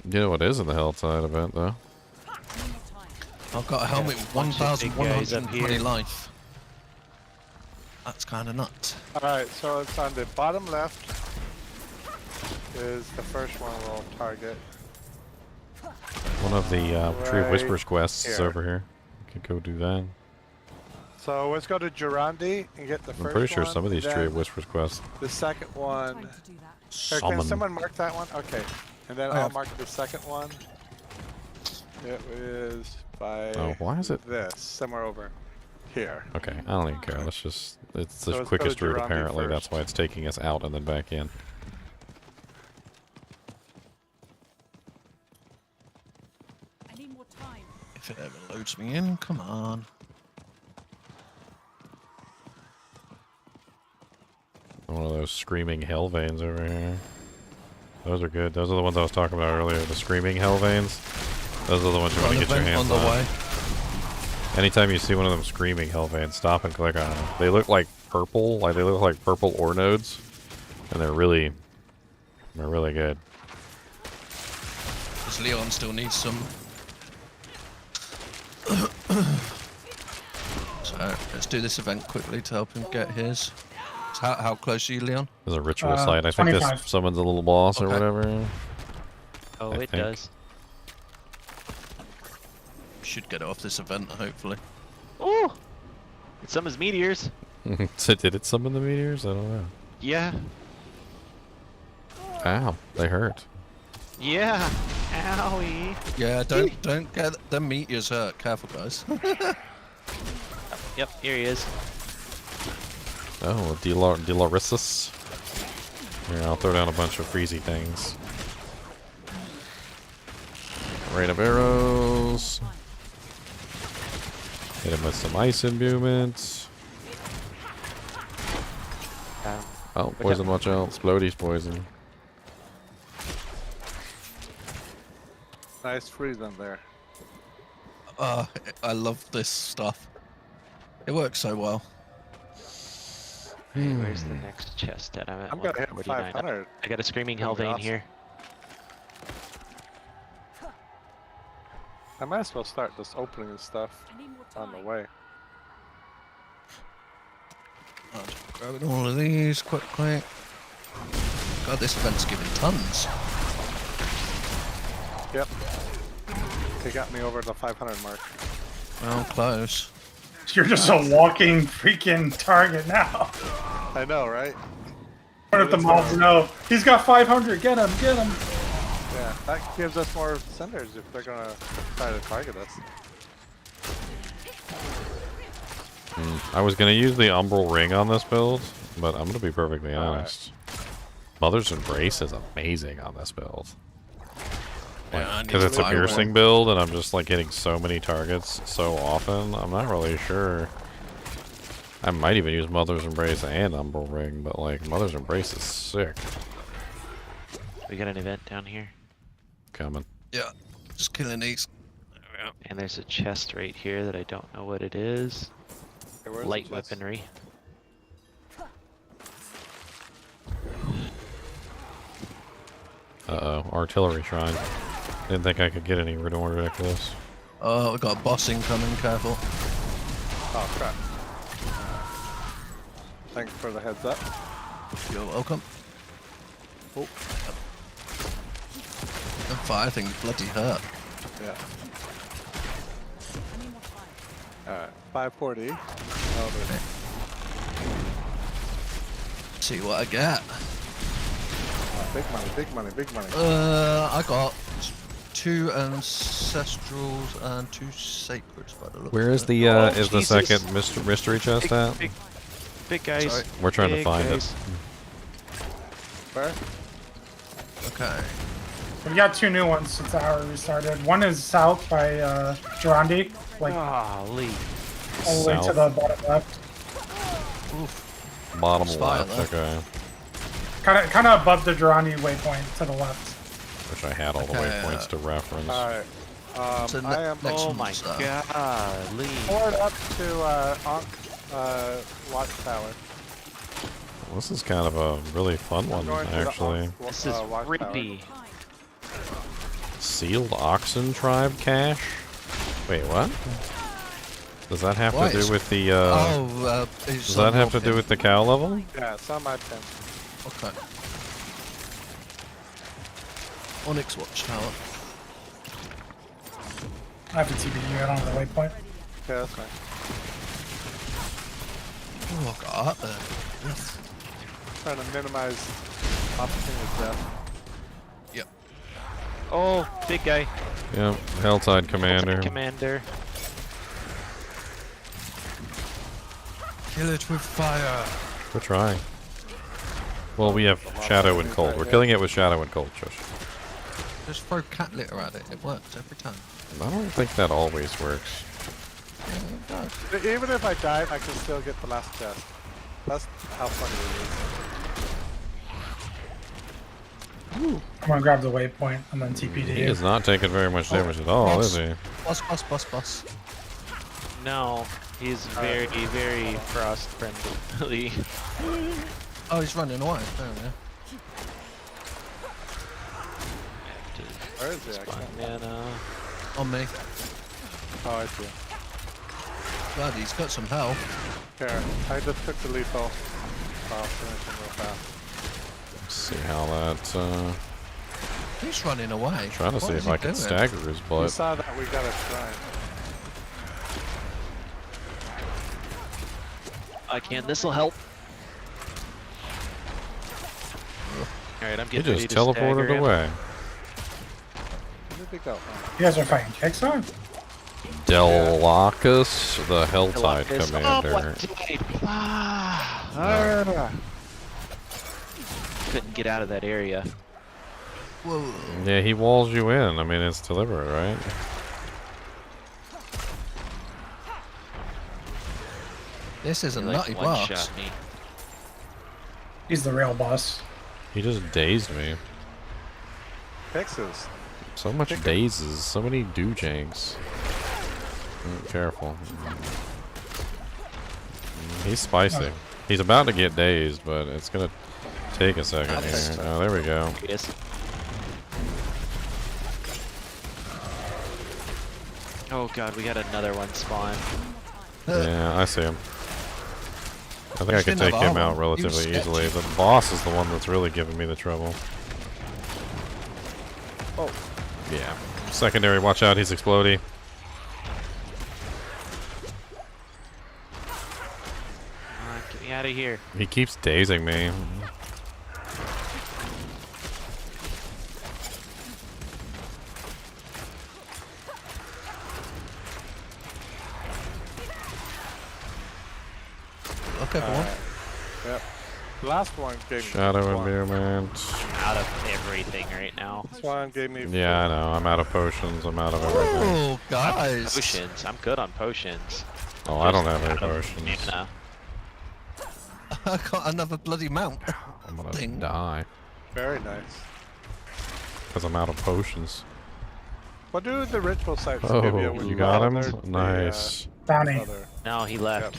You know what is in the HellTide event, though? I've got a helmet with bunch of big guys up 1,120 here. life. That's kind of nuts. Alright, so it's on the bottom left is the first one we'll target. One of the Tree of Whispers quests is here. over here. We could go do that. So let's go to Durandi and get the I'm first pretty sure one, some of these and Tree then of Whispers quests. the second one. Time to do that. Or Summon. can someone mark that one? Okay. And then I I'll have. mark the second one. It is by Oh, why is it? this, somewhere over here. Okay, I don't even care. Let's just. It's So the let's go to quickest route, Durandi apparently. That's first. why it's taking us out and then back in. I need more time. If it ever loads me in, come on. One of those screaming hell veins over here. Those are good. Those are the ones I was talking about earlier. The screaming hell veins. Those are the ones you want to get your hands on the way. Anytime you see one of them screaming hell veins, stop and click on them. They look like purple, like they look like purple ore nodes, and they're really good. Because Leon still needs some. So let's do this event quickly to help him get his. So how close are you, Leon? There's a ritual site. I think this 25. summons a little boss or Okay. whatever. Oh, I it think. does. Should get it off this event, hopefully. Oh! It summons meteors. So did it summon the meteors? I don't know. Yeah. Ow, they hurt. Yeah. Owie. Yeah, don't get the meteors hurt. Careful, guys. Yep, here he is. Oh, Delorisus. Here, I'll throw down a bunch of freezy things. Rain of arrows. Hit him with some ice imbuements. Oh, poison, watch out. Splodey's poison. Nice freeze on there. I love this stuff. It works so well. Hey, where's the next chest at? I'm at I'm gonna hit 149. 500. I got a screaming That'd be hell vein awesome. here. I might as well start this opening and stuff I need more on the time. way. I'll just grab all of these quickly. God, this event's giving tons. Yep. They got me over the 500 mark. Well, close. You're just a walking freaking target now. I know, right? What if the mobs know? He's got 500. Get him, get him. Yeah, that gives us more senders if they're gonna try to target us. I was gonna use the Umbral Ring on this build, but I'm gonna be perfectly honest. Mother's Embrace is amazing on this build. Yeah, I need Because to it's a buy piercing one. build, and I'm just like hitting so many targets so often. I'm not really sure. I might even use Mother's Embrace and Umbral Ring, but like Mother's Embrace is sick. We got an event down here. Coming. Yeah, just killing these. And there's a chest right here that I don't know what it is. Hey, where's the Light chest? weaponry. Uh-oh, Artillery Shrine. Didn't think I could get any ridiculous. Oh, we got a boss incoming, careful. Oh crap. Thanks for the heads up. You're welcome. Oh. The fire thing bloody hurt. Yeah. I need more time. Alright. 540. Oh, there's See what I get. big money, big money, big money. I got 2 ancestrals and 2 sacreds by the look. Where is of the it. is the Jesus. second mystery chest at? Big guys. Sorry. We're trying to Big find guys. it. Where? Okay. We got 2 new ones since the hour restarted. One is south by Durandi, like Golly. all the way to South. the bottom left. Oof. Bottom Spire left, there. okay. Kind of above the Durandi waypoint to the left. Wish I had all the Okay, waypoints to reference. Alright. So I am next Oh my one's, golly. poured up to Ankh Watchtower. This is kind of a really fun one, Going to the actually. Ankh This is Watchtower. creepy. Sealed Oxen Tribe cache? Wait, what? Does that have What to is- do with the, it's does that on have to your do pin. with the cow level? Yeah, it's on my pin. Okay. Onyx Watchtower. I have to TBD. I don't have the waypoint. Yeah, that's fine. Oh, I got up there. Yes. Trying to minimize opportunity of death. Yep. Oh, big guy. Yep, HellTide Commander. Commander. Kill it with fire. We're trying. Well, we have Shadow and Cold. We're killing it with Shadow and Cold, Josh. Just throw cat litter at it. It works every time. I don't think that always works. Yeah, it does. Even if I die, I can still get the last chest. That's how funny it is. I'm gonna grab the waypoint and then TPD. He is not taking very much damage at all, is he? Boss. No, he's very, very frost friendly. Oh, he's running away. There we go. Where is he? I can't. Mana. On me. Oh, I see. God, he's got some health. Here, I just took the lethal. I'll finish him real fast. Let's see how that, He's running away. trying to What see is if I he can doing? stagger his You butt. saw that we got a shrine. I can. This'll help. Alright, I'm He getting ready just to stagger teleported him. away. Where did they go? You guys are fighting Kixar? Delacus, the HellTide Delacus. Commander. Couldn't get out of that area. Whoa. Yeah, he walls you in. I mean, it's deliberate, right? This is a He, nutty like, boss. one-shot me. He's the real boss. He just dazed me. Fixes. So much dazes, so many doojanks. Careful. He's spicy. He's about to get dazed, but it's gonna take a second here. Oh, there we go. Yes. Oh god, we got another one spawn. Yeah, I see him. I think I can didn't take have him armor. out He relatively was easily. The boss is the one that's really giving me the trouble. Oh. Yeah. Secondary, watch out, he's exploding. Get me out of here. He keeps dazing me. Look, everyone. Yep. The last one gave me Shadow one. imbuement. Out of everything right now. This one gave me Yeah, I know. I'm out of potions. I'm out of everything. Oh, guys. Potions. I'm good on potions. Oh, I don't have any Out of potions. mana. I got another bloody mount. I'm gonna Thing. die. very nice. Because I'm out of potions. What do the ritual sites give Oh, you? when you got him? other- the, Nice. Bounty. other- No, he left.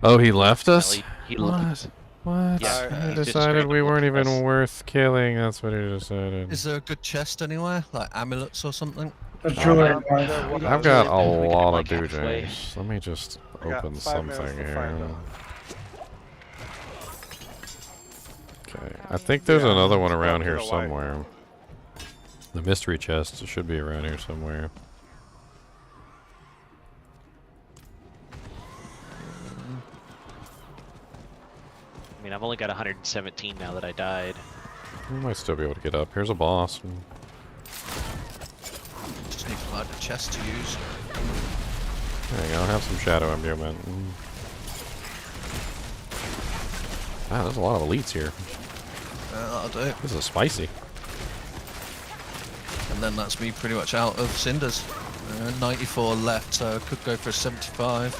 Oh, he left us? He left. What? Yeah, He he just decided we straight weren't left even us. worth killing. That's what he decided. Is there a good chest anywhere? Like amulets or something? There's jewelry in there there. was- I've got a We can, lot of like, halfway. doojanks. Let me just I got open 5 minutes something to here. find them. Okay, I think there's Yeah, another one it's around up here to the white. somewhere. The mystery chest should be around here somewhere. I mean, I've only got 117 now that I died. We might still be able to get up. Here's a boss. Just need to find a chest to use. There you go. Have some shadow imbuement. Wow, there's a lot of elites here. That'll do. This is spicy. And then that's me pretty much out of cinders. 94 left, so I could go for a 75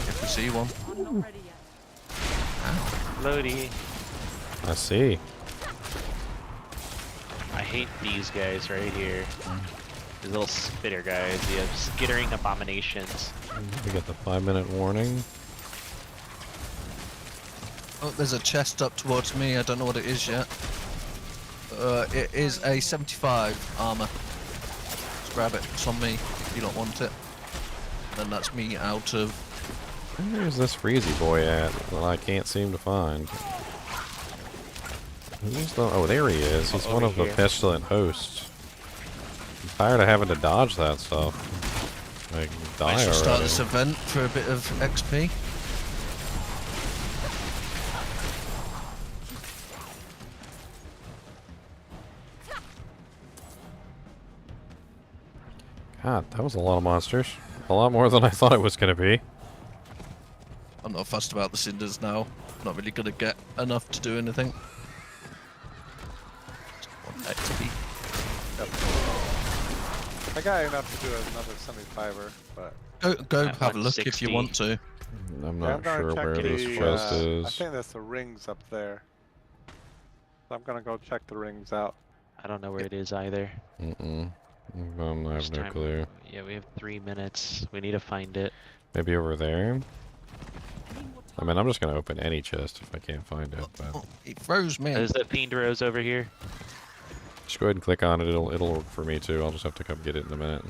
if we see one. I'm not ready yet. Lodi. I see. I hate these guys right here. These little spitter guys. The skittering abominations. We got the 5-minute warning. Oh, there's a chest up towards me. I don't know what it is yet. It is a 75 armor. Just grab it. It's on me if you don't want it. Then that's me out of. Where's this Freezy boy at that I can't seem to find? Who's the... Oh, there he is. He's one of the pestilent hosts. I'm tired of having to dodge that stuff. Like, die I should start already. this event for a bit of XP. God, that was a lot of monsters. A lot more than I thought it was going to be. I'm not fussed about the cinders now. Not really gonna get enough to do anything. Just want XP. I got enough to do another 75er, but Go have a look if you want to. I'm yeah, not sure where this chest I is. think there's the rings up there. So I'm gonna go check the rings out. I don't know where it is either. I have This no time- clue. Yeah, we have 3 minutes. We need to find it. Maybe over there? I mean, I'm just going to open any chest if I can't find it. But Oh, it froze me. There's that Fiend Rose over here. just go ahead and click on it. It'll work for me too. I'll just have to come get it in a minute.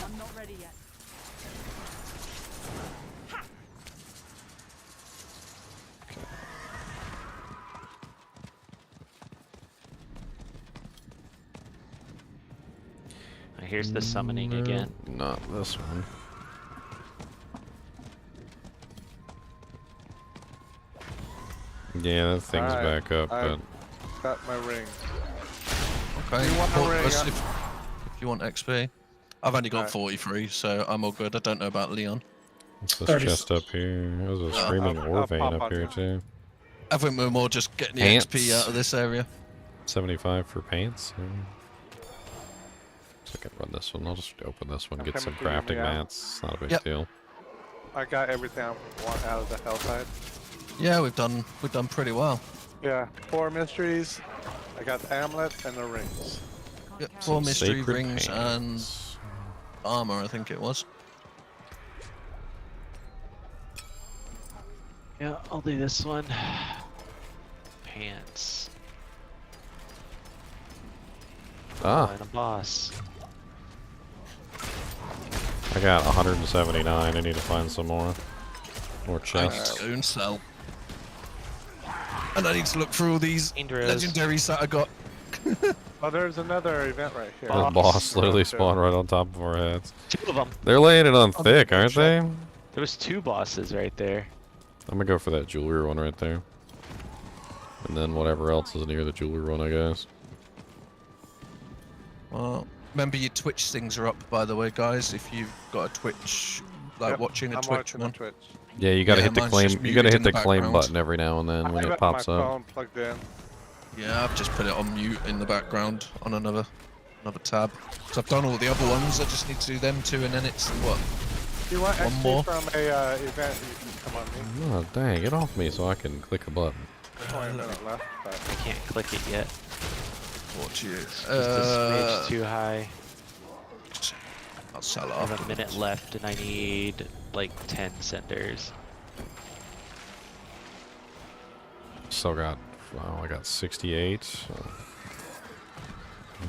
I'm not ready yet. Here's the summoning again. Not this one. Yeah, that thing's Alright, back up, I but got my ring. Okay. You want the Well, ring? if you want XP, I've only got Alright. 43, so I'm all good. I don't know about Leon. what's this 30. chest up here? There's a screaming I'll ore vein pop up on here you. too. I think we're more just getting the Pants. XP out of this area. 75 for pants. So I can run this one. I'll just open this one, get Okay, some I'm gonna crafting do that. mats. It's not a big Yep. deal. I got everything I want out of the HellTide. Yeah, we've done pretty well. Yeah, 4 mysteries. I got the amulet and the rings. Yep, 4 mystery Sacred rings and pants. armor, I think it was. Yeah, I'll do this one. Pants. Ah. And a boss. I got 179. I need to find some more. More I chests. need to go and sell. And I need to look through all these Fiend Rose. legendaries that I got. Oh, there's another event right here. The boss literally spawned right on top of our heads. 2 of them. They're laying it on I'm thick, gonna aren't check. they? There was 2 bosses right there. I'm gonna go for that jewelry one right there. And then whatever else is near the jewelry one, I guess. Well, remember your Twitch things are up, by the way, guys. If you've got a Twitch, like Yep, watching a I'm Twitch watching one. the Twitch. Yeah, you gotta Yeah, hit the mine's claim. just You gotta muted hit in the the claim background. button every now and then when I it got pops my up. phone plugged in. Yeah, I've just put it on mute in the background on another tab. So I've done all the other ones. I just need to do them too, and then it's what? If you want One XP more. from a event, you can come on me. Oh dang! Get off me so I can click a button. There's only a minute left, but I can't click it yet. What you? Just the smidge too high. I'll sell it I have off. a minute left and I need like 10 cinders. Still got. Wow, I got 68. So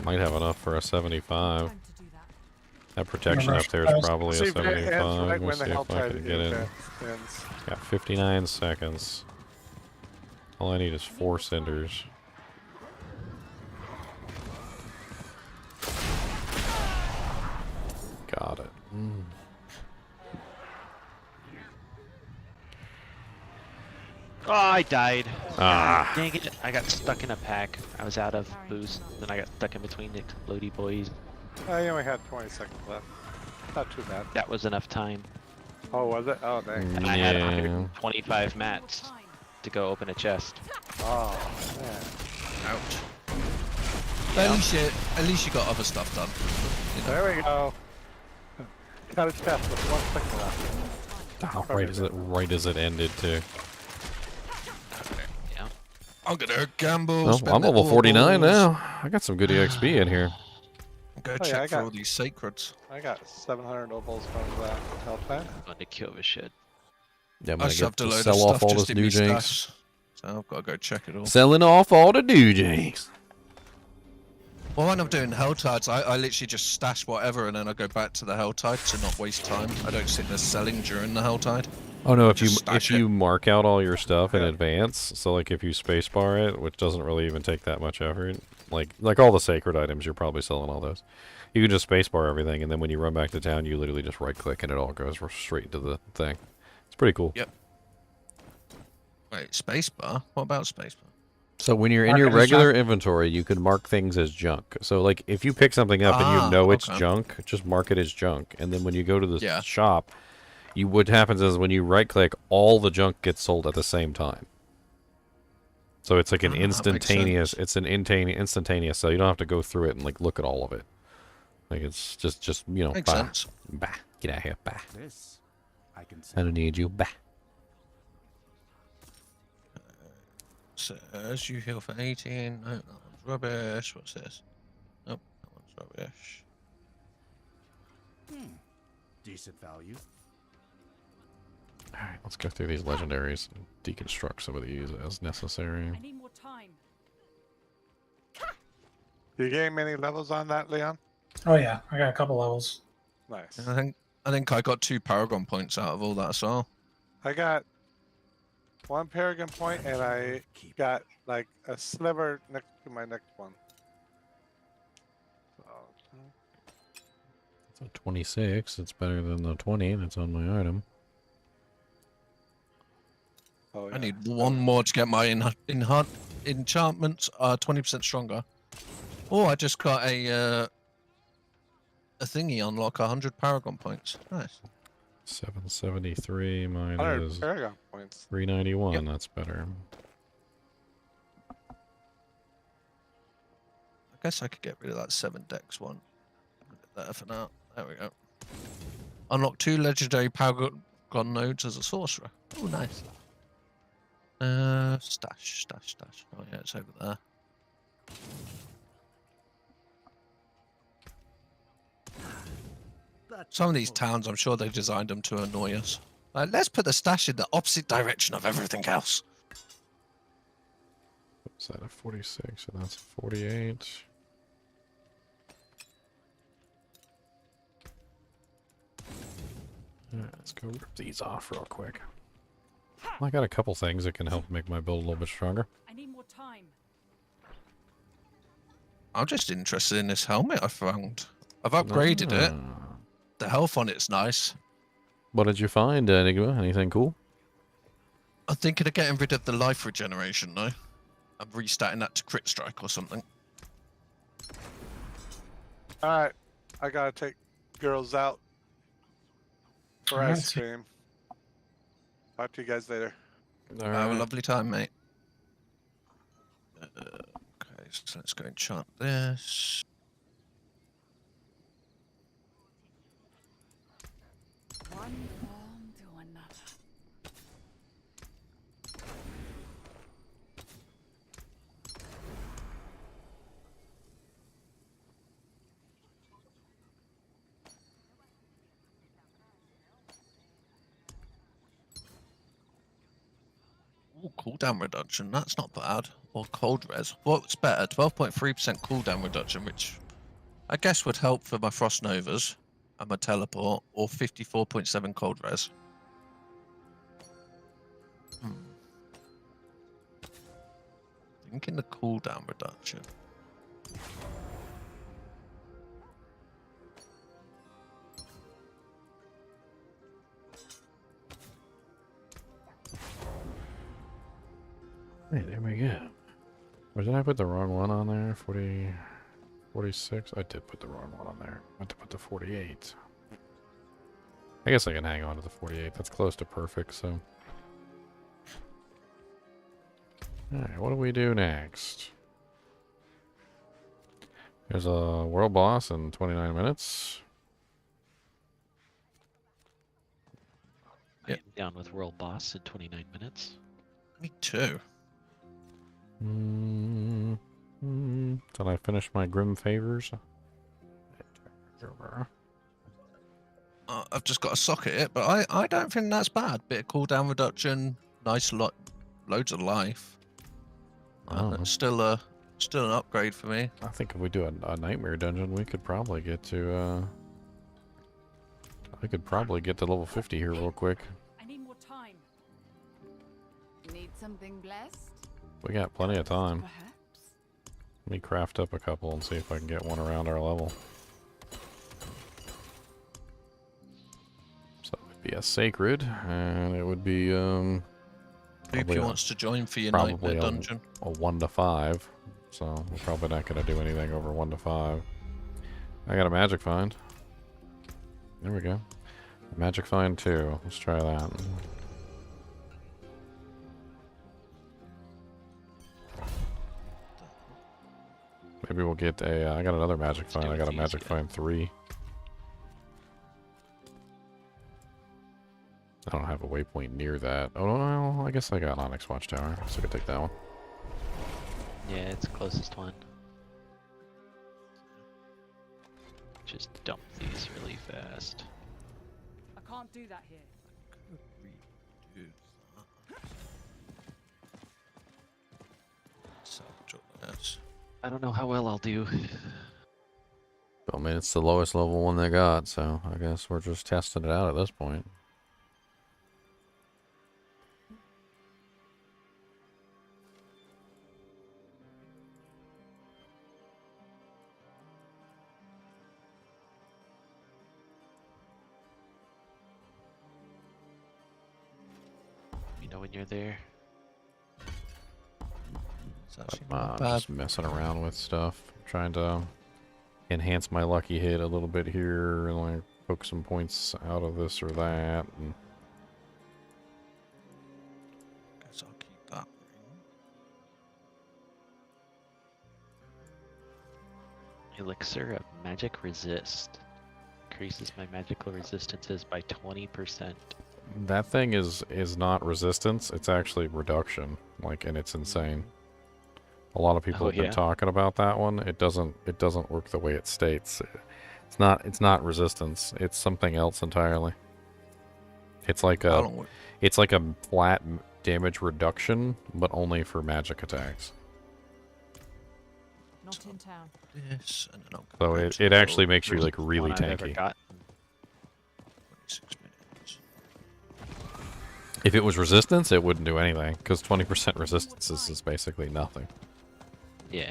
might have enough for a 75. Time to do that. That protection up there is probably a see if it ends 75. right Let me when the see if I HellTide can get in. event ends. Got 59 seconds. All I need is 4 cinders. Got it. Oh, I died. Ah. Dang it. I got stuck in a pack. I was out of boost. Then I got stuck in between the explodey boys. I only had 20 seconds left. Not too bad. That was enough time. Oh, was it? Oh, dang. And I had Yeah. 125 mats to go open a chest. Oh, man. Ouch. Yeah. At least you got other stuff done. You know. There we go. Got a chest with 1 second left. Oh, right as it ended too. Yeah. I'm gonna gamble. Oh, spend I'm the level 49 balls. now. I got some good EXP in here. Go Oh, check yeah, I for got- all these sacreds. I got 700 opals from that HellTide. Fun to kill the shit. Yeah, I'm I gonna get shoved a to load of sell off stuff all just this in new me jinx. stash, so I've got to go check it all. Selling off all the new jinx. Well, when I'm doing HellTides, I literally just stash whatever and then I go back to the HellTide to not waste time. I don't sit there selling during the HellTide. Oh no, if Just stash you it. mark out all your stuff in Yeah. advance, so like if you spacebar it, which doesn't really even take that much effort, like all the sacred items, you're probably selling all those. You can just spacebar everything, and then when you run back to town, you literally just right click and it all goes straight into the thing. It's pretty cool. Yep. Wait, spacebar? What about spacebar? So when you're in Mark your it as regular junk. inventory, you can mark things as junk. So like if you pick something up and you know it's okay. junk, just mark it as junk. And then when you go to the Yeah. shop, what happens is when you right click, all the junk gets sold at the same time. So it's like an Ah, that makes instantaneous. sense. It's an instantaneous. So you don't have to go through it and like look at all of it. Like it's just you know. Makes bah, sense. bah, get out of here, bah. This I can I don't need you, bah. Says you heal for 18. No, that one's rubbish. What's this? Nope, that one's rubbish. decent value. All right, let's go through these legendaries and deconstruct some of these as necessary. I need more time. You gain many levels on that, Leon? Oh yeah, I got a couple levels. Nice. I think I got 2 Paragon points out of all that as well. I got 1 Paragon point, and I got like a sliver next to my next one. So, It's a 26. It's better than the 20 that's on my item. oh, I yeah. need 1 more to get my enchantments 20% stronger. Oh, I just got a thingy unlock 100 Paragon points. Nice. 773 100 minus Paragon points. 391. Yep. That's better. I guess I could get rid of that 7 dex one. Put it there for now. There we go. Unlock 2 legendary Paragon nodes as a sorcerer. Oh, nice. Stash. Oh yeah, it's over there. Some of these towns, I'm sure they designed them to annoy us. Like, let's put the stash in the opposite direction of everything else. Is that a 46? And that's a 48. Alright, let's go rip these off real quick. I got a couple things that can help make my build a little bit stronger. I need more time. I'm just interested in this helmet I found. I've upgraded it. Ah. The health on it's nice. What did you find, Enigma? Anything cool? I'm thinking of getting rid of the life regeneration though. I'm restarting that to crit strike or something. Alright, I gotta take girls out for Alright. ice cream. Talk to you guys later. All Have a right. lovely time, mate. Okay, so let's go enchant this. One form to another. Ooh, cooldown reduction. That's not bad. Or cold res. What's better? 12.3% cooldown reduction, which I guess would help for my frost novas and my teleport, or 54.7 cold res. Thinking the cooldown reduction. Hey, there we go. Or did I put the wrong one on there? 40, 46? I did put the wrong one on there. I meant to put the 48. I guess I can hang on to the 48. That's close to perfect, so. Alright, what do we do next? There's a world boss in 29 minutes. I am down with world boss in 29 minutes. Me too. Did I finish my Grim Favors? I've just got to socket it, but I don't think that's bad. Bit of cooldown reduction, nice loads of life. Still an upgrade for me. I think if we do a nightmare dungeon, we could probably get to level 50 here real quick. I need more time. Need something blessed? We got plenty of time. Perhaps. Let me craft up a couple and see if I can get one around our level. So it would be a sacred, and it would be Who wants to join for your nightmare dungeon? A 1 to 5. So we're probably not going to do anything over 1 to 5. I got a magic find. There we go. Magic find 2. Let's try that. Maybe we'll get a. I got another magic find. I got a magic find 3. I don't have a waypoint near that. Oh no, I guess I got Onyx Watchtower, so I could take that one. Yeah, it's the closest one. Just dump these really fast. I can't do that here. I don't know how well I'll do. I mean, it's the lowest level one they got, so I guess we're just testing it out at this point. You know when you're there. Just messing around with stuff, trying to enhance my lucky hit a little bit here, and like poke some points out of this or that. And guess I'll keep that ring. Elixir of Magic Resist. Increases my magical resistances by 20%. that thing is not resistance; it's actually reduction. Like, and it's insane. A lot of people have been talking about that one. It doesn't work the way it states. It's not resistance. It's something else entirely. It's like a flat damage reduction, but only for magic attacks. Not in town. Yes, and then So it actually makes you like really tanky. If it was resistance, it wouldn't do anything, because 20% resistance is basically nothing. Yeah.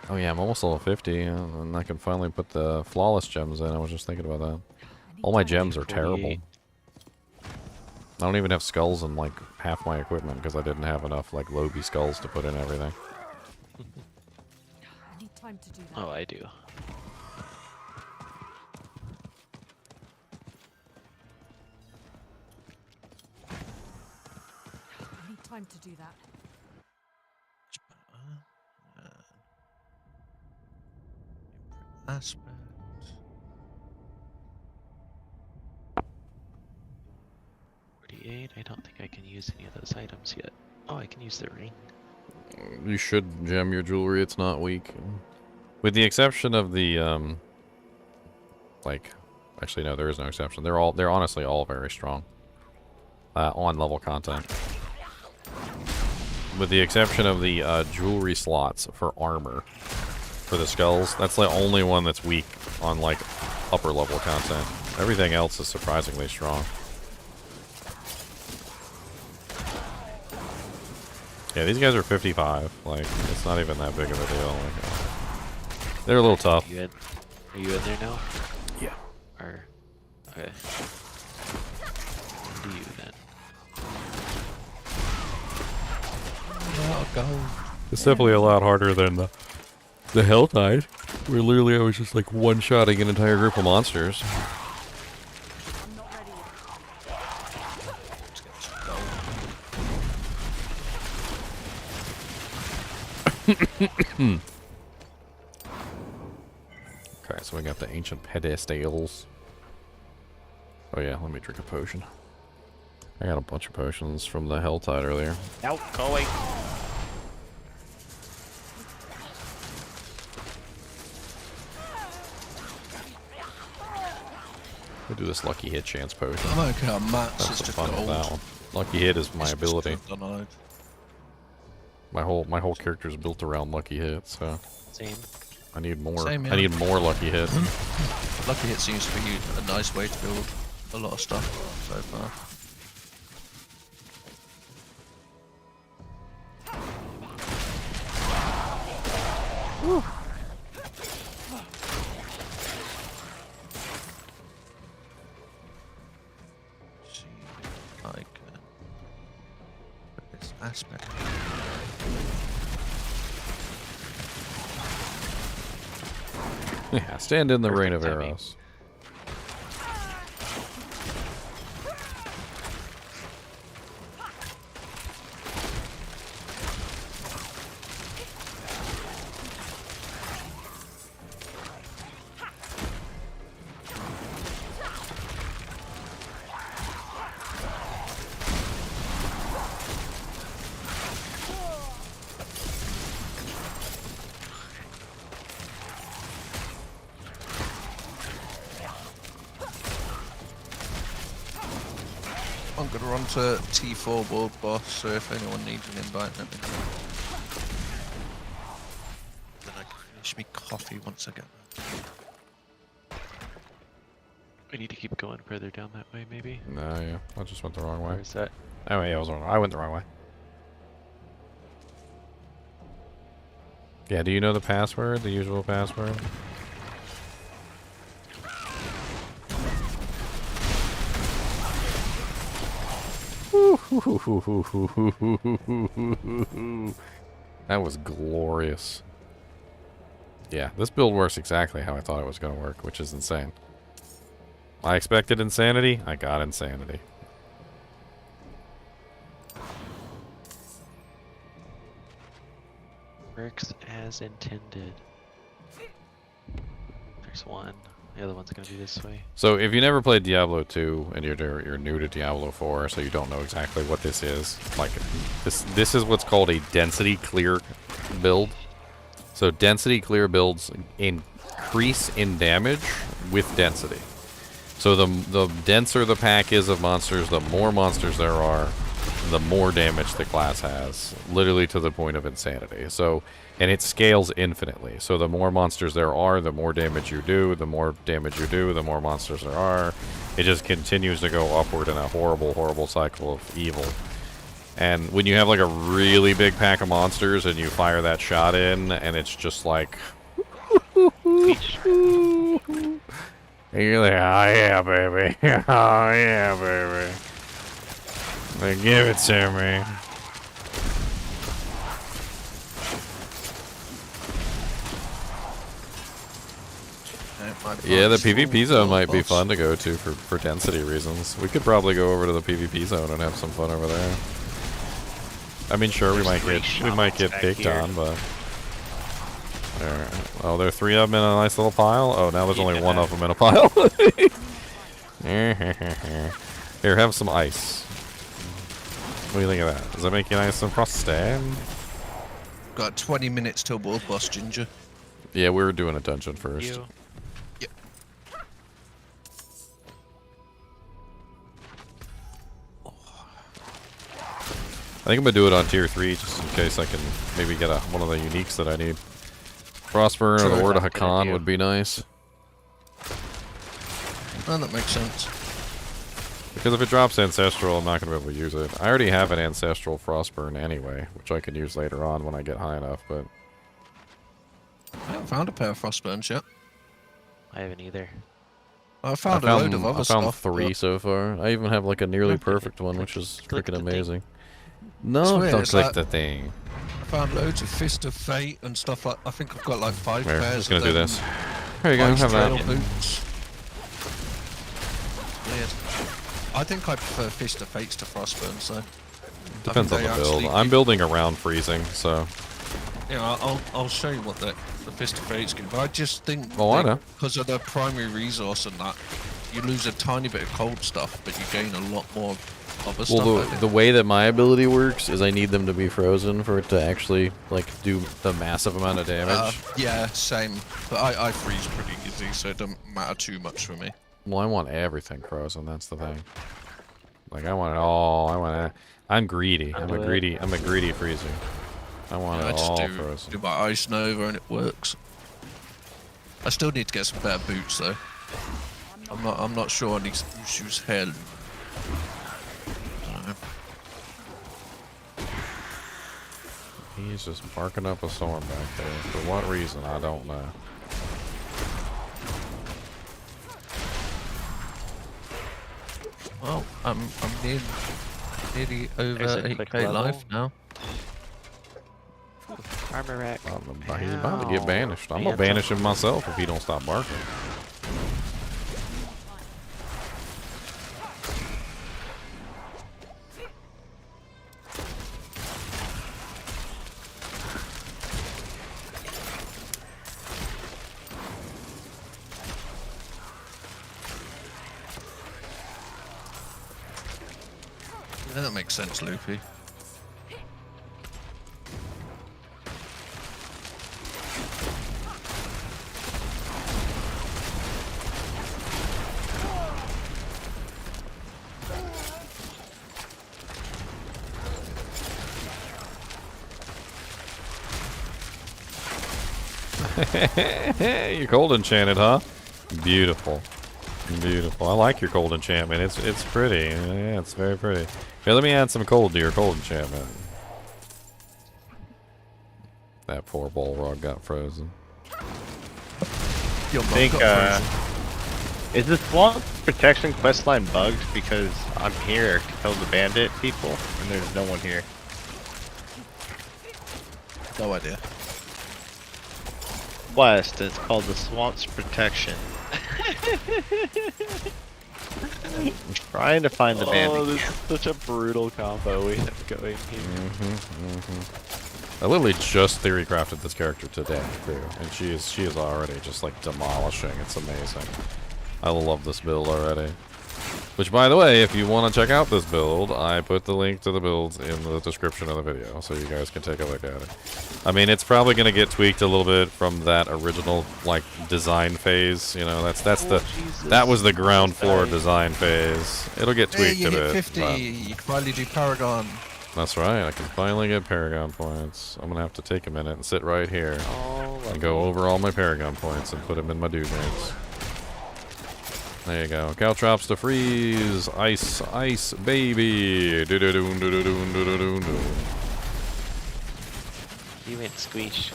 Oh yeah, I'm almost level 50, and I can finally put the flawless gems in. I was just thinking about that. All my gems are terrible. I don't even have skulls in like half my equipment because I didn't have enough like Lobi skulls to put in everything. I need time to do that. Oh, I do. I need time to do that. Aspect. I don't think I can use any of those items yet. Oh, I can use the ring. You should gem your jewelry. It's not weak, with the exception of the like. Actually, no, there is no exception. They're honestly all very strong on level content. With the exception of the jewelry slots for armor. For the skulls, that's the only one that's weak on like upper level content. Everything else is surprisingly strong. Yeah, these guys are 55. Like, it's not even that big of a deal. Like, they're a little tough. Are you in there now? Yeah. Or okay. Do you then? Oh, go. It's definitely a lot harder than the HellTide, where literally I was just like one-shotting an entire group of monsters. I'm not ready yet. Okay, so we got the ancient pedestals. Oh yeah, let me drink a potion. I got a bunch of potions from the HellTide earlier. Outgoing. We do this lucky hit chance potion. I'm okay on mats. That's It's the just fun the of old. that one. Lucky hit is my It's ability. just done old. My whole character is built around lucky hit, so Same. I need more. Same, yeah. I need more lucky hit. Lucky hit seems to be a nice way to build a lot of stuff so far. Whew. See, I can put this aspect. Yeah, stand in the rain of timing. arrows. I'm gonna run to T4 world boss, so if anyone needs an invite, let me know. Then I can finish me coffee once I get there. We need to keep going further down that way, maybe. No, yeah, I just went the wrong way. Where's that? Oh yeah, I went the wrong way. Yeah, do you know the password? The usual password? That was glorious. Yeah, this build works exactly how I thought it was going to work, which is insane. I expected insanity. I got insanity. Works as intended. There's one. The other one's gonna be this way. So if you never played Diablo 2 and you're new to Diablo 4, so you don't know exactly what this is, like this is what's called a density clear build. So density clear builds increase in damage with density. So the denser the pack is of monsters, the more monsters there are, the more damage the class has, literally to the point of insanity. So, and it scales infinitely. So the more monsters there are, the more damage you do, the more damage you do, the more monsters there are. It just continues to go upward in a horrible, horrible cycle of evil. And when you have like a really big pack of monsters and you fire that shot in, and it's just like... And you're like, oh yeah, baby. Oh yeah, baby. Like, give it to me. Yeah, the PvP zone might be fun to go to for density reasons. We could probably go over to the PvP zone and have some fun over there. I mean, sure, we might get picked on, but... Oh, there are 3 of them in a nice little pile? Oh, now there's only 1 of them in a pile. Here, have some ice. What do you think of that? Does that make you nice and frosty? Got 20 minutes till world boss, Ginger. Yeah, we were doing a dungeon first. Yep. I think I'm gonna do it on tier 3 just in case I can maybe get one of the uniques that I need. Frostburn or the Word of Hakan would be nice. Oh, that makes sense. Because if it drops Ancestral, I'm not going to be able to use it. I already have an Ancestral Frostburn anyway, which I can use later on when I get high enough, but... I haven't found a pair of Frostburns yet. I haven't either. I found a load of other stuff. I found 3 so far. I even have like a nearly perfect one, which is freaking amazing. No, don't click the thing. I found loads of Fist of Fate and stuff like... I think I've got like 5 Here, pairs I'm just going to of do them. this. There you go, have that. Boots. Weird. I think I prefer Fist of Fates to Frostburn, so... Depends on the build. I'm building around freezing, so... Yeah, I'll show you what the Fist of Fates give. But I just think I know. because of the primary resource and that, you lose a tiny bit of cold stuff, but you gain a lot more other stuff. Well, the way that my ability works is I need them to be frozen for it to actually, like, do the massive amount of damage. Yeah, same. But I freeze pretty easy, so it doesn't matter too much for me. Well, I want everything frozen. That's the thing. Like I want it all. I'm greedy. I'm a greedy freezer. I want it all frozen. Do my Ice Nova and it works. I still need to get some better boots though. I'm not sure I need to use hell. He's just barking up a storm back there. For what reason? I don't know. Well, I'm nearly over There's a 8k quick level. life now. Armor rack. He's about to get banished. I'm gonna banish him myself if he don't stop barking. Yeah, that makes sense, Loopy. You're cold enchanted, huh? Beautiful. Beautiful. I like your cold enchantment. It's pretty. Yeah, it's very pretty. Here, let me add some cold to your cold enchantment. That poor Bullrug got frozen. Your I think, is this swamp protection questline bugged because I'm here to kill the bandit people and there's no one here? No idea. Quest, it's called the Swamp's Protection. I'm trying to find the bandit. Oh, this is such a brutal combo we have going here. I literally just theory crafted this character today too, and she is already just like demolishing. It's amazing. I love this build already. Which, by the way, if you want to check out this build, I put the link to the builds in the description of the video, so you guys can take a look at it. I mean, it's probably going to get tweaked a little bit from that original, like, design phase. You know, that was the ground floor design phase. It'll get tweaked a bit. 50. You can finally do Paragon. That's right. I can finally get Paragon points. I'm going to have to take a minute and sit right here and go over all my Paragon points and put them in my dude names. There you go. Caltrops to freeze. Ice, ice, baby. He went squish.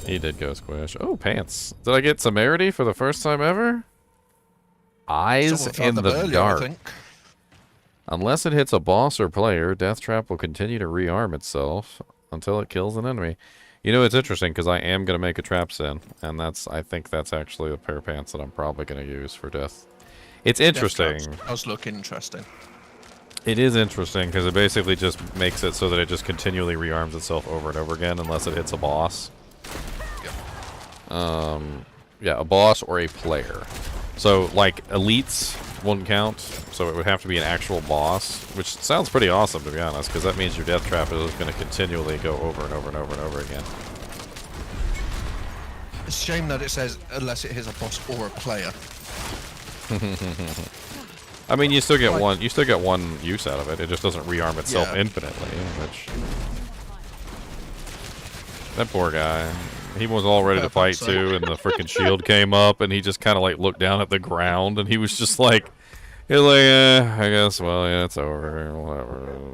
He did go squish. Oh, pants. Did I get Temerity for the first time ever? Eyes in the earlier, dark. I think. Unless it hits a boss or player, Death Trap will continue to rearm itself until it kills an enemy. You know, it's interesting because I am going to make a trap sin, and I think that's actually a pair of pants that I'm probably going to use for death. It's interesting. Does look interesting. It is interesting because it basically just makes it so that it just continually rearms itself over and over again unless it hits a boss. Yeah, a boss or a player. So, like, elites wouldn't count, so it would have to be an actual boss, which sounds pretty awesome, to be honest, because that means your death trap is going to continually go over and over and over and over again. It's a shame that it says unless it hits a boss or a player. I mean, you still get one. You still get one use out of it. It just doesn't rearm itself infinitely. Which that poor guy, he was all ready to fight too, and the freaking shield came up, and he just kind of like looked down at the ground, and he was just like, I guess. Well, yeah, it's over. Whatever.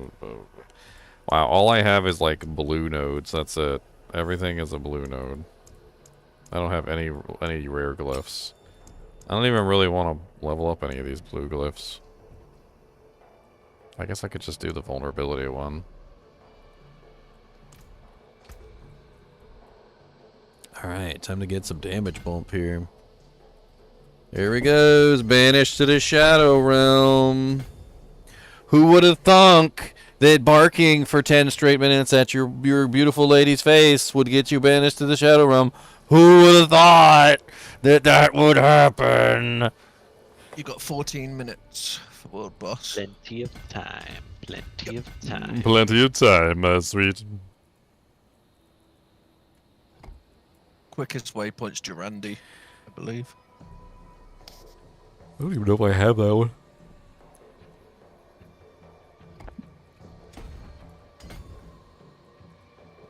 Wow, all I have is like blue nodes. That's it. Everything is a blue node. I don't have any rare glyphs. I don't even really want to level up any of these blue glyphs. I guess I could just do the vulnerability one. Alright, time to get some damage bump here. Here he goes, banished to the Shadow Realm. Who would have thunk that barking for 10 straight minutes at your beautiful lady's face would get you banished to the Shadow Realm? Who would have thought that would happen? You got 14 minutes for world boss. Plenty of time. Plenty of time. Plenty of time, my sweet. Quickest waypoint's Durandi, I believe. I don't even know if I have that one.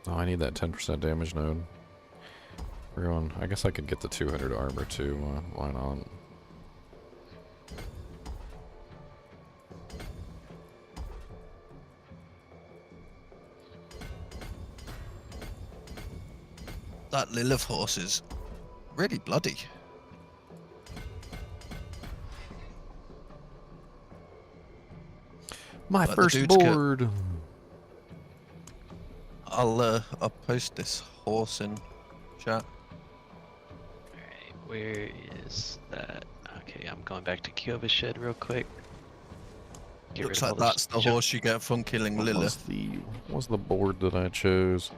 Oh, I need that 10% damage node. We're going. I guess I could get the 200 armor too. Why not? That Lilith horse is really bloody. My Like the first dude's got- board. I'll post this horse in chat. Alright, where is that? Okay, I'm going back to Kyova's shed real quick. Get Looks rid of like all that's this the horse you get from killing Lilith. What was the board that I chose?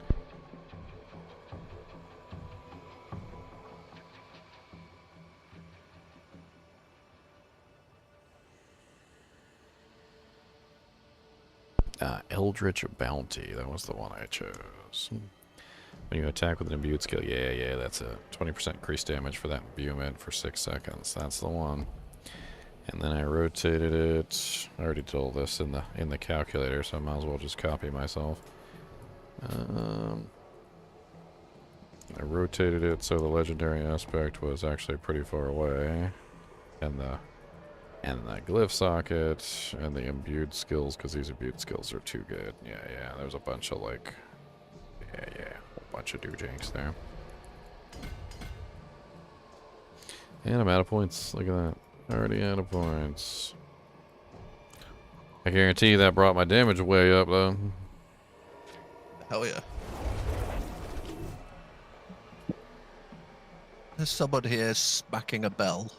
Eldritch Bounty. That was the one I chose. When you attack with an imbued skill, yeah, that's a 20% increased damage for that imbuement for 6 seconds. That's the one. And then I rotated it. I already did all this in the calculator, so I might as well just copy myself. I rotated it so the legendary aspect was actually pretty far away, and the glyph socket and the imbued skills, because these imbued skills are too good. Yeah, there's a bunch of like, a whole bunch of doojinks there. And I'm out of points. Look at that. Already out of points. I guarantee you that brought my damage way up though. Hell yeah. There's someone here smacking a bell.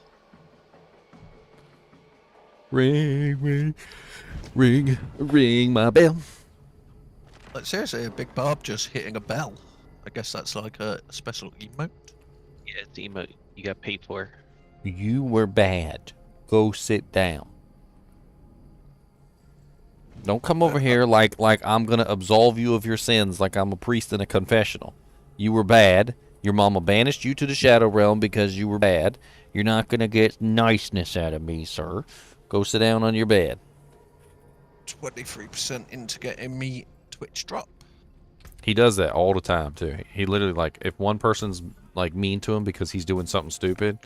Ring my bell. Like seriously, a big barb just hitting a bell. I guess that's like a special emote. Yeah, it's the emote you got paid for. You were bad. Go sit down. Don't come over here like I'm gonna absolve you of your sins like I'm a priest in a confessional. You were bad. Your mama banished you to the Shadow Realm because you were bad. You're not gonna get niceness out of me, sir. Go sit down on your bed. 23% into getting me Twitch drop. He does that all the time too. He literally, like, if one person's like mean to him because he's doing something stupid,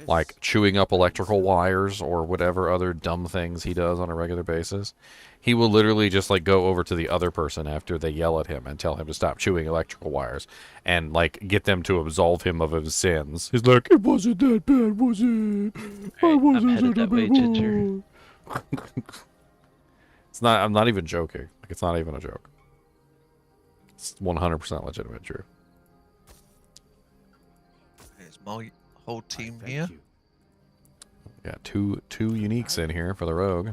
like chewing up electrical wires or whatever other dumb things he does on a regular basis, he will literally just like go over to the other person after they yell at him and tell him to stop chewing electrical wires and like get them to absolve him of his sins. He's like, it wasn't that bad, was it? I wasn't such a bad boy. It's not. I'm not even joking. Like, it's not even a joke. It's 100% legitimate true. Here's my whole team here. Got two uniques in here for the rogue.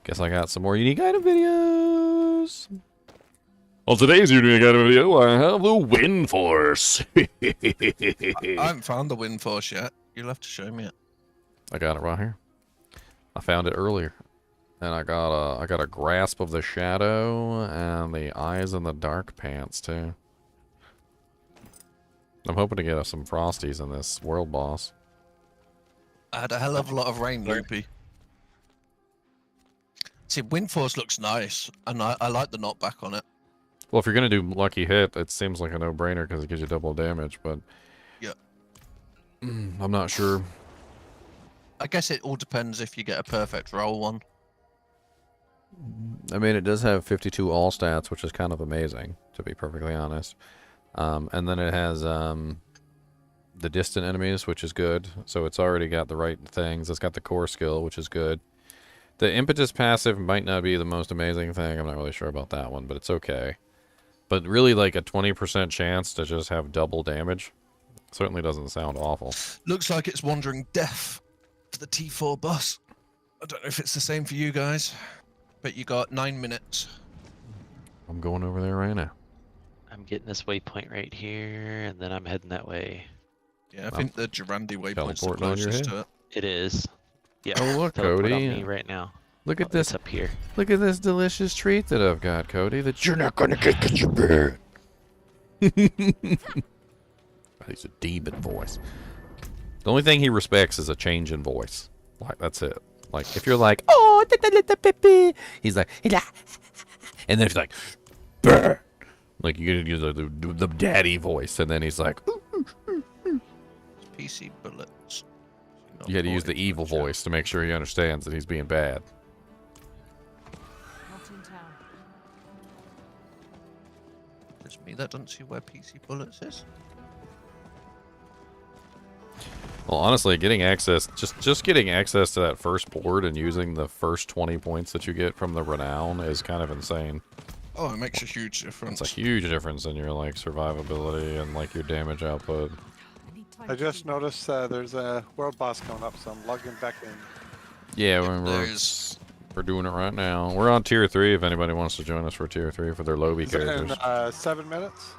Guess I got some more unique item videos. On today's unique item video, I have the Wind Force. I haven't found the Wind Force yet. You'll have to show me it. I got it right here. I found it earlier, and I got a grasp of the shadow and the eyes in the dark pants too. I'm hoping to get us some frosties in this world boss. I had a hell of a lot of rain, Loopy. See, Wind Force looks nice, and I like the knockback on it. Well, if you're gonna do lucky hit, it seems like a no-brainer because it gives you double damage. But yeah, I'm not sure. I guess it all depends if you get a perfect roll one. I mean, it does have 52 all stats, which is kind of amazing, to be perfectly honest. And then it has the distant enemies, which is good. So it's already got the right things. It's got the core skill, which is good. The impetus passive might not be the most amazing thing. I'm not really sure about that one, but it's okay. But really, like a 20% chance to just have double damage certainly doesn't sound awful. Looks like it's Wandering Death for the T4 bus. I don't know if it's the same for you guys, but you got 9 minutes. I'm going over there right now. I'm getting this waypoint right here, and then I'm heading that way. Yeah, I think the Durandi waypoint's the teleporting on your closest head. to it. It is. Yeah. Oh, look, teleport on Cody. me right now. Look at Oh, this it's up here. Look at this delicious treat that I've got, Cody. That you're not gonna get 'cause you're bad. He's a demon voice. The only thing he respects is a change in voice. Like, that's it. Like, if you're like, oh, he's like, and then he's like, brr. Like, you gotta use the daddy voice, and then he's like, PC bullets. you gotta use the evil voice to make sure he understands that he's being bad. Not in town. It's me that doesn't see where PC bullets is. Well, honestly, getting access, just getting access to that first board and using the first 20 points that you get from the renown is kind of insane. Oh, it makes a huge difference. It's a huge difference in your like survivability and like your damage output. I just noticed there's a world boss coming up, so I'm logging back in. Yeah, we're doing it right now. We're on tier 3 if anybody wants to join us for tier 3 for their lobby Is it characters. in 7 minutes?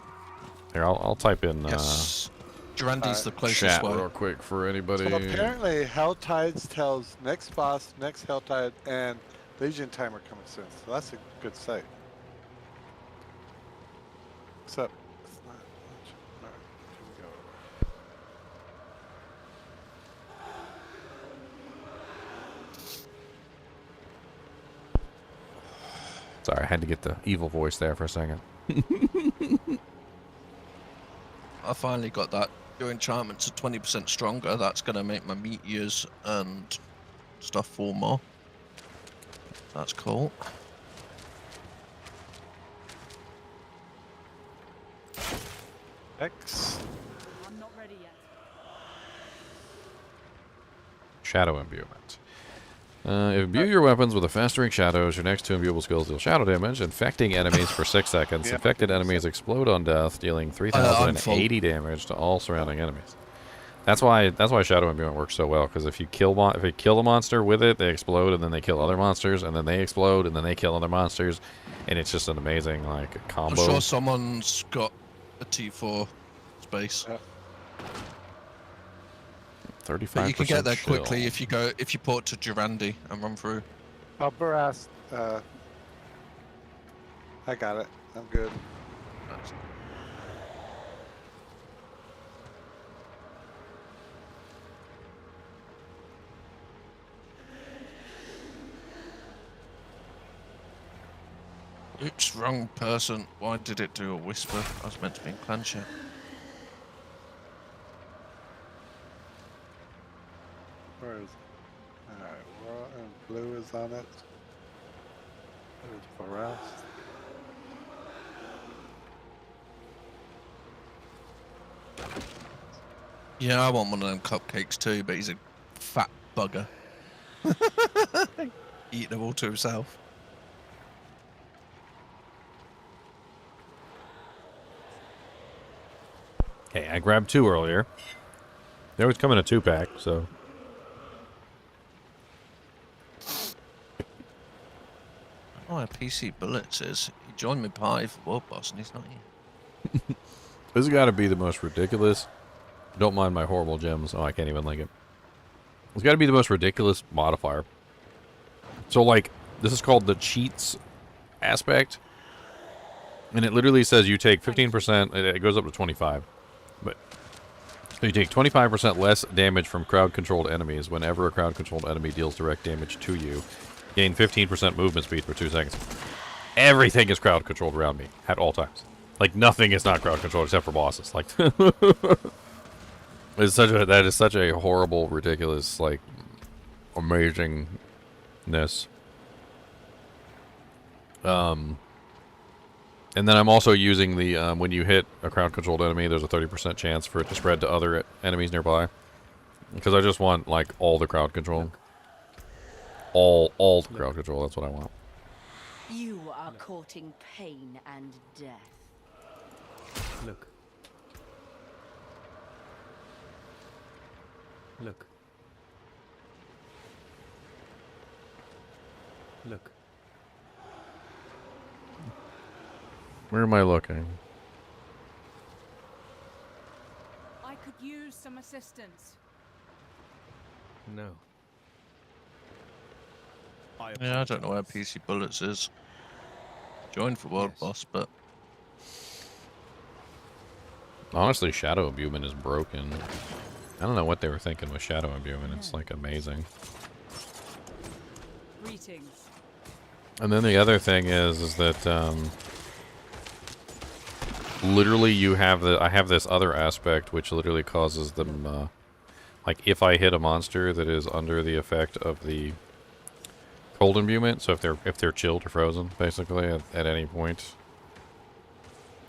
Here, I'll type in Yes. Durandi's the closest chat one. real quick for anybody. So apparently, HellTides tells next boss, next HellTide, and Legion timer coming soon. So that's a good sight. Except it's not much. Alright, here we go. Sorry, I had to get the evil voice there for a second. I finally got that. Your enchantments are 20% stronger. That's going to make my meteors and stuff fall more. That's cool. X. I'm not ready yet. Shadow imbuement. Imbue your weapons with a fast-ring shadows. Your next two imbuable skills deal shadow damage, infecting enemies for 6 seconds. Yep. Infected enemies explode on death, dealing 3,080 damage to all surrounding enemies. That's why shadow imbuement works so well. Because if you kill a monster with it, they explode, and then they kill other monsters, and then they explode, and then they kill other monsters, and it's just an amazing like combo. I'm sure someone's got a T4 space. Yep. 35%. But you can get there chill. quickly if you port to Durandi and run through. Oh, Barast. I got it. I'm good. Oops, wrong person. Why did it do a whisper? I was meant to be in clan chat. Where is it? Alright, raw and blue is on it. There's Barast. Yeah, I want one of them cupcakes too, but he's a fat bugger. Eating them all to himself. Hey, I grabbed 2 earlier. They always come in a 2-pack, so. I don't know where PC Bullets is. He joined me party for World Boss and he's not here. This has got to be the most ridiculous. Don't mind my horrible gems. Oh, I can't even link it. It's got to be the most ridiculous modifier. So, like, this is called the cheats aspect. And it literally says you take 15%. It goes up to 25. But you take 25% less damage from crowd-controlled enemies whenever a crowd-controlled enemy deals direct damage to you. Gain 15% movement speed for 2 seconds. Everything is crowd-controlled around me at all times. Like, nothing is not crowd-controlled except for bosses. Like, that is such a horrible, ridiculous, like, amazingness. And then I'm also using the, when you hit a crowd-controlled enemy, there's a 30% chance for it to spread to other enemies nearby. Because I just want, like, all the crowd control. All the crowd control, that's what I want. You are courting pain and death. Look. Look. Look. Where am I looking? I could use some assistance. No. Yeah, I don't know where PC Bullets is. Joined for World Boss, but... Honestly, Shadow Imbuement is broken. I don't know what they were thinking with Shadow Imbuement. It's like amazing. Greetings. And then the other thing is that literally you have I have this other aspect which literally causes them like if I hit a monster that is under the effect of the cold imbuement, so if they're chilled or frozen basically at any point.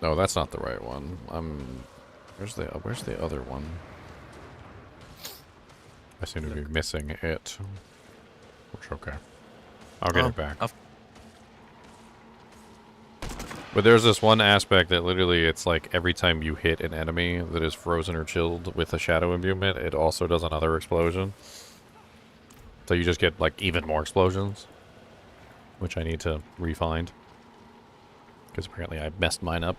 No, that's not the right one. Where's the other one? I seem to be missing it. Which okay. I'll get it back. But there's this one aspect that literally it's like every time you hit an enemy that is frozen or chilled with a shadow imbuement, it also does another explosion. So you just get like even more explosions, which I need to refine. Because apparently I messed mine up.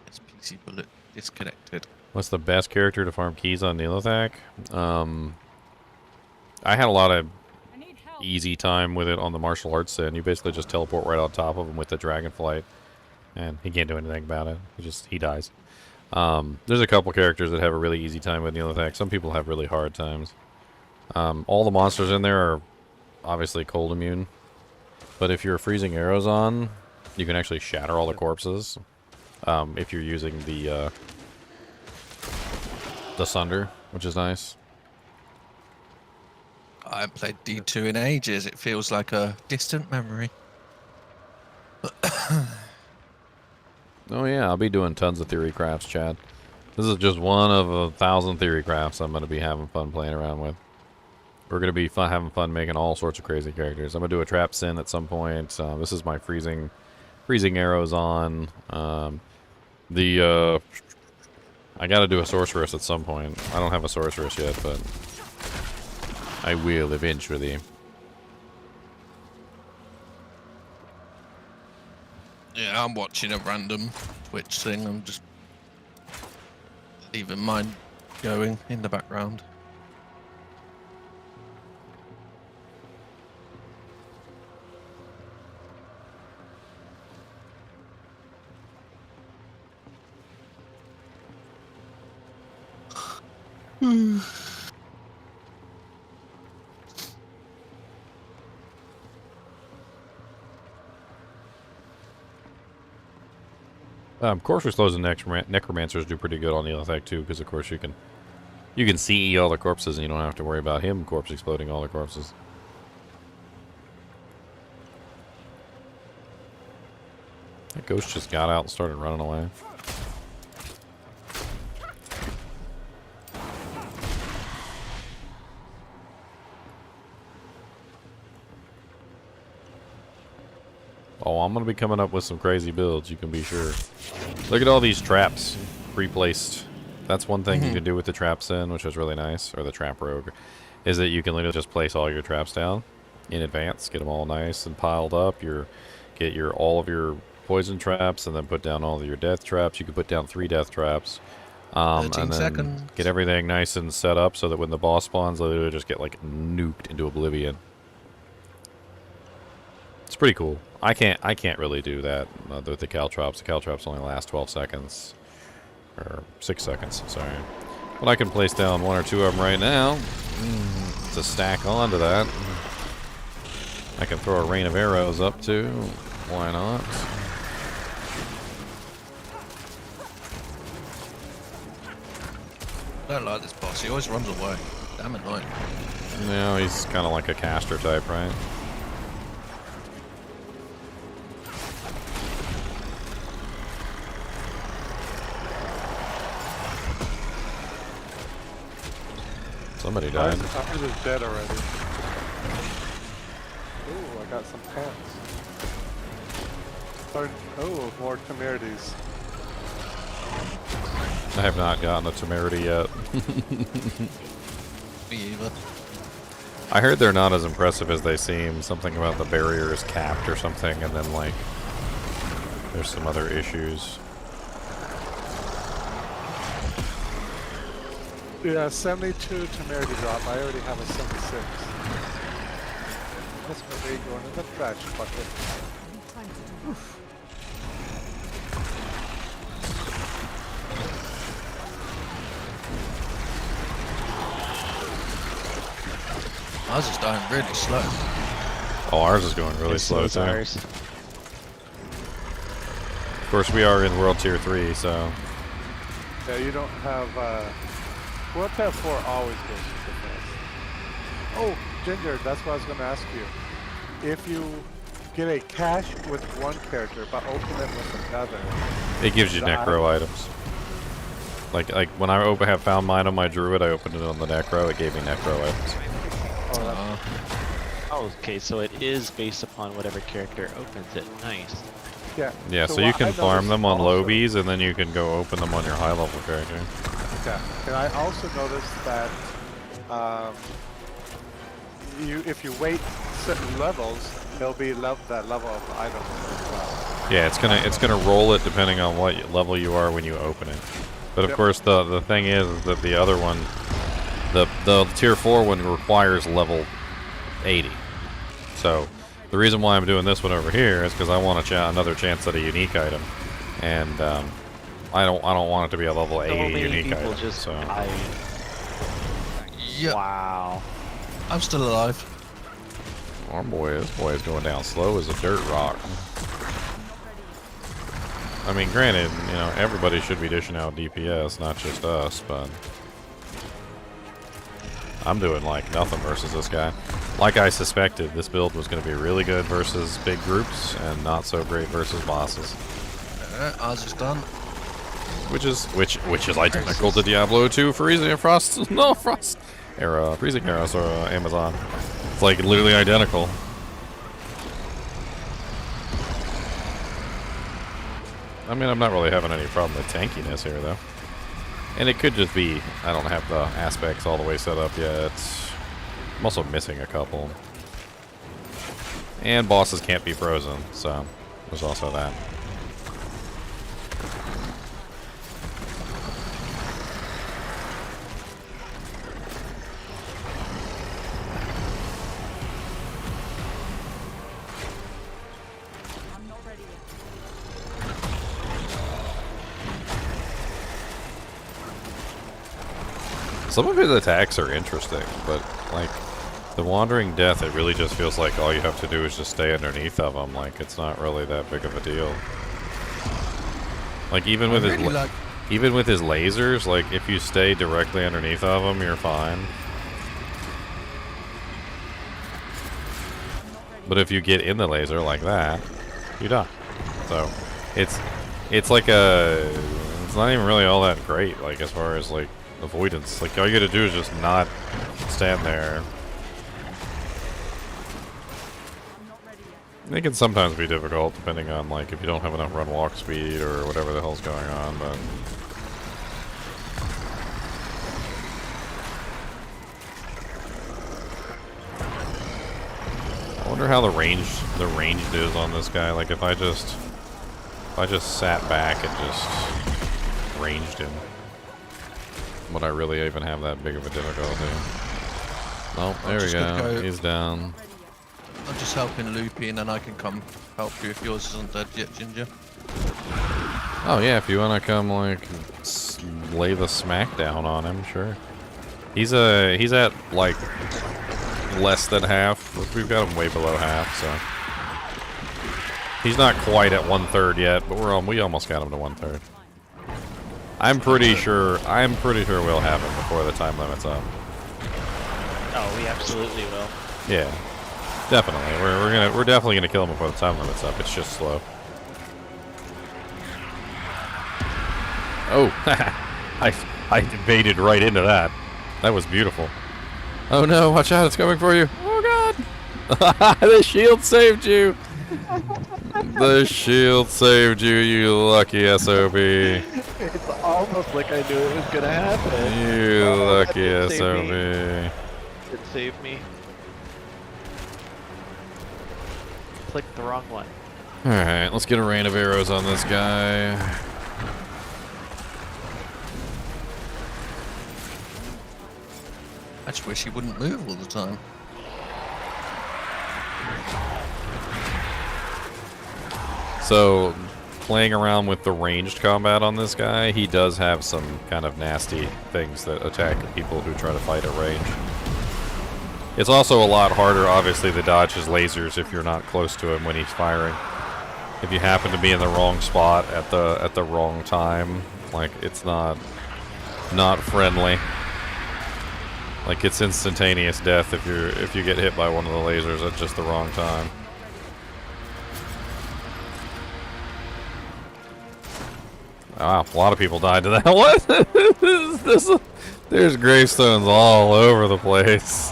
This PC bullet disconnected. What's the best character to farm keys on Neolithak? I had a lot of easy time with it on the martial arts sin. You basically just teleport right on top of him with the dragonflight, and he can't do anything about it. He dies. There's a couple characters that have a really easy time with Neolithak. Some people have really hard times. All the monsters in there are obviously cold immune, but if you're freezing arrows on, you can actually shatter all the corpses if you're using the Sunder, which is nice. I haven't played D2 in ages. It feels like a distant memory. Oh yeah, I'll be doing tons of TheoryCrafts, Chad. This is just one of 1,000 TheoryCrafts I'm going to be having fun playing around with. We're going to be having fun making all sorts of crazy characters. I'm going to do a Trap Sin at some point. This is my freezing arrows on. I got to do a Sorceress at some point. I don't have a Sorceress yet, but I will eventually. Yeah, I'm watching a random Twitch thing. I'm just leaving mine going in the background. Corpse Explodes and Necromancers do pretty good on the effect too, because of course you can CE all the corpses and you don't have to worry about him corpse exploding all the corpses. That ghost just got out and started running away. Oh, I'm going to be coming up with some crazy builds, you can be sure. Look at all these traps pre-placed. That's one thing you can do with the Trap Sin, which is really nice, or the Trap Rogue, is that you can literally just place all your traps down in advance, get them all nice and piled up. Get all of your poison traps, and then put down all of your death traps. You can put down 3 death traps. And then seconds. Get everything nice and set up so that when the boss spawns, literally just get like nuked into oblivion. It's pretty cool. I can't really do that with the Caltrops. The Caltrops only last 12 seconds. Or 6 seconds, sorry. But I can place down 1 or 2 of them right now to stack onto that. I can throw a rain of arrows up too. Why not? I don't like this boss. He always runs away. Damn annoying. No, he's kind of like a caster type, right? Somebody died. Ours is dead already. Ooh, I got some pants. Oh, more temerities. I have not gotten a temerity yet. Me either. I heard they're not as impressive as they seem. Something about the barrier is capped or something, and then like there's some other issues. Yeah, 72 temerity drop. I already have a 76. That's my way going in the trash bucket. Ours is dying really slow. Oh, ours is going really slow too. Ours. Of course, we are in World Tier 3, so Yeah, you don't have. World Tier 4 always goes super fast. Oh, Ginger, that's what I was going to ask you. If you get a cache with one character but open it with another, it gives you necro items. Like when I have found mine on my druid, I opened it on the necro. It gave me necro items. Oh, okay, so it is based upon whatever character opens it. Nice. Yeah. Yeah, so you can farm them on low Bs, and then you can go open them on your high level character. Okay. And I also noticed that if you wait certain levels, there'll be that level of items as well. Yeah, it's gonna roll it depending on what level you are when you open it. But of course, the thing is that the other one, the tier 4 one requires level 80. So the reason why I'm doing this one over here is because I want another chance at a unique item, and I don't want it to be a level 80 unique item. So. Yep. Wow. I'm still alive. Our this boy is going down slow as a dirt rock. I mean, granted, you know, everybody should be dishing out DPS, not just us, but I'm doing like nothing versus this guy. Like I suspected, this build was going to be really good versus big groups and not so great versus bosses. Ours is done. Which is identical to Diablo 2 freezing and frost. No, frost era, freezing arrows or Amazon. It's like literally identical. I mean, I'm not really having any problem with tankiness here, though. And it could just be I don't have the aspects all the way set up yet. I'm also missing a couple. And bosses can't be frozen, so there's also that. Some of his attacks are interesting, but like the Wandering Death, it really just feels like all you have to do is just stay underneath of him. Like it's not really that big of a deal. Like even with even with his lasers, like if you stay directly underneath of him, you're fine. But if you get in the laser like that, you die. So it's like it's not even really all that great. Like as far as like avoidance, like all you gotta do is just not stand there. It can sometimes be difficult depending on like if you don't have enough run walk speed or whatever the hell's going on, but I wonder how the range is on this guy. Like if I just sat back and just ranged him, would I really even have that big of a difficulty? Oh, there we go. He's down. I'm just helping Loopy, and then I can come help you if yours isn't dead yet, Ginger. Oh yeah, if you want to come like lay the smack down on him, sure. He's at like less than half. We've got him way below half, so he's not quite at 1/3 yet, but we almost got him to 1/3. I'm pretty sure we'll have him before the time limit's up. Oh, we absolutely will. Yeah, definitely. We're definitely gonna kill him before the time limit's up. It's just slow. Oh, I evaded right into that. That was beautiful. Oh no! Watch out! It's coming for you! Oh god! The shield saved you. The shield saved you, you lucky SOB. It's almost like I knew it was gonna happen. You lucky SOB. It saved me. Clicked the wrong one. Alright, let's get a rain of arrows on this guy. I just wish he wouldn't move all the time. So, playing around with the ranged combat on this guy, he does have some kind of nasty things that attack people who try to fight at range. It's also a lot harder, obviously, to dodge his lasers if you're not close to him when he's firing. If you happen to be in the wrong spot at the wrong time, like, it's not friendly. Like, it's instantaneous death if you get hit by one of the lasers at just the wrong time. Wow, a lot of people died to that. What? There's gravestones all over the place.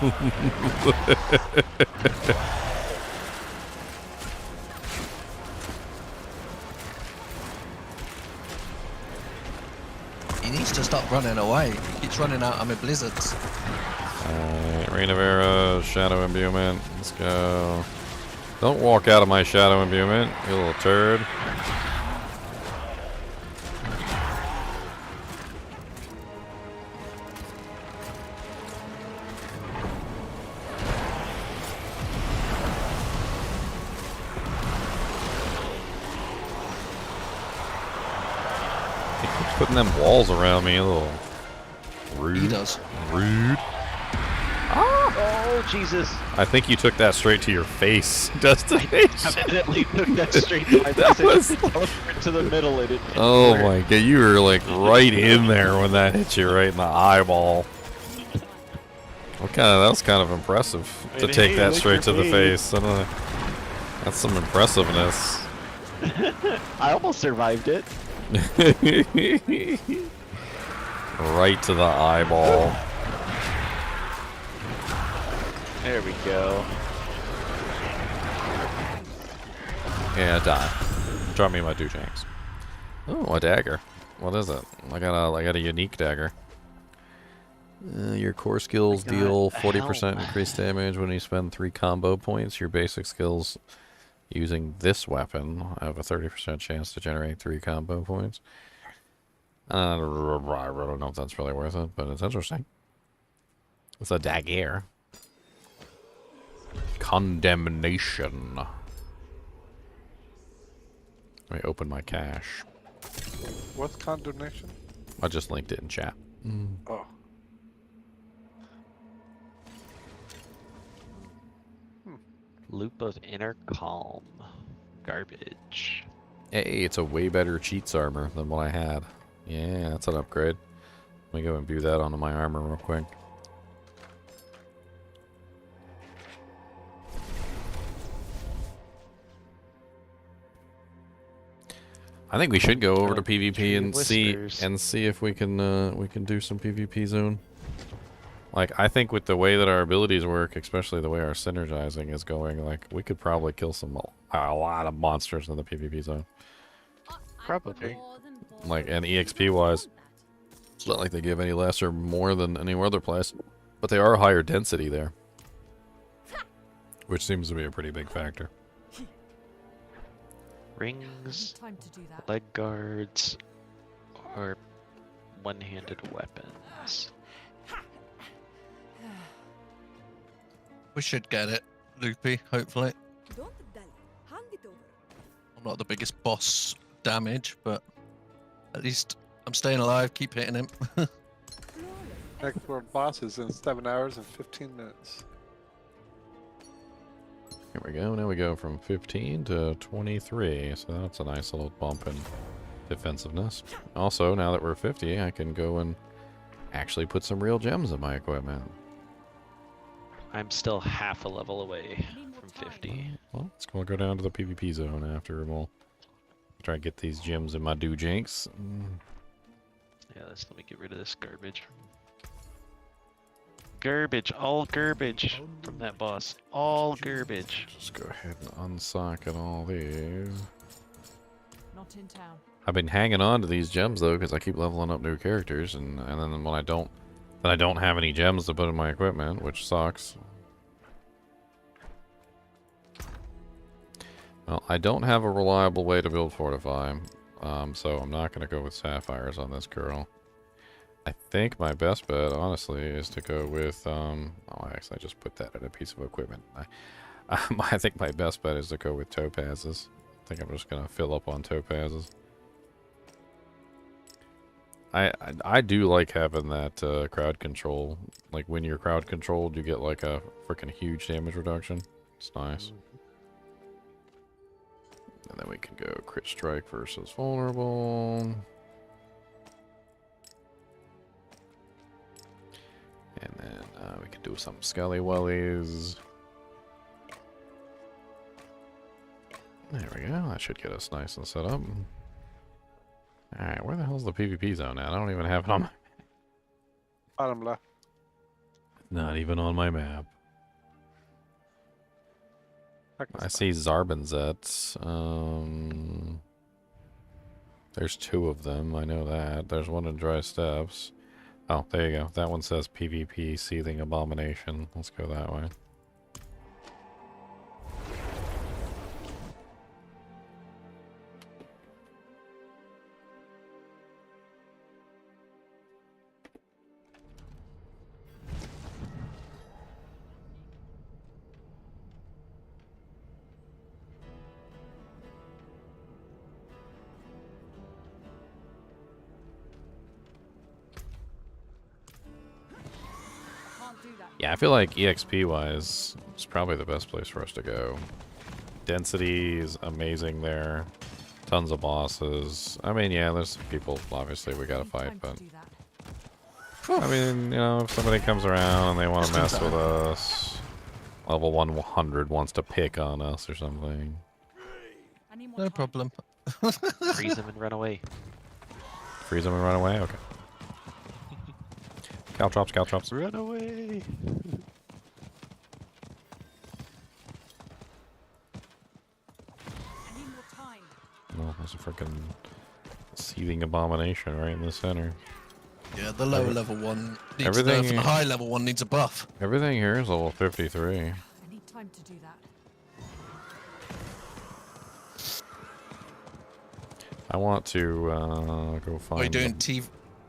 He needs to stop running away. He keeps running out of my blizzards. Alright, Rain of Arrows, Shadow Imbuement. Let's go. Don't walk out of my Shadow Imbuement, you little turd. Putting them walls around me, a little rude. He does. Rude. Oh, Jesus. I think you took that straight to your face, Dustin. I definitely took that straight to my face. I just to the middle and it Oh my god, you were like right in there when that hit you right in the eyeball. That was kind of impressive to take that straight to the face. I don't know. That's some impressiveness. I almost survived it. Right to the eyeball. There we go. Yeah, die. Drop me my Dujanks. Oh, a dagger. What is it? I got a unique dagger. Your core skills deal 40% increased damage when you spend 3 combo points. Your basic skills using this weapon have a 30% chance to generate 3 combo points. I don't know if that's really worth it, but it's interesting. It's a dagger. Condemnation. Let me open my cache. What's condemnation? I just linked it in chat. Oh. Loop of inner calm. Garbage. Hey, it's a way better cheats armor than what I had. Yeah, that's an upgrade. Let me go and view that onto my armor real quick. I think we should go over to PvP and see if we can do some PvP zone. Like, I think with the way that our abilities work, especially the way our synergizing is going, like, we could probably kill a lot of monsters in the PvP zone. Probably. Like, and EXP wise, it's not like they give any less or more than any other place, but they are higher density there, which seems to be a pretty big factor. Rings, leg guards, or one-handed weapons. We should get it, Loopy, hopefully. I'm not the biggest boss damage, but at least I'm staying alive, keep hitting him. Next world boss is in 7 hours and 15 minutes. Here we go. Now we go from 15 to 23, so that's a nice little bump in defensiveness. Also, now that we're 50, I can go and actually put some real gems in my equipment. I'm still half a level away from 50. Well, let's go down to the PvP zone after, and we'll try to get these gems in my Dujanks. Yeah, let me get rid of this garbage. Garbage, all garbage from that boss. All garbage. Just go ahead and unsocket all these. Not in town. I've been hanging on to these gems though, because I keep leveling up new characters, and then when I don't have any gems to put in my equipment, which sucks. Well, I don't have a reliable way to build Fortify, so I'm not going to go with Sapphires on this girl. I think my best bet, honestly, is to go with, oh, actually, I just put that in a piece of equipment. I think my best bet is to go with Topazes. think I'm just gonna fill up on topazes. I do like having that crowd control. Like when you're crowd controlled, you get like a freaking huge damage reduction. It's nice. And then we can go crit strike versus vulnerable. And then we can do some skelly wellies. There we go. That should get us nice and set up. Alright, where the hell's the PvP zone at? I don't even have it on my... Bottom left. Not even on my map. I see Zarbinzets. There's 2 of them, I know that. There's one in Dry Steps. Oh, there you go. That one says PvP Seething Abomination. Let's go that way. Yeah, I feel like EXP-wise, it's probably the best place for us to go. Density is amazing there. Tons of bosses. I mean, yeah, there's people, obviously, we gotta fight, but... I mean, you know, if somebody comes around and they want to mess with us, level 100 wants to pick on us or something. No problem. Freeze them and run away. Freeze them and run away? Okay. Caltrops, caltrops. Run away! No, there's a freaking seething abomination right in the center. Yeah, the lower level one needs everything, nerf and the high level one needs a buff. Everything here is level 53. I need time to do that. I want to go find...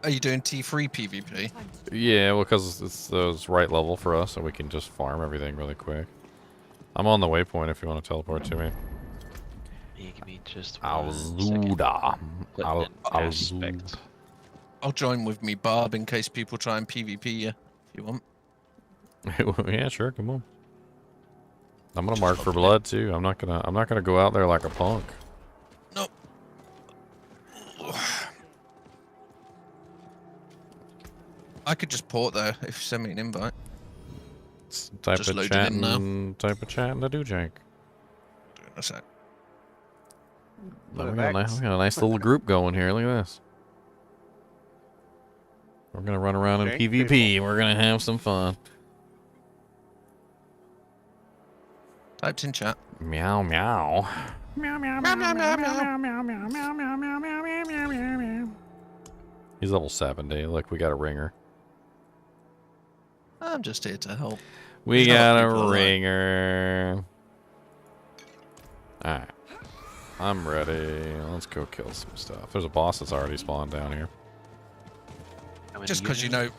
Are you doing T3 PvP? Yeah, well, because it's right level for us, so we can just farm everything really quick. I'm on the waypoint if you want to teleport to me. Yeah, give me just Alzuda. Aspect. I'll join with me, Barb, in case people try and PvP you, if you want. Yeah, sure, come on. I'm gonna mark for blood too. I'm not gonna go out there like a punk. Nope. I could just port there if you send me an invite. Type of chatting to do, Jake. Doing a sec. We got a nice little group going here. Look at this. We're gonna run around in PvP. We're gonna have some fun. Typed in chat. Meow meow. Meow meow meow meow meow meow meow meow meow meow meow meow meow meow meow. He's level 70. Look, we got a ringer. I'm just here to help. We got a ringer. Alright. I'm ready. Let's go kill some stuff. There's a boss that's already spawned down here. Just because you know,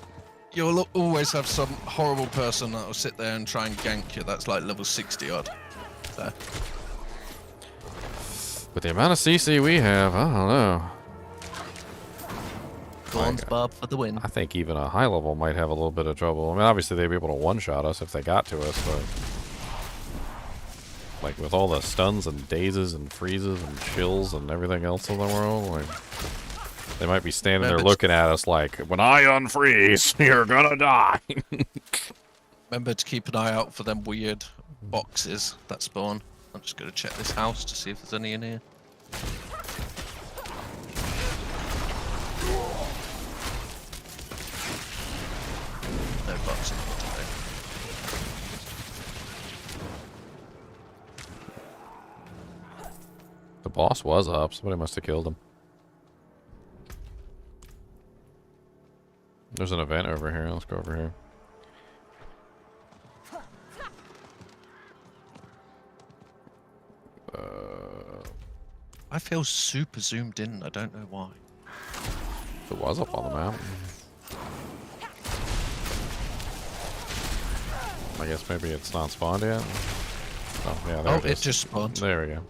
you'll always have some horrible person that will sit there and try and gank you. That's like level 60 odd. So. With the amount of CC we have, I don't know. Thorns Bob for the win. I think even a high level might have a little bit of trouble. I mean, obviously they'd be able to one-shot us if they got to us, but... like, with all the stuns and dazes and freezes and chills and everything else in the world, like... they might be standing there looking at us like, when I unfreeze, you're gonna die! Remember to keep an eye out for them weird boxes that spawn. I'm just going to check this house to see if there's any in here. No boxes today. The boss was up. Somebody must have killed him. There's an event over here. Let's go over here. I feel super zoomed in. I don't know why. It was up on the mountain. I guess maybe it's not spawned yet. Oh yeah, there it is. It just spawned. There we go.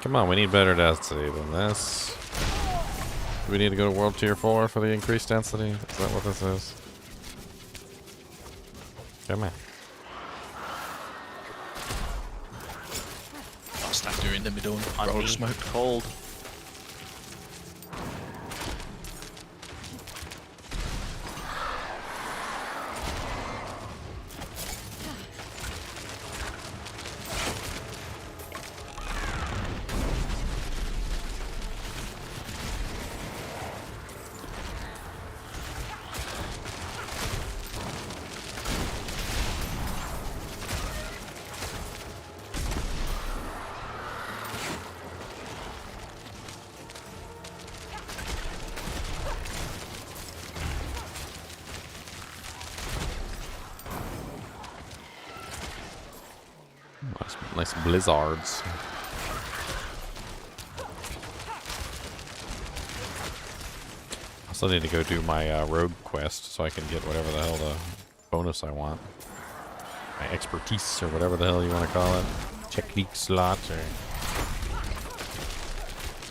Come on, we need better density than this. Do we need to go to World Tier 4 for the increased density? Is that what this is? Come on. I'll stand here in the middle and On roll me, smoke. cold. Nice blizzards. I also need to go do my rogue quest so I can get whatever the hell the bonus I want. My expertise or whatever the hell you want to call it. Technique slot or...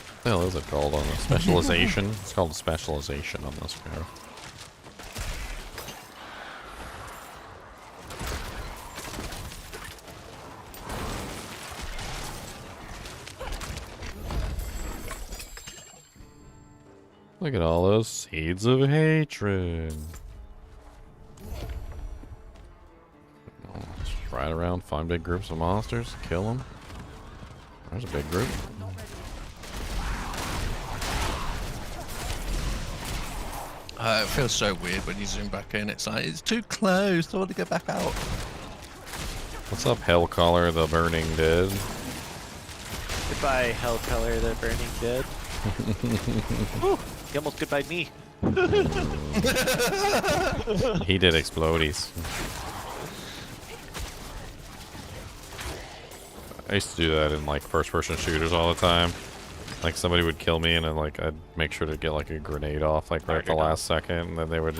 What the hell is it called on the specialization? It's called specialization on this go. Look at all those seeds of hatred. Just ride around, find big groups of monsters, kill them. There's a big group. It feels so weird when you zoom back in. It's like, it's too close. I want to go back out. What's up, Hellcaller the Burning Dead? Goodbye, Hellcolor, the Burning Dead. Woo, he almost goodbye me. He did explodies. I used to do that in like first-person shooters all the time. Like somebody would kill me and then like I'd make sure to get like a grenade off like right at the last second, and then they would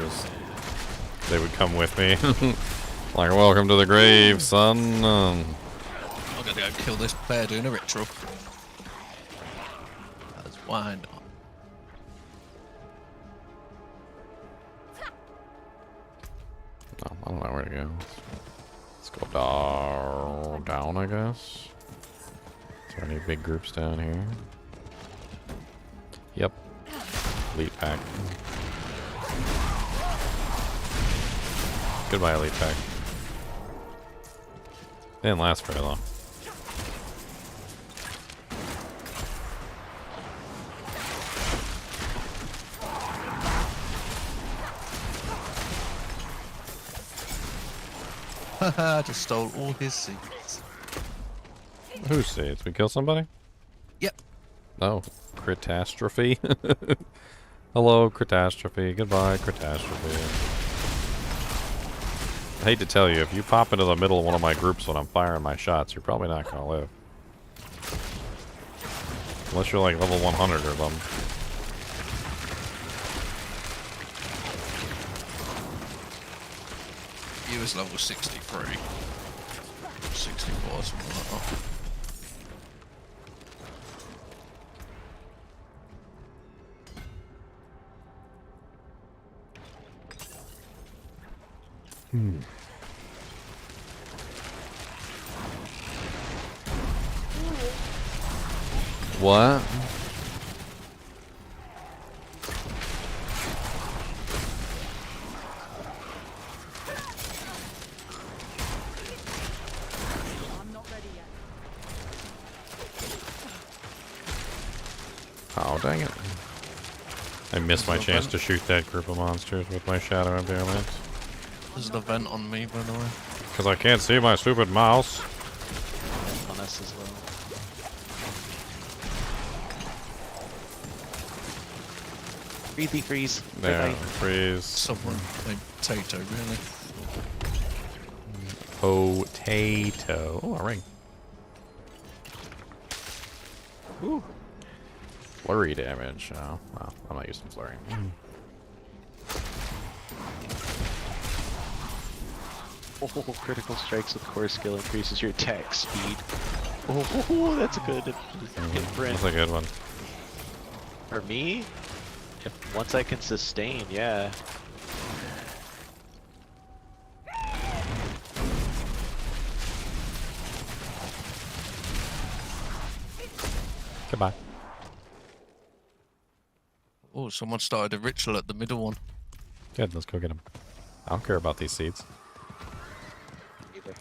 come with me. Like, welcome to the grave, son. I'm gonna go kill this player doing a ritual. That's why not. Oh, I don't know where to go. Let's go down, I guess. Is there any big groups down here? Yep. Elite pack. Goodbye, elite pack. Didn't last very long. Haha, just stole all his seeds. Whose seeds? We kill somebody? Yep. Oh, catastrophe. Hello, catastrophe. Goodbye, catastrophe. I hate to tell you, if you pop into the middle of one of my groups when I'm firing my shots, you're probably not gonna live. Unless you're like level 100 or something. He was level 63. 64, something like that. What? I'm not ready yet. Oh, dang it. I missed my chance to shoot that group of monsters with my shadow impalement. There's an event on me, by the way. Because I can't see my stupid mouse. On us as well. Breathy freeze. There, Bye-bye. freeze. Someone named Tato, really. Potato. Oh, a ring. Ooh. Flurry damage. Oh, well, I'm not using flurry. Oh, critical strikes with core skill increases your attack speed. Oh, that's a good imprint. That's a good one. For me, once I can sustain, yeah. Goodbye. Oh, someone started a ritual at the middle one. Good, let's go get him. I don't care about these seeds. Either.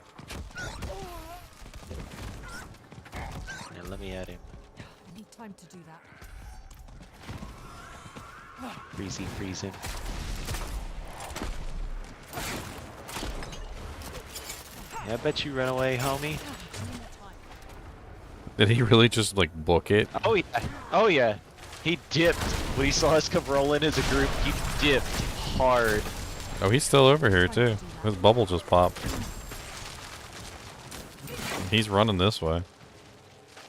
Yeah, let me at him. I need time to do that. Freeze him. Yeah, I bet you run away, homie. Did he really just like book it? Oh yeah. Oh yeah. He dipped. When he saw us come rolling as a group, he dipped hard. Oh, he's still over here too. His bubble just popped. He's running this way.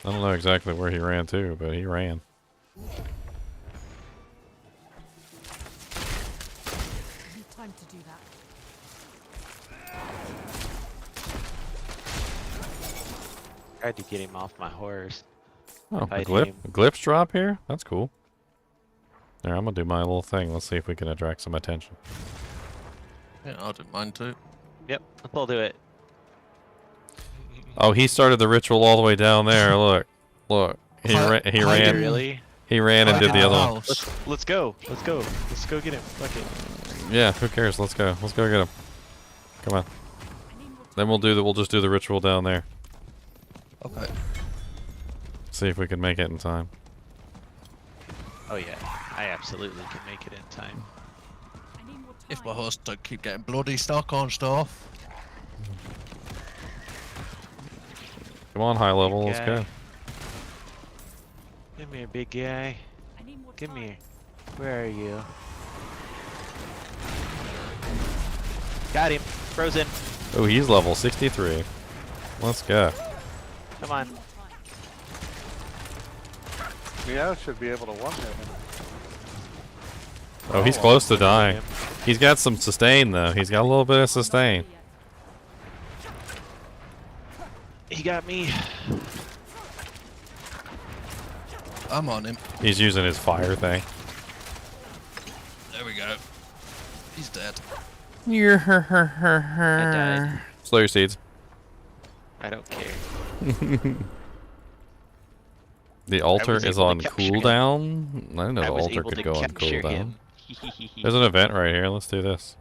I don't know exactly where he ran to, but he ran. I need time to do that. Tried to get him off my horse. Oh, a Fight glyph, him. glyphs drop here? That's cool. There, I'm gonna do my little thing. Let's see if we can attract some attention. Yeah, I don't mind too. Yep, I'll do it. Oh, he started the ritual all the way down there. Look, look. He ran. Really? He ran and did the other one. Let's go. Let's go. Let's go get him. Fuck it. Yeah, who cares? Let's go. Let's go get him. Come on. Then we'll just do the ritual down there. Okay. See if we can make it in time. Oh yeah, I absolutely can make it in time. If my horse don't keep getting bloody stuck on stuff. Come on, high level. Let's go. Come here, big guy. Come here. Where are you? Got him. Frozen. Oh, he's level 63. Let's go. Come on. Yeah, should be able to one-hit him. Oh, he's close to dying. He's got some sustain, though. He's got a little bit of sustain. He got me. I'm on him. He's using his fire thing. There we go. He's dead. I died. Slow your seeds. I don't care. The altar was is able to on capture him. cooldown? I didn't know I the was altar able could to go on capture cooldown. him. There's an event right here. Let's do this.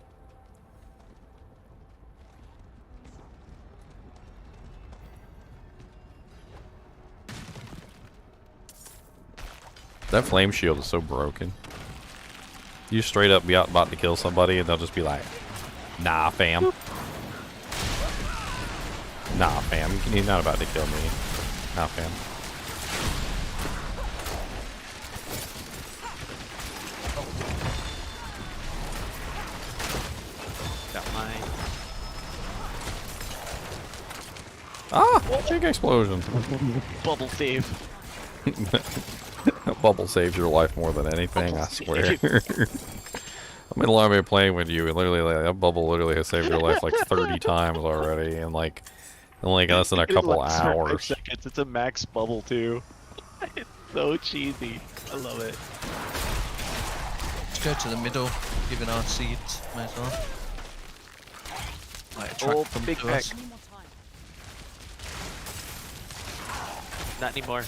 That flame shield is so broken. You straight up be out about to kill somebody and they'll just be like, nah, fam. Nah, fam. You're not about to kill me. Nah, fam. Got mine. Ah! Big explosion. Bubble save. Bubble saves your life more than anything, I swear. I mean, I've been playing with you, and literally, like, that bubble literally has saved your life like 30 times already, and like, in like less than a couple Lasts for 5 hours. seconds. It's a max bubble too. It's so cheesy. I love it. Let's go to the middle, giving our seeds. May as well. Might attract Oh, them big to pack. us. Not anymore.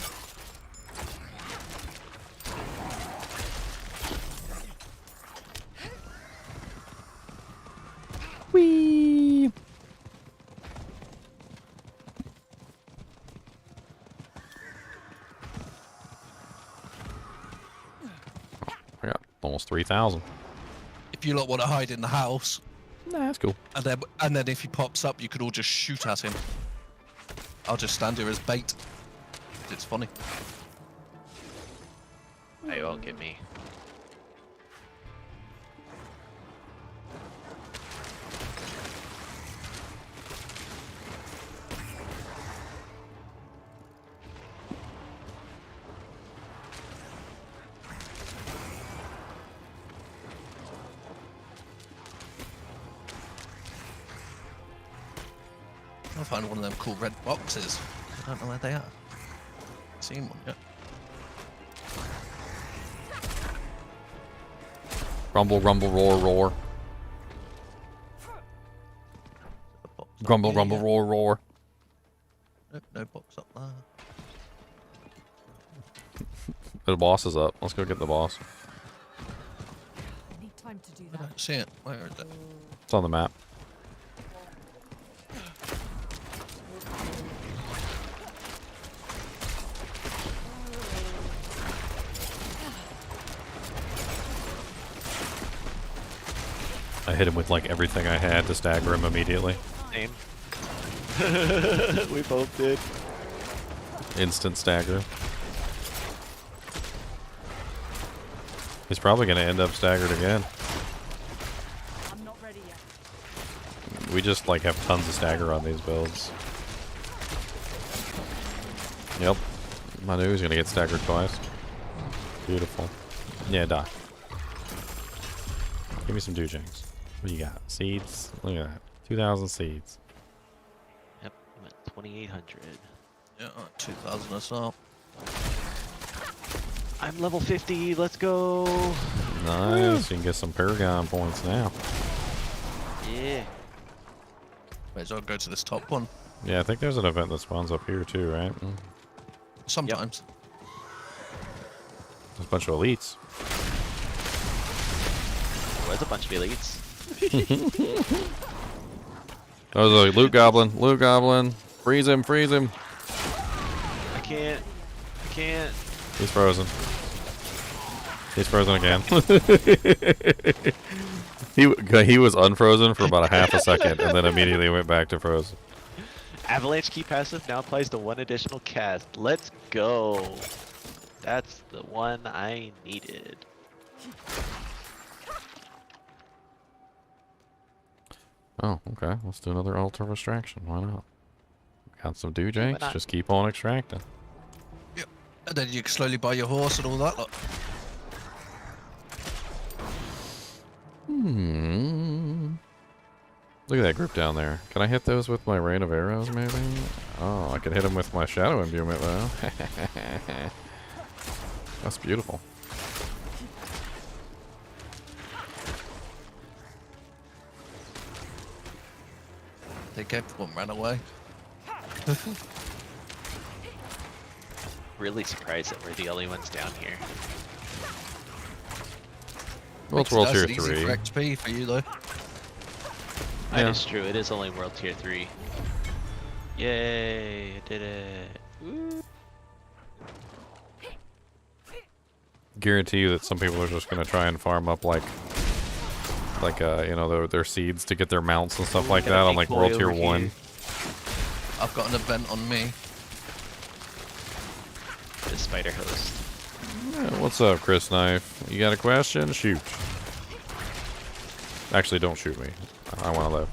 Whee! I got almost 3,000. If you lot want to hide in the house, Nah, that's cool. and then if he pops up, you could all just shoot at him. I'll just stand here as bait. It's funny. They won't get me. I'll find one of them cool red boxes. I don't know where they are. Seen one yet. Rumble, rumble, roar, roar. Grumble, rumble, roar, roar. Nope, no box up there. The boss is up. Let's go get the boss. I need time to do I that. don't see it. Where is it? It's on the map. I hit him with like everything I had to stagger him immediately. Same. We both did. Instant stagger. He's probably going to end up staggered again. I'm not ready yet. We just like have tons of stagger on these builds. Yep. I knew he was going to get staggered twice. Beautiful. Yeah, die. Give me some doojangs. What do you got? Seeds? Look at that. 2,000 seeds. Yep, I'm at 2,800. Yeah, 2,000 or so. I'm level 50. Let's go. Nice. You can get some Paragon points now. Yeah. May as well go to this top one. Yeah, I think there's an event that spawns up here too, right? Sometimes. There's a bunch of elites. There's a bunch of elites. That was a loot goblin. Loot goblin. Freeze him. Freeze him. I can't. I can't. He's frozen. He's frozen again. he was unfrozen for about a half a second and then immediately went back to frozen. Avalanche key passive now applies to 1 additional cast. Let's go. That's the one I needed. Oh, okay. Let's do another altar of extraction. Why not? Got some doojanks. not? Just keep on extracting. Yep. And then you can slowly buy your horse and all that lot. Look at that group down there. Can I hit those with my rain of arrows, maybe? Oh, I can hit them with my shadow imbuement, though. That's beautiful. They kept one ran away. Really surprised that we're the only ones down here. Well, it's World Tier Easy 3. for XP for you, though. That Yeah. is true. It is only World Tier 3. Yay! I did it. Woo. Guarantee you that some people are just going to try and farm up like you know, their seeds to get their mounts and stuff like that on like World Tier 1. I've got an event on me. The spider host. Yeah, what's up, Chris Knife? You got a question? Shoot. Actually, don't shoot me. I want to live.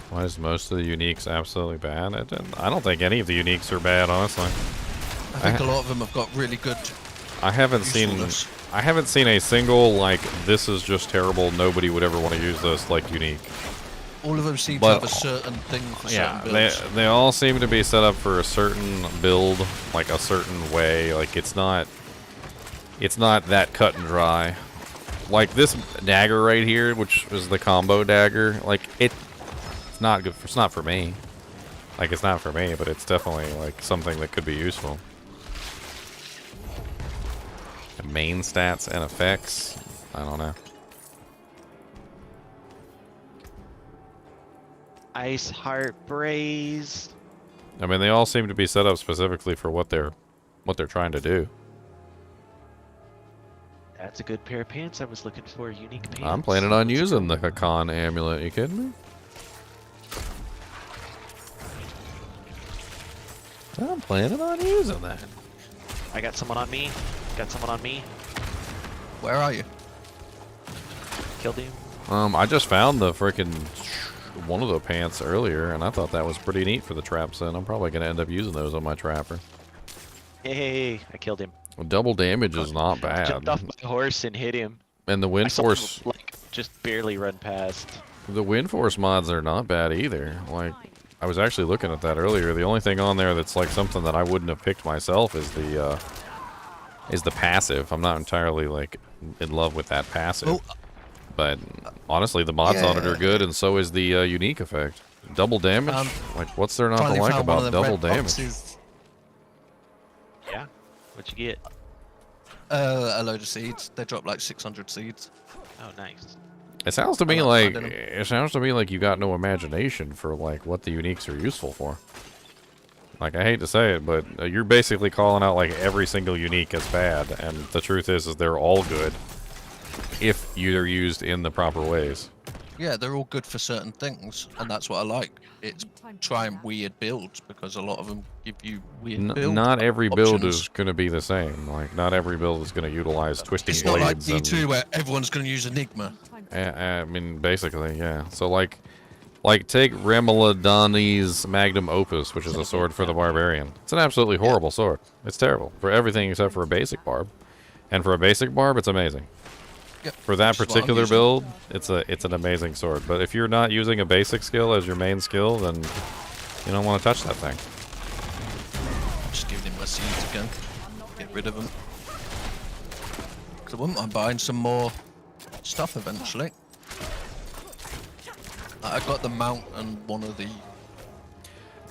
Why is most of the uniques absolutely bad? I don't think any of the uniques are bad, honestly. I think a lot of them have got really good. I haven't seen a single like this is just terrible. Nobody would ever want to use this like unique. All of them seem to have a certain thing for Yeah, certain builds. they all seem to be set up for a certain build, like a certain way. Like it's not that cut and dry. Like this dagger right here, which is the combo dagger. Like it's not good. It's not for me. Like it's not for me, but it's definitely like something that could be useful. Main stats and effects. I don't know. Ice Heart Braze. I mean, they all seem to be set up specifically for what they're trying to do. That's a good pair of pants I was looking for. Unique pants. I'm planning on using the Hakan amulet. You kidding me? I'm planning on using that. I got someone on me. Got someone on me. Where are you? Killed him. I just found the freaking one of the pants earlier, and I thought that was pretty neat for the traps. And I'm probably gonna end up using those on my trapper. Hey, I killed him. Double damage is not bad. Jumped off my horse and hit him. And the wind I saw force, him, like, just barely run past. the wind force mods are not bad either. Like, I was actually looking at that earlier. The only thing on there that's like something that I wouldn't have picked myself is the passive. I'm not entirely like in love with that passive. Oh. But honestly, the mods on it are good, and so is the unique effect. Double damage? Like, what's there not to finally like found one about of them double red damage? boxes. Yeah. What'd you get? A load of seeds. They drop like 600 seeds. Oh, nice. It sounds to me I'm not like finding 'em. it sounds to me like you got no imagination for like what the uniques are useful for. Like, I hate to say it, but you're basically calling out like every single unique as bad, and the truth is they're all good if you're used in the proper ways. Yeah, they're all good for certain things, and that's what I like. It's trying weird builds because a lot of them give you weird builds. Not every build options. is going to be the same. Like, not every build is going to utilize twisting It's not like blades. D2 where everyone's going to use Enigma. I mean, basically, yeah. So, like take Remeladani's Magnum Opus, which is a sword for the Barbarian. It's an absolutely horrible sword. It's terrible for everything except for a basic barb. And for a basic barb, it's amazing. Yep, For that which is what I'm particular using. build, it's an amazing sword. But if you're not using a basic skill as your main skill, then you don't want to touch that thing. Just giving him my seeds again. Get rid of them. Because I wouldn't mind buying some more stuff eventually. I got the mount and one of the...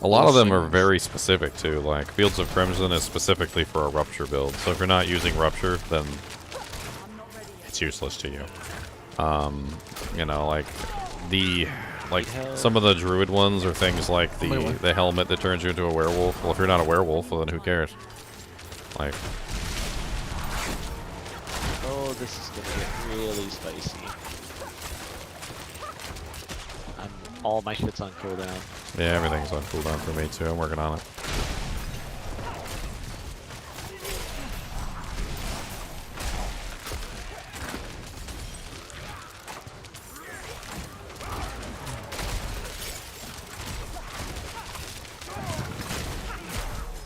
A lot of them are very specific too. Like Fields of Crimson is specifically for a Rupture build. So if you're not using Rupture, then it's useless to you. You know, like some of the Druid ones are things like the helmet that turns you into a werewolf. Well, if you're not a werewolf, well, then who cares? Like, Oh, this is gonna get really spicy. All my shit's on cooldown. yeah, everything's on cooldown for me too. I'm working on it.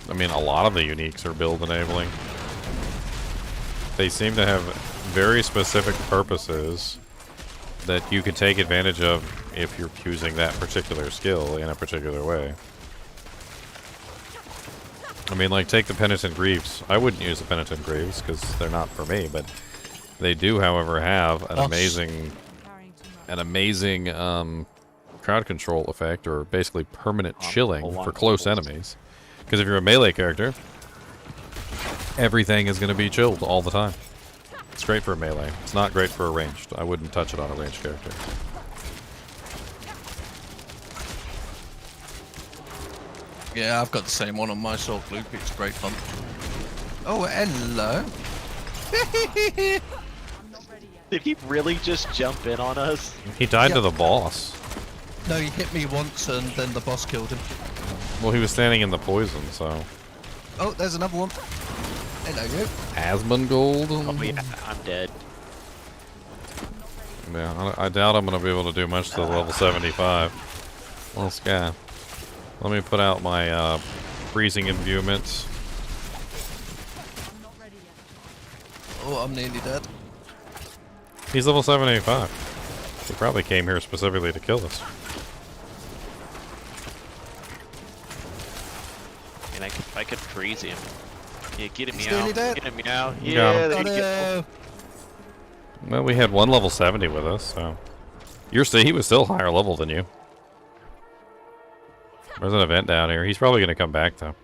I mean, a lot of the uniques are build enabling. They seem to have very specific purposes that you can take advantage of if you're using that particular skill in a particular way. I mean, like, take the Penitent Greaves. I wouldn't use the Penitent Greaves because they're not for me, but they do, however, have an amazing crowd control effect, or basically permanent chilling for close enemies. Because if you're a melee character, everything is going to be chilled all the time. It's great for a melee. It's not great for a ranged. I wouldn't touch it on a ranged character. Yeah, I've got the same one on my Salt Loop. It's great fun. Oh, hello. Did he really just jump in on us? He died to the boss. No, he hit me once and then the boss killed him. Well, he was standing in the poison, so... Oh, there's another one. Hello, you. Asmongold? Oh yeah, I'm dead. Yeah, I doubt I'm going to be able to do much to the level 75. Well, Sky. Let me put out my freezing imbuements. Oh, I'm nearly dead. He's level 785. He probably came here specifically to kill us. And if I could freeze him. Yeah, get him He's out. nearly dead. Get him out. Got Yeah, him. there you go. Well, we had one level 70 with us, so... he was still higher level than you. There's an event down here. He's probably going to come back, though.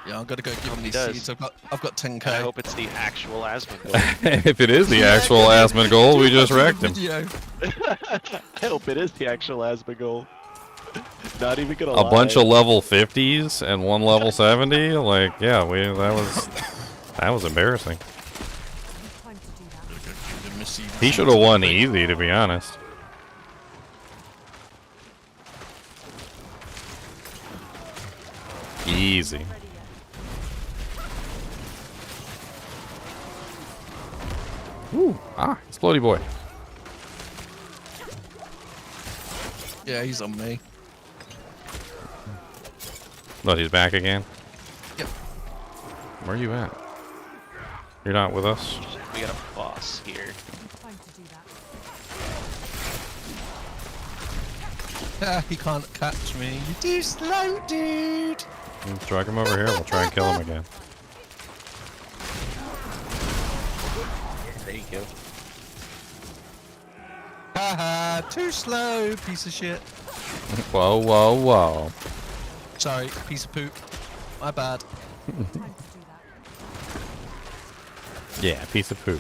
Yeah, I'm gonna go give him these does. seeds. I've got 10k. I hope it's the actual Asmongold. If it is the actual Asmongold, we just wrecked him. I hope it is the actual Asmongold. Not even gonna A lie. bunch of level 50s and one level 70? Like, yeah, that was embarrassing. He should have won easy, to be honest. Easy. Ooh, Explodey boy. Yeah, he's on me. But he's back again? Yep. Where are you at? You're not with us? We got a boss here. Time to do that. Ah, he can't catch me. You're too slow, dude. Drag him over here. We'll try and kill him again. There you go. Haha, too slow, piece of shit. Whoa, whoa, whoa. Sorry, piece of poop. My bad. Time to do that. Yeah, piece of poop.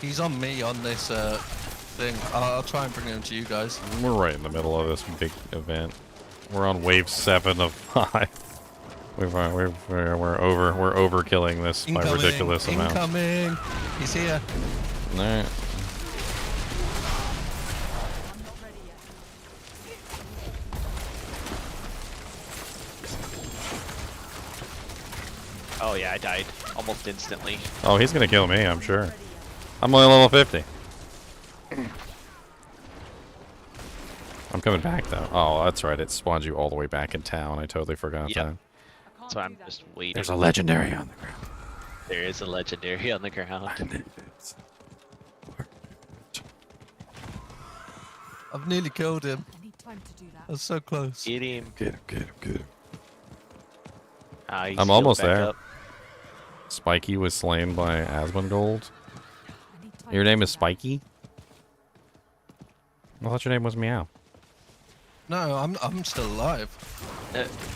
He's on me on this thing. I'll try and bring him to you guys. We're right in the middle of this big event. We're on wave 7 of 5. We're overkilling this by a ridiculous amount. Incoming! He's here. Alright. I'm not ready yet. Oh yeah, I died almost instantly. Oh, he's gonna kill me, I'm sure. I'm only level 50. I'm coming back though. Oh, that's right. It spawns you all the way back in town. I totally forgot that. So I'm just waiting. There's a legendary on the ground. There is a legendary on the ground. I've nearly killed him. I need time to do that. I was so close. Get him. Get him, get him, get him. Ah, he's I'm still almost back there. up. Spiky was slain by Asmongold. I need time Your to name do is that. Spiky? I thought your name was Meow. No, I'm still alive.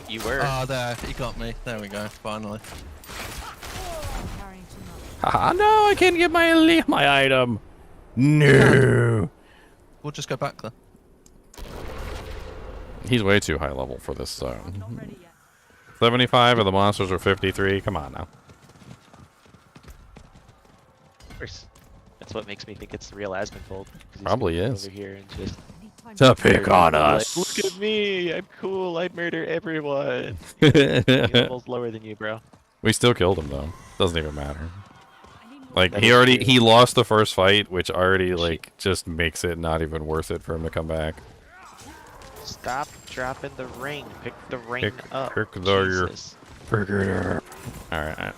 You were. Ah, there, he got me. There we go, finally. I'm carrying too much. Haha, no, I can't get my item. No. We'll just go back there. He's way too high level for this zone. Not ready yet. 75 and the monsters are 53. Come on now. Of course. That's what makes me think it's the real Asmongold. 'Cause he's Probably gonna come is. Over here and just I need time To to pick on like, us. look at me, I'm cool, I murder everyone. He's almost lower than you, bro. We still killed him though. Doesn't even matter. I need more Like That he is already true. he lost the first fight, which already like just makes it not even worth it for him to come back. Stop dropping the ring. Pick the ring up. Pick the Jesus. Alright.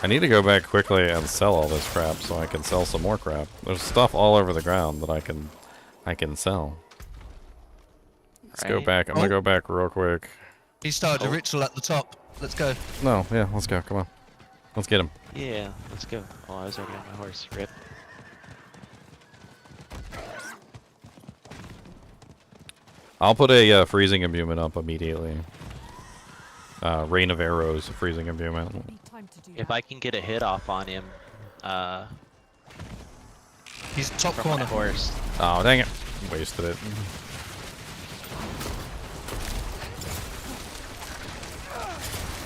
I need to go back quickly and sell all this crap so I can sell some more crap. There's stuff all over the ground that I can sell. Let's go Right. back. I'm gonna go back real quick. He started a ritual at the top. Let's go. No, yeah, let's go. Come on. Let's get him. Yeah, let's go. Oh, I was already on my horse. Rip. I'll put a freezing imbuement up immediately. Rain of arrows, freezing imbuement. I need time to do If that. I can get a hit off on him, He's top from my corner. horse. Oh, dang it. Wasted it.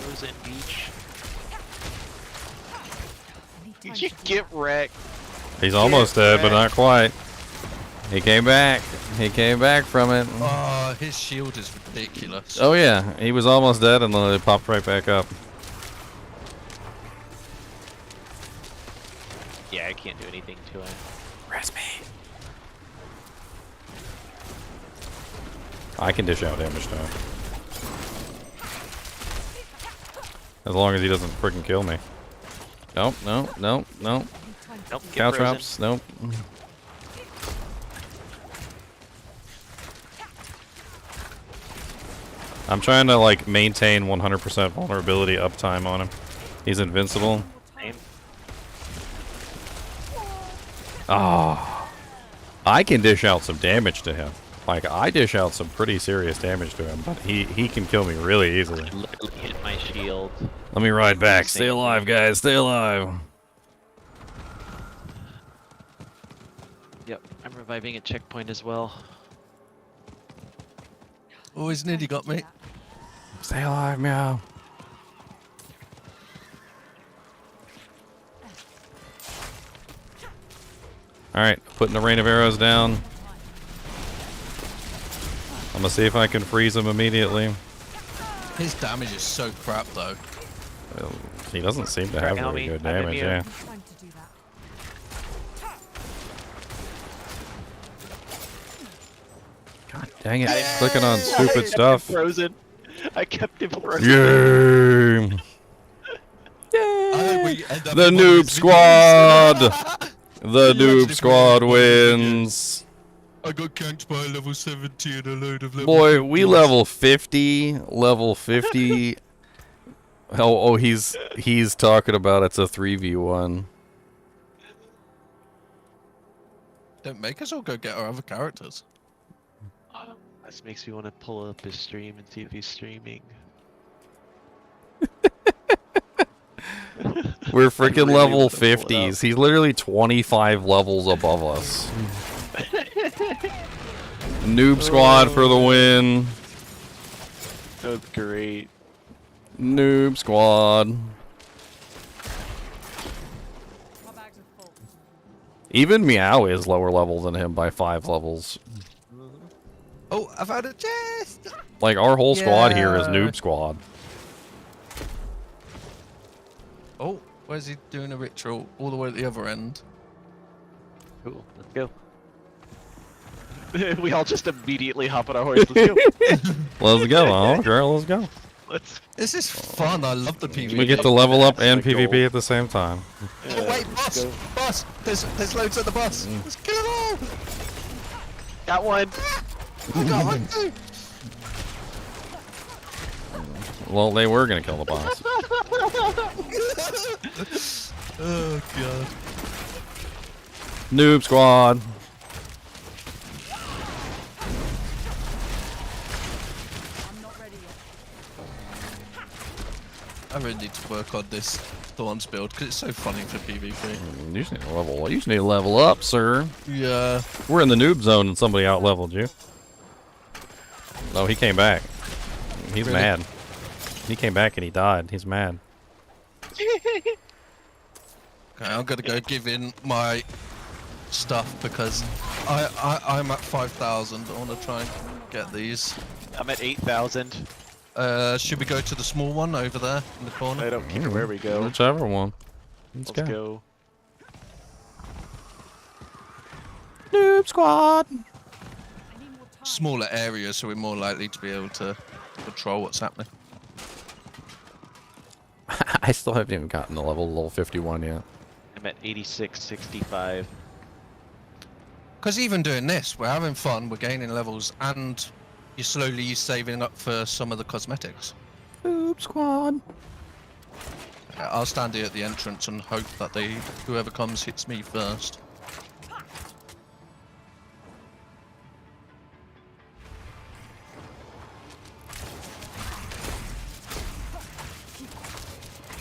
Frozen beach. I need time You to do get wrecked. He's almost dead, but not quite. He came back. He came back from it. Oh, his shield is ridiculous. Oh yeah, he was almost dead and then it popped right back up. Yeah, I can't do anything to him. Rest me. I can dish out damage though. As long as he doesn't freaking kill me. Nope, nope, nope, nope. Nope, get Cow frozen. traps, nope. I'm trying to like maintain 100% vulnerability uptime on him. He's invincible. Same. Oh, I can dish out some damage to him. Like I dish out some pretty serious damage to him, but he can kill me really easily. Literally hit my shield. Let me ride back. Same. Stay alive, guys. Stay alive. Yep, I'm reviving at checkpoint as well. Oh, he's nearly got me. Stay alive, meow. Alright, putting the rain of arrows down. I'm gonna see if I can freeze him immediately. His damage is so crap, though. Well, he doesn't seem to have very good damage, yeah. time to do that. God dang it, clicking on stupid stuff. Frozen. I kept him frozen. Yay! I The noob squad! The noob squad wins! I got canked by a level 70 and a load of level Boy, we 50s. level 50. Level 50. Oh, he's talking about it's a 3v1. Don't make us all go get our other characters. This makes me want to pull up his stream and see if he's streaming. We're freaking really level wanna pull it 50s. He's literally 25 levels above us. Noob squad for the win. That was great. Noob squad. Even Meow is lower level than him by 5 levels. Oh, I've had a chest! Like, our whole squad here is Yeah. noob squad. Oh, where's he doing a ritual? All the way at the other end. Cool, let's go. We all just immediately hop on our horse. Let's go. Let's go, huh, girl? Let's go. This is fun. I love the PvP. We get to level up and PvP at the same time. Oh wait, boss! Boss! There's loads at the bus. Let's kill them all! Got one. I got one too. Well, they were gonna kill the boss. Oh god. Noob squad. I really need to work on this Thorns build because it's so funny for PvP. You just need to level. You just need to level up, sir. Yeah. We're in the noob zone and somebody out leveled you. Oh, he came back. He's Really? mad. He came back and he died. He's mad. Okay, I'm gonna go give in my stuff because I'm at 5,000. I want to try and get these. I'm at 8,000. Should we go to the small one over there in the corner? I don't care where we go. Whichever one. Let's go. Noob squad. Smaller areas, so we're more likely to be able to control what's happening. I still haven't even gotten to level 51 yet. I'm at 8665. Because even doing this, we're having fun, we're gaining levels, and you're slowly saving up for some of the cosmetics. Noob squad. I'll stand here at the entrance and hope that whoever comes hits me first.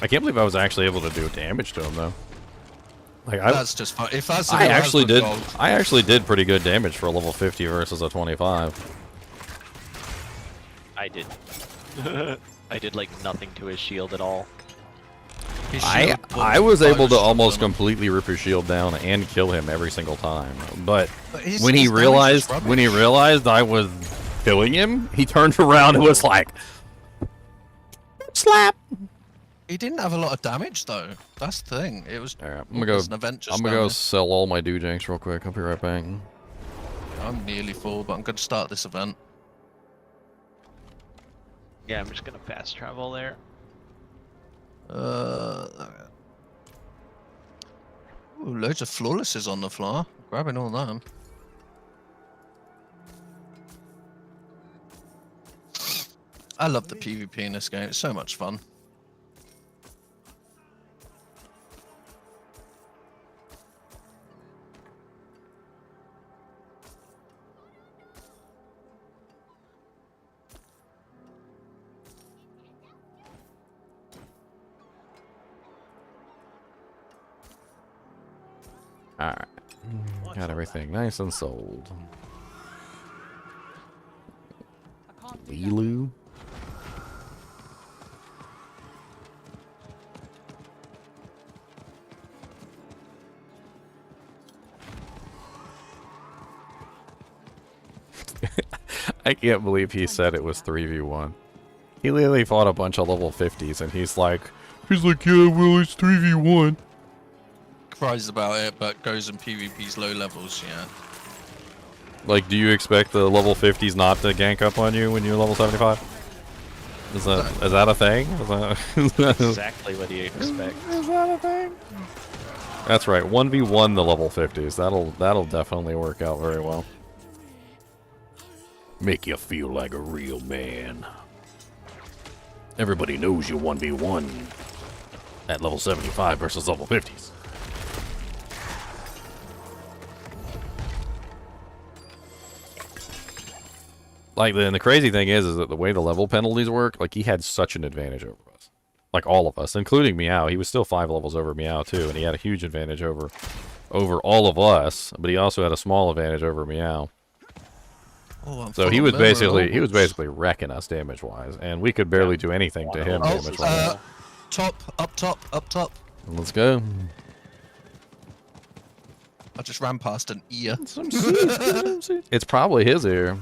I can't believe I was actually able to do damage to him though. Like That's just fun. If that's I actually did. gold. I actually did pretty good damage for a level 50 versus a 25. I did. I did like nothing to his shield at all. I was able to almost completely rip his shield down and kill him every single time. But when he realized I was killing him, he turned around and was like, slap. He didn't have a lot of damage though. That's the thing. It was. I'm it was an event just gonna now. go sell all my Doojanks real quick. I'll be right back. I'm nearly full, but I'm going to start this event. Yeah, I'm just gonna fast travel there. Ooh, loads of flawlesses on the floor. Grabbing all them. I love the PvP in this game. It's so much fun. Alright. Got everything nice and sold. Lilu. I can't believe he said it was 3v1. He literally fought a bunch of level 50s and he's like, yeah, well, it's 3v1. Surprised about it, but goes in PvP's low levels, yeah. Like, do you expect the level 50s not to gank up on you when you're level 75? Is that a thing? Is that, Exactly what you expect. Is that a thing? That's right. 1v1 the level 50s. That'll definitely work out very well. Make you feel like a real man. Everybody knows you 1v1 at level 75 versus level 50s. Like, and the crazy thing is that the way the level penalties work, like, he had such an advantage over us. Like, all of us, including Meow. He was still 5 levels over Meow, too, and he had a huge advantage over all of us, but he also had a small advantage over Meow. Oh, so he was basically wrecking us damage-wise, and we could barely do anything to him damage-wise. Up top. Let's go. I just ran past an ear. It's probably his ear.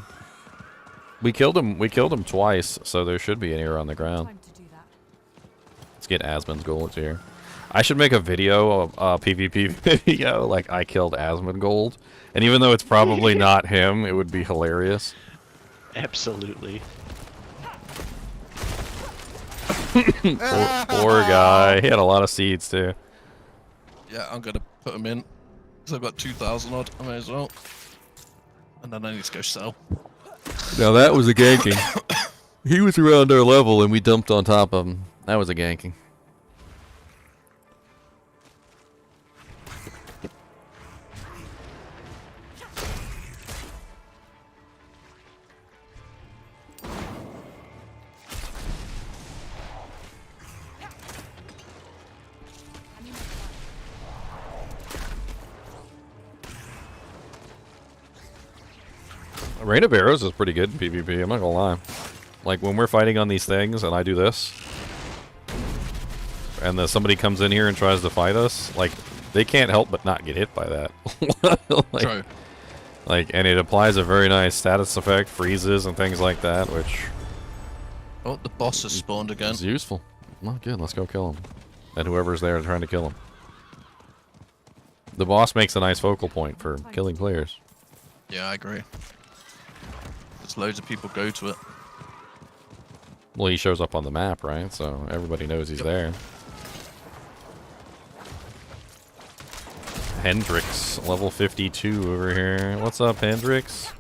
We killed him twice, so there should be an ear on the ground. Let's get Asmon's gold here. I should make a video, PvP video, like I killed Asmongold. And even though it's probably not him, it would be hilarious. Absolutely. Poor guy. He had a lot of seeds too. Yeah, I'm gonna put him in. So I've got 2,000 odd. I may as well. And then I need to go sell. Now that was a ganking. He was around our level and we dumped on top of him. That was a ganking. Rain of Arrows is pretty good in PvP, I'm not gonna lie. Like, when we're fighting on these things and I do this, and then somebody comes in here and tries to fight us, like, they can't help but not get hit by that. True. And it applies a very nice status effect, freezes and things like that, which... Oh, the boss has spawned again. It's useful. Well, good, let's go kill him. And whoever's there trying to kill him. The boss makes a nice focal point for killing players. Yeah, I agree. There's loads of people go to it. Well, he shows up on the map, right? So everybody knows he's there. Hendrix, level 52 over here. What's up, Hendrix?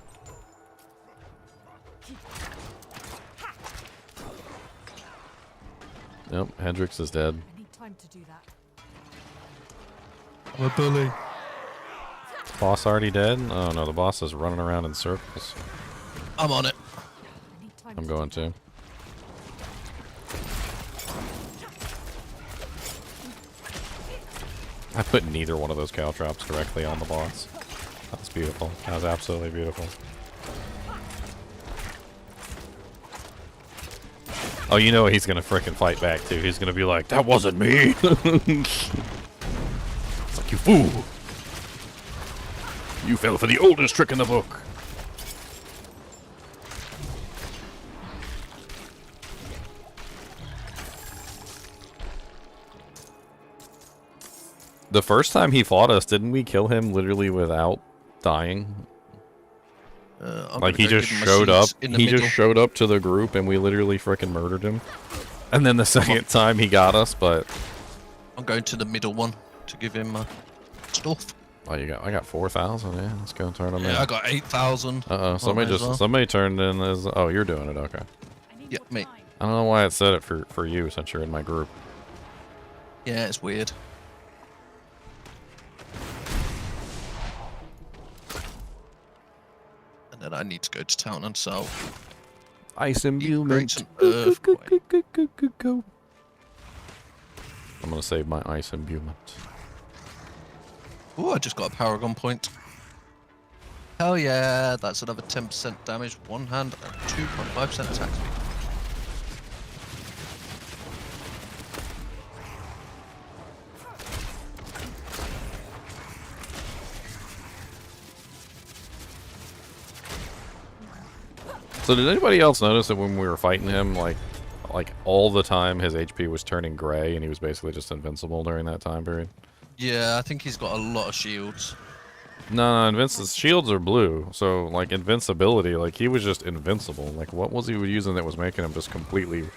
Nope, Hendrix is dead. I need time to do that. I'm a bully. Boss already dead? Oh no, the boss is running around in circles. I'm on it. I'm going to. I put neither one of those cow traps directly on the boss. That's beautiful. That was absolutely beautiful. Oh, you know he's gonna frickin' fight back too. He's gonna be like, "That wasn't me." It's like, you fool! You fell for the oldest trick in the book. The first time he fought us, didn't we kill him literally without dying? Like he just showed up. He just showed up to the group, and we literally frickin' murdered him. And then the second time he got us, but I'm going to the middle one to give him stuff. Oh, I got 4,000. Yeah, let's go turn him in. Yeah, I got 8,000. Somebody turned in as. Oh, you're doing it. Okay. Yeah, me. I don't know why it said it for you since you're in my group. Yeah, it's weird. And then I need to go to town and sell ice imbuement. Go. I'm gonna save my ice imbuement. Oh, I just got a Paragon point. Hell yeah, that's another 10% damage, one hand, and 2.5% attack speed. So did anybody else notice that when we were fighting him, like all the time his HP was turning gray and he was basically just invincible during that time period? Yeah, I think he's got a lot of shields. No, shields are blue, so like invincibility, like he was just invincible. Like what was he using that was making him just completely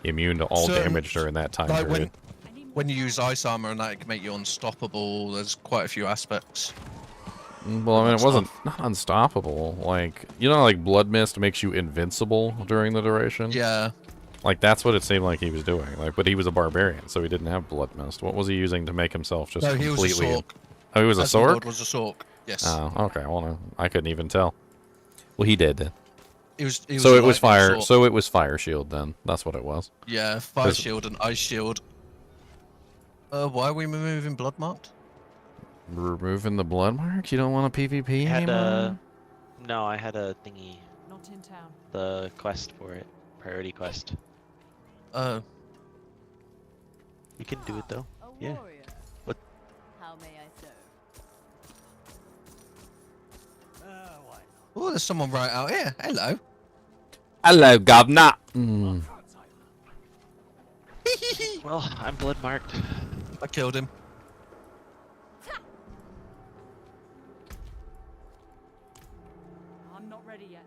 immune to all damage during that time period? When you use ice armor and that, it can make you unstoppable. There's quite a few aspects. Well, I mean, it wasn't not unstoppable. Like like blood mist makes you invincible during the duration. Yeah. Like that's what it seemed like he was doing. Like, but he was a barbarian, so he didn't have blood mist. What was he using to make himself just completely? He was a sork. Oh, he was a sork? Was a sork. Yes. Oh, okay. Well, no, I couldn't even tell. Well, he did then. He was so it was fire. sork. So it was fire shield then. That's what it was. Yeah, fire shield and ice shield. Why are we removing blood marked? Removing the blood marks? You don't want a PvP anymore? No, I had a thingy. Not in town. The quest for it. Priority quest. Oh. You can do it though. Yeah. What? How may I serve? Oh, there's someone right out here. Hello. Hello, governor. Well, I'm blood marked. I killed him. I'm not ready yet.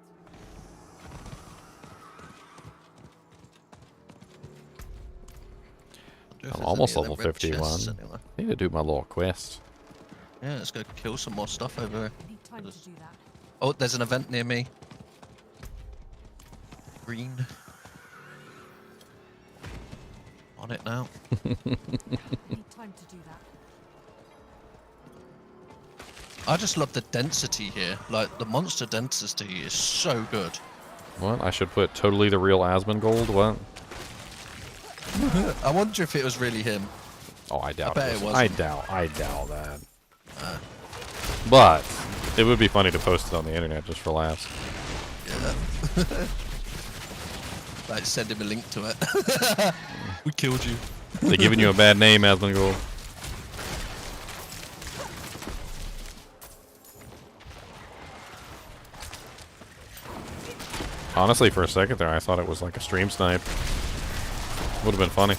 I'm almost level 51. Anyway. Need to do my little quest. Yeah, let's go kill some more stuff over here. I need time to do that. Oh, there's an event near me. Green. On it now. I need time to do that. I just love the density here. Like, the monster density is so good. What? I should put totally the real Asmongold? What? I wonder if it was really him. Oh, I doubt bet it. it I doubt that. But it would be funny to post it on the internet just for laughs. Yeah. Like, send him a link to it. We killed you. They're giving you a bad name, Asmongold. Honestly, for a second there, I thought it was like a stream snipe. Would have been funny.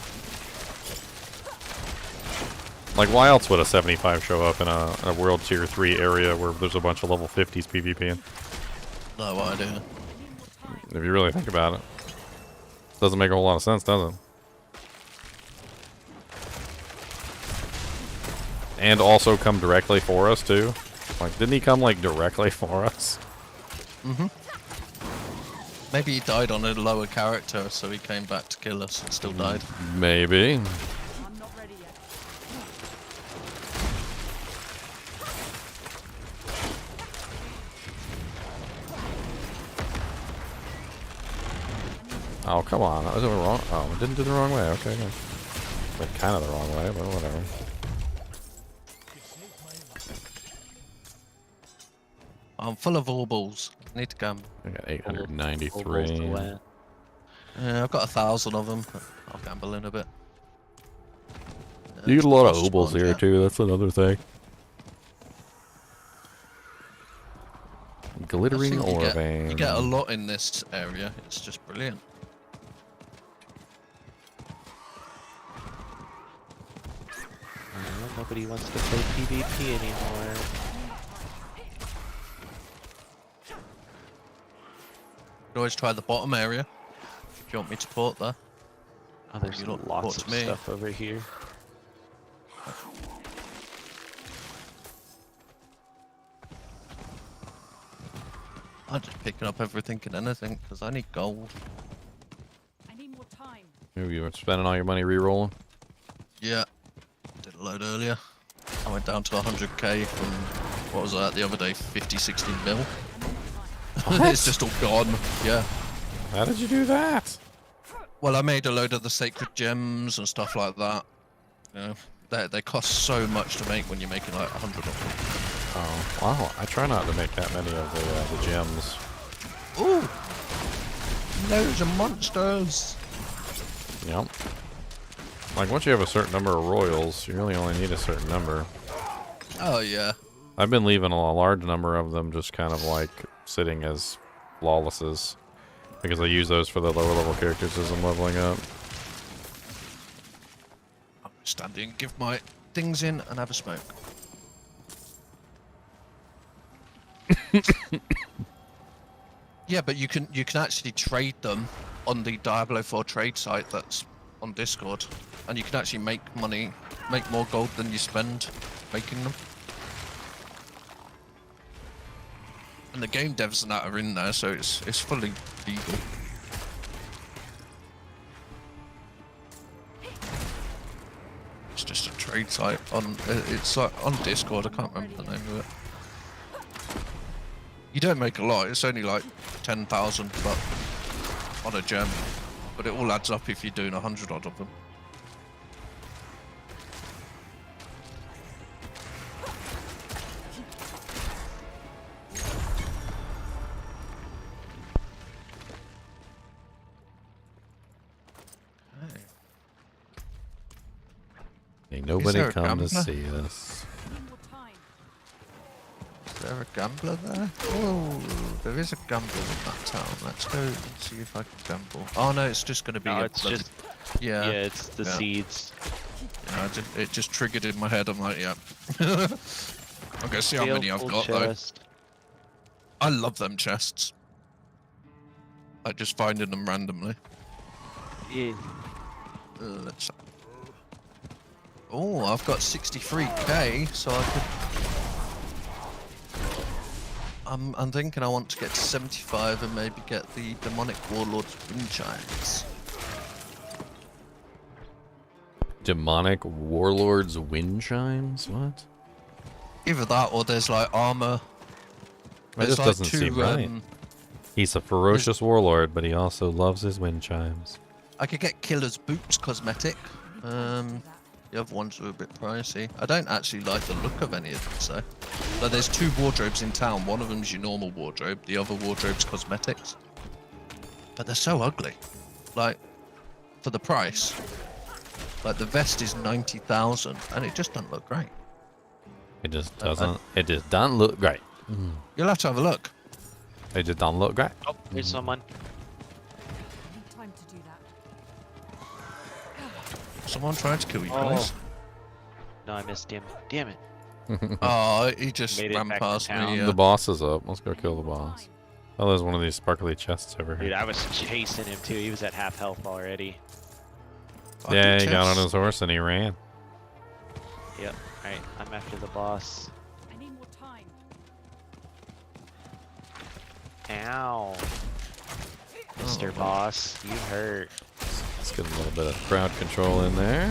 Like, why else would a 75 show up in a World Tier 3 area where there's a bunch of level 50s PvPing? No idea. If you really think about it. Doesn't make a whole lot of sense, does it? And also come directly for us, too. Like, didn't he come, like, directly for us? Mm-hmm. Maybe he died on a lower character, so he came back to kill us and still died. Maybe. I'm not ready yet. Oh, come on. I was doing it wrong. Oh, I didn't do the wrong way. Okay, good. But kind of the wrong way, but whatever. I'm full of orbles. I need to come. I got 893. Yeah, I've got 1,000 of them. I'll gamble in a bit. You get a lot of obols here, too. That's another thing. Glittering ore vein. You get a lot in this area. It's just brilliant. Nobody wants to play PvP anymore. You can always try the bottom area if you want me to port there. Oh, there's lots of stuff over here. I'm just picking up everything and anything because I need gold. I need more time. Maybe you were spending all your money re-rolling? Yeah. Did a load earlier. I went down to 100k from, what was that the other day, 50, 60 mil. It's just all gone. Yeah. How did you do that? Well, I made a load of the sacred gems and stuff like that. You know, they cost so much to make when you're making like 100 of them. Oh, wow. I try not to make that many of the gems. Ooh! Loads of monsters! Yep. Like, once you have a certain number of royals, you really only need a certain number. Oh, yeah. I've been leaving a large number of them just kind of like sitting as flawlesses. Because I use those for the lower level characters as I'm leveling up. I'm standing, give my things in and have a smoke. Yeah, but you can actually trade them on the Diablo 4 trade site that's on Discord, and you can actually make money, make more gold than you spend making them. And the game devs and that are in there, so it's fully legal. It's just a trade site on it's like on Discord. I can't remember the name of it. You don't make a lot. It's only like 10,000, but on a gem. But it all adds up if you're doing 100 odd of them. Ain't nobody there a come to gambler? see us. Is there a gambler there? Oh, there is a gambler in that town. Let's go and see if I can gamble. Oh no, it's just going to be. No, a it's bloody- just Yeah. yeah, it's the seeds. Yeah, it just triggered in my head. I'm like, yeah. I'm gonna see how many I've Baleful got chest. though. I love them chests. Like just finding them randomly. Yeah. Let's. Oh, I've got 63k, so I could. I'm thinking I want to get to 75 and maybe get the demonic warlord's wind chimes. Demonic warlord's wind chimes? What? Either that or there's like armor. That just doesn't seem right. He's a ferocious warlord, but he also loves his wind chimes. I could get Killer's Boots cosmetic. The other ones are a bit pricey. I don't actually like the look of any of them, so. But there's two wardrobes in town. One of them's your normal wardrobe. The other wardrobe's cosmetics. But they're so ugly. Like, for the price. Like, the vest is 90,000, and it just doesn't look great. It just doesn't. It just doesn't look great. You'll have to have a look. It just don't look great. Oh, there's someone. Time to do that. Someone tried to kill you Oh. guys. No, I missed him. Damn it. Oh, he just Made it ran back to past town. me. The boss is up. Let's go kill the boss. Oh, there's one of these sparkly chests over Dude, here. I was chasing him too. He was at half health already. Yeah, he got on his horse and he ran. Yep. Alright, I'm after the boss. I need more time. Ow. Mr. Boss, you hurt. Let's get a little bit of crowd control in there.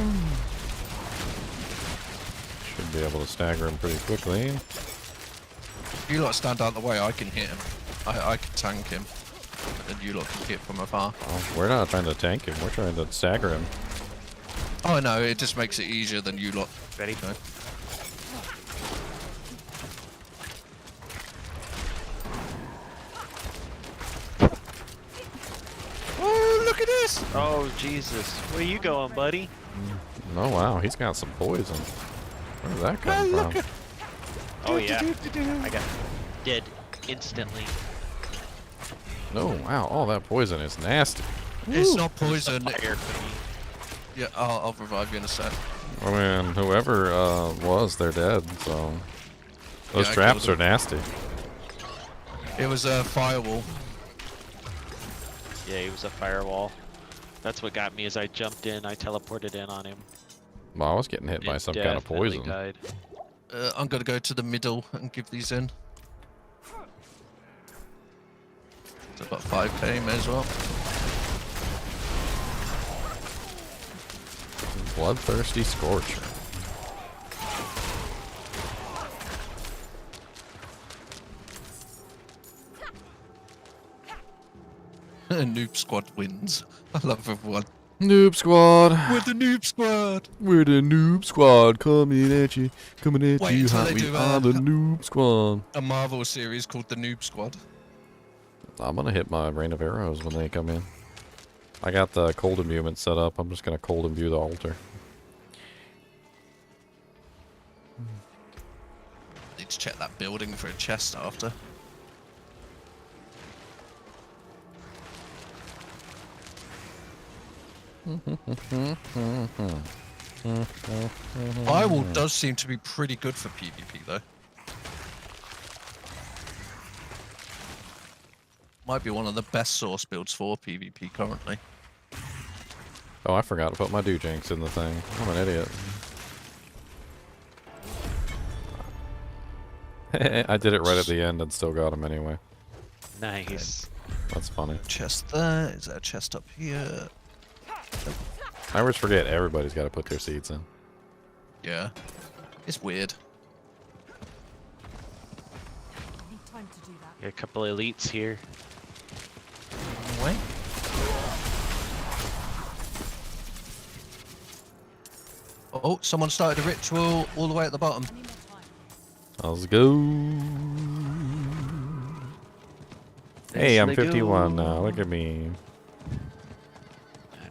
Should be able to stagger him pretty quickly. If you lot stand out the way, I can hit him. I can tank him. And you lot can hit from afar. Well, we're not trying to tank him. We're trying to stagger him. Oh no, it just makes it easier than you lot. Ready? No. Oh, look at this! Oh, Jesus. Where you going, buddy? Oh, wow. He's got some poison. Where did that come from? Oh, yeah. I got dead instantly. No, wow. All that poison is nasty. It's not poison. Fire for me. Yeah, I'll revive you in a sec. I mean, whoever was, they're dead, so... Those Yeah, I traps are killed him. nasty. It was a firewall. Yeah, he was a firewall. That's what got me as I jumped in. I teleported in on him. Well, I was getting hit by It some kind of definitely poison. died. I'm gonna go to the middle and give these in. It's about 5k, may as well. Bloodthirsty Scorcher. Noob Squad wins. I love everyone. Noob Squad. We're the Noob Squad. We're the Noob Squad coming at you. Coming at Wait you until hot. they We do, are the Noob Squad. A Marvel series called the Noob Squad. I'm going to hit my rain of arrows when they come in. I got the cold imbuement set up. I'm just going to cold imbue the altar. Need to check that building for a chest after. Firewall does seem to be pretty good for PvP though. Might be one of the best source builds for PvP currently. Oh, I forgot to put my Dujinx in the thing. I'm an idiot. I did it right at the end and still got him anyway. Nice. That's funny. Chest there. Is there a chest up here? I always forget everybody's got to put their seeds in. Yeah. It's weird. Need time to do that. Got a couple elites here. Wait. Oh, someone started a ritual all the way at the bottom. Let's go. Hey, I'm 51 now. Look at me.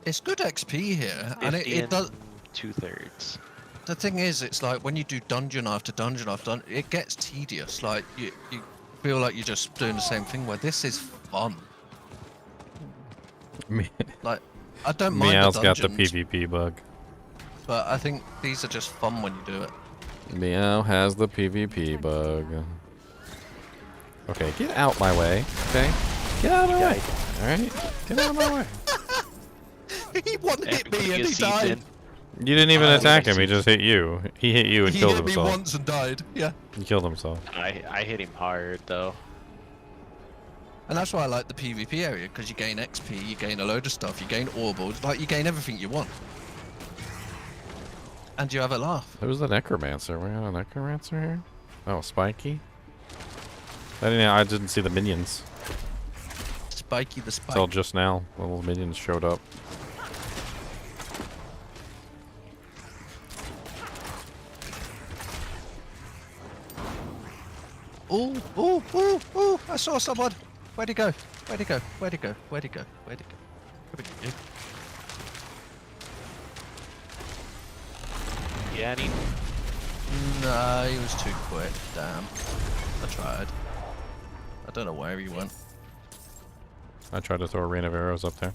It's good XP here, and it does. 2/3. The thing is, it's like when you do dungeon after dungeon after dungeon, it gets tedious. Like you feel like you're just doing the same thing. Where this is fun. Like I don't mind Meow's the got the dungeons, PvP bug. but I think these are just fun when you do it. Meow has the PvP bug. Okay, get out my way. Okay, get out of my way. All right, get out of my way. He hit me and he died. You didn't even attack him. He just hit you. He hit you and killed hit himself. me once and died. Yeah. He killed himself. I hit him hard though. And that's why I like the PvP area, because you gain XP, you gain a load of stuff, you gain orbals, like you gain everything you want. And you have a laugh. Who's the necromancer? We got a necromancer here? Oh, Spiky? I didn't see the minions. Spiky the Spike. Until just now, little minions showed up. Oh, oh, oh, oh, I saw someone. Where'd he go? Where'd he go? Where'd he go? Where'd he go? Where'd he go? Come here, you. Yeah, any? Nah, he was too quick. Damn. I tried. I don't know where he went. I tried to throw a rain of arrows up there.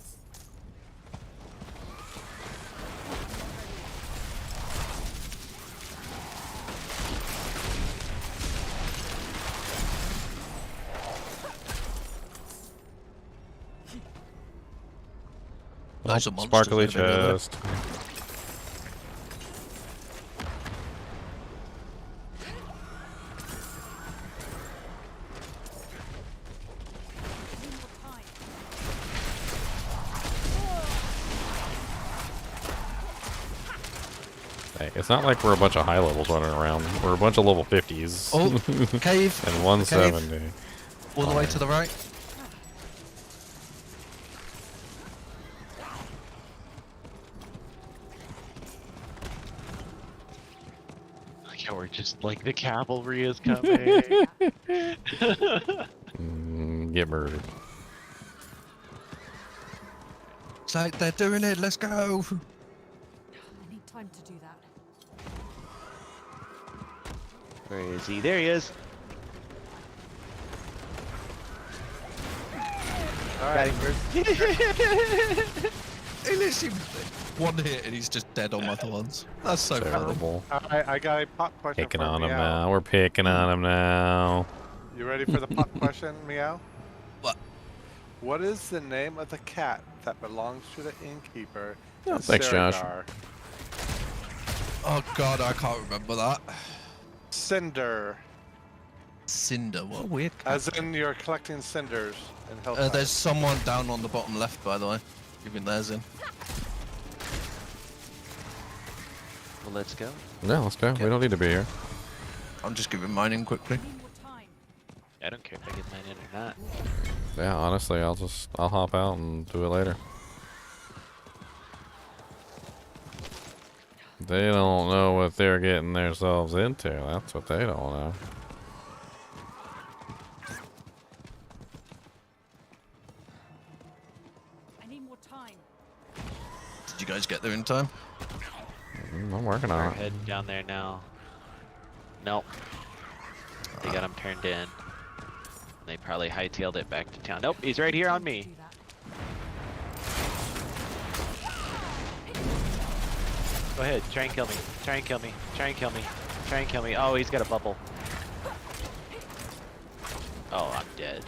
Those Oh, are monsters sparkly living in there. chest. Hey, it's not like we're a bunch of high levels running around. We're a bunch of level 50s. Oh, cave. And 170. All the way to the right. Yeah, we're just like the cavalry is coming. Get murdered. It's like they're doing it. Let's go. I need time to do that. Where is he? There he is. Alright. He literally one hit and he's just dead on my thorns. That's so terrible. Alright, I got a pop question Picking for on him Meow. now. We're picking on him now. You ready for the pop question, Meow? What? What is the name of the cat that belongs to the innkeeper? Oh, in thanks, Josh. Saragar? Oh god, I can't remember that. Cinder. Cinder, what a weird cat. As in you're collecting cinders in HellTide. There's someone down on the bottom left, by the way. Giving theirs in. Well, let's go. No, let's go. We don't need to be here. I'm just giving mine in quickly. I don't care if I get mine in or not. Yeah, honestly, I'll hop out and do it later. They don't know what they're getting themselves into. That's what they don't know. I need more time. Did you guys get there in time? I'm working We're on it. heading down there now. Nope. They got him turned in. They probably hightailed it back to town. Nope, he's right here on me. Go ahead, try and kill me. Try and kill me. Try and kill me. Try and kill me. Oh, he's got a bubble. Oh, I'm dead.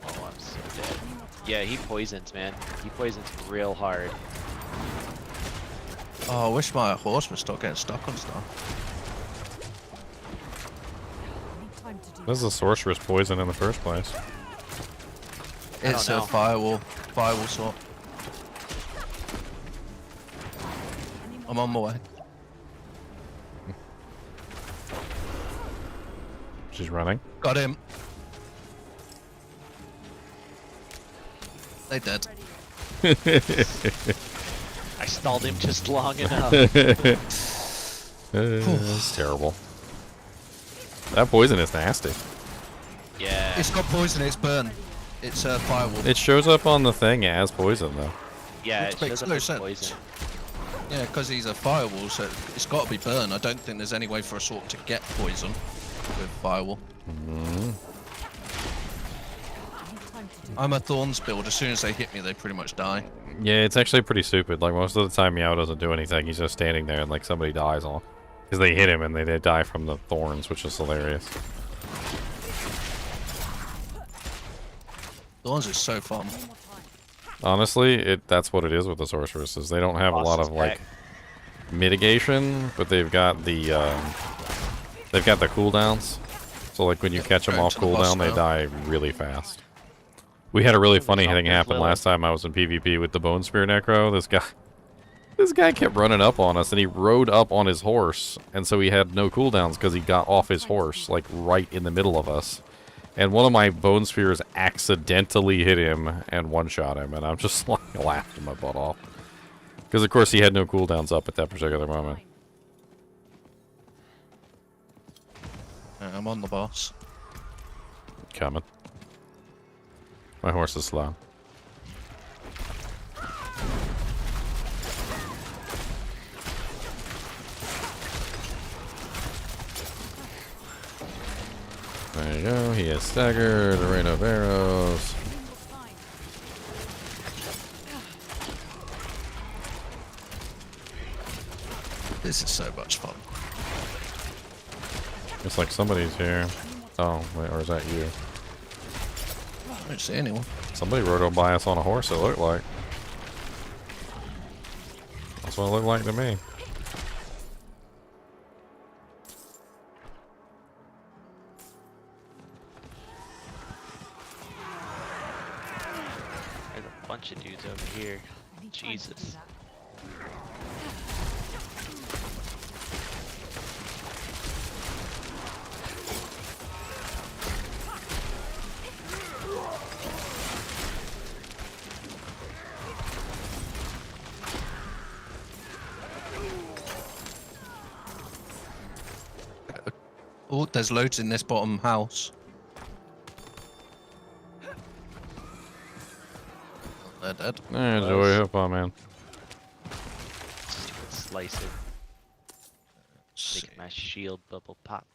Oh, I'm so Yeah, he poisons, man. He poisons real hard. Oh, I wish my horse would stop getting stuck on stuff. This is a sorceress poison in the first place. It's a firewall swap. I'm on my way. She's running. Got him. They dead. I stalled him just long enough. It's terrible. That poison is nasty. Yeah. It's not poison, it's burn. It's a firewall. It shows up on the thing as poison, though. Yeah, Which it makes shows up no as sense. poison. Yeah, because he's a firewall, so it's got to be burn. I don't think there's any way for a sword to get poison with firewall. I'm a Thorns build. As soon as they hit me, they pretty much die. Yeah, it's actually pretty stupid. Like, most of the time, Meow doesn't do anything. He's just standing there, and, like, somebody dies on. Because they hit him, and they die from the thorns, which is hilarious. Thorns is so fun. Honestly, that's what it is with the sorceresses. They don't have a lot of, like, mitigation, but they've got the cooldowns. So, like, when you catch them off cooldown, they die really fast. We had a really funny thing happen last time I was in PvP with the Bone Spear Necro. This guy kept running up on us, and he rode up on his horse, and so he had no cooldowns because he got off his horse, like, right in the middle of us. And one of my Bone Spears accidentally hit him and one-shot him, and I'm just, like, laughing my butt off. Because, of course, he had no cooldowns up at that particular moment. I'm on the boss. Coming. My horse is slow. There you go. He is staggered. A rain of arrows. This is so much fun. It's like somebody's here. Oh, wait, or is that you? I don't see anyone. Somebody rode on by us on a horse, it looked like. That's what it looked like to me. There's a bunch of dudes over here. Jesus. Oh, there's loads in this bottom house. They're dead. Enjoy hip hop, man. Slice it. Make my shield bubble pop.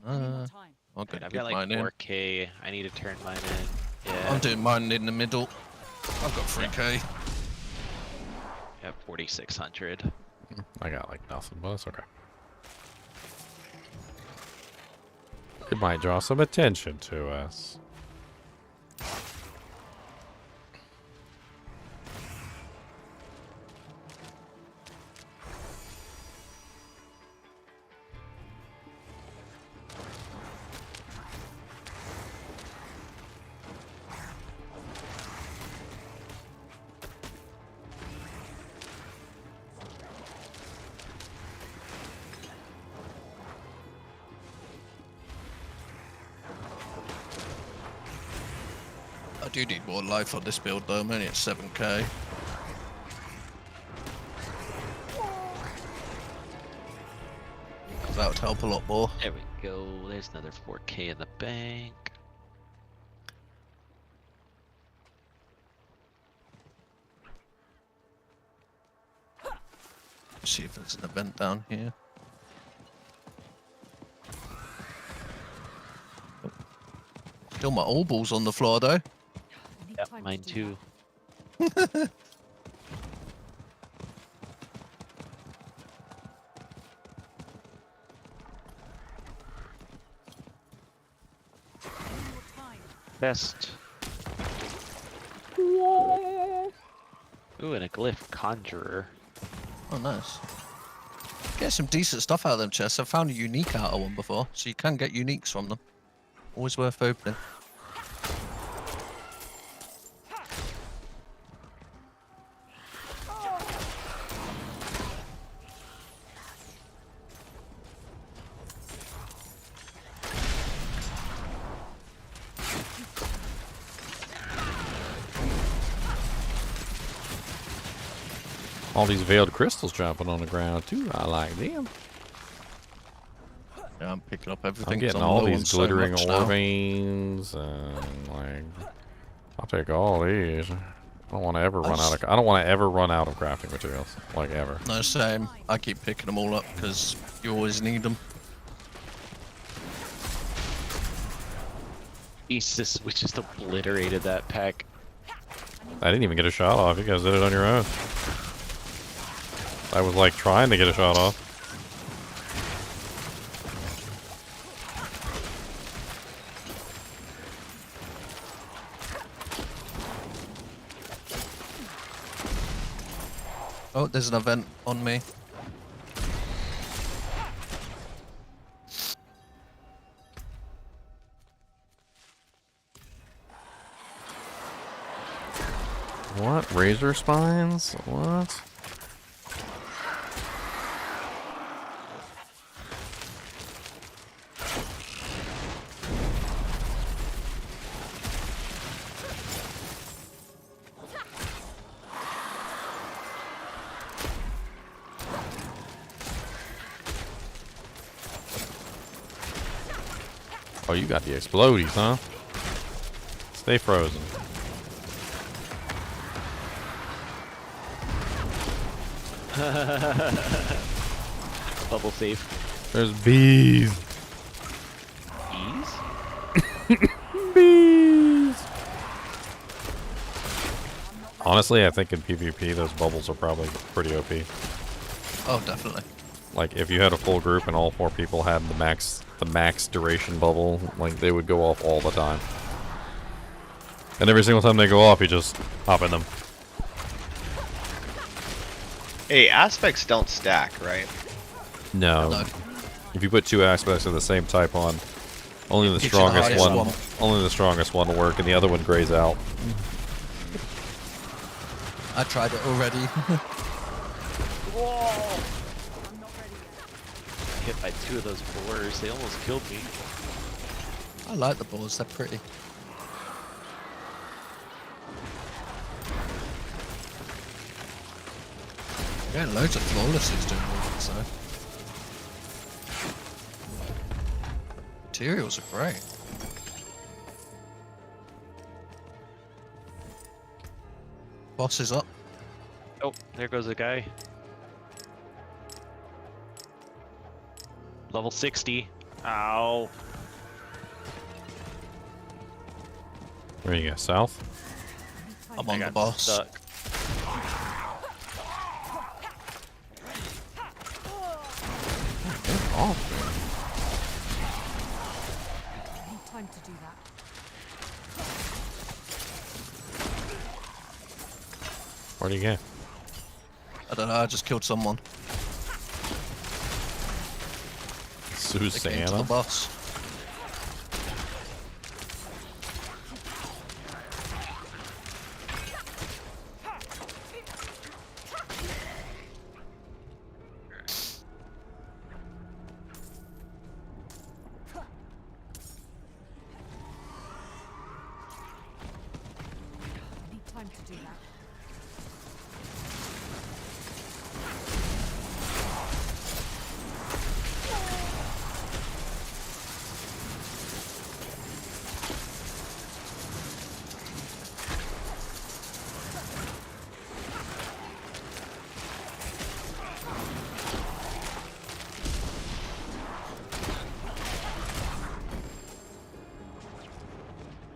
I'll Right, get I've got like mine in. 4K. I need to turn mine in. Yeah. I'm doing mine in the middle. I've got 3K. Yeah, 4,600. I got like nothing, but it's okay. It might draw some attention to us. I do need more life on this build though, I'm only at 7K. That would help a lot more. There we go. There's another 4K in the bank. See if there's an event down here. Still my all balls on the floor though. Yep, mine too. Best Ooh, and a glyph conjurer. Oh, nice. Get some decent stuff out of them chests. I've found a unique out of one before, so you can get uniques from them. Always worth opening. All these veiled crystals dropping on the ground too. I like them. Yeah, I'm picking up everything. I'm getting all these glittering ore veins and like. I'll take all these. I don't want to ever run out of. I don't want to ever run out of crafting materials, like ever. No, same. I keep picking them all up because you always need them. Jesus, we just obliterated that pack. I didn't even get a shot off. You guys did it on your own. I was like trying to get a shot off. Oh, there's an event on me. What? Razor spines? What? Oh, you got the explodies, huh? Stay frozen. Bubble safe. There's bees. Bees? Bees. Honestly, I think in PvP those bubbles are probably pretty OP. Oh, definitely. Like if you had a full group and all 4 people had the max duration bubble, like they would go off all the time. And every single time they go off, you just hop in them. Hey, aspects don't stack, right? No. If you put 2 aspects of the same type on, only the Get you the strongest highest one, one. only the strongest one will work, and the other one grays out. I tried it already. Hit by 2 of those boars. They almost killed me. I like the boars, they're pretty. Yeah, loads of flawlesses doing all this, so. Materials are great. Boss is up. Oh, there goes a guy. Level 60. Ow. Where you go? South? I'm on the boss. Stuck. Oh. Time to do that. Where'd he go? I don't know, I just killed someone. They came to the Susanna? boss. Need time to do that.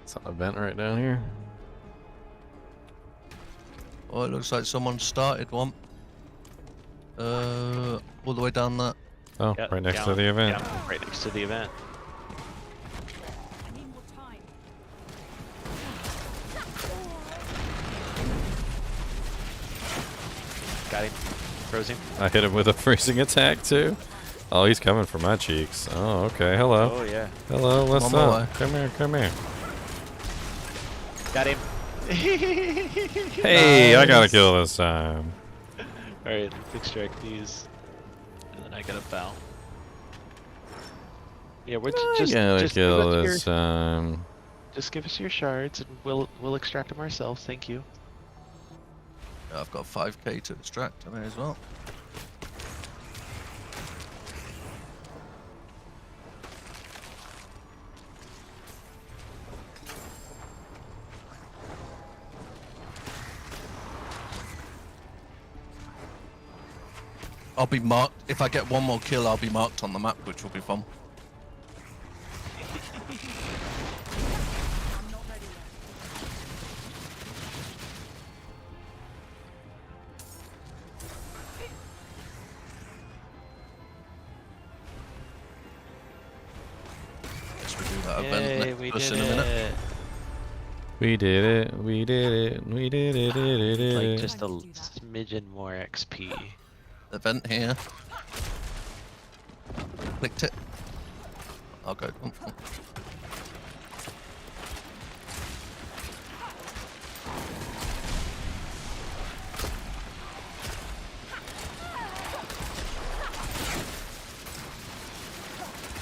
It's an event right down here. Oh, it looks like someone started one. All the way down that. Oh, Yep, right next to down, the event. yeah, right next to the event. I need more time. Got him. Froze him. I hit him with a freezing attack too. Oh, he's coming for my cheeks. Oh, okay. Hello. Oh, yeah. Hello, what's Come on, up? Come here, come here. Got him. Hey, I got a kill this time. Alright, let's extract these. And then I gotta bow. Yeah, we're I got a just kill give us this time. Just give us your shards and we'll extract them ourselves. Thank you. I've got 5k to extract. I may as well. I'll be marked. If I get one more kill, I'll be marked on the map, which will be fun. Guess we do that event we next did in a minute. it. We did it. We did it. We did it. Did it. Like just a smidgen more XP. Event here. Clicked it. I'll go.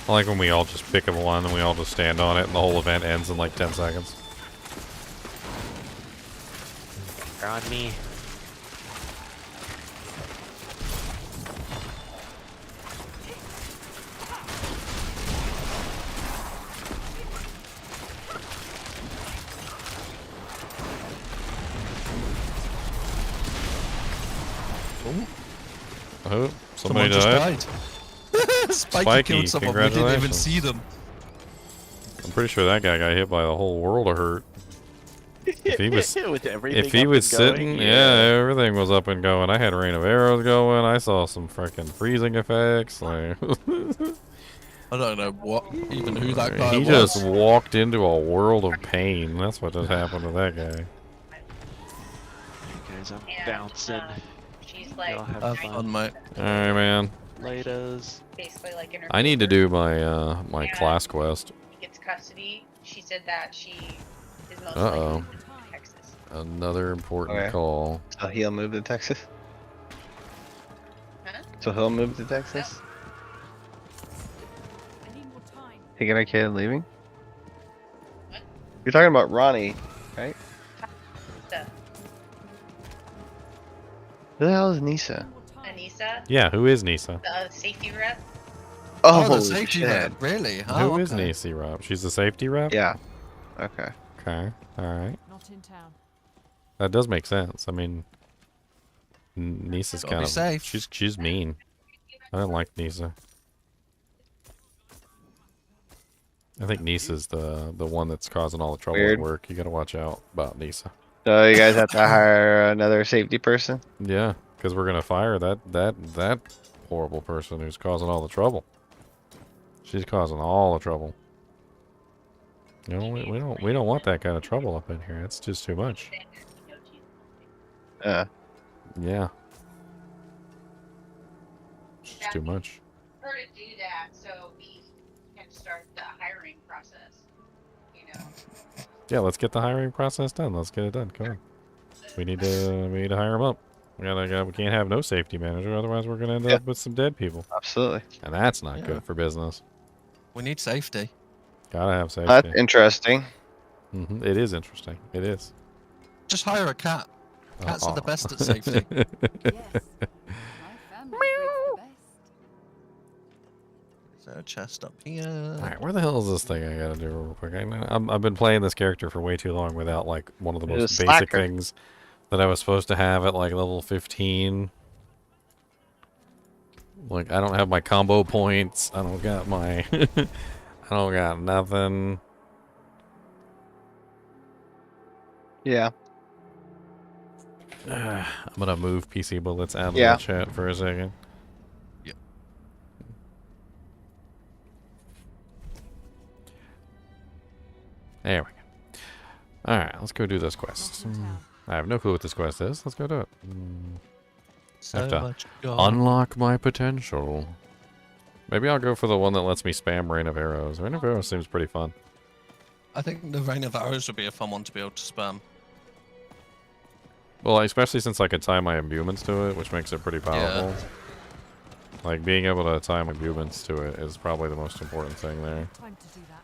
I like when we all just pick up one and we all just stand on it and the whole event ends in like 10 seconds. They're on me. Oh, somebody Someone just died. Spikey killed someone. We didn't even see them. I'm pretty sure that guy got hit by the whole world of hurt. If he was, With everything if he up was and going, sitting, yeah, everything was up and going. I had a rain of arrows going. I saw some freaking freezing effects. Like, I don't know what, even who that guy he was. just walked into a world of pain. That's what just happened to that guy. Guys, I'm bouncing. She's like, Have fun, mate. All right, man. Laters. basically like in her I need to favor. do my my Yeah. class quest. He gets custody. She said that she is most Uh-oh. likely in Texas. Another important Okay. call. So he'll move to Texas? Huh? So he'll move to Texas? I need more time. Taking a kid and leaving? You're talking about Ronnie, right? The Who the hell is Nisa? Anissa, Yeah, who is Nisa? the safety rep. Oh, the Oh, safety shit. rep, really? Who Oh, is okay. Nisa rep? She's the safety rep? Yeah. Okay. Okay. Alright. Not in town. That does make sense. I mean, Nisa's Gotta kind be of safe. she's mean. I don't like Nisa. I think Nisa's the one that's causing all the trouble Weird. at work. You gotta watch out about Nisa. So you guys have to hire another safety person? Yeah, because we're gonna fire that horrible person who's causing all the trouble. She's causing all the trouble. You know, we don't want that kind of trouble up in here. It's just too much. Yeah. It's just too much. Her to do that so we can start the hiring process. You know. Yeah, let's get the hiring process done. Let's get it done. Come on. We need to hire him up. We can't have no safety manager, otherwise we're gonna end up with some dead people. Absolutely. And that's not good for business. We need safety. Gotta have safety. That's interesting. It is interesting. It is. Just hire a cat. Cats are the Aw. best at safety. Yes. My family breeds the best. Is there a chest up here? Alright, where the hell is this thing I gotta do real quick? I've been playing this character for way too long without like one of the You're most a basic slacker. things that I was supposed to have at like level 15. Like I don't have my combo points. I don't got my I don't got nothing. Yeah. I'm gonna move PC bullets out of Yeah. the chat for a second. Yep. There we go. Alright, let's go do this quest. Not in town. I have no clue what this quest is. Let's go do it. Have So to much gold. unlock my potential. Maybe I'll go for the one that lets me spam Rain of Arrows. Rain of Arrows seems pretty fun. I think the Rain of Arrows would be a fun one to be able to spam. Well, especially since I can tie my imbuements to it, which makes it pretty powerful. Like, being able to tie my imbuements to it is probably the most important thing there. Time to do that.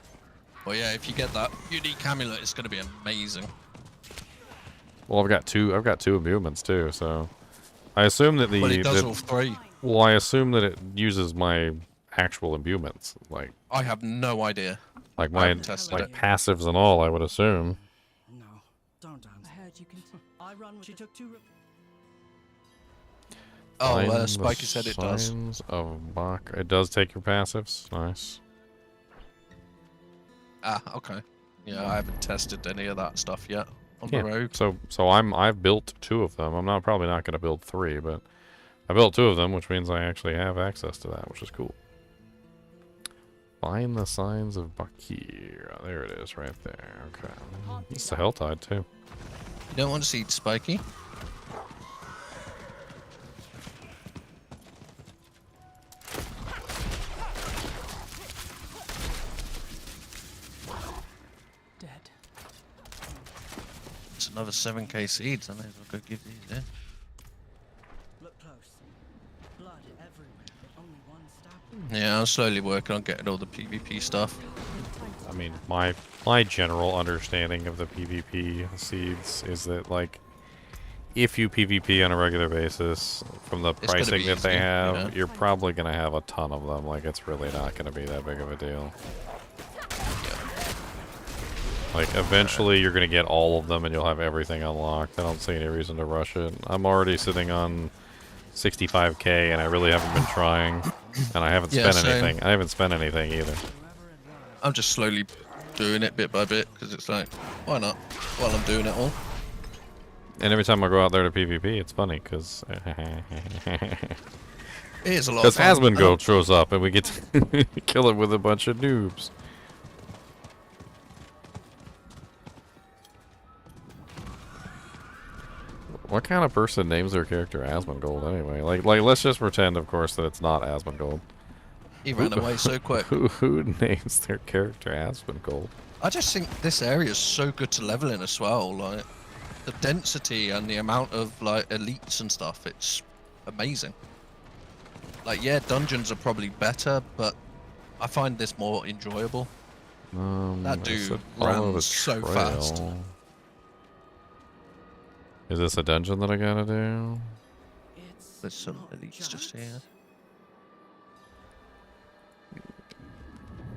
Well, yeah, if you get that unique amulet, it's going to be amazing. Well, I've got two imbuements too, so I assume that the Well, it does all three. Well, I assume that it uses my actual imbuements, like I have no idea. like I my haven't tested it. passives and all. I would assume. No, don't answer. I heard you can. I run with. She took 2. Oh, Find the Spiky said it does. Signs of Bach. It does take your passives. Nice. Ah, okay. Yeah, I haven't tested any of that stuff yet on Yeah. the rogue. So I've built 2 of them. I'm probably not going to build 3, but I built 2 of them, which means I actually have access to that, which is cool. Find the signs of Bakir. There it is, right there. Okay. It's the HellTide too. You don't want to see Spiky? Dead. It's another 7k seeds. I may as well go give these in. Look close. Blood everywhere, but only one stab. Yeah, I'm slowly working on getting all the PvP stuff. I mean, my general understanding of the PvP seeds is that, like, if you PvP on a regular basis, from the It's gonna pricing be that they easy, have, yeah. you're probably going to have a ton of them. Like, it's really not going to be that big of a deal. Like, eventually you're going to get all of them and you'll have everything unlocked. I don't see any reason to rush it. I'm already sitting on 65k and I really haven't been trying. And I haven't Yeah, spent same. anything. I haven't spent anything either. I'm just slowly doing it bit by bit because it's like, why not? While I'm doing it all. And every time I go out there to PvP, it's funny because It is a lot of fun. Asmongold shows up and we get to kill it with a bunch of noobs. What kind of person names their character Asmongold anyway? Like let's just pretend, of course, that it's not Asmongold. He ran away so quick. Who names their character Asmongold? I just think this area is so good to level in as well. Like the density and the amount of like elites and stuff, it's amazing. Like yeah, dungeons are probably better, but I find this more enjoyable. That I dude said follow the runs so trail. fast. Is this a dungeon that I gotta do? There's some elites just here.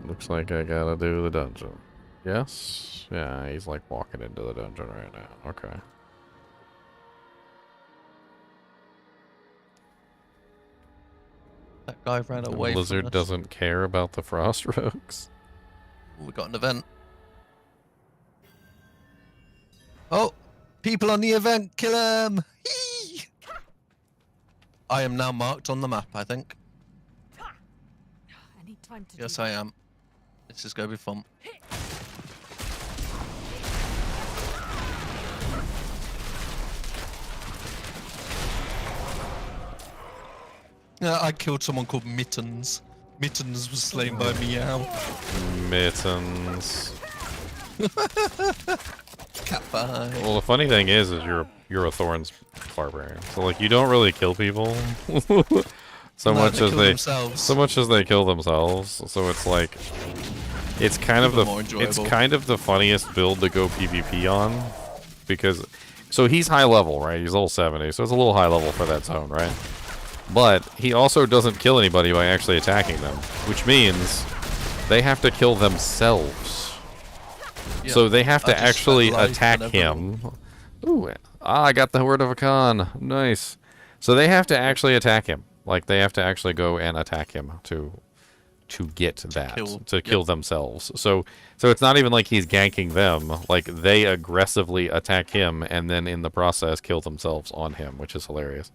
Looks like I gotta do the dungeon. Yes? Yeah, he's like walking into the dungeon right now. Okay. That guy ran away Blizzard from us. doesn't care about the Frost Rogues. We got an event. Oh, people on the event, kill them! I am now marked on the map, I think. I need time to Yes, do I am. This is going to be fun. Yeah, I killed someone called Mittens. Mittens was slain by Meow. Mittens. Cat pie. Well, the funny thing is you're a Thorns barbarian, so like you don't really kill people so No, much they as kill they themselves. so much as they kill themselves. So it's like it's kind of Even the more it's enjoyable. kind of the funniest build to go PvP on because so he's high level, right? He's level 70, so it's a little high level for that zone, right? But he also doesn't kill anybody by actually attacking them, which means they have to kill themselves. Yeah, So they have to I just actually spent life attack and him. Ooh, I got the word of a con. Nice. So they have to actually attack him. Like they have to actually go and attack him to get that to kill themselves. So it's not even like he's ganking them. Like they aggressively attack him and then in the process kill themselves on him, which is hilarious.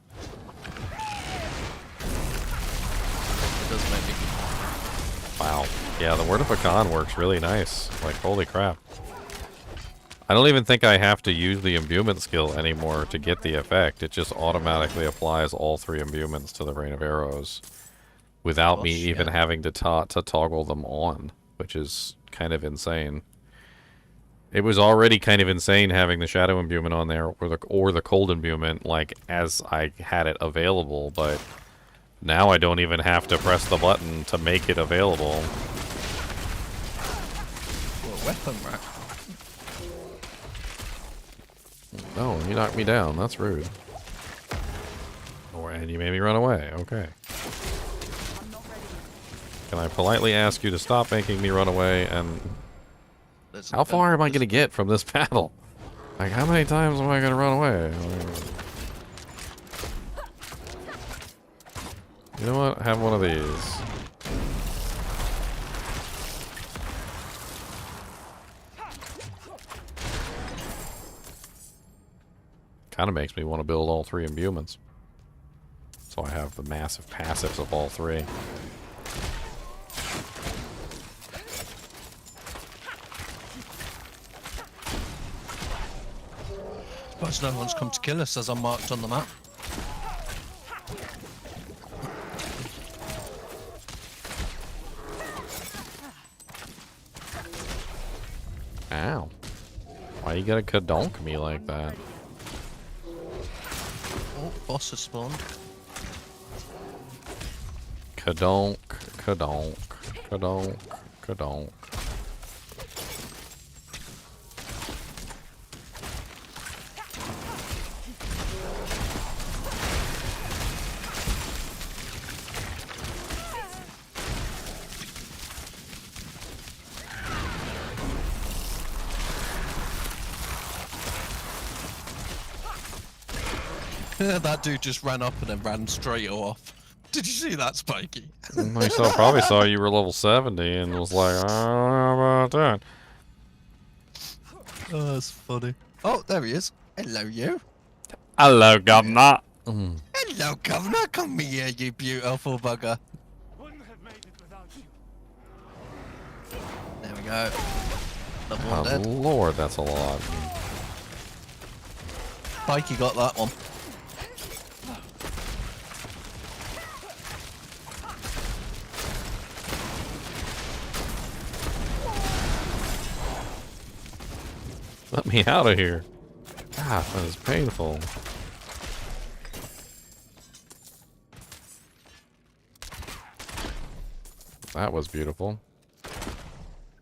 It does make me... Wow. Yeah, the word of a con works really nice. Like holy crap. I don't even think I have to use the imbuement skill anymore to get the effect. It just automatically applies all 3 imbuments to the Rain of Arrows without me even having to toggle them on, which is kind of insane. It was already kind of insane having the Shadow imbuement on there or the Cold imbuement like as I had it available, but now I don't even have to press the button to make it available. Well, weapon rack. No, you knocked me down. That's rude. Oh, and you made me run away. Okay. Can I politely ask you to stop making me run away? And how far am I going to get from this battle? Like, how many times am I going to run away? You know what? Have one of these. Kind of makes me want to build all 3 imbuements. So I have the massive passives of all 3. But no one's come to kill us as I'm marked on the map. Ow. Why you gotta kadonk me like that? Oh, boss has spawned. Kadonk, kadonk, kadonk, kadonk. That dude just ran up and then ran straight off. Did you see that, Spiky? I probably saw you were level 70 and was like, I don't know about that. Oh, that's funny. Oh, there he is. Hello, you. Hello, Governor. Hello, Governor. Come here, you beautiful bugger. There we go. Level Oh, dead. Lord, that's a lot. Spiky got that one. Let me out of here. God, that is painful. That was beautiful.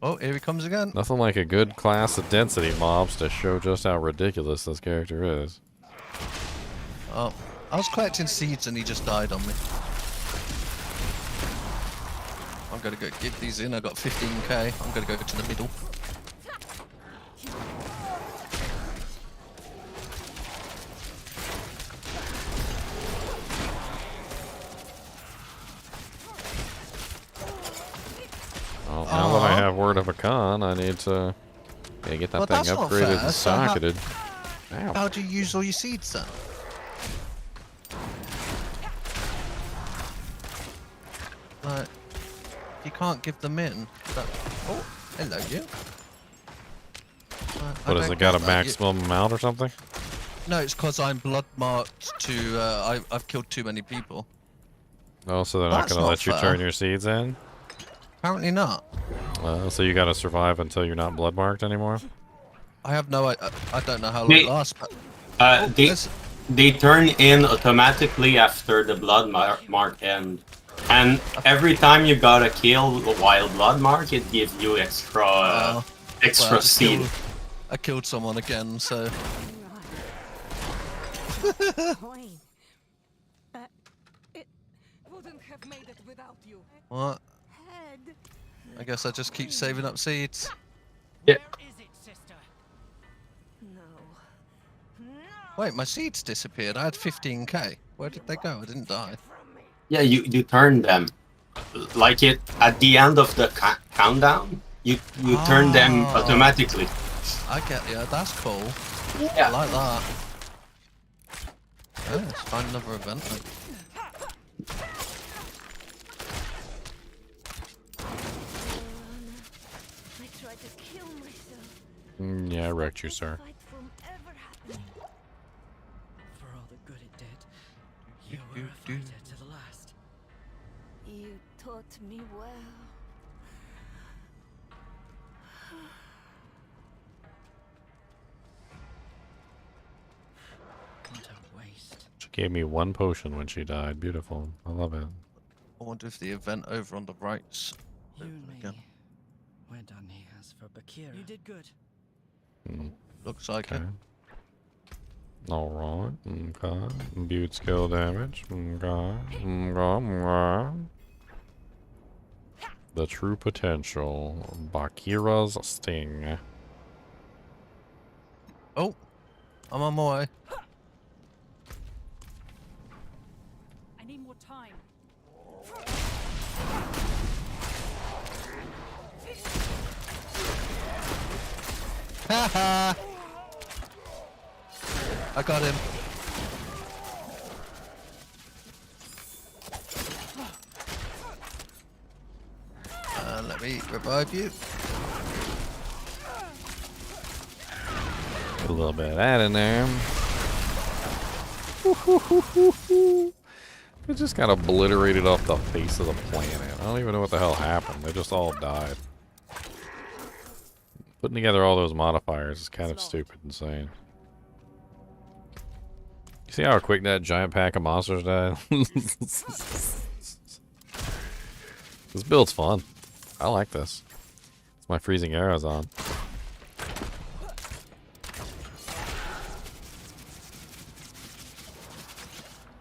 Oh, here he comes again. Nothing like a good class of density mobs to show just how ridiculous this character is. Oh, I was collecting seeds and he just died on me. I'm gonna go get these in. I got 15k. I'm gonna go to the middle. Well, now that I have Word of a Con, I need to get that thing upgraded and socketed. How do you use all your seeds then? Like, you can't give them in. Oh, hello, you. What, has it got a maximum amount or something? No, it's because I'm blood marked to, I've killed too many people. Oh, so they're not going to let you turn your seeds in? Apparently not. So you got to survive until you're not blood marked anymore? I have no, I don't know how long it lasts, but... They turn in automatically after the blood mark end. And every time you got a kill while blood mark, it gives you extra seed. I killed someone again, so... What? I guess I just keep saving up seeds. Yeah. Wait, my seeds disappeared. I had 15k. Where did they go? I didn't die. Yeah, you turn them. Like it at the end of the countdown, you turn them automatically. I get you. That's cool. Yeah. I like that. Oh, let's find another event then. I tried to kill myself. Yeah, I wrecked you, sir. For all the good it did, you were a fighter to the last. You taught me well. What a waste. She gave me 1 potion when she died. Beautiful. I love it. I wonder if the event over on the right's You open and me. again. We're done here. As for Bakira, you did good. Looks like Okay. it. Alright. Okay. Imbued skill damage. Okay. The true potential. Bakira's sting. Oh, I'm on my way. I need more time. Haha! I got him. Let me revive you. Put a little bit of that in there. It just got obliterated off the face of the planet. I don't even know what the hell happened. They just all died. Putting together all those modifiers is kind of stupid, insane. You see how quick that giant pack of monsters died? This build's fun. I like this. It's my freezing arrows on.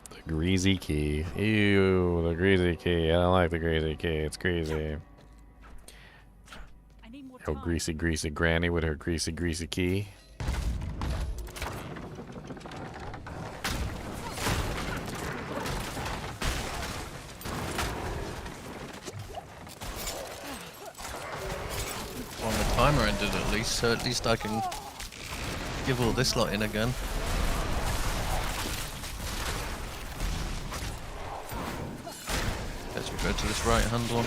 The greasy key. Ew, the greasy key. I don't like the greasy key. It's greasy. Oh, greasy, greasy granny with her greasy, greasy key. Well, the timer ended at least, so at least I can give all this lot in again. Guess we'll go to this right hand one.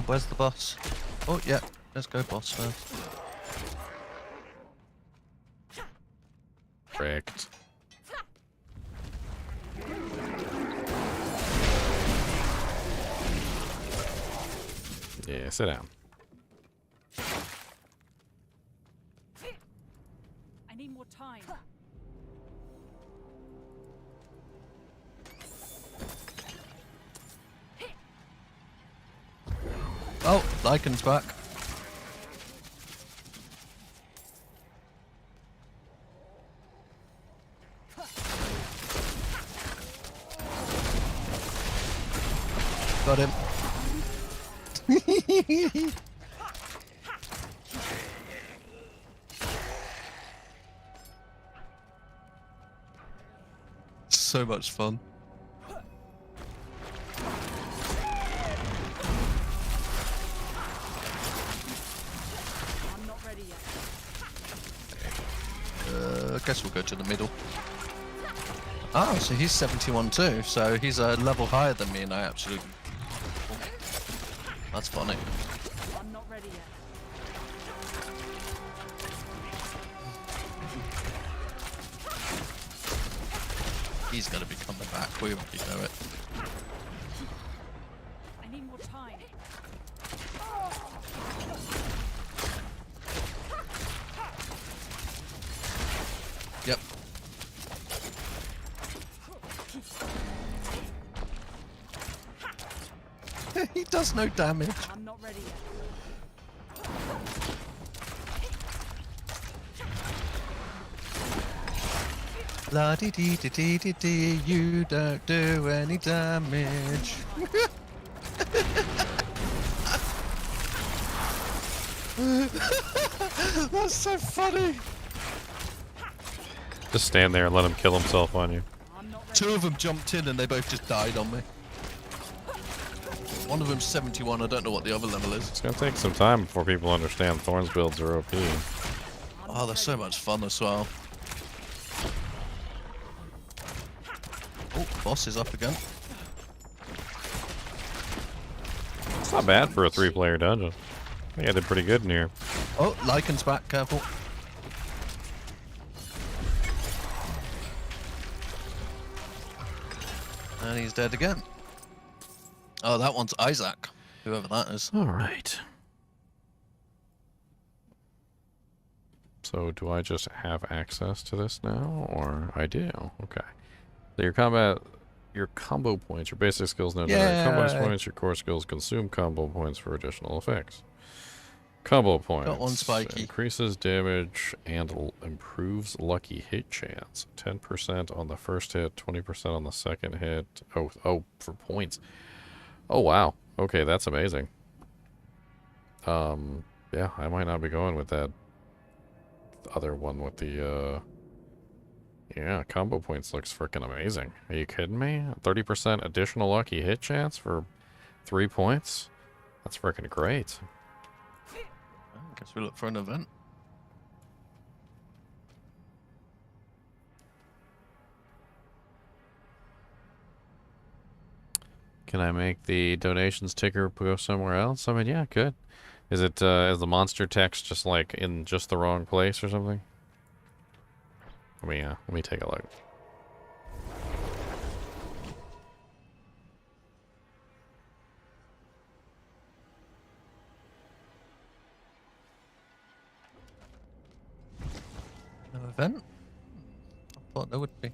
Where's the boss? Oh, yeah, let's go boss first. Correct. Yeah, sit down. I need more time. Oh, Lycan's back. Got him. So much fun. I'm not ready yet. I guess we'll go to the middle. Oh, so he's 71 too, so he's a level higher than me and I absolutely... That's funny. I'm not ready yet. He's gonna be coming back, we already know it. I need more time. Yep. He does no damage. I'm not ready yet. La dee dee dee dee dee dee, you don't do any damage. That's so funny. Just stand there and let him kill himself on you. Two of them jumped in and they both just died on me. One of them's 71, I don't know what the other level is. It's gonna take some time before people understand Thorn's builds are OP. Oh, they're so much fun as well. Oh, boss is up again. It's not bad for a 3-player dungeon. I think I did pretty good in here. Oh, Lycan's back, careful. And he's dead again. Oh, that one's Isaac, whoever that is. Alright. So do I just have access to this now, or I do? Okay. So your combo points, your basic skills now generate combo points, your core skills consume combo points for additional effects. Combo points. Got one spiky. Increases damage and improves lucky hit chance. 10% on the first hit, 20% on the second hit. Oh, for points. Oh, wow. Okay, that's amazing. Yeah, I might not be going with that other one with the, yeah, combo points looks freaking amazing. Are you kidding me? 30% additional lucky hit chance for 3 points? That's freaking great. I guess we look for an event. Can I make the donations ticker go somewhere else? I mean, yeah, good. Is it, is the monster text just like in just the wrong place or something? Let me take a look. No event? I thought there would be.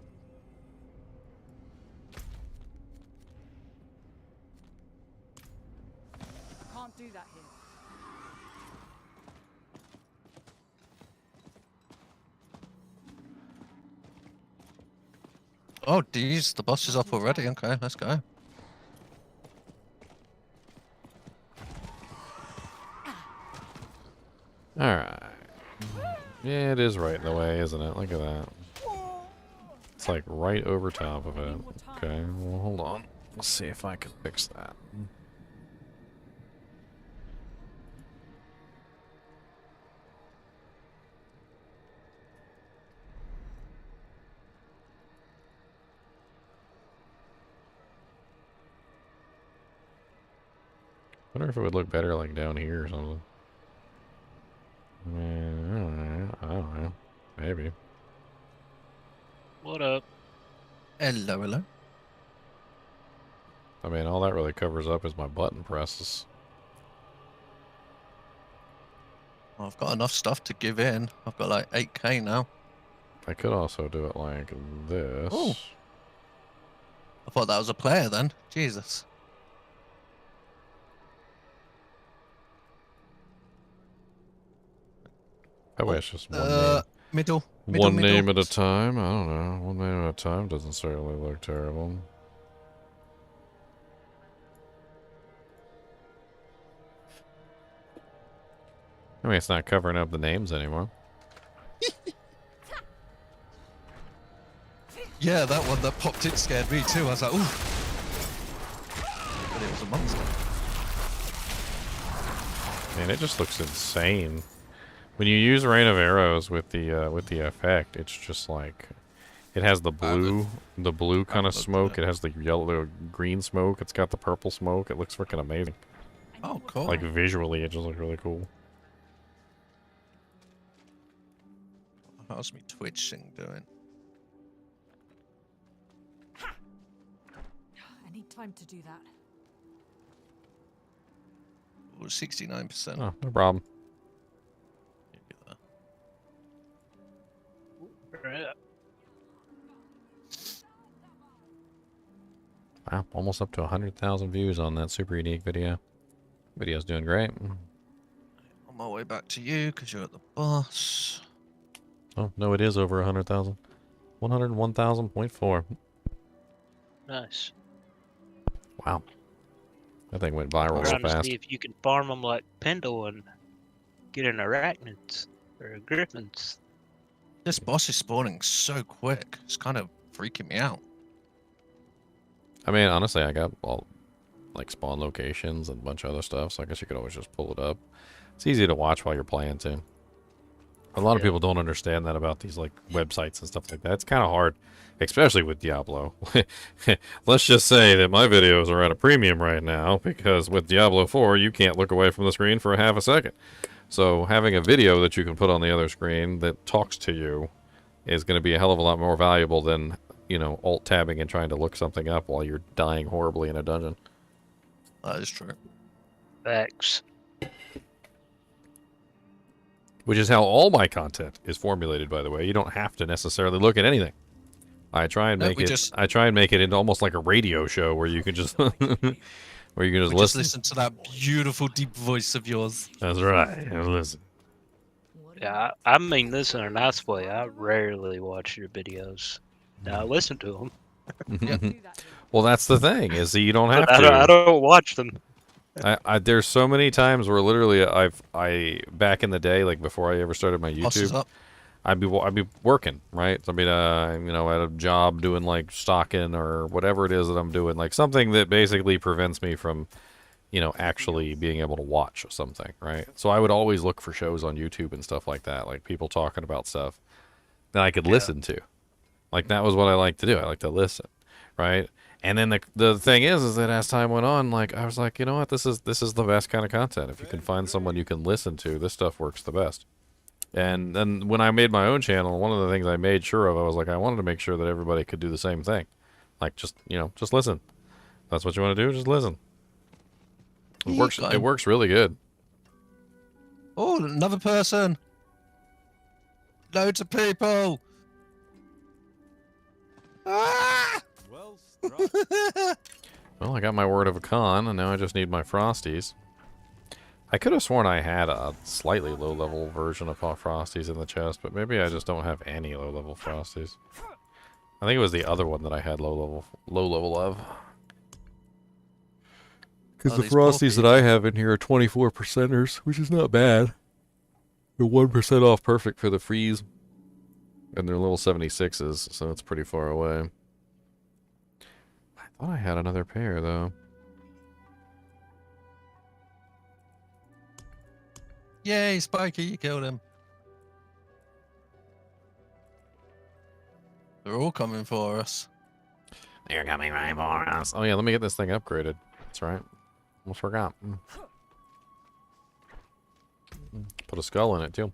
Can't do that here. Oh, geez, the boss is up already. Okay, let's go. Alright. Yeah, it is right in the way, isn't it? Look at that. It's like right over top of it. Okay, well, hold on. Let's see if I can fix that. I wonder if it would look better like down here or something. I don't know. Maybe. What up? Hello, hello. I mean, all that really covers up is my button presses. Well, I've got enough stuff to give in. I've got like 8k now. I could also do it like this. Oh. I thought that was a player then. Jesus. That way it's just one name. Middle. One name at a time? I don't know. One name at a time doesn't certainly look terrible. I mean, it's not covering up the names anymore. Yeah, that one that popped in scared me too. I was like, ooh. But it was a monster. Man, it just looks insane. When you use Rain of Arrows with the effect, it's just like it has the blue kind of smoke. It has the yellow, green smoke. It's got the purple smoke. It looks freaking amazing. Oh, cool. Like visually, it just looks really cool. How's me Twitch thing doing? I need time to do that. Oh, 69%. Oh, no problem. Wow, almost up to 100,000 views on that super unique video. Video's doing great. On my way back to you because you're at the boss. Oh, no, it is over 100,000. 101,000.4. Nice. Wow. That thing went viral real Trying to fast. see if you can farm them like Pendle and get an arachnids or griffins. This boss is spawning so quick. It's kind of freaking me out. I mean, honestly, I got all, like, spawn locations and a bunch of other stuff, so I guess you could always just pull it up. It's easy to watch while you're playing, too. A lot of people don't understand that about these like websites and stuff like that. It's kind of hard, especially with Diablo. Let's just say that my videos are at a premium right now because with Diablo 4, you can't look away from the screen for a half a second. So having a video that you can put on the other screen that talks to you is going to be a hell of a lot more valuable than, you know, alt-tabbing and trying to look something up while you're dying horribly in a dungeon. That is true. Facts. Which is how all my content is formulated, by the way. You don't have to necessarily look at anything. I try and make I try and make it into almost like a radio show where you can just where you can just listen. Just listen to that beautiful deep voice of yours. That's right. And listen. Yeah, I mean this in a nice way. I rarely watch your videos. Now I listen to them. Well, that's the thing is that you don't have to. I don't watch them. There's so many times where literally I back in the day, like before I ever started my YouTube, I'd be working, right? I mean, you know, at a job doing like stocking or whatever it is that I'm doing, like something that basically prevents me from, you know, actually being able to watch something, right? So I would always look for shows on YouTube and stuff like that, like people talking about stuff that I could listen to. Like that was what I like to do. I like to listen, right? And then the thing is that as time went on, like I was like, you know what, this is the best kind of content. If you can find someone you can listen to, this stuff works the best. And then when I made my own channel, one of the things I made sure of, I was like, I wanted to make sure that everybody could do the same thing. Like just, you know, just listen. If that's what you want to do, just listen. It works really good. Oh, another person. Loads of people. Ah! Well, I got my Word of a Con, and now I just need my Frosties. I could have sworn I had a slightly low-level version of Frosties in the chest, but maybe I just don't have any low-level Frosties. I think it was the other one that I had low level of. Because the Frosties that I have in here are 24%ers, which is not bad. They're 1% off perfect for the freeze. And they're level 76s, so it's pretty far away. I thought I had another pair, though. Yay, Spiky, you killed him. They're all coming for us. They're coming right for us. Oh yeah, let me get this thing upgraded. That's right. Almost forgot. Put a skull in it, too.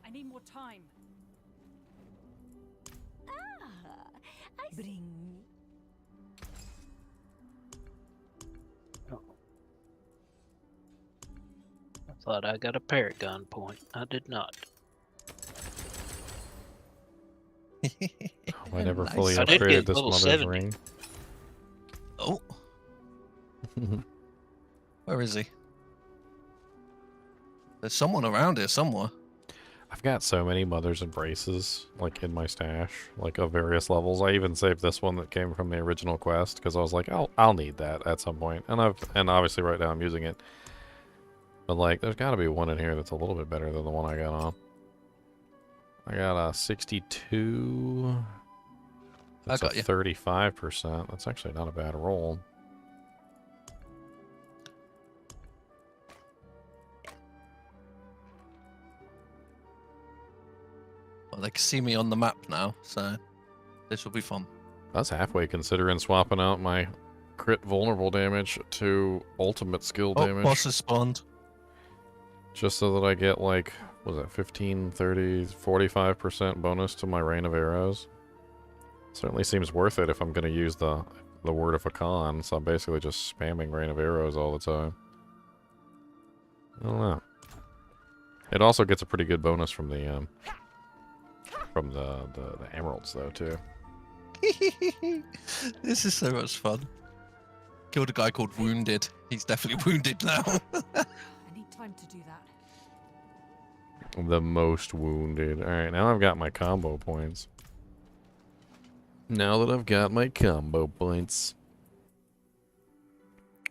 I need more time. Bring. I thought I got a Paragon point. I did not. I never fully I did upgraded get this level mother's 70. ring. Oh. Where is he? There's someone around here somewhere. I've got so many Mother's Embraces, like, in my stash, like, of various levels. I even saved this one that came from the original quest, because I was like, I'll need that at some point. And obviously right now I'm using it. But, like, there's got to be one in here that's a little bit better than the one I got on. I got a 62. That's I got a 35%. That's actually not a bad roll. Well, they can see me on the map now, so this will be fun. That's halfway considering swapping out my crit vulnerable damage to ultimate skill damage. Boss has spawned. Just so that I get, like, what was that, 15, 30, 45% bonus to my rain of arrows. Certainly seems worth it if I'm going to use the Word of a Con, so I'm basically just spamming rain of arrows all the time. I don't know. It also gets a pretty good bonus from the emeralds, though, too. This is so much fun. Killed a guy called Wounded. He's definitely wounded now. I need time to do that. The most wounded. Alright, now I've got my combo points. Now that I've got my combo points.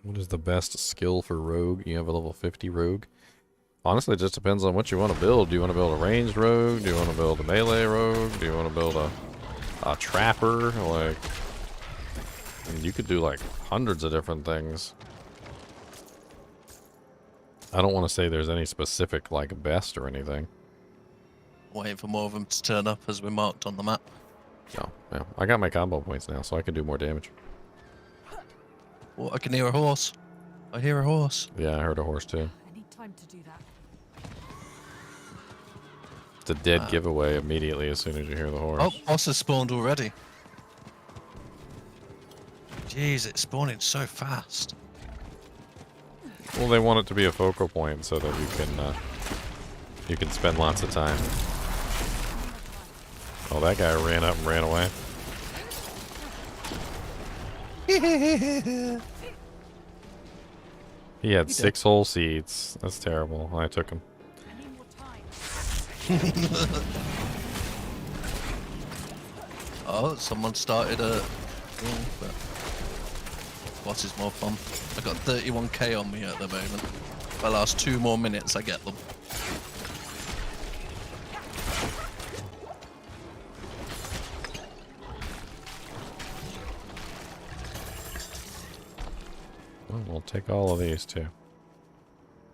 What is the best skill for rogue? You have a level 50 rogue. Honestly, it just depends on what you want to build. Do you want to build a ranged rogue? Do you want to build a melee rogue? Do you want to build a trapper? Like, you could do like hundreds of different things. I don't want to say there's any specific, like, best or anything. Waiting for more of them to turn up as we're marked on the map. No, yeah. I got my combo points now, so I can do more damage. Oh, I can hear a horse. I hear a horse. Yeah, I heard a horse too. I need time to do that. It's a dead giveaway immediately as soon as you hear the horse. Oh, boss has spawned already. Jeez, it's spawning so fast. Well, they want it to be a focal point so that you can spend lots of time. Oh, that guy ran up and ran away. He had 6 whole seeds. That's terrible. I took him. Oh, someone started a thing, but what is more fun? I got 31k on me at the moment. If I last 2 more minutes, I get them. Well, we'll take all of these too.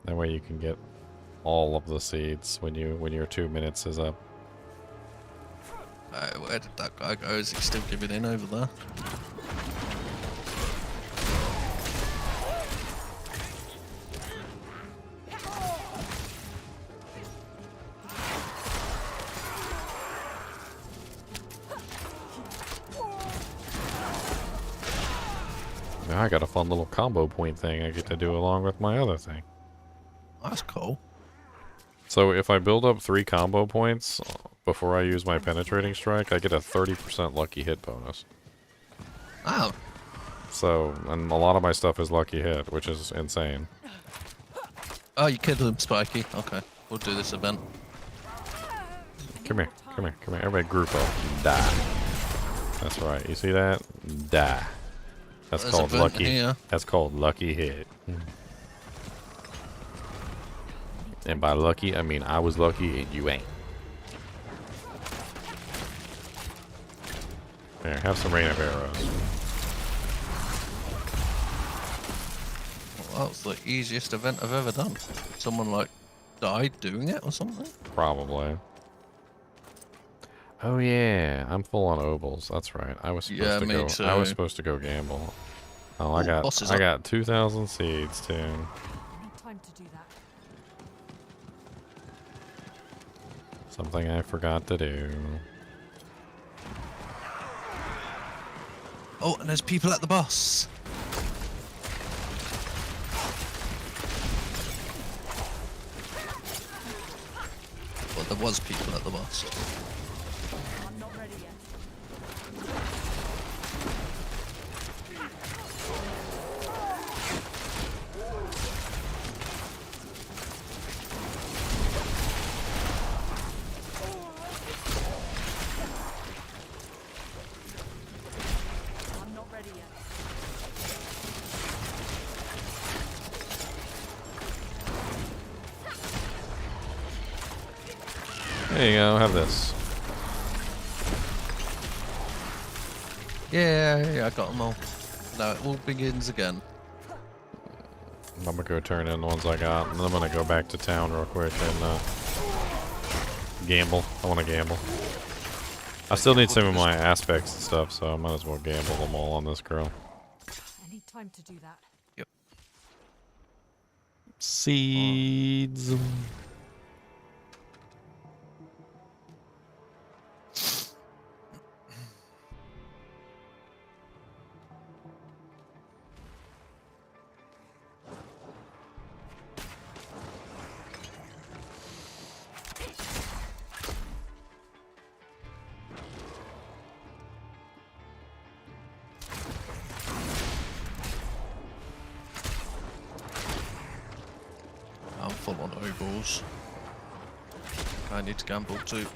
That way you can get all of the seeds when your 2 minutes is up. Where did that guy go? Is he still giving in over there? Now I got a fun little combo point thing I get to do along with my other thing. That's cool. So if I build up 3 combo points before I use my penetrating strike, I get a 30% lucky hit bonus. Wow. So, and a lot of my stuff is lucky hit, which is insane. Oh, you killed him, Spiky. Okay, we'll do this event. Come here, come here, come here. Everybody group up. Die. That's right. You see that? Die. That's There's called a vent lucky. here. That's called lucky hit. And by lucky, I mean I was lucky and you ain't. There, have some rain of arrows. Well, that was the easiest event I've ever done. Someone, like, died doing it or something? Probably. Oh yeah, I'm full on ovals. That's right. I was supposed to me go. too. I was supposed to go gamble. Oh, I got 2,000 seeds too. I need time to do that. Something I forgot to do. Oh, and there's people at the boss. Well, there was people at the boss. I'm not ready yet. I'm not ready yet. There you go. Have this. Yeah, I got them all. Now it all begins again. I'm gonna go turn in the ones I got, and then I'm gonna go back to town real quick and gamble. I want to gamble. I still need some of my aspects and stuff, so I might as well gamble them all on this girl. I need time to do that. Yep. Seeds. I'm full on overalls. I need to gamble too.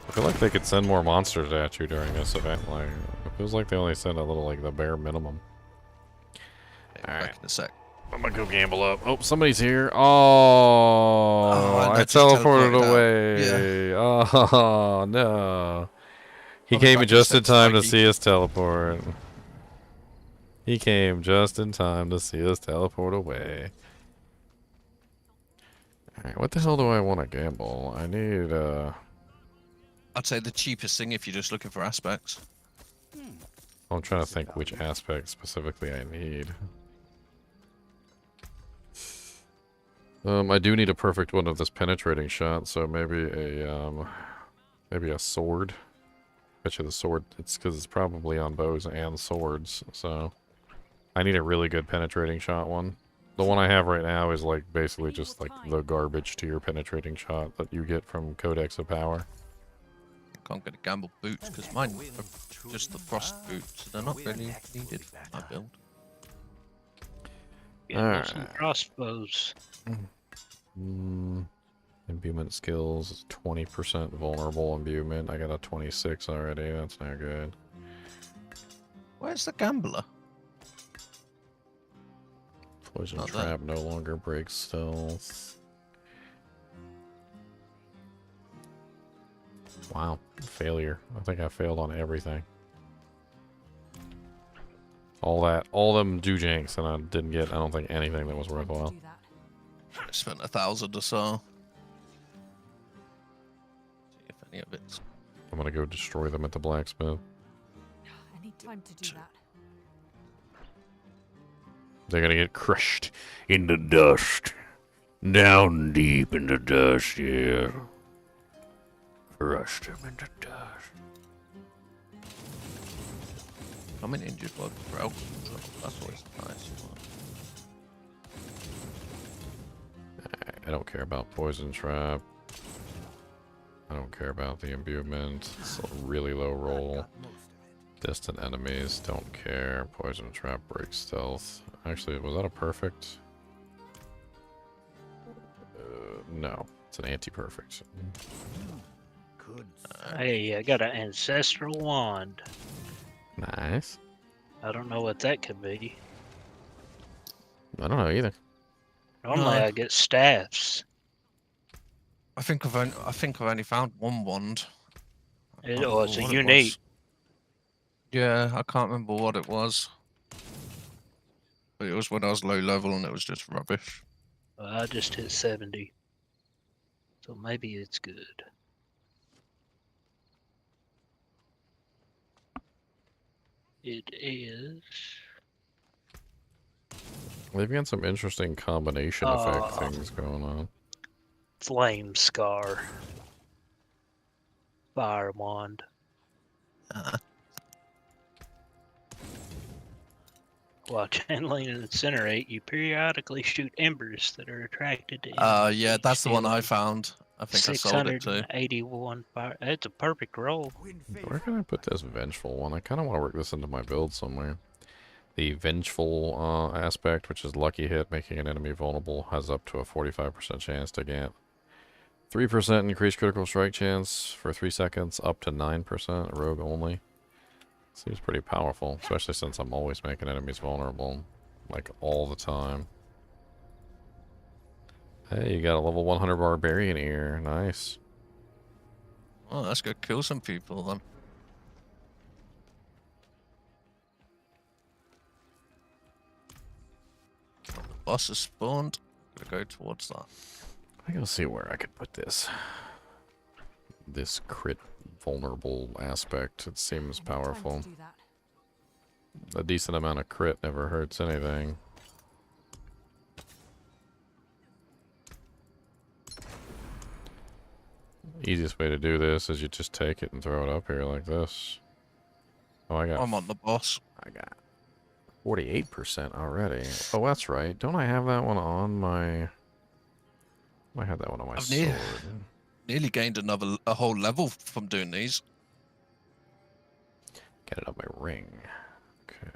I feel like they could send more monsters at you during this event. Like, it feels like they only send a little, like, the bare minimum. Back in a sec. I'm gonna go gamble up. Oh, somebody's here. Oh, I just teleported teleported out. away. Oh, no. He I'll be came back just in in time to Spiky. see us teleport. He came just in time to see us teleport away. Alright, what the hell do I want to gamble? I need, I'd say the cheapest thing if you're just looking for aspects. I'm trying to think which aspect specifically I need. I do need a perfect one of this penetrating shot, so maybe a sword. Bet you the sword, it's because it's probably on bows and swords, so I need a really good penetrating shot one. The one I have right now is like basically just like the garbage tier penetrating shot that you get from Codex of Power. I'm going to gamble boots because mine are just the frost boots. They're not really needed for my build. Yeah, some crossbows. Imbuement skills, 20% vulnerable imbuement. I got a 26 already. That's not good. Where's the gambler? Poison Not trap no longer breaks stealth. Wow, failure. I think I failed on everything. All them do janks, and I didn't get, I don't think, anything that was worthwhile. I spent 1,000 or so. See if any of it's. I'm gonna go destroy them at the blacksmith. I need time to do that. They're gonna get crushed in the dust. Down deep in the dust, yeah. Crushed them in the dust. I'm an injured bloke, bro. That's always nice. I don't care about poison trap. I don't care about the imbuement. It's a really low roll. Distant enemies, don't care. Poison trap breaks stealth. Actually, was that a perfect? No, it's an anti-perfect. Hey, I got an ancestral wand. Nice. I don't know what that could be. I don't know either. Normally I get staffs. I think I've only found one wand. It's a unique. Yeah, I can't remember what it was. But it was when I was low level and it was just rubbish. I just hit 70. So maybe it's good. It is. They've got some interesting combination effect things going on. Flame Scar. Fire Wand. While channeling and incinerate, you periodically shoot embers that are attracted to enemies. Yeah, that's the one I found. I think I sold it too. 681 fire. It's a perfect roll. Where can I put this vengeful one? I kind of want to work this into my build somewhere. The vengeful aspect, which is lucky hit, making an enemy vulnerable, has up to a 45% chance to get 3% increased critical strike chance for 3 seconds, up to 9%, rogue only. Seems pretty powerful, especially since I'm always making enemies vulnerable, like all the time. Hey, you got a level 100 barbarian ear, nice. Oh, let's go kill some people then. The boss is spawned. Gonna go towards that. I gotta see where I could put this. This crit vulnerable aspect. It seems powerful. A decent amount of crit never hurts anything. Easiest way to do this is you just take it and throw it up here like this. Oh, I'm on the boss. I got 48% already. Oh, that's right. Don't I have that one on my... I had that one on my sword. Nearly gained a whole level from doing these. Get it on my ring. Okay.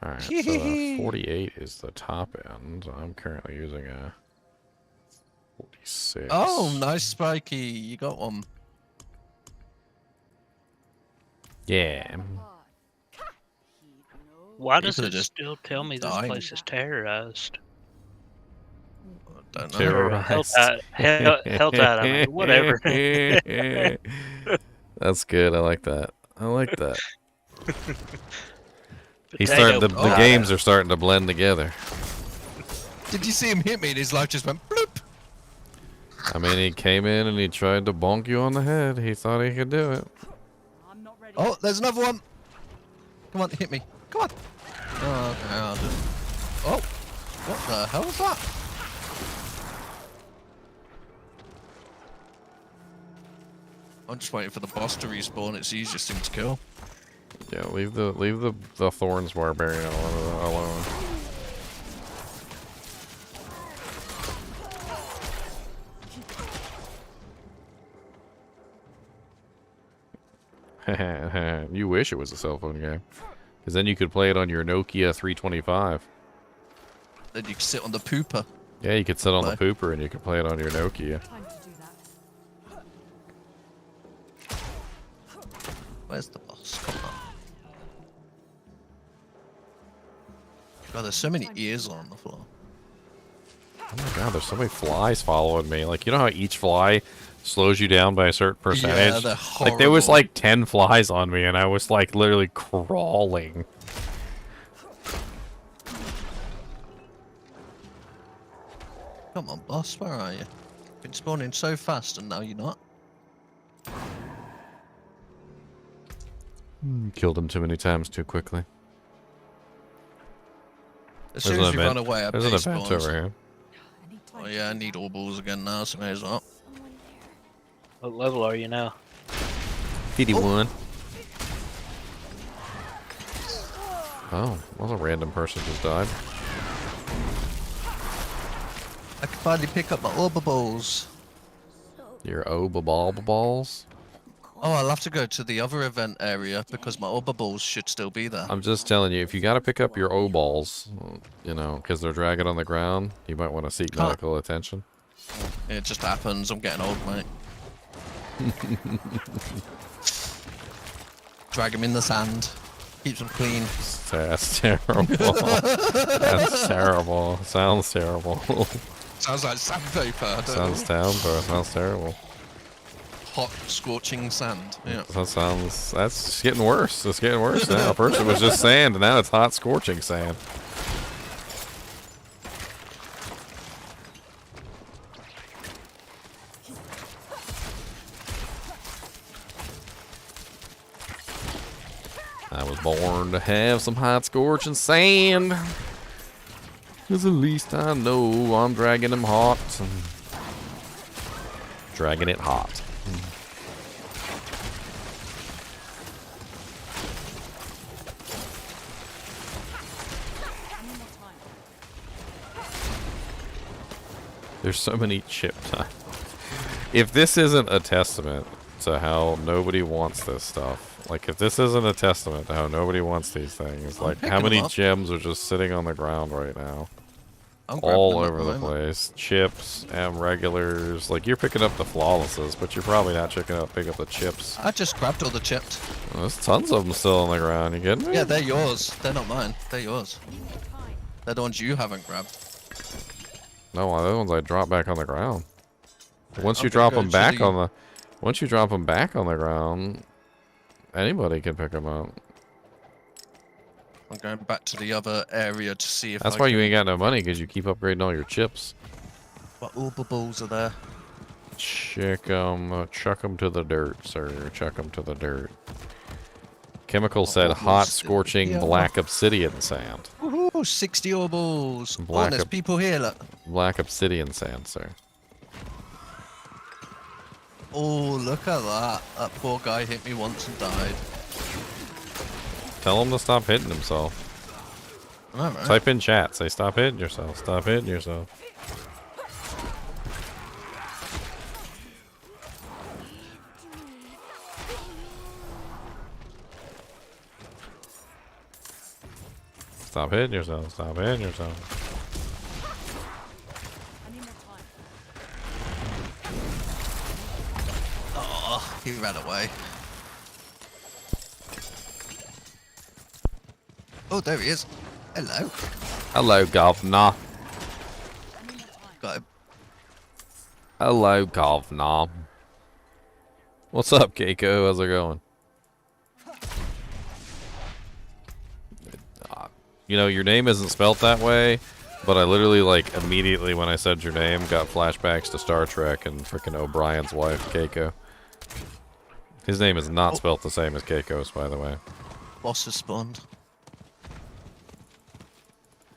Alright, so 48 is the top end. I'm currently using a 46. Oh, nice, Spiky. You got one. Yeah. Why does People are it just still tell me this dying. place is terrorized? Don't know. Terrorized. HellTide, I mean, whatever. That's good. I like that. I like that. He's Potato starting. The pie. games are starting to blend together. Did you see him hit me and his life just went bloop? I mean, he came in and he tried to bonk you on the head. He thought he could do it. Oh, there's another one. Come on, hit me. Come on. Oh, okay, I'll just... Oh, what the hell was that? I'm just waiting for the boss to respawn. It's the easiest thing to kill. Yeah, leave the Thorns Barbarian alone. You wish it was a cell phone game, because then you could play it on your Nokia 325. Then you can sit on the pooper. Yeah, you could sit on the pooper and you could play it on your Nokia. Where's the boss? Come on. God, there's so many ears on the floor. Oh my god, there's so many flies following me. Like, you know how each fly slows you down by a certain percentage? Yeah, they're like, there was horrible. like 10 flies on me and I was like literally crawling. Come on, boss, where are you? Been spawning so fast and now you're not. Killed him too many times too quickly. As There's soon an as you event. run away, a There's an base event spawns. over here. Oh yeah, I need all balls again now, so may as well. What level are you now? 51. Oh, well, a random person just died. I can finally pick up my orb balls. Your balls? Oh, I'll have to go to the other event area because my orb balls should still be there. I'm just telling you, if you gotta pick up your O-balls, you know, because they're dragging on the ground, you might want to seek medical attention. It just happens, I'm getting old, mate. Drag them in the sand. Keeps them clean. That's terrible. That's terrible. Sounds terrible. Sounds like sandpaper. Sounds terrible. Hot, scorching sand. Yeah. That's getting worse. It's getting worse now. First it was just sand, and now it's hot, scorching sand. I was born to have some hot, scorching sand. Cause at least I know I'm dragging them hot. Dragging it hot. There's so many chip time. If this isn't a testament to how nobody wants this stuff, like if this isn't a testament to how nobody wants these things, like how many gems are just sitting on the ground right now? All over the place. Chips and regulars. Like you're picking up the flawlesses, but you're probably not picking up the chips. I just grabbed all the chips. Well, there's tons of them still on the ground. You kidding me? Yeah, they're yours. They're not mine. They're yours. They're the ones you haven't grabbed. No, the other ones I drop back on the ground. Once you Okay, drop go them to back the- on the, once you drop them back on the ground, anybody can pick them up. I'm going back to the other area to see if That's I why can... you ain't got no money, because you keep upgrading all your chips. What orb balls are there? Chuck them to the dirt, sir. Chuck them to the dirt. Chemical said hot, scorching, black obsidian sand. Woohoo! 60 orb balls. Oh, Black there's people here, look. Black obsidian sand, sir. Oh, look at that. That poor guy hit me once and died. Tell him to stop hitting himself. Alright. Type in chat. Say stop hitting yourself. Stop hitting yourself. Stop hitting yourself. Stop hitting yourself. Oh, he ran away. Oh, there he is. Hello. Hello, Governor. Got him. Hello, Governor. What's up, Keiko? How's it going? You know, your name isn't spelt that way, but I literally, like, immediately when I said your name, got flashbacks to Star Trek and frickin' O'Brien's wife, Keiko. His name is not spelt the same as Keiko's, by the way. Boss has spawned.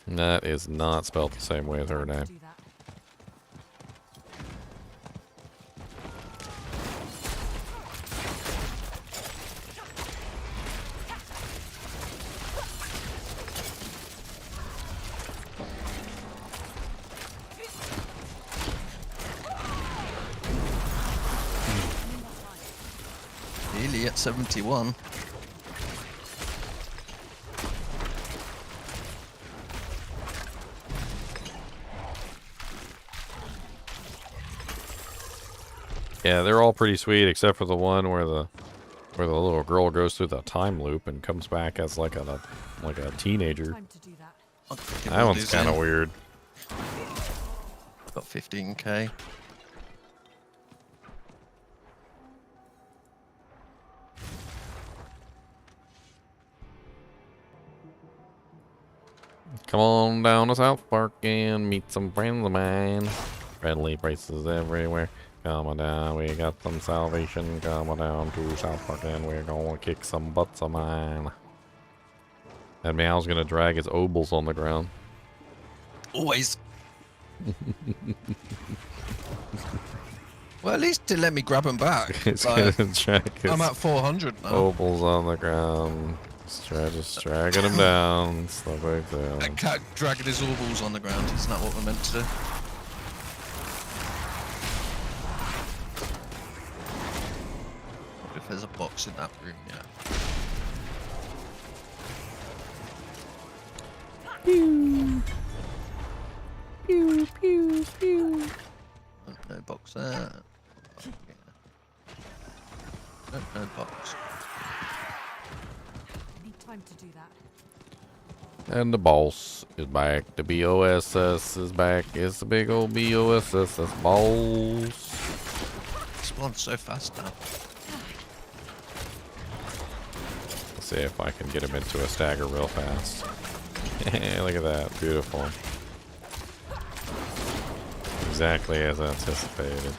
That is not spelt the same way as her name. Nearly at 71. Yeah, they're all pretty sweet, except for the one where the little girl goes through the time loop and comes back as like a teenager. That one's kind of weird. Got 15k. Come on down to South Park and meet some friends of mine. Friendly places everywhere. Come on down, we got some salvation. Come on down to South Park and we're gonna kick some butts of mine. That meow's gonna drag his obols on the ground. Always. Well, at least to let me grab him back. It's Like, gonna drag his I'm at 400 now. obols on the ground. Just dragging him down. Slow back down. That cat dragging his orbals on the ground. Isn't that what we're meant to do? What if there's a box in that room? Yeah. Pew. Pew, pew, pew. Oh, no box there. Oh, yeah. No box. Time to do that. And the boss is back. The BOSS is back. It's the big old BOSS boss. Spawn's so fast now. Let's see if I can get him into a stagger real fast. Look at that. Beautiful. Exactly as anticipated.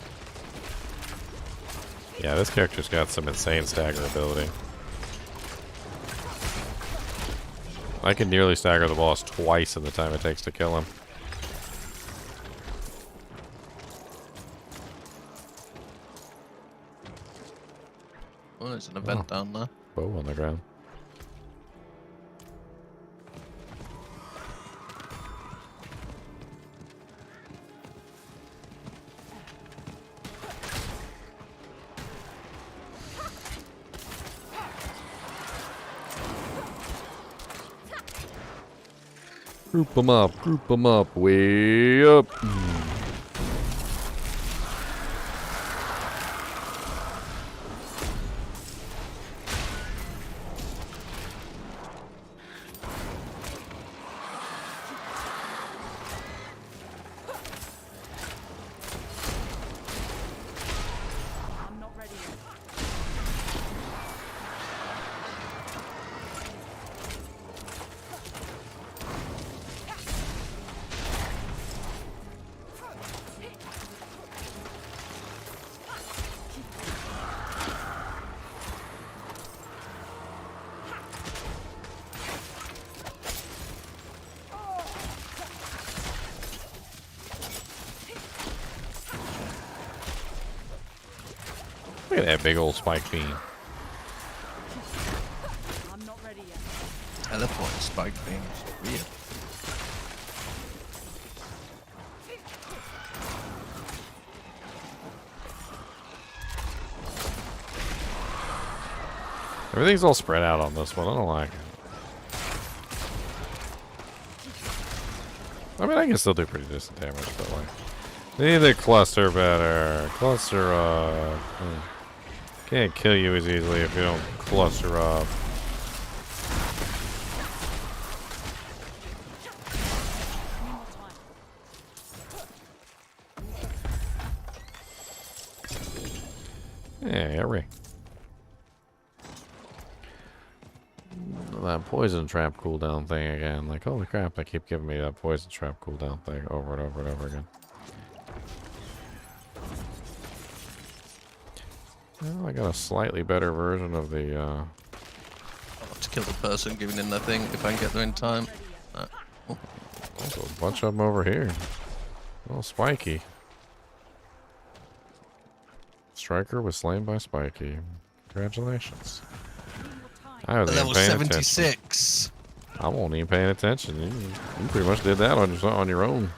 Yeah, this character's got some insane stagger ability. I can nearly stagger the boss twice in the time it takes to kill him. Oh, there's an event down there. Bow on the ground. Group them up, way up. I'm not ready yet. Look at that big old spike beam. I'm not ready yet. Teleport spike beams. Weird. Everything's all spread out on this one. I don't like it. I mean, I can still do pretty decent damage, but like, they need to cluster better. Cluster up. Can't kill you as easily if you don't cluster up. Yeah, Harry. That poison trap cooldown thing again. Like, holy crap, they keep giving me that poison trap cooldown thing over and over and over again. Well, I got a slightly better version of the, I'll have to kill the person giving in the thing if I can get there in time. There's a bunch of them over here. Oh, Spiky. Striker was slain by Spiky. Congratulations. I wasn't even Level paying 76. attention. I won't even paying attention. You pretty much did that on your own.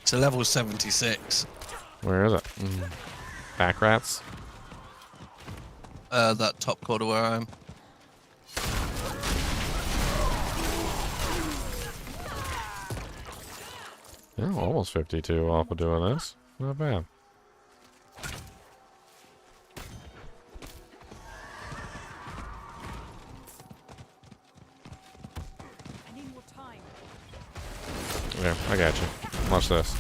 To level 76. Where is it? Back rats? That top corner where I am. Yeah, almost 52 off of doing this. Not bad. Yeah, I got you. Watch this.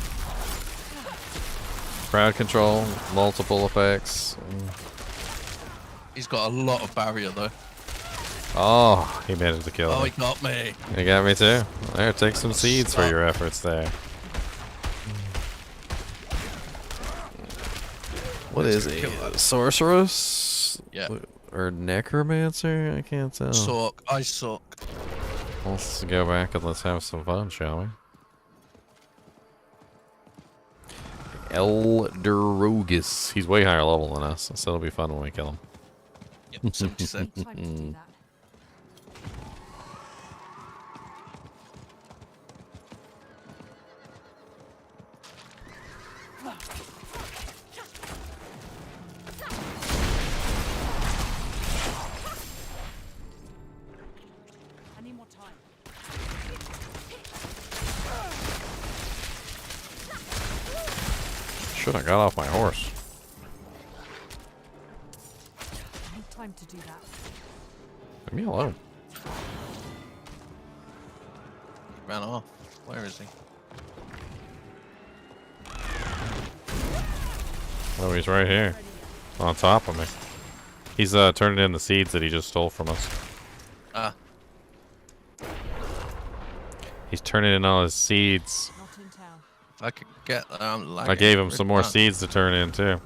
Crowd control, multiple effects. He's got a lot of barrier though. Oh, he managed to kill me. Oh, he got me. He got me too. There, take some seeds for your efforts there. What is he? Sorceress? Yeah. Or necromancer? I can't tell. Suck. I suck. Let's go back and let's have some fun, shall we? Elderogus. He's way higher level than us, so it'll be fun when we kill him. Yep, 76. Should have got off my horse. I need time to do that. Leave me alone. Ran off. Where is he? Oh, he's right here. On top of me. He's turning in the seeds that he just stole from us. Ah. He's turning in all his seeds. If I could get there, I'm lagging. I gave him some more bad. seeds to turn in too.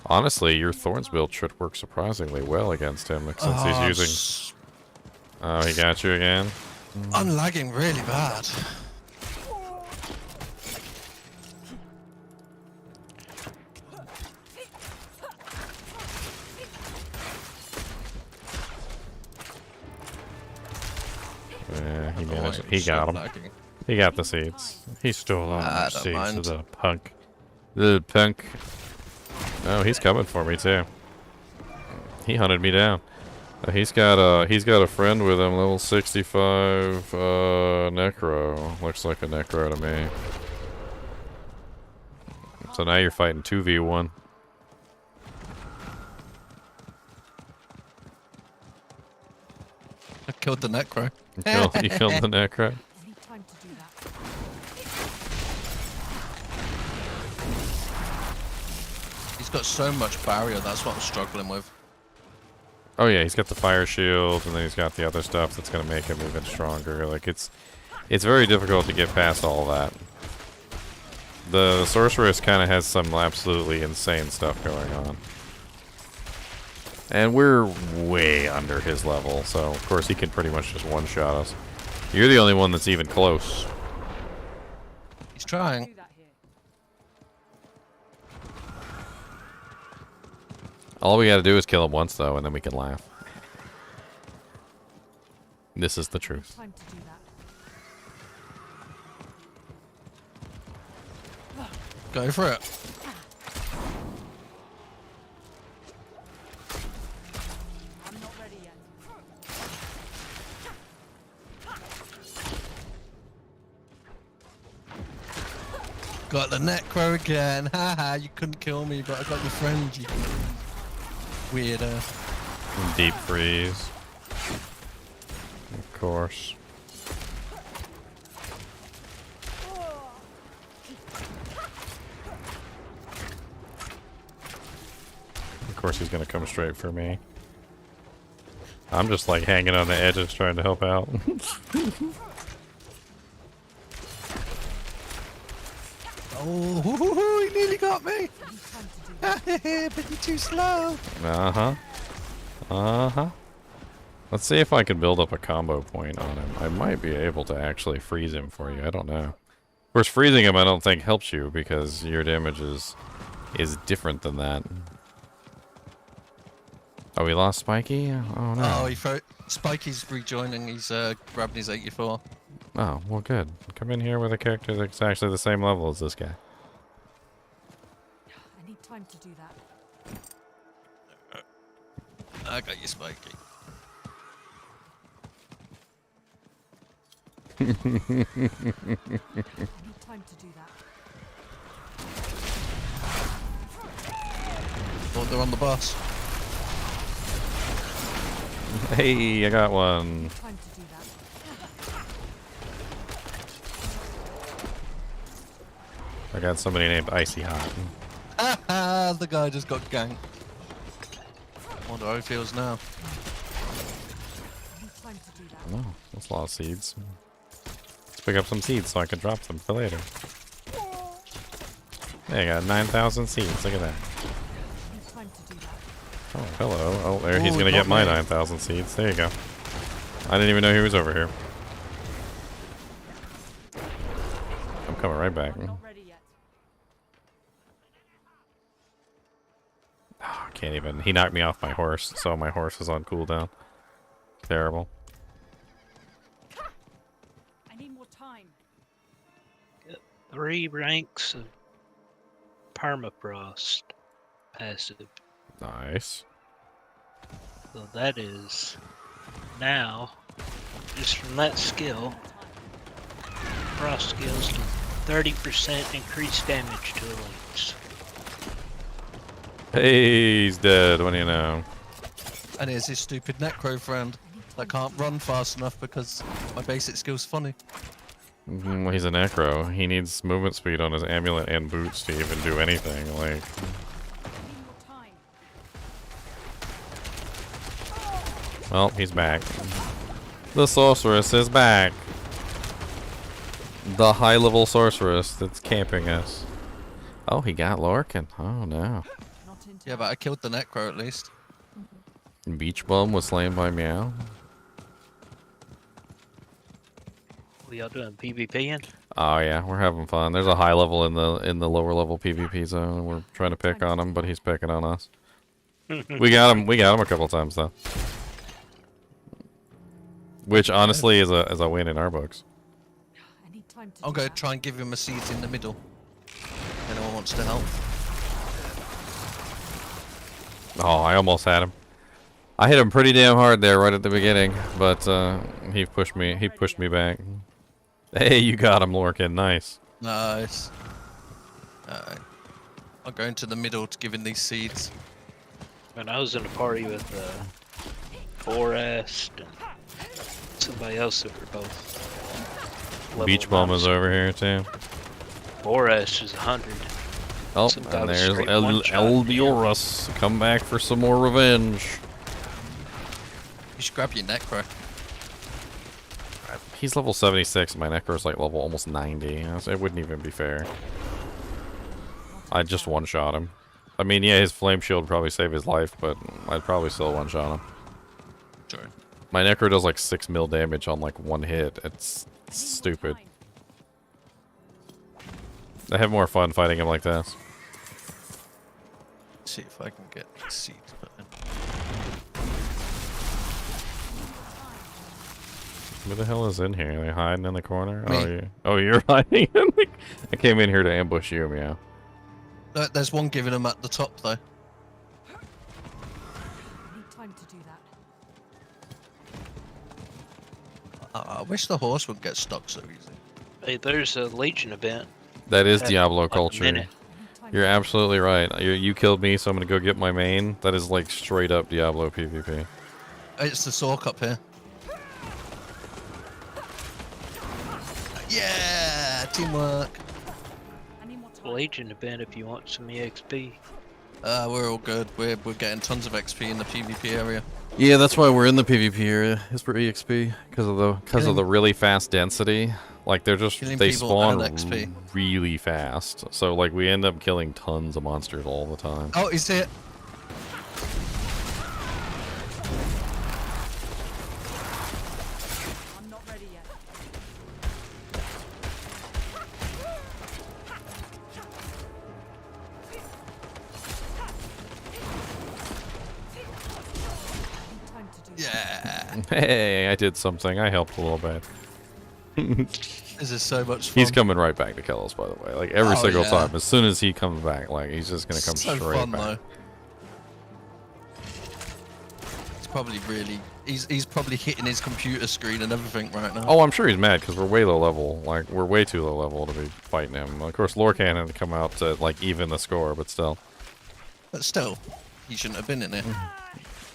Honestly, your Thorns build should work surprisingly well against him, since he's using... Oh, he got you again? I'm lagging really bad. Yeah, he managed. He got him. He got the seeds. He stole all the seeds, the punk. The punk. Oh, he's coming for me too. He hunted me down. He's got a friend with him, level 65 necro. Looks like a necro to me. So now you're fighting 2v1. I killed the necro. You killed the necro. He's got so much barrier, that's what I'm struggling with. Oh yeah, he's got the fire shield, and then he's got the other stuff that's gonna make him even stronger. Like it's very difficult to get past all that. The sorceress kind of has some absolutely insane stuff going on, and we're way under his level, so of course he can pretty much just one-shot us. You're the only one that's even close. He's trying. All we gotta do is kill him once, though, and then we can laugh. This is the truth. Time to do that. Go for it. I'm not ready yet. Got the necro again. Haha, you couldn't kill me, but I got your friend. weirdo. Deep freeze. Of course. Of course he's gonna come straight for me. I'm just like hanging on the edges trying to help out. Oh, he nearly got me! But you're too slow! Uh-huh. Uh-huh. Let's see if I can build up a combo point on him. I might be able to actually freeze him for you. I don't know. Of course, freezing him I don't think helps you because your damage is different than that. Oh, we lost Spiky? Oh, no. Oh, Spiky's rejoining. He's grabbing his 84. Oh, well, good. Come in here with a character that's actually the same level as this guy. I need time to do that. I got you, Spiky. I need time to do that. Oh, they're on the bus. Hey, I got one. Time to do that. I got somebody named Icy Hot. Ah, the guy just got ganked. Wonder how he feels now. I need time to do that. Oh, that's a lot of seeds. Let's pick up some seeds so I can drop them for later. Hey, I got 9,000 seeds. Look at that. I need time to do that. Oh, hello. Oh, there he's Oh, gonna get my not me. 9,000 seeds. There you go. I didn't even know he was over here. I'm coming right back. Not ready yet. Oh, I can't even. He knocked me off my horse, so my horse is on cooldown. Terrible. I need more time. 3 ranks of permafrost passive. Nice. So that is now, just from that skill, frost skills to 30% increased damage to elites. Hey, he's dead. What do you know? And here's his stupid Necro friend that can't run fast enough because my basic skill's funny. Well, he's a necro. He needs movement speed on his amulet and boots to even do anything. Like, well, he's back. The sorceress is back. The high-level sorceress that's camping us. Oh, he got Lorcan. Oh no. Yeah, but I killed the Necro at least. Beach Bum was slain by Meow. We all doing PvPing? Oh yeah, we're having fun. There's a high level in the lower level PvP zone. We're trying to pick on him, but he's picking on us. We got him a couple times though. Which honestly is a win in our books. I need time to I'm do going to that. try and give him a seat in the middle. Anyone wants to help? Oh, I almost had him. I hit him pretty damn hard there right at the beginning, but he pushed me back. Hey, you got him, Lorcan. Nice. Nice. Alright. I'll go into the middle to give him these seeds. When I was in a party with Forrest and somebody else that were both level Beach Bum is 9. over here too. Forrest is 100. Oh, Some guy and was there's straight one-shot. Eldiorus. Come back for some more revenge. You should grab your Necro. He's level 76. My Necro's like level almost 90. It wouldn't even be fair. I just one-shot him. I mean, yeah, his flame shield would probably save his life, but I'd probably still one-shot him. Sure. My Necro does like 6 mil damage on like one hit. It's stupid. I have more fun fighting him like this. Let's see if I can get these seeds put in. Who the hell is in here? Are they hiding in the corner? Me. Oh, you're hiding in the... I came in here to ambush you, Meow. There's one giving them at the top though. I need time to do that. I wish the horse would get stuck so easy. Hey, there's a Legion event. That is Had Diablo like a culture. minute. You're absolutely right. You killed me, so I'm gonna go get my main. That is like straight up Diablo PvP. It's the Sork up here. Yeah, teamwork. Legion event if you want some EXP. We're all good. We're getting tons of XP in the PvP area. Yeah, that's why we're in the PvP area. Is for EXP because of the really fast density. Like they spawn really fast. So like we end up killing tons of monsters all the time. Oh, he's here. I'm not ready yet. Yeah. Hey, I did something. I helped a little bit. This is so much fun. He's coming right back to kill us, by the way. Like every single time. As soon as he comes back, like he's just gonna come so straight fun, back. Though. It's probably really. He's probably hitting his computer screen and everything right now. Oh, I'm sure he's mad because we're way low level. Like we're way too low level to be fighting him. Of course, Lore Cannon to come out to like even the score, but still. But still, he shouldn't have been in it.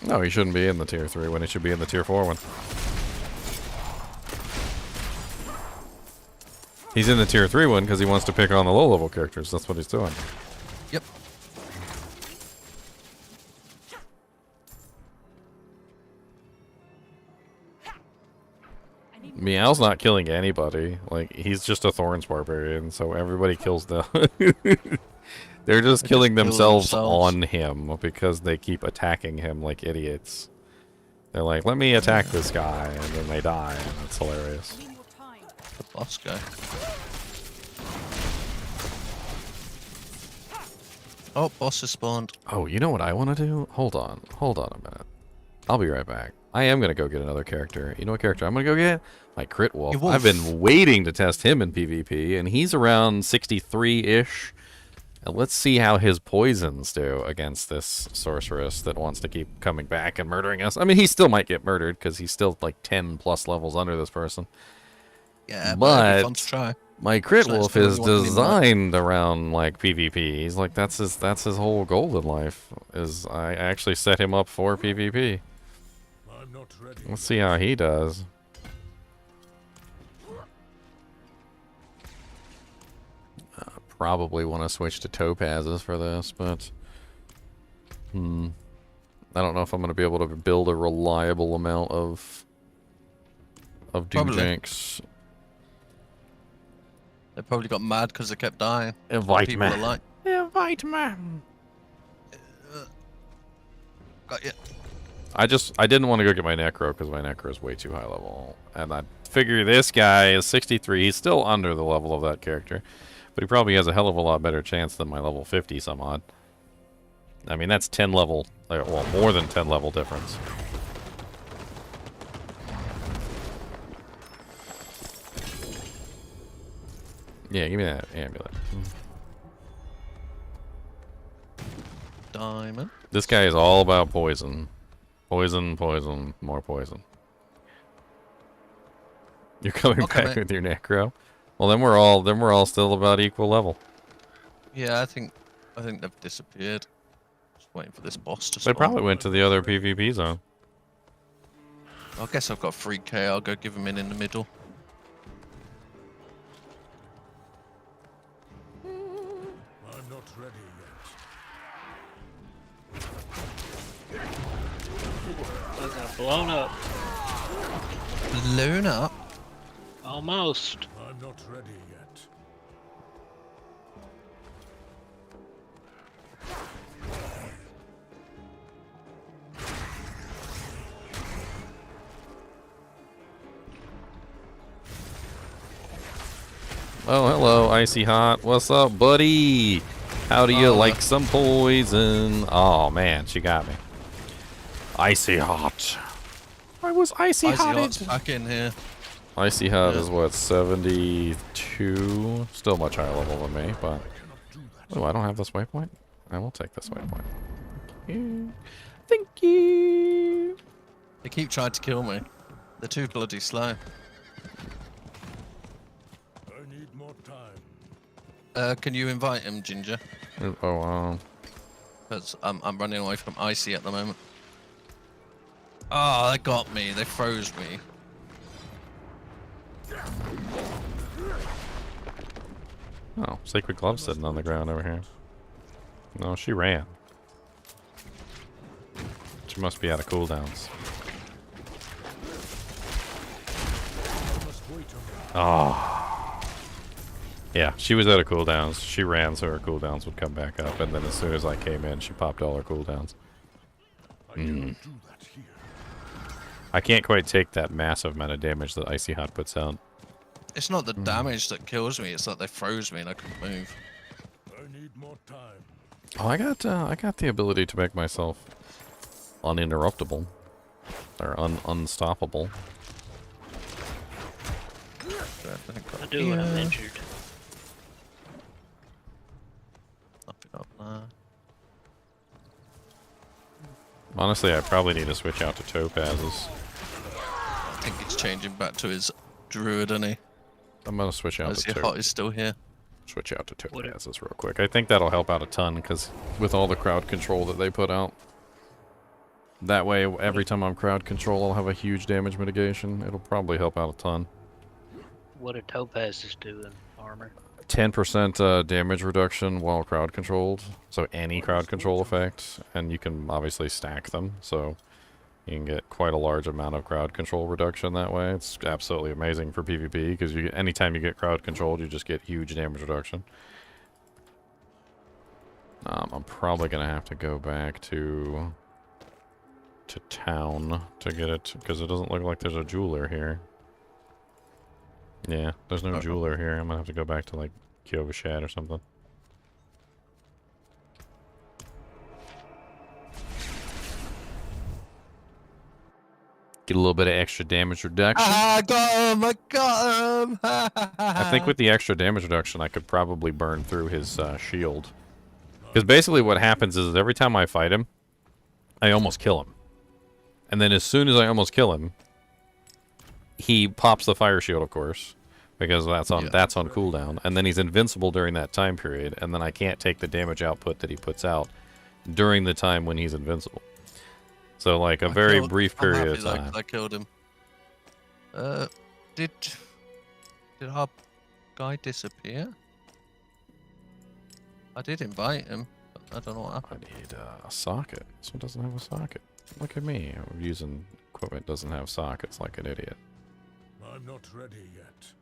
No, he shouldn't be in the tier 3 when he should be in the tier 4 one. He's in the tier 3 one because he wants to pick on the low level characters. That's what he's doing. Yep. Meow's not killing anybody. Like he's just a Thorns barbarian, so everybody kills them. They're just killing themselves on him because they keep attacking him like idiots. They're like, let me attack this guy, and then they die, and it's hilarious. The boss guy. Oh, boss has spawned. Oh, you know what I want to do? Hold on a minute. I'll be right back. I am going to go get another character. You know what character I'm going to go get? My Crit Wolf. I've been waiting to test him in PvP, and he's around 63-ish. And let's see how his poisons do against this sorceress that wants to keep coming back and murdering us. I mean, he still might get murdered because he's still like 10 plus levels under this person. Yeah, but it'd be fun to But try. my Crit So Wolf that's is what we want to designed around like PvP. He's like that's his whole goal in life. Is I actually set him up for PvP. Let's see how he does. Probably want to switch to topazes for this, but I don't know if I'm going to be able to build a reliable amount of Dujinks. They probably got mad because they kept dying. Invite People me. are like, Invite me. got you. I didn't want to go get my Necro because my Necro is way too high level, and I figure this guy is 63. He's still under the level of that character. But he probably has a hell of a lot better chance than my level 50 some odd. I mean, that's 10 level, well, more than 10 level difference. Yeah, give me that amulet. Diamond. This guy is all about poison. Poison, poison, more poison. You're coming back with your Necro? Well, then we're all still about equal level. Yeah, I think they've disappeared. Just waiting for this boss to They spawn. probably went to the other PvP zone. I guess I've got 3k. I'll go give him in the middle. I'm not ready They got blown up. Blown up? Almost. I'm not ready yet. Oh, hello, Icy Hot. What's up, buddy? How do you like some poison? Oh, man, she got me. Icy Hot. I was icy hotted. Hot's back in here. Icy Hot is what, 72? Still much higher level than me, but... Oh, I don't have this waypoint? I will take this waypoint. Thank you. Thank you. They keep trying to kill me. They're too bloody slow. I need more time. Can you invite him, Ginger? Oh, Because I'm running away from Icy at the moment. Oh, they got me. They froze me. oh, Sacred Glove sitting on the ground over here. No, she ran. She must be out of cooldowns. Oh. Yeah, she was out of cooldowns. She ran so her cooldowns would come back up, and then as soon as I came in, she popped all her cooldowns. I can't quite take that massive amount of damage that Icy Hot puts out. It's not the damage that kills me, it's that they froze me and I couldn't move. I need more time. Oh, I got the ability to make myself uninterruptible. Or unstoppable. I do when I'm injured. Nothing up there. Honestly, I probably need to switch out to Topazes. I think it's changing back to his druid, isn't he? I'm gonna switch out to Hot is still here. Switch out to Topazes real quick. I think that'll help out a ton, because with all the crowd control that they put out, that way every time I'm crowd control, I'll have a huge damage mitigation. It'll probably help out a ton. What do topazes do in armor? 10% damage reduction while crowd controlled, so any crowd control effect, and you can obviously stack them, so you can get quite a large amount of crowd control reduction that way. It's absolutely amazing for PvP, because anytime you get crowd controlled, you just get huge damage reduction. I'm probably gonna have to go back to town to get it, because it doesn't look like there's a jeweler here. Yeah, there's no jeweler here. I'm gonna have to go back to like Kyovashad or something. Get a little bit of extra damage reduction. I got him! I got him! I think with the extra damage reduction, I could probably burn through his shield. Because basically what happens is every time I fight him, I almost kill him. And then as soon as I almost kill him, he pops the fire shield, of course, because that's on cooldown, and then he's invincible during that time period, and then I can't take the damage output that he puts out during the time when he's invincible. So like a very brief period of time. I killed him. Did our guy disappear? I did invite him, but I don't know what happened. I need a socket. This one doesn't have a socket. Look at me. I'm using equipment that doesn't have sockets like an idiot. I'm not ready yet.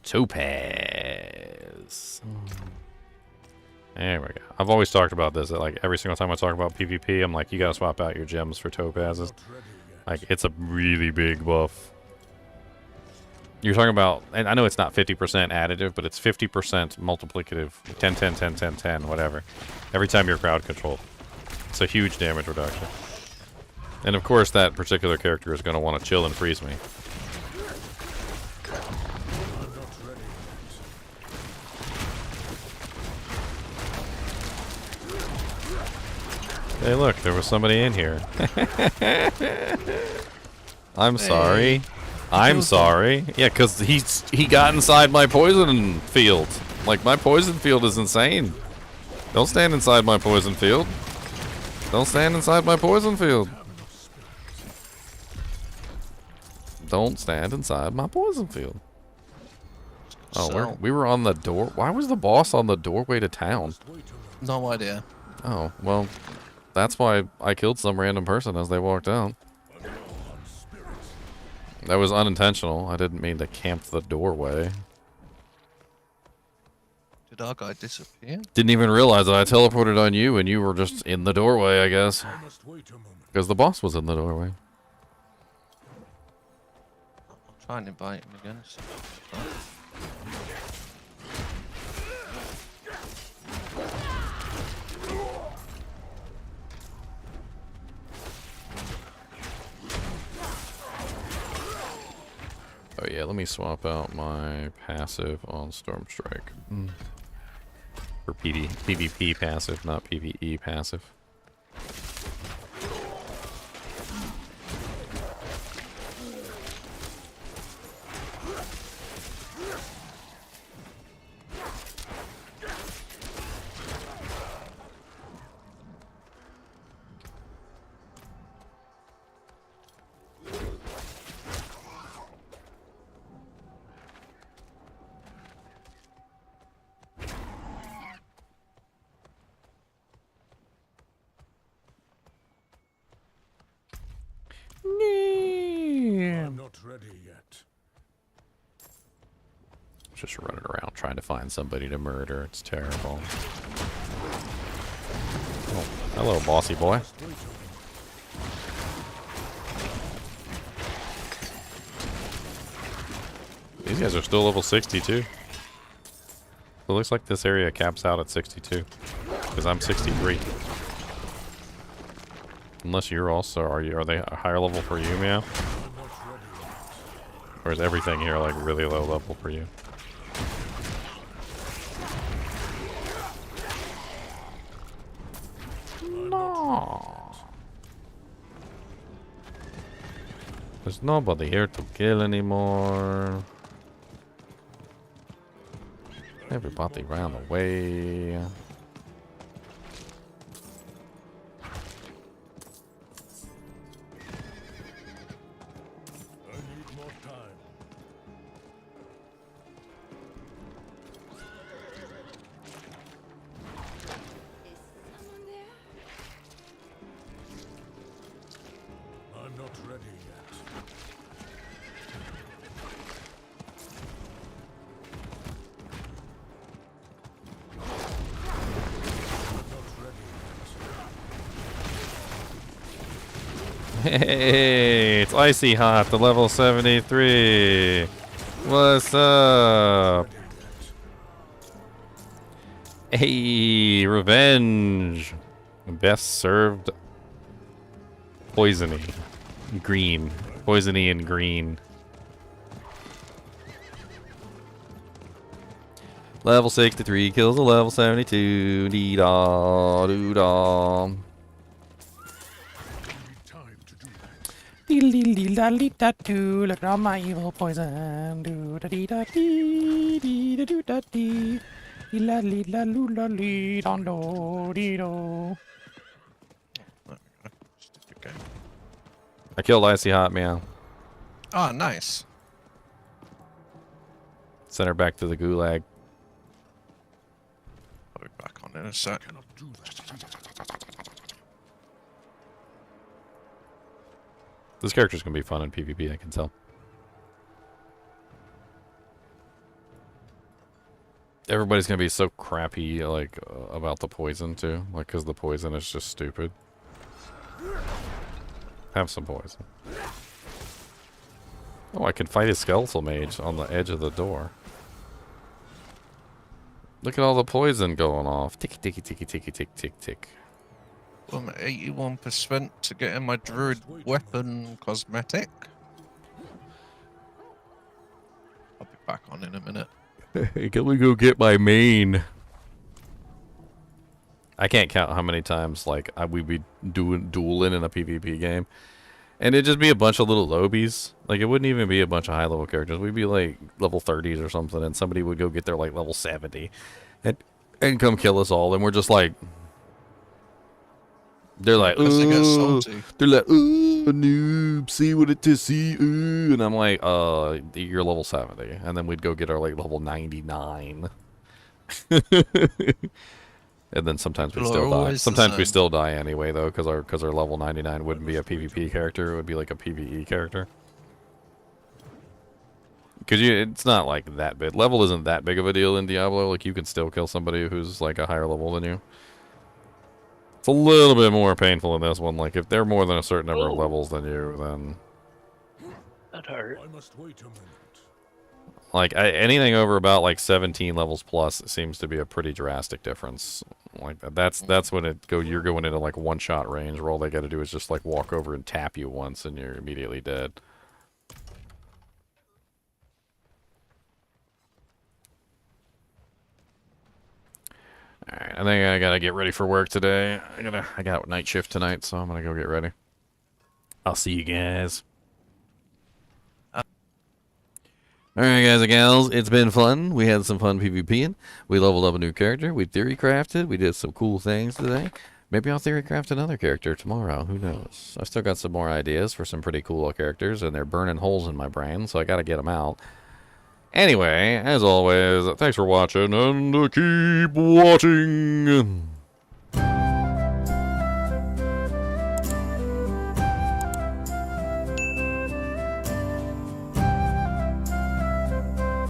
Topaz. There we go. I've always talked about this. That like every single time I talk about PvP, I'm like, you gotta swap out your gems for topazes. Like it's a really big buff. You're talking about, and I know it's not 50% additive, but it's 50% multiplicative. 10, 10, 10, 10, 10, whatever. Every time you're crowd controlled. It's a huge damage reduction. And of course, that particular character is going to want to chill and freeze me. Hey, look, there was somebody in here. I'm sorry. I'm sorry. Yeah, because he got inside my poison field. Like, my poison field is insane. Don't stand inside my poison field. Don't stand inside my poison field. Don't stand inside my poison field. Oh, we were on the door. Why was the boss on the doorway to town? No idea. Oh, well, that's why I killed some random person as they walked out. That was unintentional. I didn't mean to camp the doorway. Did our guy disappear? Didn't even realize that I teleported on you and you were just in the doorway, I guess. Because the boss was in the doorway. I'll try and invite him again. Oh yeah, let me swap out my passive on Stormstrike. For PvP passive, not PvE passive. Just running around trying to find somebody to murder. It's terrible. Oh, hello, bossy boy. These guys are still level 62. It looks like this area caps out at 62. Because I'm 63. Unless you're also... Are they a higher level for you, Meow? Or is everything here like really low level for you? No. There's nobody here to kill anymore. Everybody ran away. Hey, it's Icy Hot, the level 73. What's up? Hey, revenge. Best served poisony. Green. Poisony and green. Level 63 kills a level 72. Dee-da, doo-da. Dee-dee-dee-da-dee-da-doo, look at all my evil poison. Do-da-dee-da-dee, dee-da-doo-da-dee. Dee-la-dee-la-loo-la-lee, don-do, dee-do. I killed Icy Hot, Meow. Ah, nice. Sent her back to the gulag. I'll be back on in a sec. This character's gonna be fun in PvP, I can tell. Everybody's gonna be so crappy, like, about the poison, too. Like, because the poison is just stupid. Have some poison. Oh, I can fight a skeletal mage on the edge of the door. Look at all the poison going off. Tick, tick, tick, tick, tick, tick, tick. I'm at 81% to getting my druid weapon cosmetic. I'll be back on in a minute. Hey, can we go get my main? I can't count how many times like we'd be dueling in a PvP game, and it'd just be a bunch of little lobies. Like it wouldn't even be a bunch of high level characters. We'd be like level 30s or something, and somebody would go get their like level 70, and come kill us all, and we're just like. They're like, ooh, they're like, ooh, noob, see what it is, see, ooh. And I'm like, you're level 70. And then we'd go get our, like, level 99. And then sometimes we still die. Sometimes we still die anyway, though, because our level 99 wouldn't be a PvP character. It would be, like, a PvE character. Because it's not, like, that big. Level isn't that big of a deal in Diablo. Like, you can still kill somebody who's, like, a higher level than you. It's a little bit more painful in this one. Like, if they're more than a certain number of levels than you, then... That hurt. I must wait a minute. Like, anything over about, like, 17 levels plus seems to be a pretty drastic difference. Like, that's when you're going into, like, one-shot range, where all they gotta do is just, like, walk over and tap you once, and you're immediately dead. Alright, I think I gotta get ready for work today. I got night shift tonight, so I'm gonna go get ready. I'll see you guys. Alright guys and gals, it's been fun. We had some fun PvPing. We leveled up a new character. We theory-crafted. We did some cool things today. Maybe I'll theory-craft another character tomorrow. Who knows? I've still got some more ideas for some pretty cool characters, and they're burning holes in my brain, so I gotta get them out. Anyway, as always, thanks for watching, and keep watching.